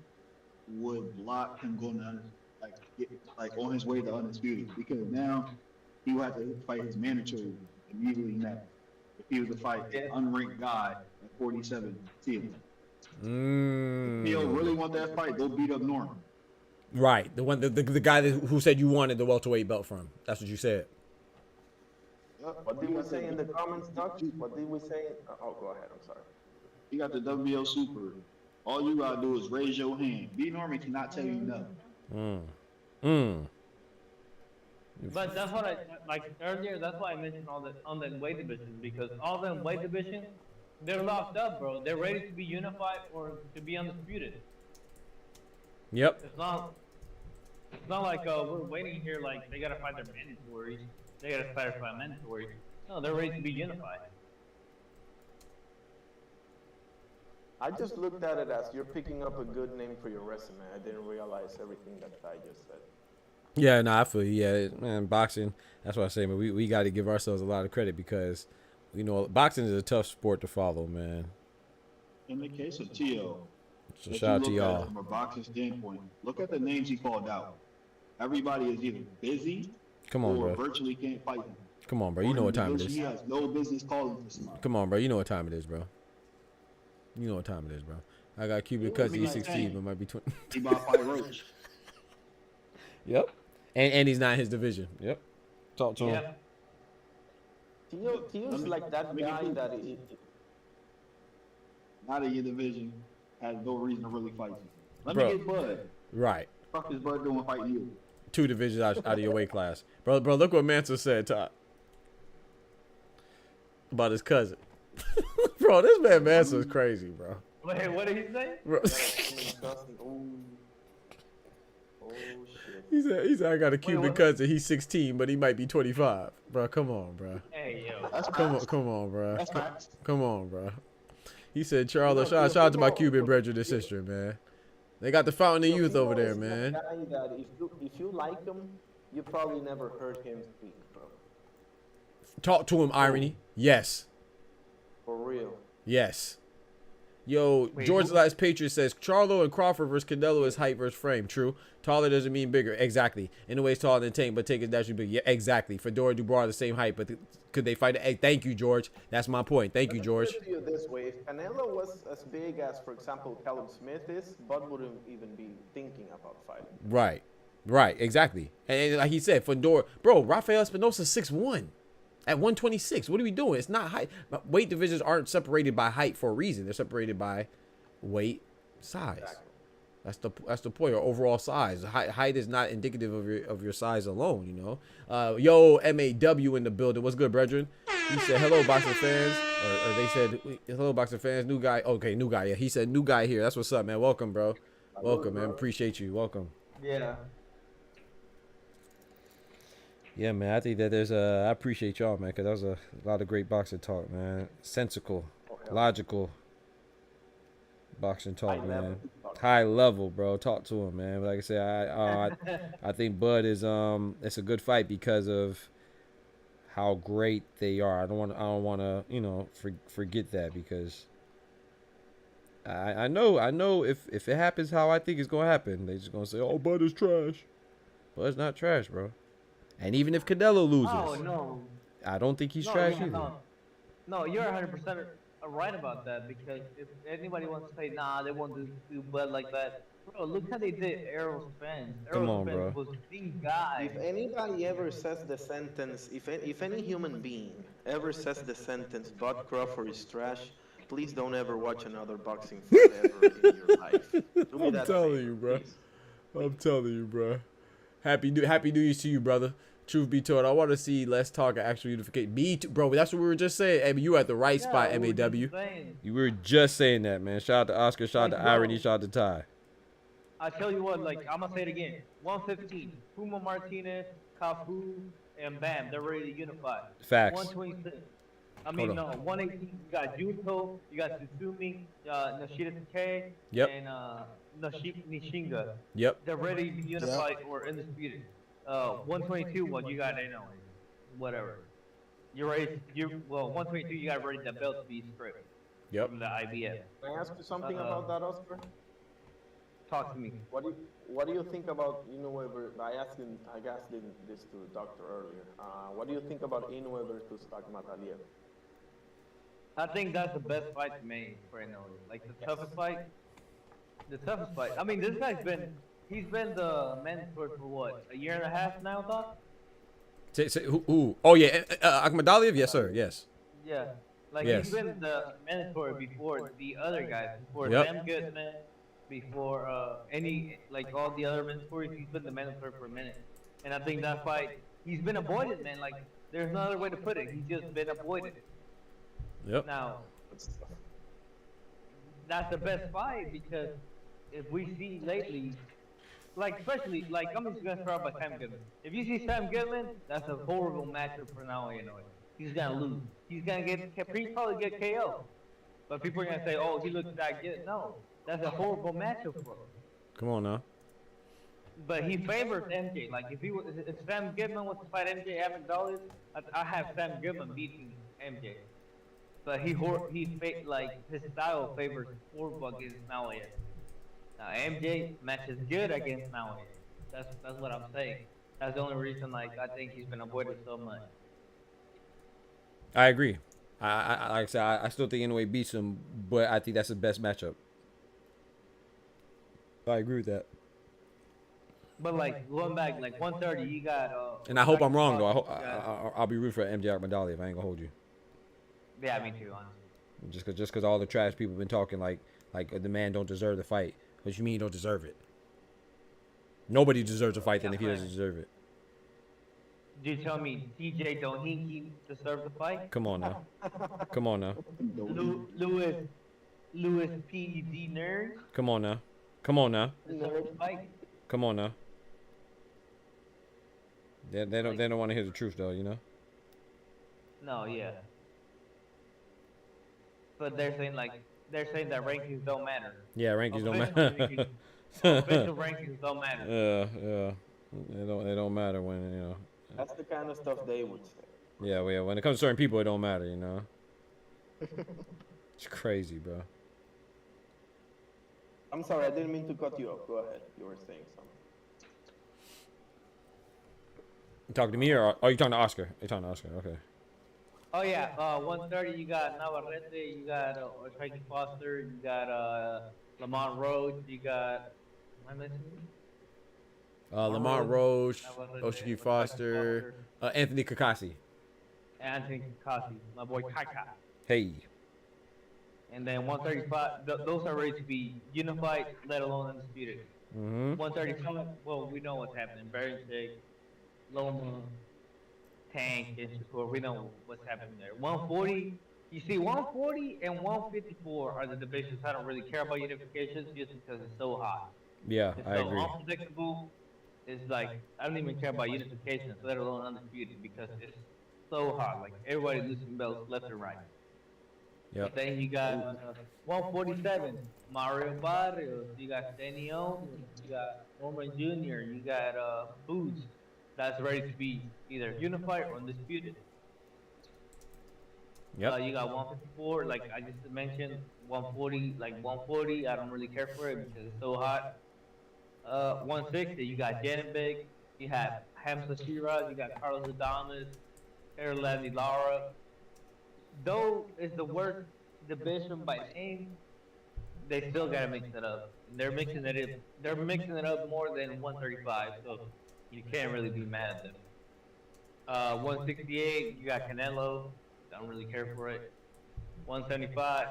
would block him going to on his way to undisputed, because now he would have to fight his mandatory immediately next. If he was to fight an unranked guy at 47, Tio. If Tio really want that fight, go beat up Norman. Right, the one, the guy who said you wanted the welterweight belt from. That's what you said. What did we say in the comments, Doc? What did we say? Oh, go ahead. I'm sorry. You got the WBO Super. All you gotta do is raise your hand. B. Norman cannot tell you no. But that's what I like earlier. That's why I mentioned all the on the weight divisions, because all them weight divisions, they're locked up, bro. They're ready to be unified or to be undisputed. Yep. It's not like we're waiting here. Like they gotta fight their mandatories. They gotta fight their mandatories. No, they're ready to be unified. I just looked at it as you're picking up a good name for your resume. I didn't realize everything that I just said. Yeah, no, I feel you. Yeah, man, boxing. That's what I say, man. We got to give ourselves a lot of credit because, you know, boxing is a tough sport to follow, man. In the case of Tio, So shout out to y'all. From a boxing standpoint, look at the names he called out. Everybody is either busy or virtually can't fight him. Come on, bro. You know what time it is. He has no business calling for somebody. Come on, bro. You know what time it is, bro. You know what time it is, bro. I got Cuban cousin. He's 16, but might be 20. He about to fight Roach. Yep. And he's not in his division. Yep. Talk to him. Tio's like that guy that is not in your division, has no reason to really fight you. Let me get Bud. Right. Fuck is Bud doing fighting you? 2 divisions out of your weight class. Bro, look what Mansour said, Todd. About his cousin. Bro, this man Mansour is crazy, bro. Wait, what did he say? Bro. He said I got a Cuban cousin. He's 16, but he might be 25. Bro, come on, bro. Hey, yo. Come on, bro. That's facts. Come on, bro. He said, Charles, shout out to my Cuban brethren and sister, man. They got the fountain of youth over there, man. Guy that if you like him, you probably never heard him speak, bro. Talk to him, Irony. Yes. For real. Yes. Yo, Wait, George who? Last Patriot says Charlo and Crawford versus Canelo is height versus frame. True. Taller doesn't mean bigger. Exactly. In a way, it's taller than Tank, but Tank is naturally big. Yeah, exactly. Fedora and Dubois are the same height, but could they fight? Hey, thank you, George. That's my point. Thank you, George. Let me put it to you this way: if Canelo was as big as, for example, Callum Smith is, Bud wouldn't even be thinking about fighting. Right. Right. Exactly. And like he said, Fedora, bro, Rafael Espinosa 6'1". At 126, what are we doing? It's not height. Weight divisions aren't separated by height for a reason. They're separated by weight, size. Exactly. That's the point. Or overall size. Height is not indicative of your size alone. You know. Yo, MAW in the building. What's good, brethren? He said hello, boxing fans. Or they said hello, boxing fans. New guy. Okay, new guy. Yeah, he said new guy here. That's what's up, man. Welcome, bro. Welcome, man. Appreciate you. Welcome. Yeah. Yeah, man, I think that there's I appreciate y'all, man, because that was a lot of great boxing talk, man. Sensical, logical boxing talk, man. High level, bro. Talk to him, man. But like I said, I think Bud is it's a good fight because of how great they are. I don't want to you know forget that, because I know if it happens how I think it's gonna happen, they just gonna say, oh, Bud is trash. Bud's not trash, bro. And even if Canelo loses, Oh no. I don't think he's trash either. No, you're 100% right about that, because if anybody wants to say, nah, they won't do Bud like that. Bro, look how they did Errol Spence. Come on, bro. Was the guy. If anybody ever says the sentence, if any human being ever says the sentence, Bud Crawford is trash, please don't ever watch another boxing fight ever in your life. I'm telling you, bro. I'm telling you, bro. Happy New Year's to you, brother. Truth be told, I want to see Let's Talk actual unification. Me too, bro. That's what we were just saying. I mean, you were at the right spot, MAW. You were just saying that, man. Shout out to Oscar. Shout out to Irony. Shout out to Ty. I tell you what, like, I'm gonna say it again. 115, Puma Martinez, Cafu, and Bam. They're ready to unify. Facts. 126. I mean, no, 118. You got Junto, you got Tsumi, Nishida Takei, Yep. and Nishinga. Yep. They're ready to be unified or undisputed. 122, well, you got, you know, whatever. You're ready. 122, you got ready that belt to be stripped. Yep. From the IBF. Can I ask you something about that, Oscar? Talk to me. What do you think about Inoue? I asked this to the doctor earlier. What do you think about Inoue versus Akhmadaliev? I think that's the best fight to make for Inoue. Like the toughest fight. The toughest fight. I mean, this guy's he's been the mentor for what, a year and a half now, Doc? Who? Oh yeah, Akhmadaliev. Yes, sir. Yes. Yeah. Like yes. He's been the mentor before the other guys, before Yep. Sam Goodman, before all the other mentors. He's been the mentor for a minute, and I think that fight he's been avoided, man. Like there's no other way to put it. He's just been avoided. Yep. Now, that's the best fight, because if we see lately, like especially like I'm just gonna start by Sam Goodman. If you see Sam Goodman, that's a horrible matchup for now. You know, he's gonna lose. He's gonna probably get KO. But people are gonna say, oh, he looks that good. No, that's a horrible matchup for him. Come on now. But he favors MJ. Like if Sam Goodman was to fight MJ $100, I have Sam Goodman beating MJ. But his style favors horrible against Naoya. Now MJ matches good against Naoya. That's what I'm saying. That's the only reason I think he's been avoided so much. I agree. Like I said, I still think Inoue beats him, but I think that's the best matchup. I agree with that. But like going back, like 130, you got. And I hope I'm wrong though. I'll be rooting for MJ Akhmadaliev. I ain't gonna hold you. Yeah, me too. Honestly. Just cause all the trash people been talking like the man don't deserve the fight. What you mean he don't deserve it? Nobody deserves a fight then if he doesn't deserve it. Do you tell me TJ Doheny deserves the fight? Come on now. Come on now. Louis P.D. Nerd. Come on now. Come on now. Deserves the fight. Come on now. They don't want to hear the truth though, you know. No, yeah. But they're saying that rankings don't matter. Yeah, rankings don't matter. Official rankings don't matter. Yeah. They don't matter when, you know. That's the kind of stuff they would say. Yeah, when it comes to certain people, it don't matter, you know. It's crazy, bro. I'm sorry, I didn't mean to cut you off. Go ahead. You were saying something. You talking to me or are you talking to Oscar? You're talking to Oscar. Okay. Oh yeah, 130. You got Navarrete. You got Tracy Foster. You got Lamont Rhodes. You got. Am I missing? Lamont Roche, Oshiki Foster, Anthony Kakasi. Anthony Kakasi, my boy Kaka. Hey. And then 135. Those are ready to be unified, let alone undisputed. 135. Well, we know what's happening. Berichick, Loma, Tank, and Shakur. We know what's happening there. 140. You see, 140 and 154 are the divisions I don't really care about unifications just because it's so hot. Yeah, It's I so agree. unpredictable. It's like I don't even care about unifications, let alone undisputed, because it's so hot. Like everybody losing belts left and right. Yep. Then you got 147, Mario Barrios. You got Stenio. You got Roman Jr. You got Boots. That's ready to be either unified or undisputed. Yep. You got 154, like I just mentioned. 140, like 140. I don't really care for it because it's so hot. 160, you got Janibek, you have Hamza Shiraz, you got Carlos Adames, Erlandi Lara. Though it's the worst division by name, they still gotta mix it up. They're mixing it up. They're mixing it up more than 135, so you can't really be mad at them. 168, you got Canelo. Don't really care for it. 175,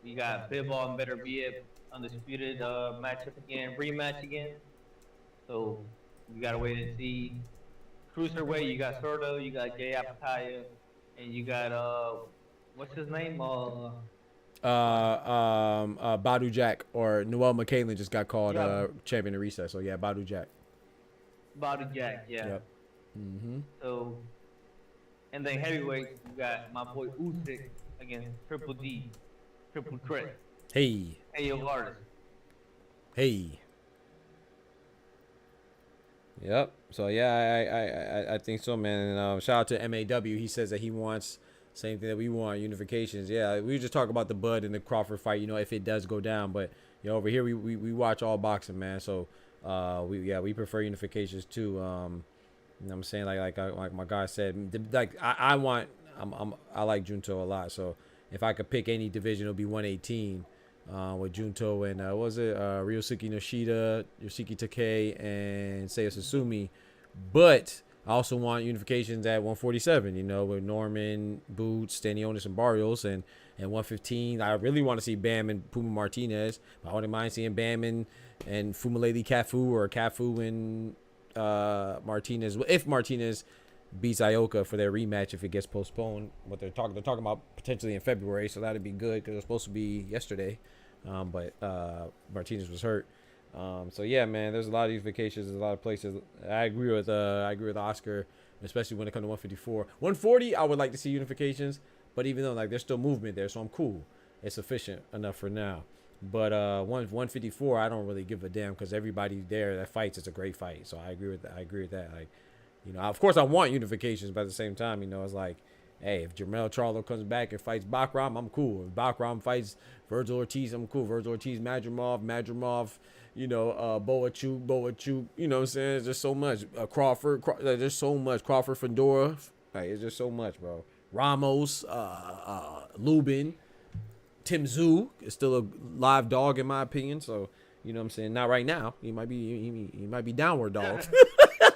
you got Bivol and Better Be It. Undisputed matchup again, rematch again. So you gotta wait and see. Cruiserweight, you got Sordo, you got Jay Apataya, and you got what's his name? Badu Jack or Noel McCain just got called champion of recess. So yeah, Badu Jack. Badu Jack, yeah. Yep. So, and then heavyweight, you got my boy Usyk against Triple D, Triple Threat. Hey. Hey, yo, artist. Hey. Yep. So yeah, I think so, man. And shout out to MAW. He says that he wants same thing that we want, unifications. Yeah, we just talk about the Bud and the Crawford fight, you know, if it does go down. But you know, over here we watch all boxing, man. So we prefer unifications too. You know what I'm saying, like my guy said, like I like Junto a lot. So if I could pick any division, it'll be 118. With Junto and Ryosuke Nishida, Yoshiki Takei, and Seiya Susumi. But I also want unifications at 147, you know, with Norman, Boots, Stanionis, and Barrios. And 115, I really want to see Bam and Puma Martinez. I wouldn't mind seeing Bam and Fumaledi Cafu or Cafu and Martinez. If Martinez beats Ioka for their rematch, if it gets postponed, what they're talking about potentially in February, so that'd be good because it was supposed to be yesterday, but Martinez was hurt. So yeah, man, there's a lot of these vacations, there's a lot of places. I agree with Oscar, especially when it comes to 154, 140. I would like to see unifications, but even though like there's still movement there, so I'm cool. It's sufficient enough for now. But 154, I don't really give a damn because everybody there that fights, it's a great fight. So I agree with that. Like, you know, of course I want unifications, but at the same time, you know, it's like, hey, if Jermell Charlo comes back and fights Bakram, I'm cool. If Bakram fights Virgil Ortiz, I'm cool. Virgil Ortiz, Madrimov, you know, Boachuk, you know what I'm saying? There's just so much. Crawford, there's so much. Crawford, Fedora, like, it's just so much, bro. Ramos, Lubin, Tim Tszyu is still a live dog in my opinion. So, you know what I'm saying? Not right now. He might be downward dog.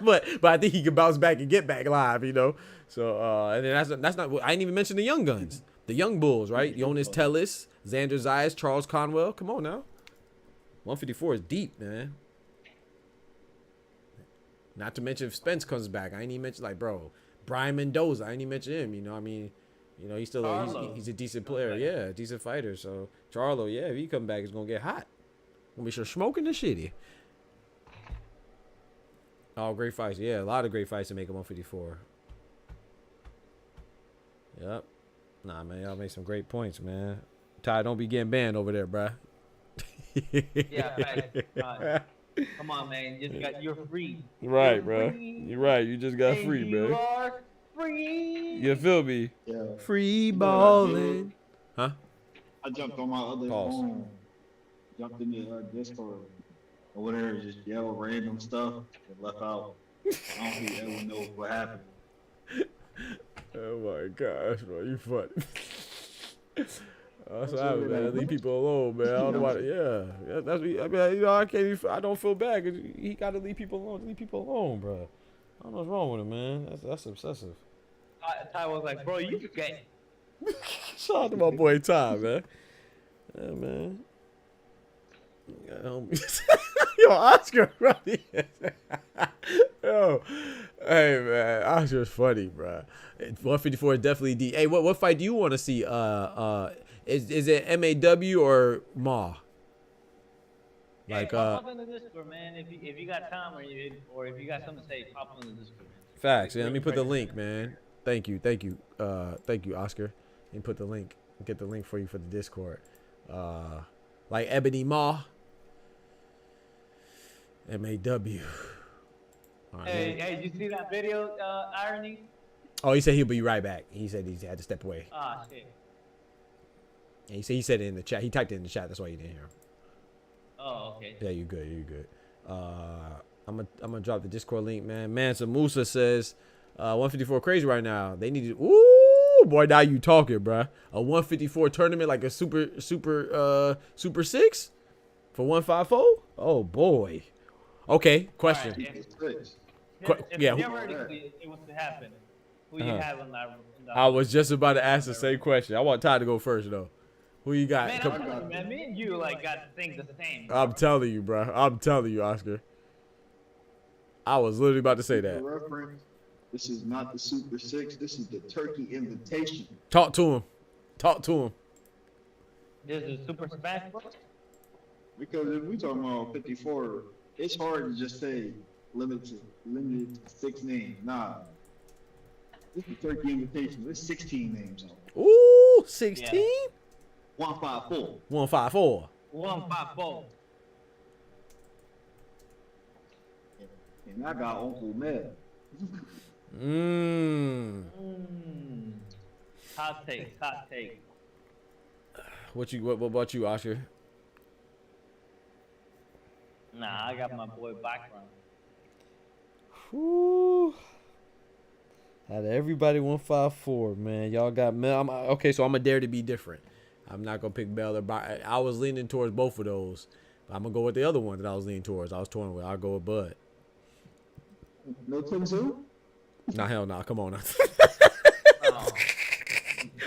but I think he can bounce back and get back live, you know. So and then that's not. I didn't even mention the young guns, the young bulls, right? Jonas Tellis, Xander Zayas, Charles Conwell. Come on now, 154 is deep, man. Not to mention if Spence comes back, I ain't even mention like Brian Mendoza. I ain't even mention him. You know, I mean, you know, he's still he's a decent player, yeah, decent fighter. So Charlo, yeah, if he come back, it's gonna get hot. Gonna be sure smoking the shitty. Oh, great fights. Yeah, a lot of great fights to make a 154. Yep. Nah, man, y'all make some great points, man. Ty, don't be getting banned over there, bruh. Yeah, right. Come on, man. You're free. Right, bro. You're right. You just got free, bro. You are free. You feel me? Yeah. Free balling. Huh? I jumped on my other phone jumped in the Discord or whatever, just yelled random stuff and left out. I don't think anyone knows what happened. Oh my gosh, bro, you funny. That's what happened, man. Leave people alone, man. I don't know why. Yeah, that's me. I mean, you know, I can't. Even, I don't feel bad because he got to leave people alone. Leave people alone, bro. I don't know what's wrong with him, man. That's obsessive. Ty was like, bro, you gay. Shout out to my boy Ty, man. Yeah, man. Yo, Oscar, funny. Yo, hey, man, Oscar's funny, bro. 154 is definitely D. Hey, what fight do you want to see? Is it MAW or Ma? Like pop in the Discord, man. If you got time or if you got something to say, pop in the Discord. Facts. Yeah, let me put the link, man. Thank you, Oscar. Let me put the link. Get the link for you for the Discord. Like Ebony Ma. MAW. Right, hey, did you see that video, Irony? Oh, he said he'll be right back. He said he had to step away. Ah, shit. And he said it in the chat. He typed it in the chat. That's why you didn't hear him. Oh, okay. Yeah, you good. You good. I'm gonna drop the Discord link, man. Mansa Musa says 154 crazy right now. They need to. Ooh, boy, now you talking, bruh. A 154 tournament like a super six for 154. Oh boy. Okay. Question. Right, yeah. Theoretically, it was to happen. Who you have in that? I was just about to ask the same question. I want Ty to go first though. Who you got? Man, me and you like got things the same. I'm telling you, bro. I'm telling you, Oscar. I was literally about to say that. This is not the Super Six. This is the Turkey Invitation. Talk to him. Talk to him. This is Super Smash Bros. Because if we talking about 54, it's hard to just say limited to 6 names. Nah. This is the Turkey Invitation. There's 16 names on it. Ooh, 16? Yeah. 154. 154. 154. And I got Uncle Mel. Hot take, hot take. What about you, Oscar? Nah, I got my boy background. Whew. Out of everybody 154, man. Y'all got Mel. Okay, so I'm going to dare to be different. I'm not going to pick Bell or Bud. I was leaning towards both of those. But I'm going to go with the other one that I was leaning towards. I was torn with. I'll go with Bud. No Tim Zoo? Nah, hell nah. Come on now.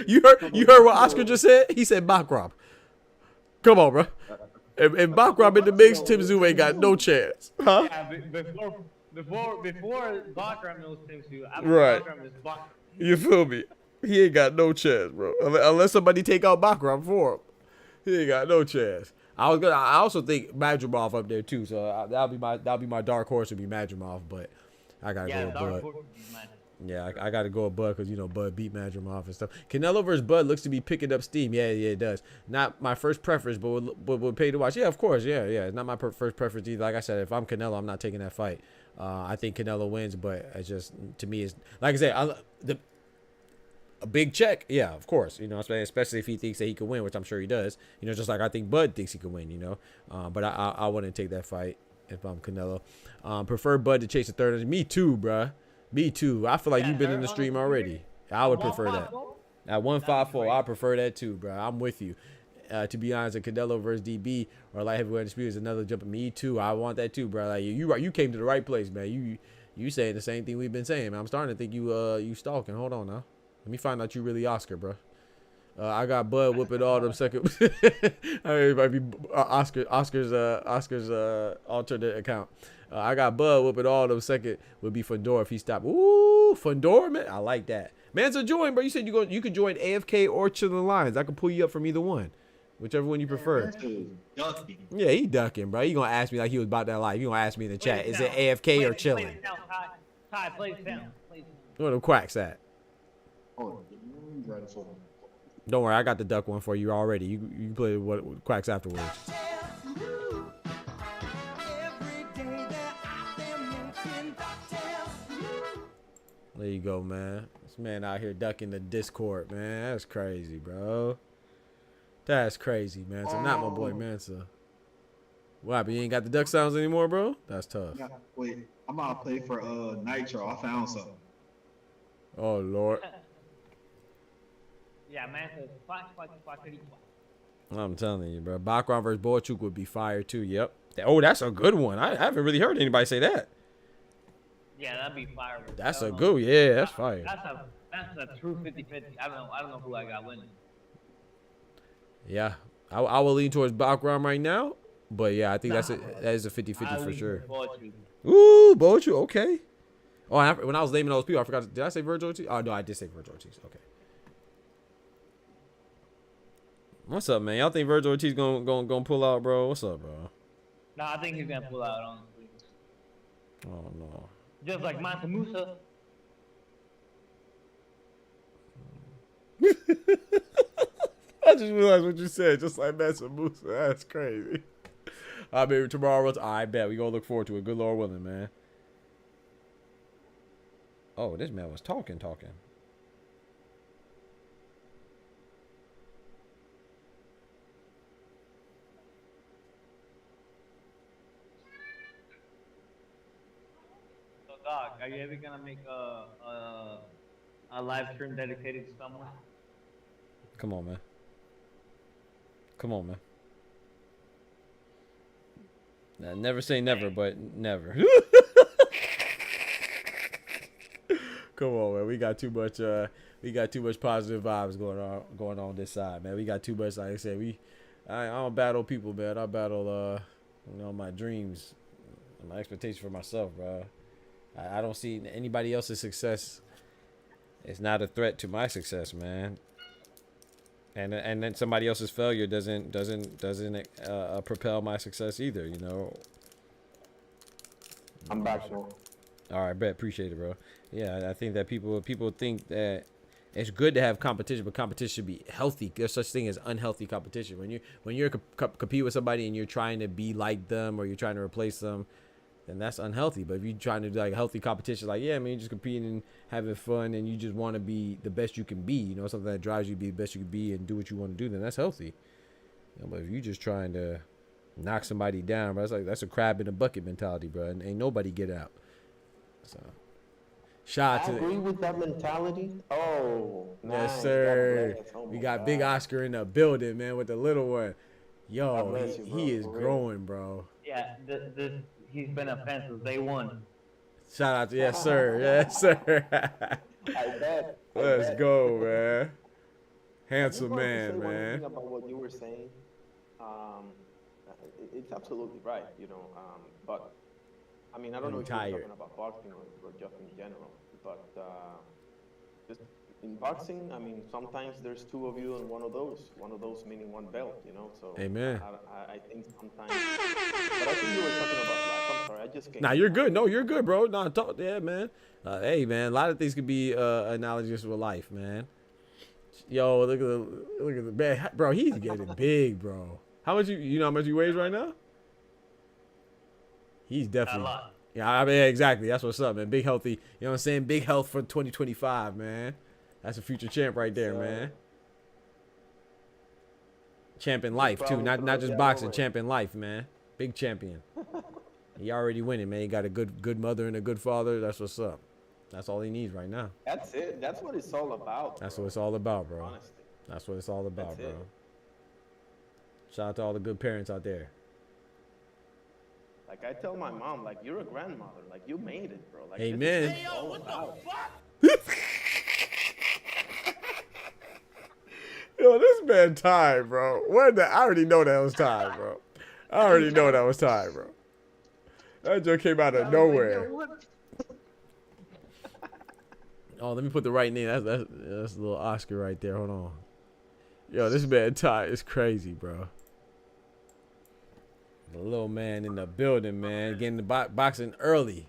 You heard what Oscar just said? He said Bakram. Come on, bro. If Bakram in the mix, Tim Zoo ain't got no chance. Huh? Yeah, before Bakram knows Tim Zoo, right. Bakram is Bakram. You feel me? He ain't got no chance, bro. Unless somebody take out Bakram for him. He ain't got no chance. I also think Madrimov up there too. So that'll be my dark horse would be Madrimov, but I gotta go with Bud. Yeah, I gotta go with Bud because you know Bud beat Madrimov and stuff. Canelo versus Bud looks to be picking up steam. Yeah, it does. Not my first preference, but would pay to watch. Yeah, of course. Yeah. It's not my first preference either. Like I said, if I'm Canelo, I'm not taking that fight. I think Canelo wins, but it's just to me, it's like I said, a big check. Yeah, of course. You know, especially if he thinks that he can win, which I'm sure he does. You know, just like I think Bud thinks he can win. You know, but I wouldn't take that fight if I'm Canelo. Prefer Bud to chase the third. Me too, bruh. Me too. I feel like you've been in the stream already. I would prefer that. At 154, I prefer that too, bro. I'm with you. To be honest, a Canelo versus DB or light heavyweight dispute is another jump. Me too. I want that too, bro. Like you came to the right place, man. You saying the same thing we've been saying, man. I'm starting to think you stalking. Hold on now. Let me find out you really Oscar, bro. I got Bud whipping all them second. It might be Oscar's alternate account. I got Bud whipping all them second would be Fedor if he stopped. Ooh, Fedor, man. I like that. Man's a join, bro. You said you could join AFK or Chilling Lions. I can pull you up from either one. Whichever one you prefer. Yeah, he ducking, bro. He gonna ask me like he was about that life. He gonna ask me in the chat, is it AFK or chilling? Ty, play it down. Where the quacks at? Oh, don't worry, I got the duck one for you already. You can play what quacks afterwards. There you go, man. This man out here ducking the Discord, man. That's crazy, bro. That's crazy, man. So not my boy Mansa. Why? But you ain't got the duck sounds anymore, bro? That's tough. Yeah, wait, I'm about to play for Nitro. I found something. Oh, Lord. Yeah, man. I'm telling you, bro. Bakran versus Boachuk would be fire, too. Yep. Oh, that's a good one. I haven't really heard anybody say that. Yeah, that'd be fire. That's a good, yeah, that's fire. That's a true 50-50. I don't know who I got winning. Yeah. I will lean towards Bakran right now. But, yeah, I think that is a 50-50 for sure. Ooh, Boachuk, okay. Oh, when I was naming those people, I forgot. Did I say Virgil Ortiz? Oh, no, I did say Virgil Ortiz. Okay. What's up, man? Y'all think Virgil Ortiz gonna pull out, bro? What's up, bro? No, I think he's gonna pull out, honestly. Oh no. Just like Mansa Musa. I just realized what you said, just like Mansa Musa. That's crazy. I mean, tomorrow, I bet we gonna look forward to it. Good Lord willing, man. Oh, this man was talking. Dog, are you ever gonna make a live stream dedicated to someone? Come on, man. Nah, never say never, but never. Come on, man. We got too much positive vibes going on this side, man. We got too much. Like I said, I don't battle people, man. I battle my dreams, my expectations for myself, bro. I don't see anybody else's success. It's not a threat to my success, man. And then somebody else's failure doesn't propel my success either, you know. I'm back, bro. All right, bet. Appreciate it, bro. Yeah, I think that people think that it's good to have competition, but competition should be healthy. There's such thing as unhealthy competition. When you're compete with somebody and you're trying to be like them or you're trying to replace them, then that's unhealthy. But if you're trying to do like healthy competition, like, yeah, man, you're just competing and having fun and you just want to be the best you can be, you know, something that drives you to be the best you can be and do what you want to do, then that's healthy. You know, but if you're just trying to knock somebody down, bro, that's a crab in a bucket mentality, bro, and ain't nobody get out. So, shout out to. I agree with that mentality. Oh, yes, nice. sir. Oh, we got God. Big Oscar in the building, man, with the little one. Yo, bless you, bro, he is for real. growing, bro. Yeah, he's been a fan since day one. Shout out to yes, sir. Yes, sir. I bet. Let's go, man. Handsome I just man, wanted to say one man. thing about what you were saying. It's absolutely right, you know. But I mean, I don't know if you're talking about boxing or just in general. But just in boxing, I mean, sometimes there's two of you and one of those meaning one belt, you know. So Amen. I think sometimes. But I think you were talking about life. I'm sorry, I just can't. Nah, you're good. No, you're good, bro. Nah, talk. Yeah, man. Hey, man. A lot of things could be analogous with life, man. Yo, look at the man, bro. He's getting big, bro. How much you know how much he weighs right now? He's definitely. A lot. Yeah, I mean, exactly. That's what's up, man. Big healthy. You know what I'm saying? Big health for 2025, man. That's a future champ right there, man. Champion life too, not just boxing. Champion life, man. Big champion. He already winning, man. He got a good mother and a good father. That's what's up. That's all he needs right now. That's it. That's what it's all about. That's what it's all about, bro. Honestly. That's what it's all about, That's bro. it. Shout out to all the good parents out there. Like I tell my mom, like you're a grandmother, like you made it, bro. Like Amen. This is all about. Yo, this man tired, bro. I already know that was tired, bro. I already know that was tired, bro. That joke came out of nowhere. Oh, let me put the right name. That's a little Oscar right there. Hold on. Yo, this man tired is crazy, bro. The little man in the building, man. Getting the boxing early.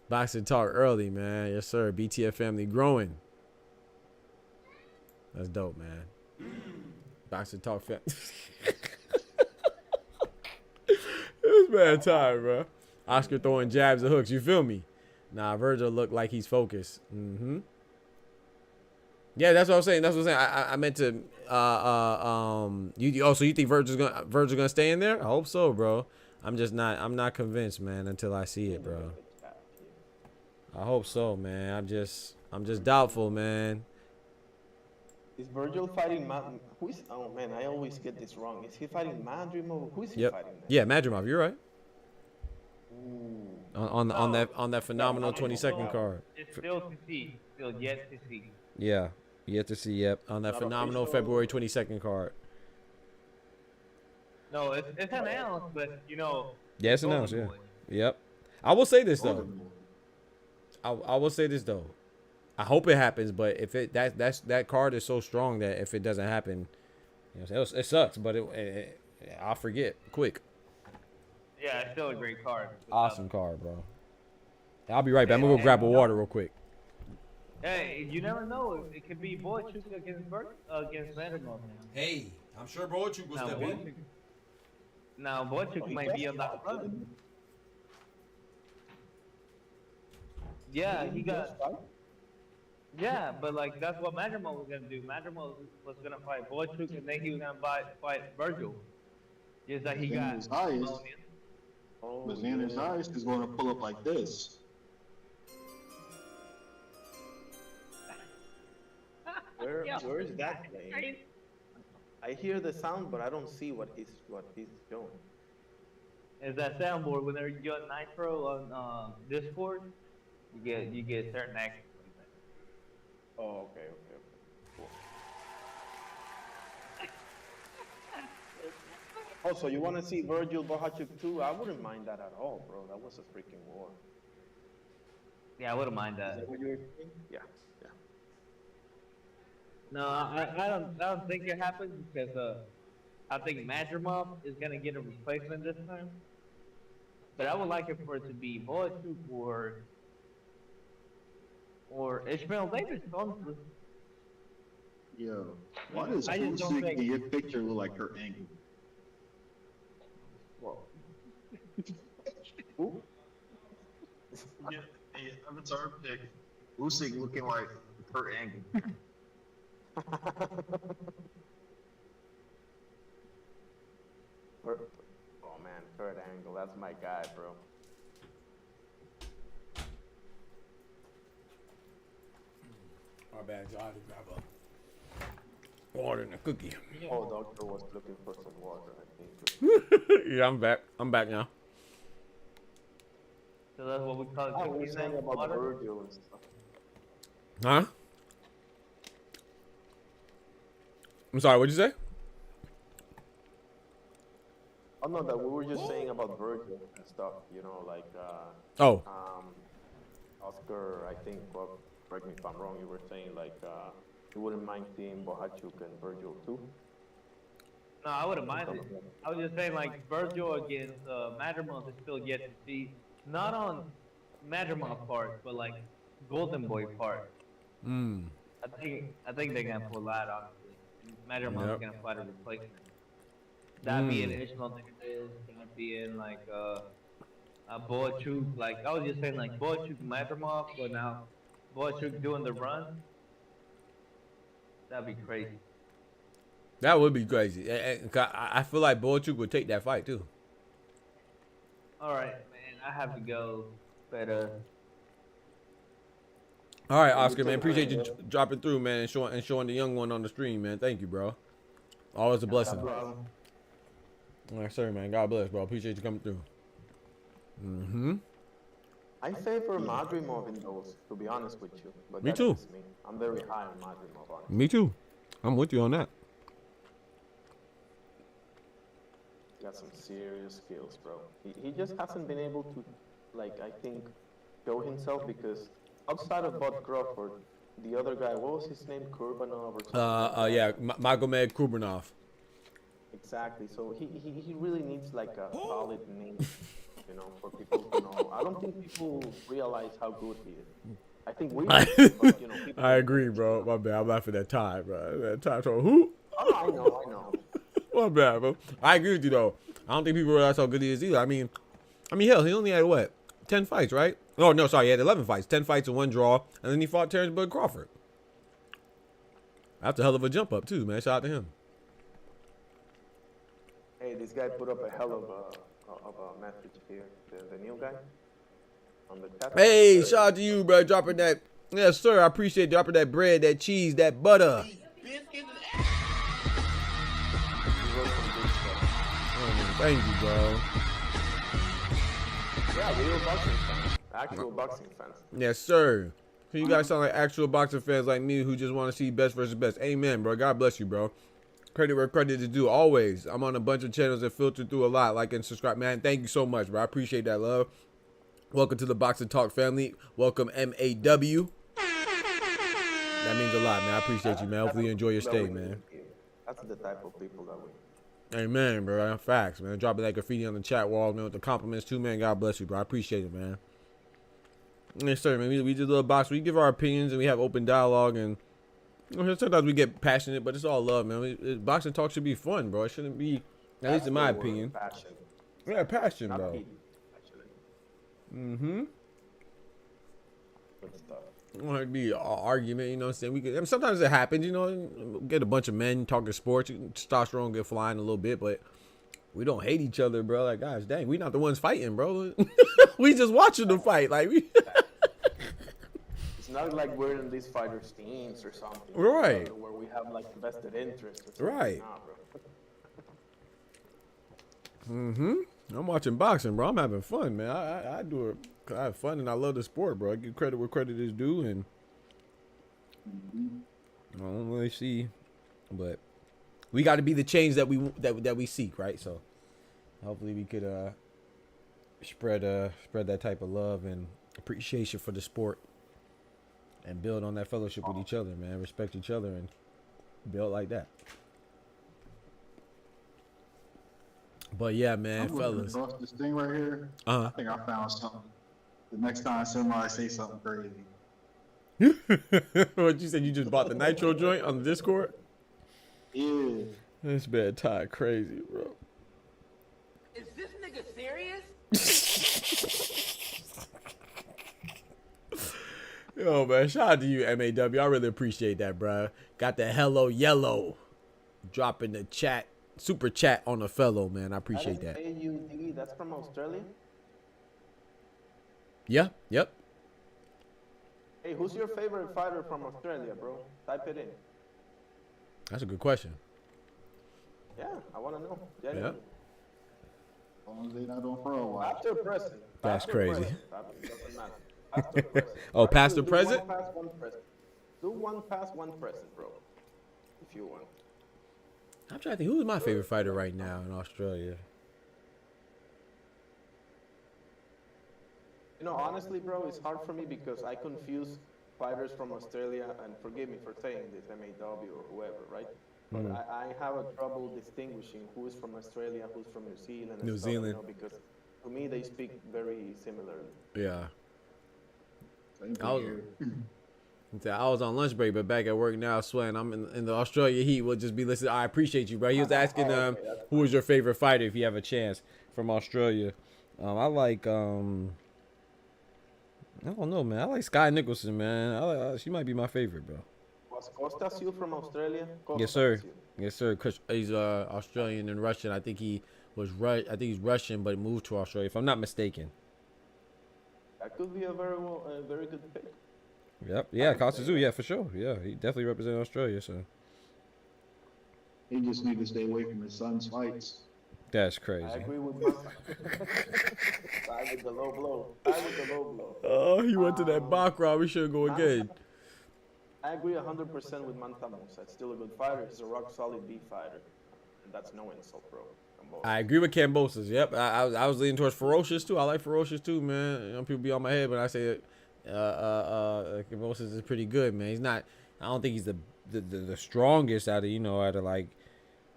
Boxing talk early, man. Yes, sir. BTF family growing. That's dope, man. Boxing talk family. This man tired, bro. Oscar throwing jabs and hooks. You feel me? Nah, Virgil look like he's focused. Mm-hmm. Yeah, that's what I'm saying. That's what I'm saying. I meant to. So you think Virgil's gonna stay in there? I hope so, bro. I'm not convinced, man, until I see it, bro. I hope so, man. I'm just doubtful, man. Is Virgil fighting who is? Oh man, I always get this wrong. Is he fighting Madrimov? Who is he Yep. fighting? Then? Yeah, Madrimov. You're right. Ooh. On that phenomenal 22nd card. It's still to see. Still yet to see. Yeah, yet to see. Yep, on that Not phenomenal official. February 22nd card. No, it's announced, but you know. Yeah, it's announced. Yeah. Yep. I will say this though. I will say this though. I hope it happens, but if that card is so strong that if it doesn't happen, you know, it sucks. But I'll forget quick. Yeah, it's still a great card. Awesome card, bro. I'll be right back. I'm gonna go grab a water real quick. Hey, you never know. It could be Boychuk against Vanderbilt now. Hey, I'm sure Boychuk will step in. Now Boychuk might be on that run. Yeah, he got. Yeah, but like that's what Madrimov was gonna do. Madrimov was gonna fight Boychuk, and then he was gonna fight Virgil. Just like he got. His highest. But Xander's highest is going to pull up like this. Where is that playing? I hear the sound, but I don't see what he's showing. Is that soundboard whenever you get Nitro on Discord, you get certain actions. Oh, okay. Cool. Oh, so you want to see Virgil Bohachuk too? I wouldn't mind that at all, bro. That was a freaking war. Yeah, I wouldn't mind that. Is that what you were saying? Yeah. No, I don't think it happens because I think Madrimov is gonna get a replacement this time. But I would like it for it to be Boychuk or Ishmael Davis. Honestly. Yo, why does I just don't Usyk think- in your picture look like Kurt Angle? Whoa. Yeah, avatar pick. Usyk looking like Kurt Angle. Oh man, Kurt Angle, that's my guy, bro. My bad, so I had to grab a water and a cookie. Oh, doctor was looking for some water, I think. Yeah, I'm back. I'm back now. So that's what we call it. Oh, we were saying about Virgil and stuff. Huh? I'm sorry, what'd you say? Oh no, that we were just saying about Virgil and stuff, you know, like Oh. Oscar, I think, well, correct me if I'm wrong, you were saying like you wouldn't mind seeing Bohachuk and Virgil too? No, I wouldn't mind it. I was just saying like Virgil against Madrimov is still yet to see. Not on Madrimov part, but like Golden Boy part. I think they're gonna pull that honestly. Madrimov's gonna fight a replacement. That being Ishmael Davis, that being like Boychuk. Like I was just saying like Boychuk Madrimov, but now Boychuk doing the run. That'd be crazy. That would be crazy. I feel like Boychuk would take that fight too. All right, man. I have to go, but All right, Oscar, man. Appreciate you dropping through, man, and showing the young one on the stream, man. Thank you, bro. Always a blessing. All right, sir, man. God bless, bro. Appreciate you coming through. I favor Madrimov in those, to be honest with you. But Me that's too. just me. I'm very high on Madrimov, honestly. Me too. I'm with you on that. Got some serious skills, bro. He just hasn't been able to, like, I think, show himself because outside of Bud Crawford, the other guy, what was his name? Kurbanov or something? Yeah, Magomed Kurbunov. Exactly. So he really needs like a solid name, you know, for people to know. I don't think people realize how good he is. I think we, but, you know, people I agree, bro. My bad. I'm laughing at Ty, bro. That Ty told who? Oh, I know. My bad, bro. I agree with you though. I don't think people realize how good he is either. I mean, hell, he only had what? 10 fights, right? Oh no, sorry, he had 11 fights, 10 fights and 1 draw, and then he fought Terence Crawford. That's a hell of a jump up too, man. Shout out to him. Hey, this guy put up a hell of a message here. The new guy on the chat. Hey, shout out to you, bro. Dropping that. Yes, sir. I appreciate dropping that bread, that cheese, that butter. Thank you, bro. Yeah, real boxing fans. Actual boxing fans. Yes, sir. So you guys sound like actual boxing fans like me who just want to see best versus best. Amen, bro. God bless you, bro. Credit where credit is due. Always. I'm on a bunch of channels that filter through a lot. Like and subscribe, man. Thank you so much, bro. I appreciate that love. Welcome to the Boxing Talk family. Welcome, MAW. That means a lot, man. I appreciate you, man. Hopefully you enjoy your stay, man. That's the type of people that we. Amen, bro. Facts, man. Dropping that graffiti on the chat wall, man, with the compliments too, man. God bless you, bro. I appreciate it, man. Yes, sir, man. We do a little box. We give our opinions and we have open dialogue, and you know, sometimes we get passionate, but it's all love, man. Boxing talk should be fun, bro. It shouldn't be, at least in my opinion. Passion. Yeah, passion, Not bro. heat, actually. Good stuff. It might be an argument, you know what I'm saying? I mean, sometimes it happens, you know, get a bunch of men talking sports, testosterone get flying a little bit, but we don't hate each other, bro. Like, gosh, dang, we not the ones fighting, bro. We just watching them fight. Like, we. It's not like we're in these fighters' teams or something. Right. Where we have like vested interest. Or something. Right. Nah, bro. I'm watching boxing, bro. I'm having fun, man. I do it. I have fun and I love the sport, bro. I give credit where credit is due, and I don't really see, but we got to be the change that we seek, right? So hopefully we could spread that type of love and appreciation for the sport and build on that fellowship with each other, man. Respect each other and build like that. But yeah, man, fellas. This thing right here, I think I found something. The next time somebody say something crazy. What you said? You just bought the nitro joint on the Discord? Yeah. This bad tie crazy, bro. Is this nigga serious? Yo, man, shout out to you, MAW. I really appreciate that, bro. Got the hello yellow drop in the chat, super chat on the fellow, man. I appreciate that. AUD, that's from Australia? Yeah, yep. Hey, who's your favorite fighter from Australia, bro? Type it in. That's a good question. Yeah, I want to know. Yeah. Genuinely. As long as they not on for a while. After present. That's After crazy. Present. Doesn't matter. After present. Oh, past the Do present? One past, one present. Do one past, one present, bro. If you want. I'm trying to think, who's my favorite fighter right now in Australia? You know, honestly, bro, it's hard for me because I confuse fighters from Australia, and forgive me for saying this, MAW or whoever, right? But I have a trouble distinguishing who is from Australia, who's from New Zealand. And New stuff, Zealand. You know, because to me, they speak very similarly. Yeah. I was on lunch break, but back at work now, sweating. I'm in the Australia heat. We'll just be listening. I appreciate you, bro. He was asking who was your favorite fighter if you have a chance from Australia. I like I don't know, man. I like Sky Nicholson, man. She might be my favorite, bro. Was Costa Silva from Australia? Costa Yes, sir. Silva. Yes, sir. He's Australian and Russian. I think he was I think he's Russian, but moved to Australia, if I'm not mistaken. That could be a very good pick. Yep. Yeah, Costa Zoo. Yeah, for sure. Yeah, he definitely represents Australia. So He just need to stay away from his son's fights. that's crazy. I agree with Manta. Side with the low blow. Side with the low blow. Oh, he went to that Baccarat. We should go again. I agree 100% with Manta Musa. It's still a good fighter. He's a rock solid B fighter. And that's no insult, bro. I agree with Cambosis. Yep, I was leaning towards Ferocious too. I like Ferocious too, man. You know, people be on my head when I say Cambosis is pretty good, man. He's not. I don't think he's the strongest out of like,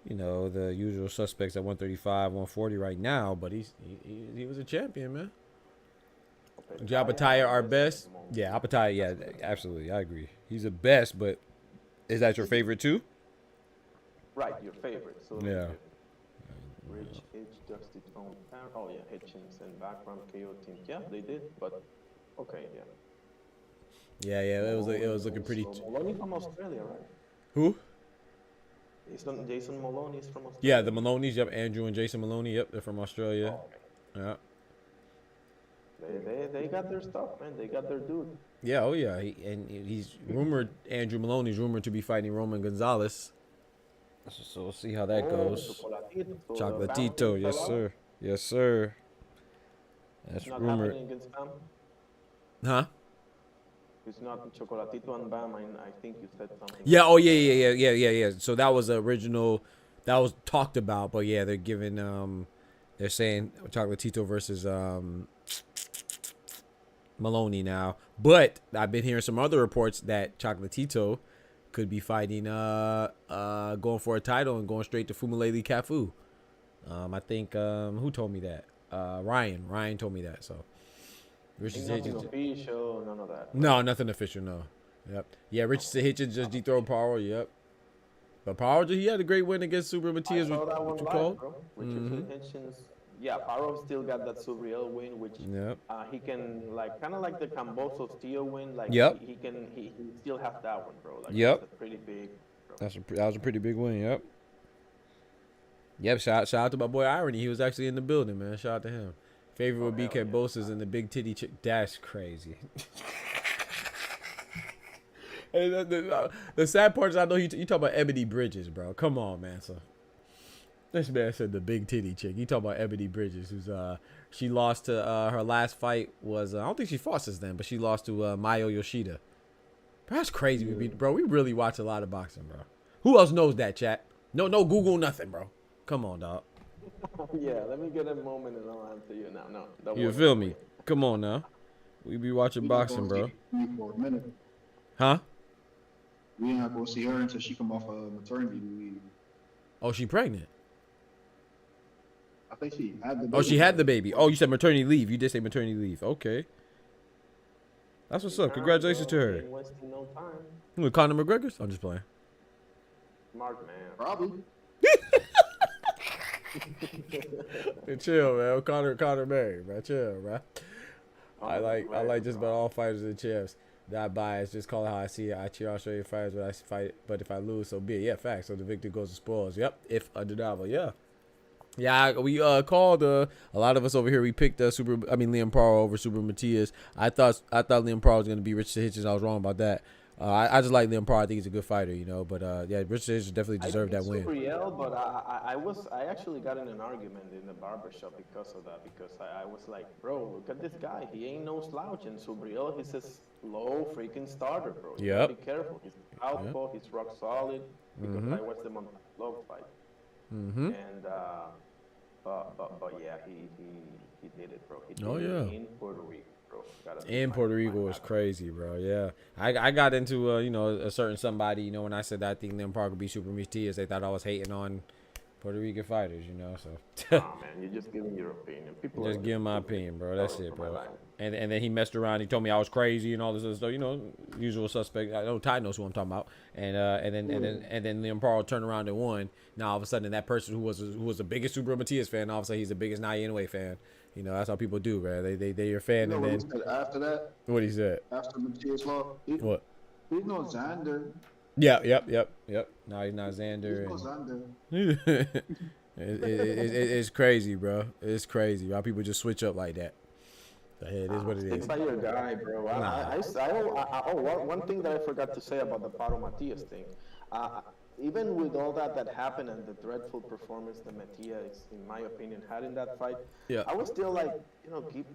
the usual suspects at 135, 140 right now. But he was a champion, man. Jabataya our best. Yeah, Apataya. Yeah, absolutely. I agree. He's the best, but is that your favorite too? Right, your favorite. So Yeah. Rich H, Dusty Tone. Oh yeah, Hitchens and background KO team. Yeah, they did, but okay, yeah. Yeah. It was looking pretty. Maloney from Australia, right? Who? Jason Maloney is from Australia. Yeah, the Maloney's. Yep, Andrew and Jason Maloney. Yep, they're from Australia. Oh, okay. Yeah. They got their stuff, man. They got their dude. Yeah, oh yeah. He's rumored. Andrew Maloney's rumored to be fighting Roman Gonzalez. So we'll see how that goes. Chocolatito, yes sir, yes sir. That's not rumored. happening against Bam. Huh? It's not Chocolatito and Bam. I think you said something. Yeah. Oh yeah. So that was the original. That was talked about, but yeah, they're giving they're saying Chocolatito versus Maloney now. But I've been hearing some other reports that Chocolatito could be fighting going for a title and going straight to Fumulele Cafu. I think who told me that? Ryan told me that. So nothing official, none of that. No, nothing official, no. Yep. Yeah, Richardson Hitchens just dethroned Powell, yep. But Powell, he had a great win against Super Matias. What you call? Richardson Hitchens. Yeah, Parov still got that surreal win, which he can kind of like the Camboso Steel win. Like he still has that one, bro. Like that's a pretty big. Bro. That was a pretty big win. Yep. Yep. Shout out to my boy Irony. He was actually in the building, man. Shout out to him. Favorite would be Cambosa's and the big titty chick. That's crazy. And the sad part is I know you talk about Ebony Bridges, bro. Come on, man. So. This man said the big titty chick. You talking about Ebony Bridges, who's she lost to her last fight was I don't think she fought since then, but she lost to Mayo Yoshida. Bro, that's crazy, bro. We really watch a lot of boxing, bro. Who else knows that, chat? No Google nothing, bro. Come on, dog. Yeah, let me get a moment and I'll answer you now. No, you feel me? Come on now. We be watching boxing, bro. For a minute. Huh? We ain't not gonna see her until she come off of maternity leave. Oh, she pregnant? I think she had the baby. Oh, she had the baby. Oh, you said maternity leave. You did say maternity leave. Okay. That's what's up. Congratulations to her. No time. Who, Conor McGregor's? I'm just playing. Smart man. Probably. Hey, chill, man. Conor Murray, man. Chill, man. I like just about all fighters and champs. Not biased. Just call it how I see it. I cheer Australian fighters when I fight, but if I lose, so be it. Yeah, facts. So the victor goes to spoils. Yep. If undeniable. Yeah. Yeah, we called a lot of us over here. We picked Liam Paro over Super Matias. I thought Liam Paro was gonna be Richard Hitchens. I was wrong about that. I just like Liam Paro. I think he's a good fighter, you know. But yeah, Richard Hitchens definitely deserved that win. Real, but I actually got in an argument in the barbershop because of that. Because I was like, bro, look at this guy. He ain't no slouch. And Subriel, he's a slow freaking starter, bro. You gotta be careful. He's southpaw. He's rock solid. Because I watched them on the Love fight. And but yeah, he did it, bro. He did it in Puerto Rico, bro. In Puerto Rico was crazy, bro. Yeah, I got into a certain somebody, when I said that I think Liam Paro could be Super Matias, they thought I was hating on Puerto Rican fighters, So. Nah, man, you're just giving your opinion. People just giving my opinion, bro. That's it, bro. And then he messed around. He told me I was crazy and all this other stuff. Usual suspect. I know Ty knows who I'm talking about. And then Liam Paro turned around and won. Now all of a sudden that person who was the biggest Super Matias fan, all of a sudden he's the biggest Nayanwe fan. That's how people do, man. They your fan, and then after that. What he said? After Matias lost. What? He's no Xander. Yeah. Yep. No, he's not Xander. He's no Xander. It's crazy, bro. It's crazy how people just switch up like that. It is what it is. It's by your guy, bro. One thing that I forgot to say about the Paro Matias thing. Even with all that happened and the dreadful performance that Matias, in my opinion, had in that fight, I was still like, give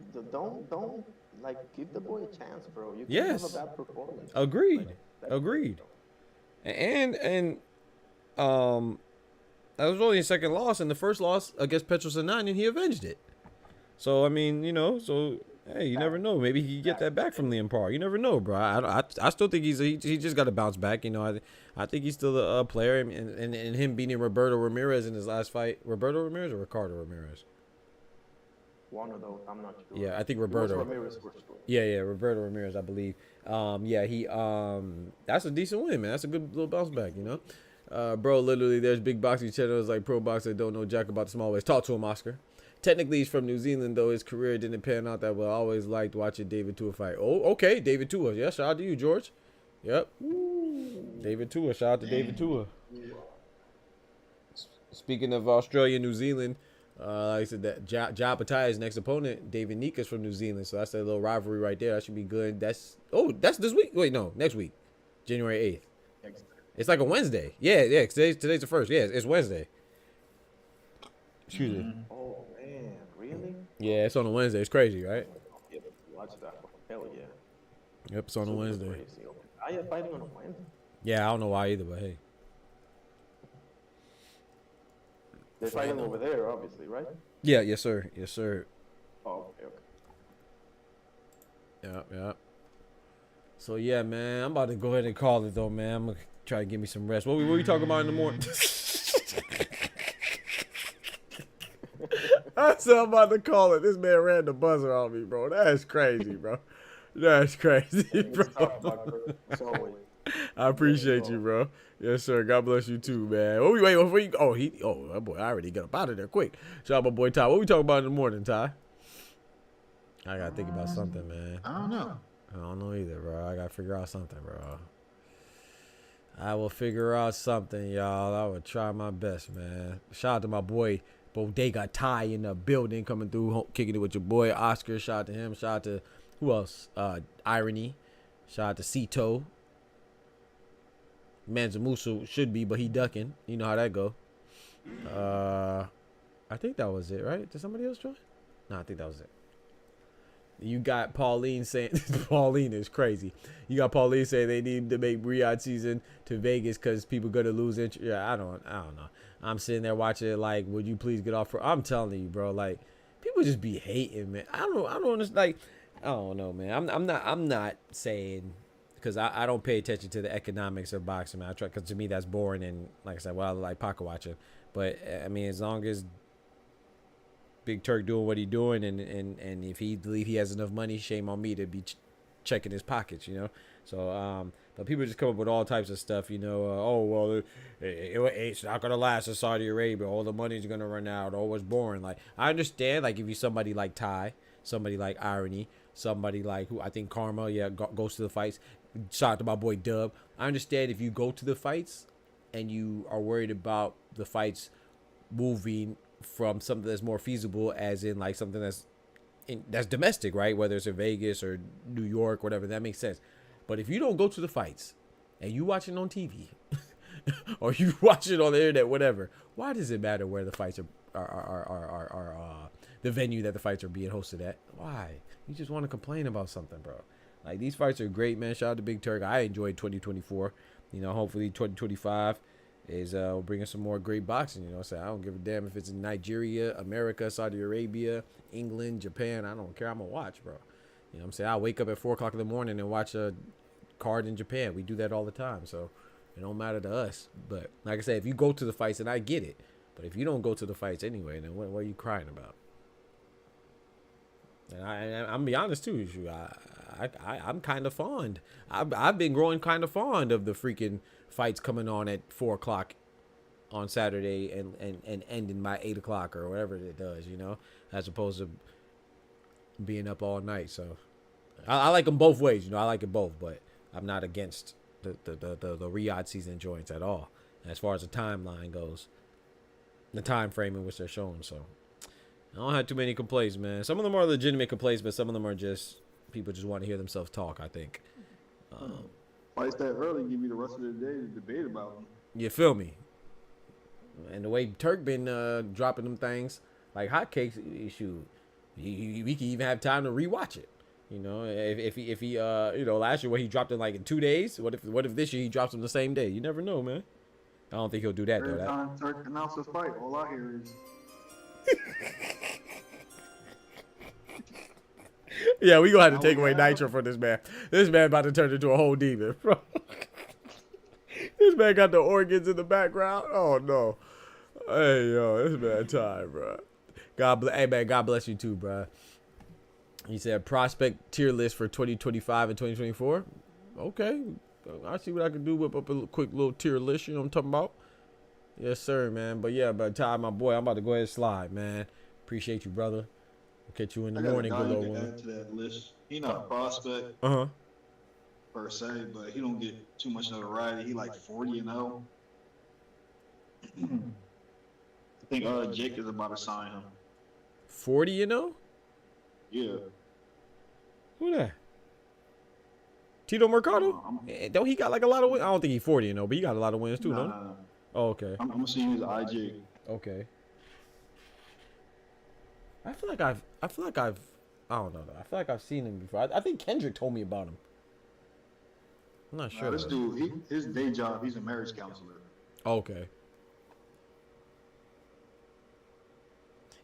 the boy a chance, bro. You can't have a bad performance. Agreed. And that was only his second loss, and the first loss against Petros Anand, and he avenged it. So I mean, hey, you never know. Maybe he can get that back from Liam Paro. You never know, bro. I still think he just got to bounce back. I think he's still a player, and him beating Roberto Ramirez in his last fight. Roberto Ramirez or Ricardo Ramirez? One of those, I'm not sure. Yeah, I think Roberto. Ramirez for sure. Yeah, Roberto Ramirez, I believe. He that's a decent win, man. That's a good little bounce back, Bro, literally, there's big boxing channels like Pro Boxer don't know jack about the small ways. Talk to him, Oscar. Technically, he's from New Zealand, though his career didn't pan out that well. I always liked watching David Tua fight. Oh, okay, David Tua. Yeah, shout out to you, George. Yep. David Tua. Shout out to David Tua. Speaking of Australia, New Zealand, like I said, that Ja Patai's next opponent, David Nika's from New Zealand. So that's a little rivalry right there. That should be good. That's this week. Wait, no, next week, January 8th. It's like a Wednesday. Yeah. Today's the first. Yeah, it's Wednesday. Excuse me. Oh man, really? Yeah, it's on a Wednesday. It's crazy, right? Yep, watch that. Hell yeah. Yep, it's on a Wednesday. Crazy. Are you fighting on a Wednesday? Yeah, I don't know why either, but hey. They're fighting over there, obviously, right? Yeah, yes, sir. Yes, sir. Oh, okay. Yeah. So yeah, man, I'm about to go ahead and call it though, man. I'm gonna try to get me some rest. What we talking about in the morning? I said I'm about to call it. This man ran the buzzer on me, bro. That's crazy, bro. That's crazy, bro. I appreciate you, bro. Yes, sir. God bless you too, man. Oh, wait, before you, that boy, I already got up out of there quick. Shout out my boy Ty. What we talking about in the morning, Ty? I gotta think about something, man. I don't know. I don't know either, bro. I gotta figure out something, bro. I will figure out something, y'all. I will try my best, man. Shout out to my boy Bodega Ty in the building, coming through, kicking it with your boy Oscar. Shout out to him. Shout out to who else? Irony. Shout out to Cito. Manzamusu should be, but he ducking. You know how that go. I think that was it, right? Did somebody else join? No, I think that was it. You got Pauline saying Pauline is crazy. You got Pauline saying they need to make Riyadh season to Vegas because people gonna lose interest. Yeah, I don't know. I'm sitting there watching it like, would you please get off? I'm telling you, bro. Like, people just be hating, man. I don't like. I don't know, man. I'm not saying, because I don't pay attention to the economics of boxing, man. I try, because to me that's boring, and like I said, well, I like pocket watching. But I mean, as long as Big Turk doing what he doing, and if he believe he has enough money, shame on me to be checking his pockets, you know. So but people just come up with all types of stuff, you know. Oh well, it's not gonna last in Saudi Arabia. All the money's gonna run out. Oh, it's boring. Like, I understand. Like, if you somebody like Ty, somebody like Irony, somebody like who I think Karma, goes to the fights. Shout out to my boy Dub. I understand if you go to the fights and you are worried about the fights moving from something that's more feasible, as in like something that's domestic, right? Whether it's in Vegas or New York, whatever, that makes sense. But if you don't go to the fights and you watch it on TV or you watch it on the internet, whatever, why does it matter where the fights are the venue that the fights are being hosted at? Why? You just want to complain about something, bro. Like, these fights are great, man. Shout out to Big Turk. I enjoyed 2024. You know, hopefully 2025 is bringing some more great boxing. You know, so I don't give a damn if it's in Nigeria, America, Saudi Arabia, England, Japan. I don't care. I'm gonna watch, bro. You know what I'm saying? I wake up at 4 o'clock in the morning and watch a card in Japan. We do that all the time, so it don't matter to us. But like I said, if you go to the fights, and I get it, but if you don't go to the fights anyway, then what are you crying about? And I'm gonna be honest too. I'm kind of fond. I've been growing kind of fond of the freaking fights coming on at 4 o'clock on Saturday and ending by 8 o'clock or whatever it does, you know, as opposed to being up all night. So I like them both ways, you know. I like it both, but I'm not against the Riyadh season joints at all, as far as the timeline goes, the time frame in which they're showing. So I don't have too many complaints, man. Some of them are legitimate complaints, but some of them are just people just want to hear themselves talk, I think. Fights that early give you the rest of the day to debate about them. You feel me? And the way Turk been dropping them things like hotcakes, shoot, we can even have time to rewatch it. You know, if he you know, last year where he dropped it like in 2 days, what if this year he drops them the same day? You never know, man. I don't think he'll do that, Every though. time Turk announces a fight, all I hear is yeah, we gonna have to take away Nitro for this man. This man about to turn into a whole demon, bro. This man got the organs in the background. Oh no. Hey yo, it's bad time, bro. Hey man, God bless you too, bro. He said prospect tier list for 2025 and 2024. Okay, I see what I can do. Whip up a quick little tier list. You know what I'm talking about? Yes, sir, man. But yeah, but Ty, my boy, I'm about to go ahead and slide, man. Appreciate you, brother. We'll catch you in the morning, good little one. Add to that list. He not a prospect. Uh-huh. per se, but he don't get too much notoriety. He like 40-0. I think Jake is about to sign him. 40-0? Yeah. Who that? Tito Mercado? Don't he got like a lot of wins? I don't think he's 40-0, but he got a lot of wins too, no? Oh, okay. I'm gonna see his IG. Okay. I feel like I've I don't know though. I feel like I've seen him before. I think Kendrick told me about him. I'm not sure. This dude, his day job, he's a marriage counselor. Okay.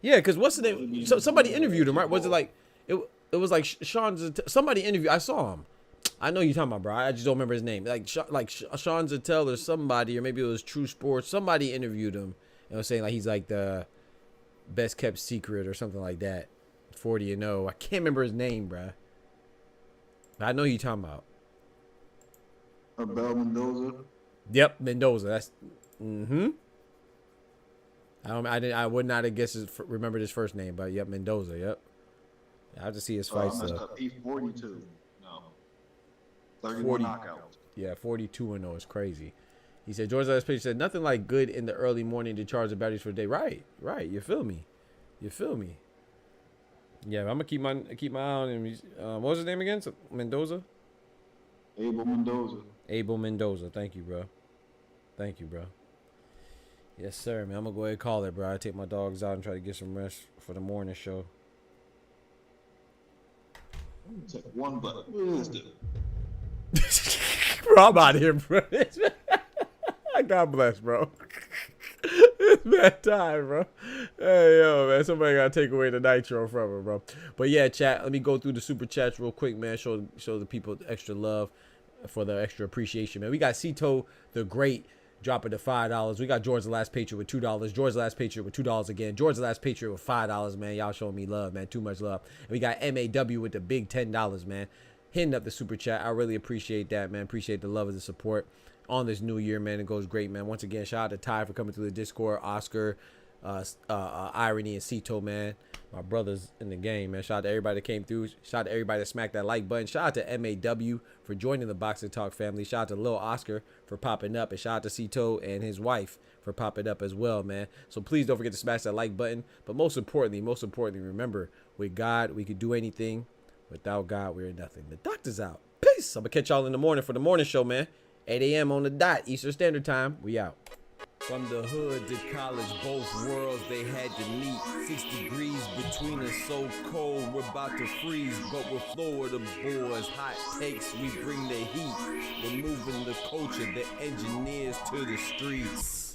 Yeah, because what's the name? So somebody interviewed him, right? Was it like it was like Sean? Somebody interviewed. I saw him. I know you're talking about, bro. I just don't remember his name. Like Sean Zattel or somebody, or maybe it was True Sports. Somebody interviewed him and was saying like he's like the best kept secret or something like that. 40-0. I can't remember his name, bro. I know you're talking about. Abel Mendoza. Yep, Mendoza. That's. I would not have guessed remembered his first name, but yep, Mendoza. Yep. I have to see his fights. He's 42. No. 31 knockouts. Yeah, 42-0 is crazy. He said George last page said nothing like good in the early morning to charge the batteries for the day. Right. You feel me? Yeah, I'm gonna keep my eye on him. What was his name again? Mendoza. Abel Mendoza. Abel Mendoza. Thank you, bro. Yes, sir, man. I'm gonna go ahead and call it, bro. I take my dogs out and try to get some rest for the morning show. Take one button. Let's do it. Bro, I'm out of here, bro. God bless, bro. It's bad time, bro. Hey, yo, man. Somebody gotta take away the nitro from him, bro. But yeah, chat. Let me go through the super chats real quick, man. Show the people extra love for the extra appreciation, man. We got Cito the Great dropping to $5. We got George the Last Patriot with $2. George the Last Patriot with $2 again. George the Last Patriot with $5, man. Y'all showing me love, man. Too much love. And we got MAW with the big $10, man. Hitting up the super chat. I really appreciate that, man. Appreciate the love and the support on this new year, man. It goes great, man. Once again, shout out to Ty for coming through the Discord. Oscar, Irony, and Cito, man. My brothers in the game, man. Shout out to everybody that came through. Shout out to everybody that smacked that like button. Shout out to MAW for joining the Boxing Talk family. Shout out to Lil Oscar for popping up. And shout out to Cito and his wife for popping up as well, man. So please don't forget to smash that like button. But most importantly, remember, with God, we could do anything. Without God, we're nothing. The doctor's out. Peace. I'm going to catch y'all in the morning for the morning show, man. 8 a.m. on the dot, Eastern Standard Time. We out. From the hood to college, both worlds they had to meet. 6 degrees between us, so cold, we're about to freeze. But we're Florida boys, hot takes, we bring the heat. We're moving the culture, the engineers to the streets.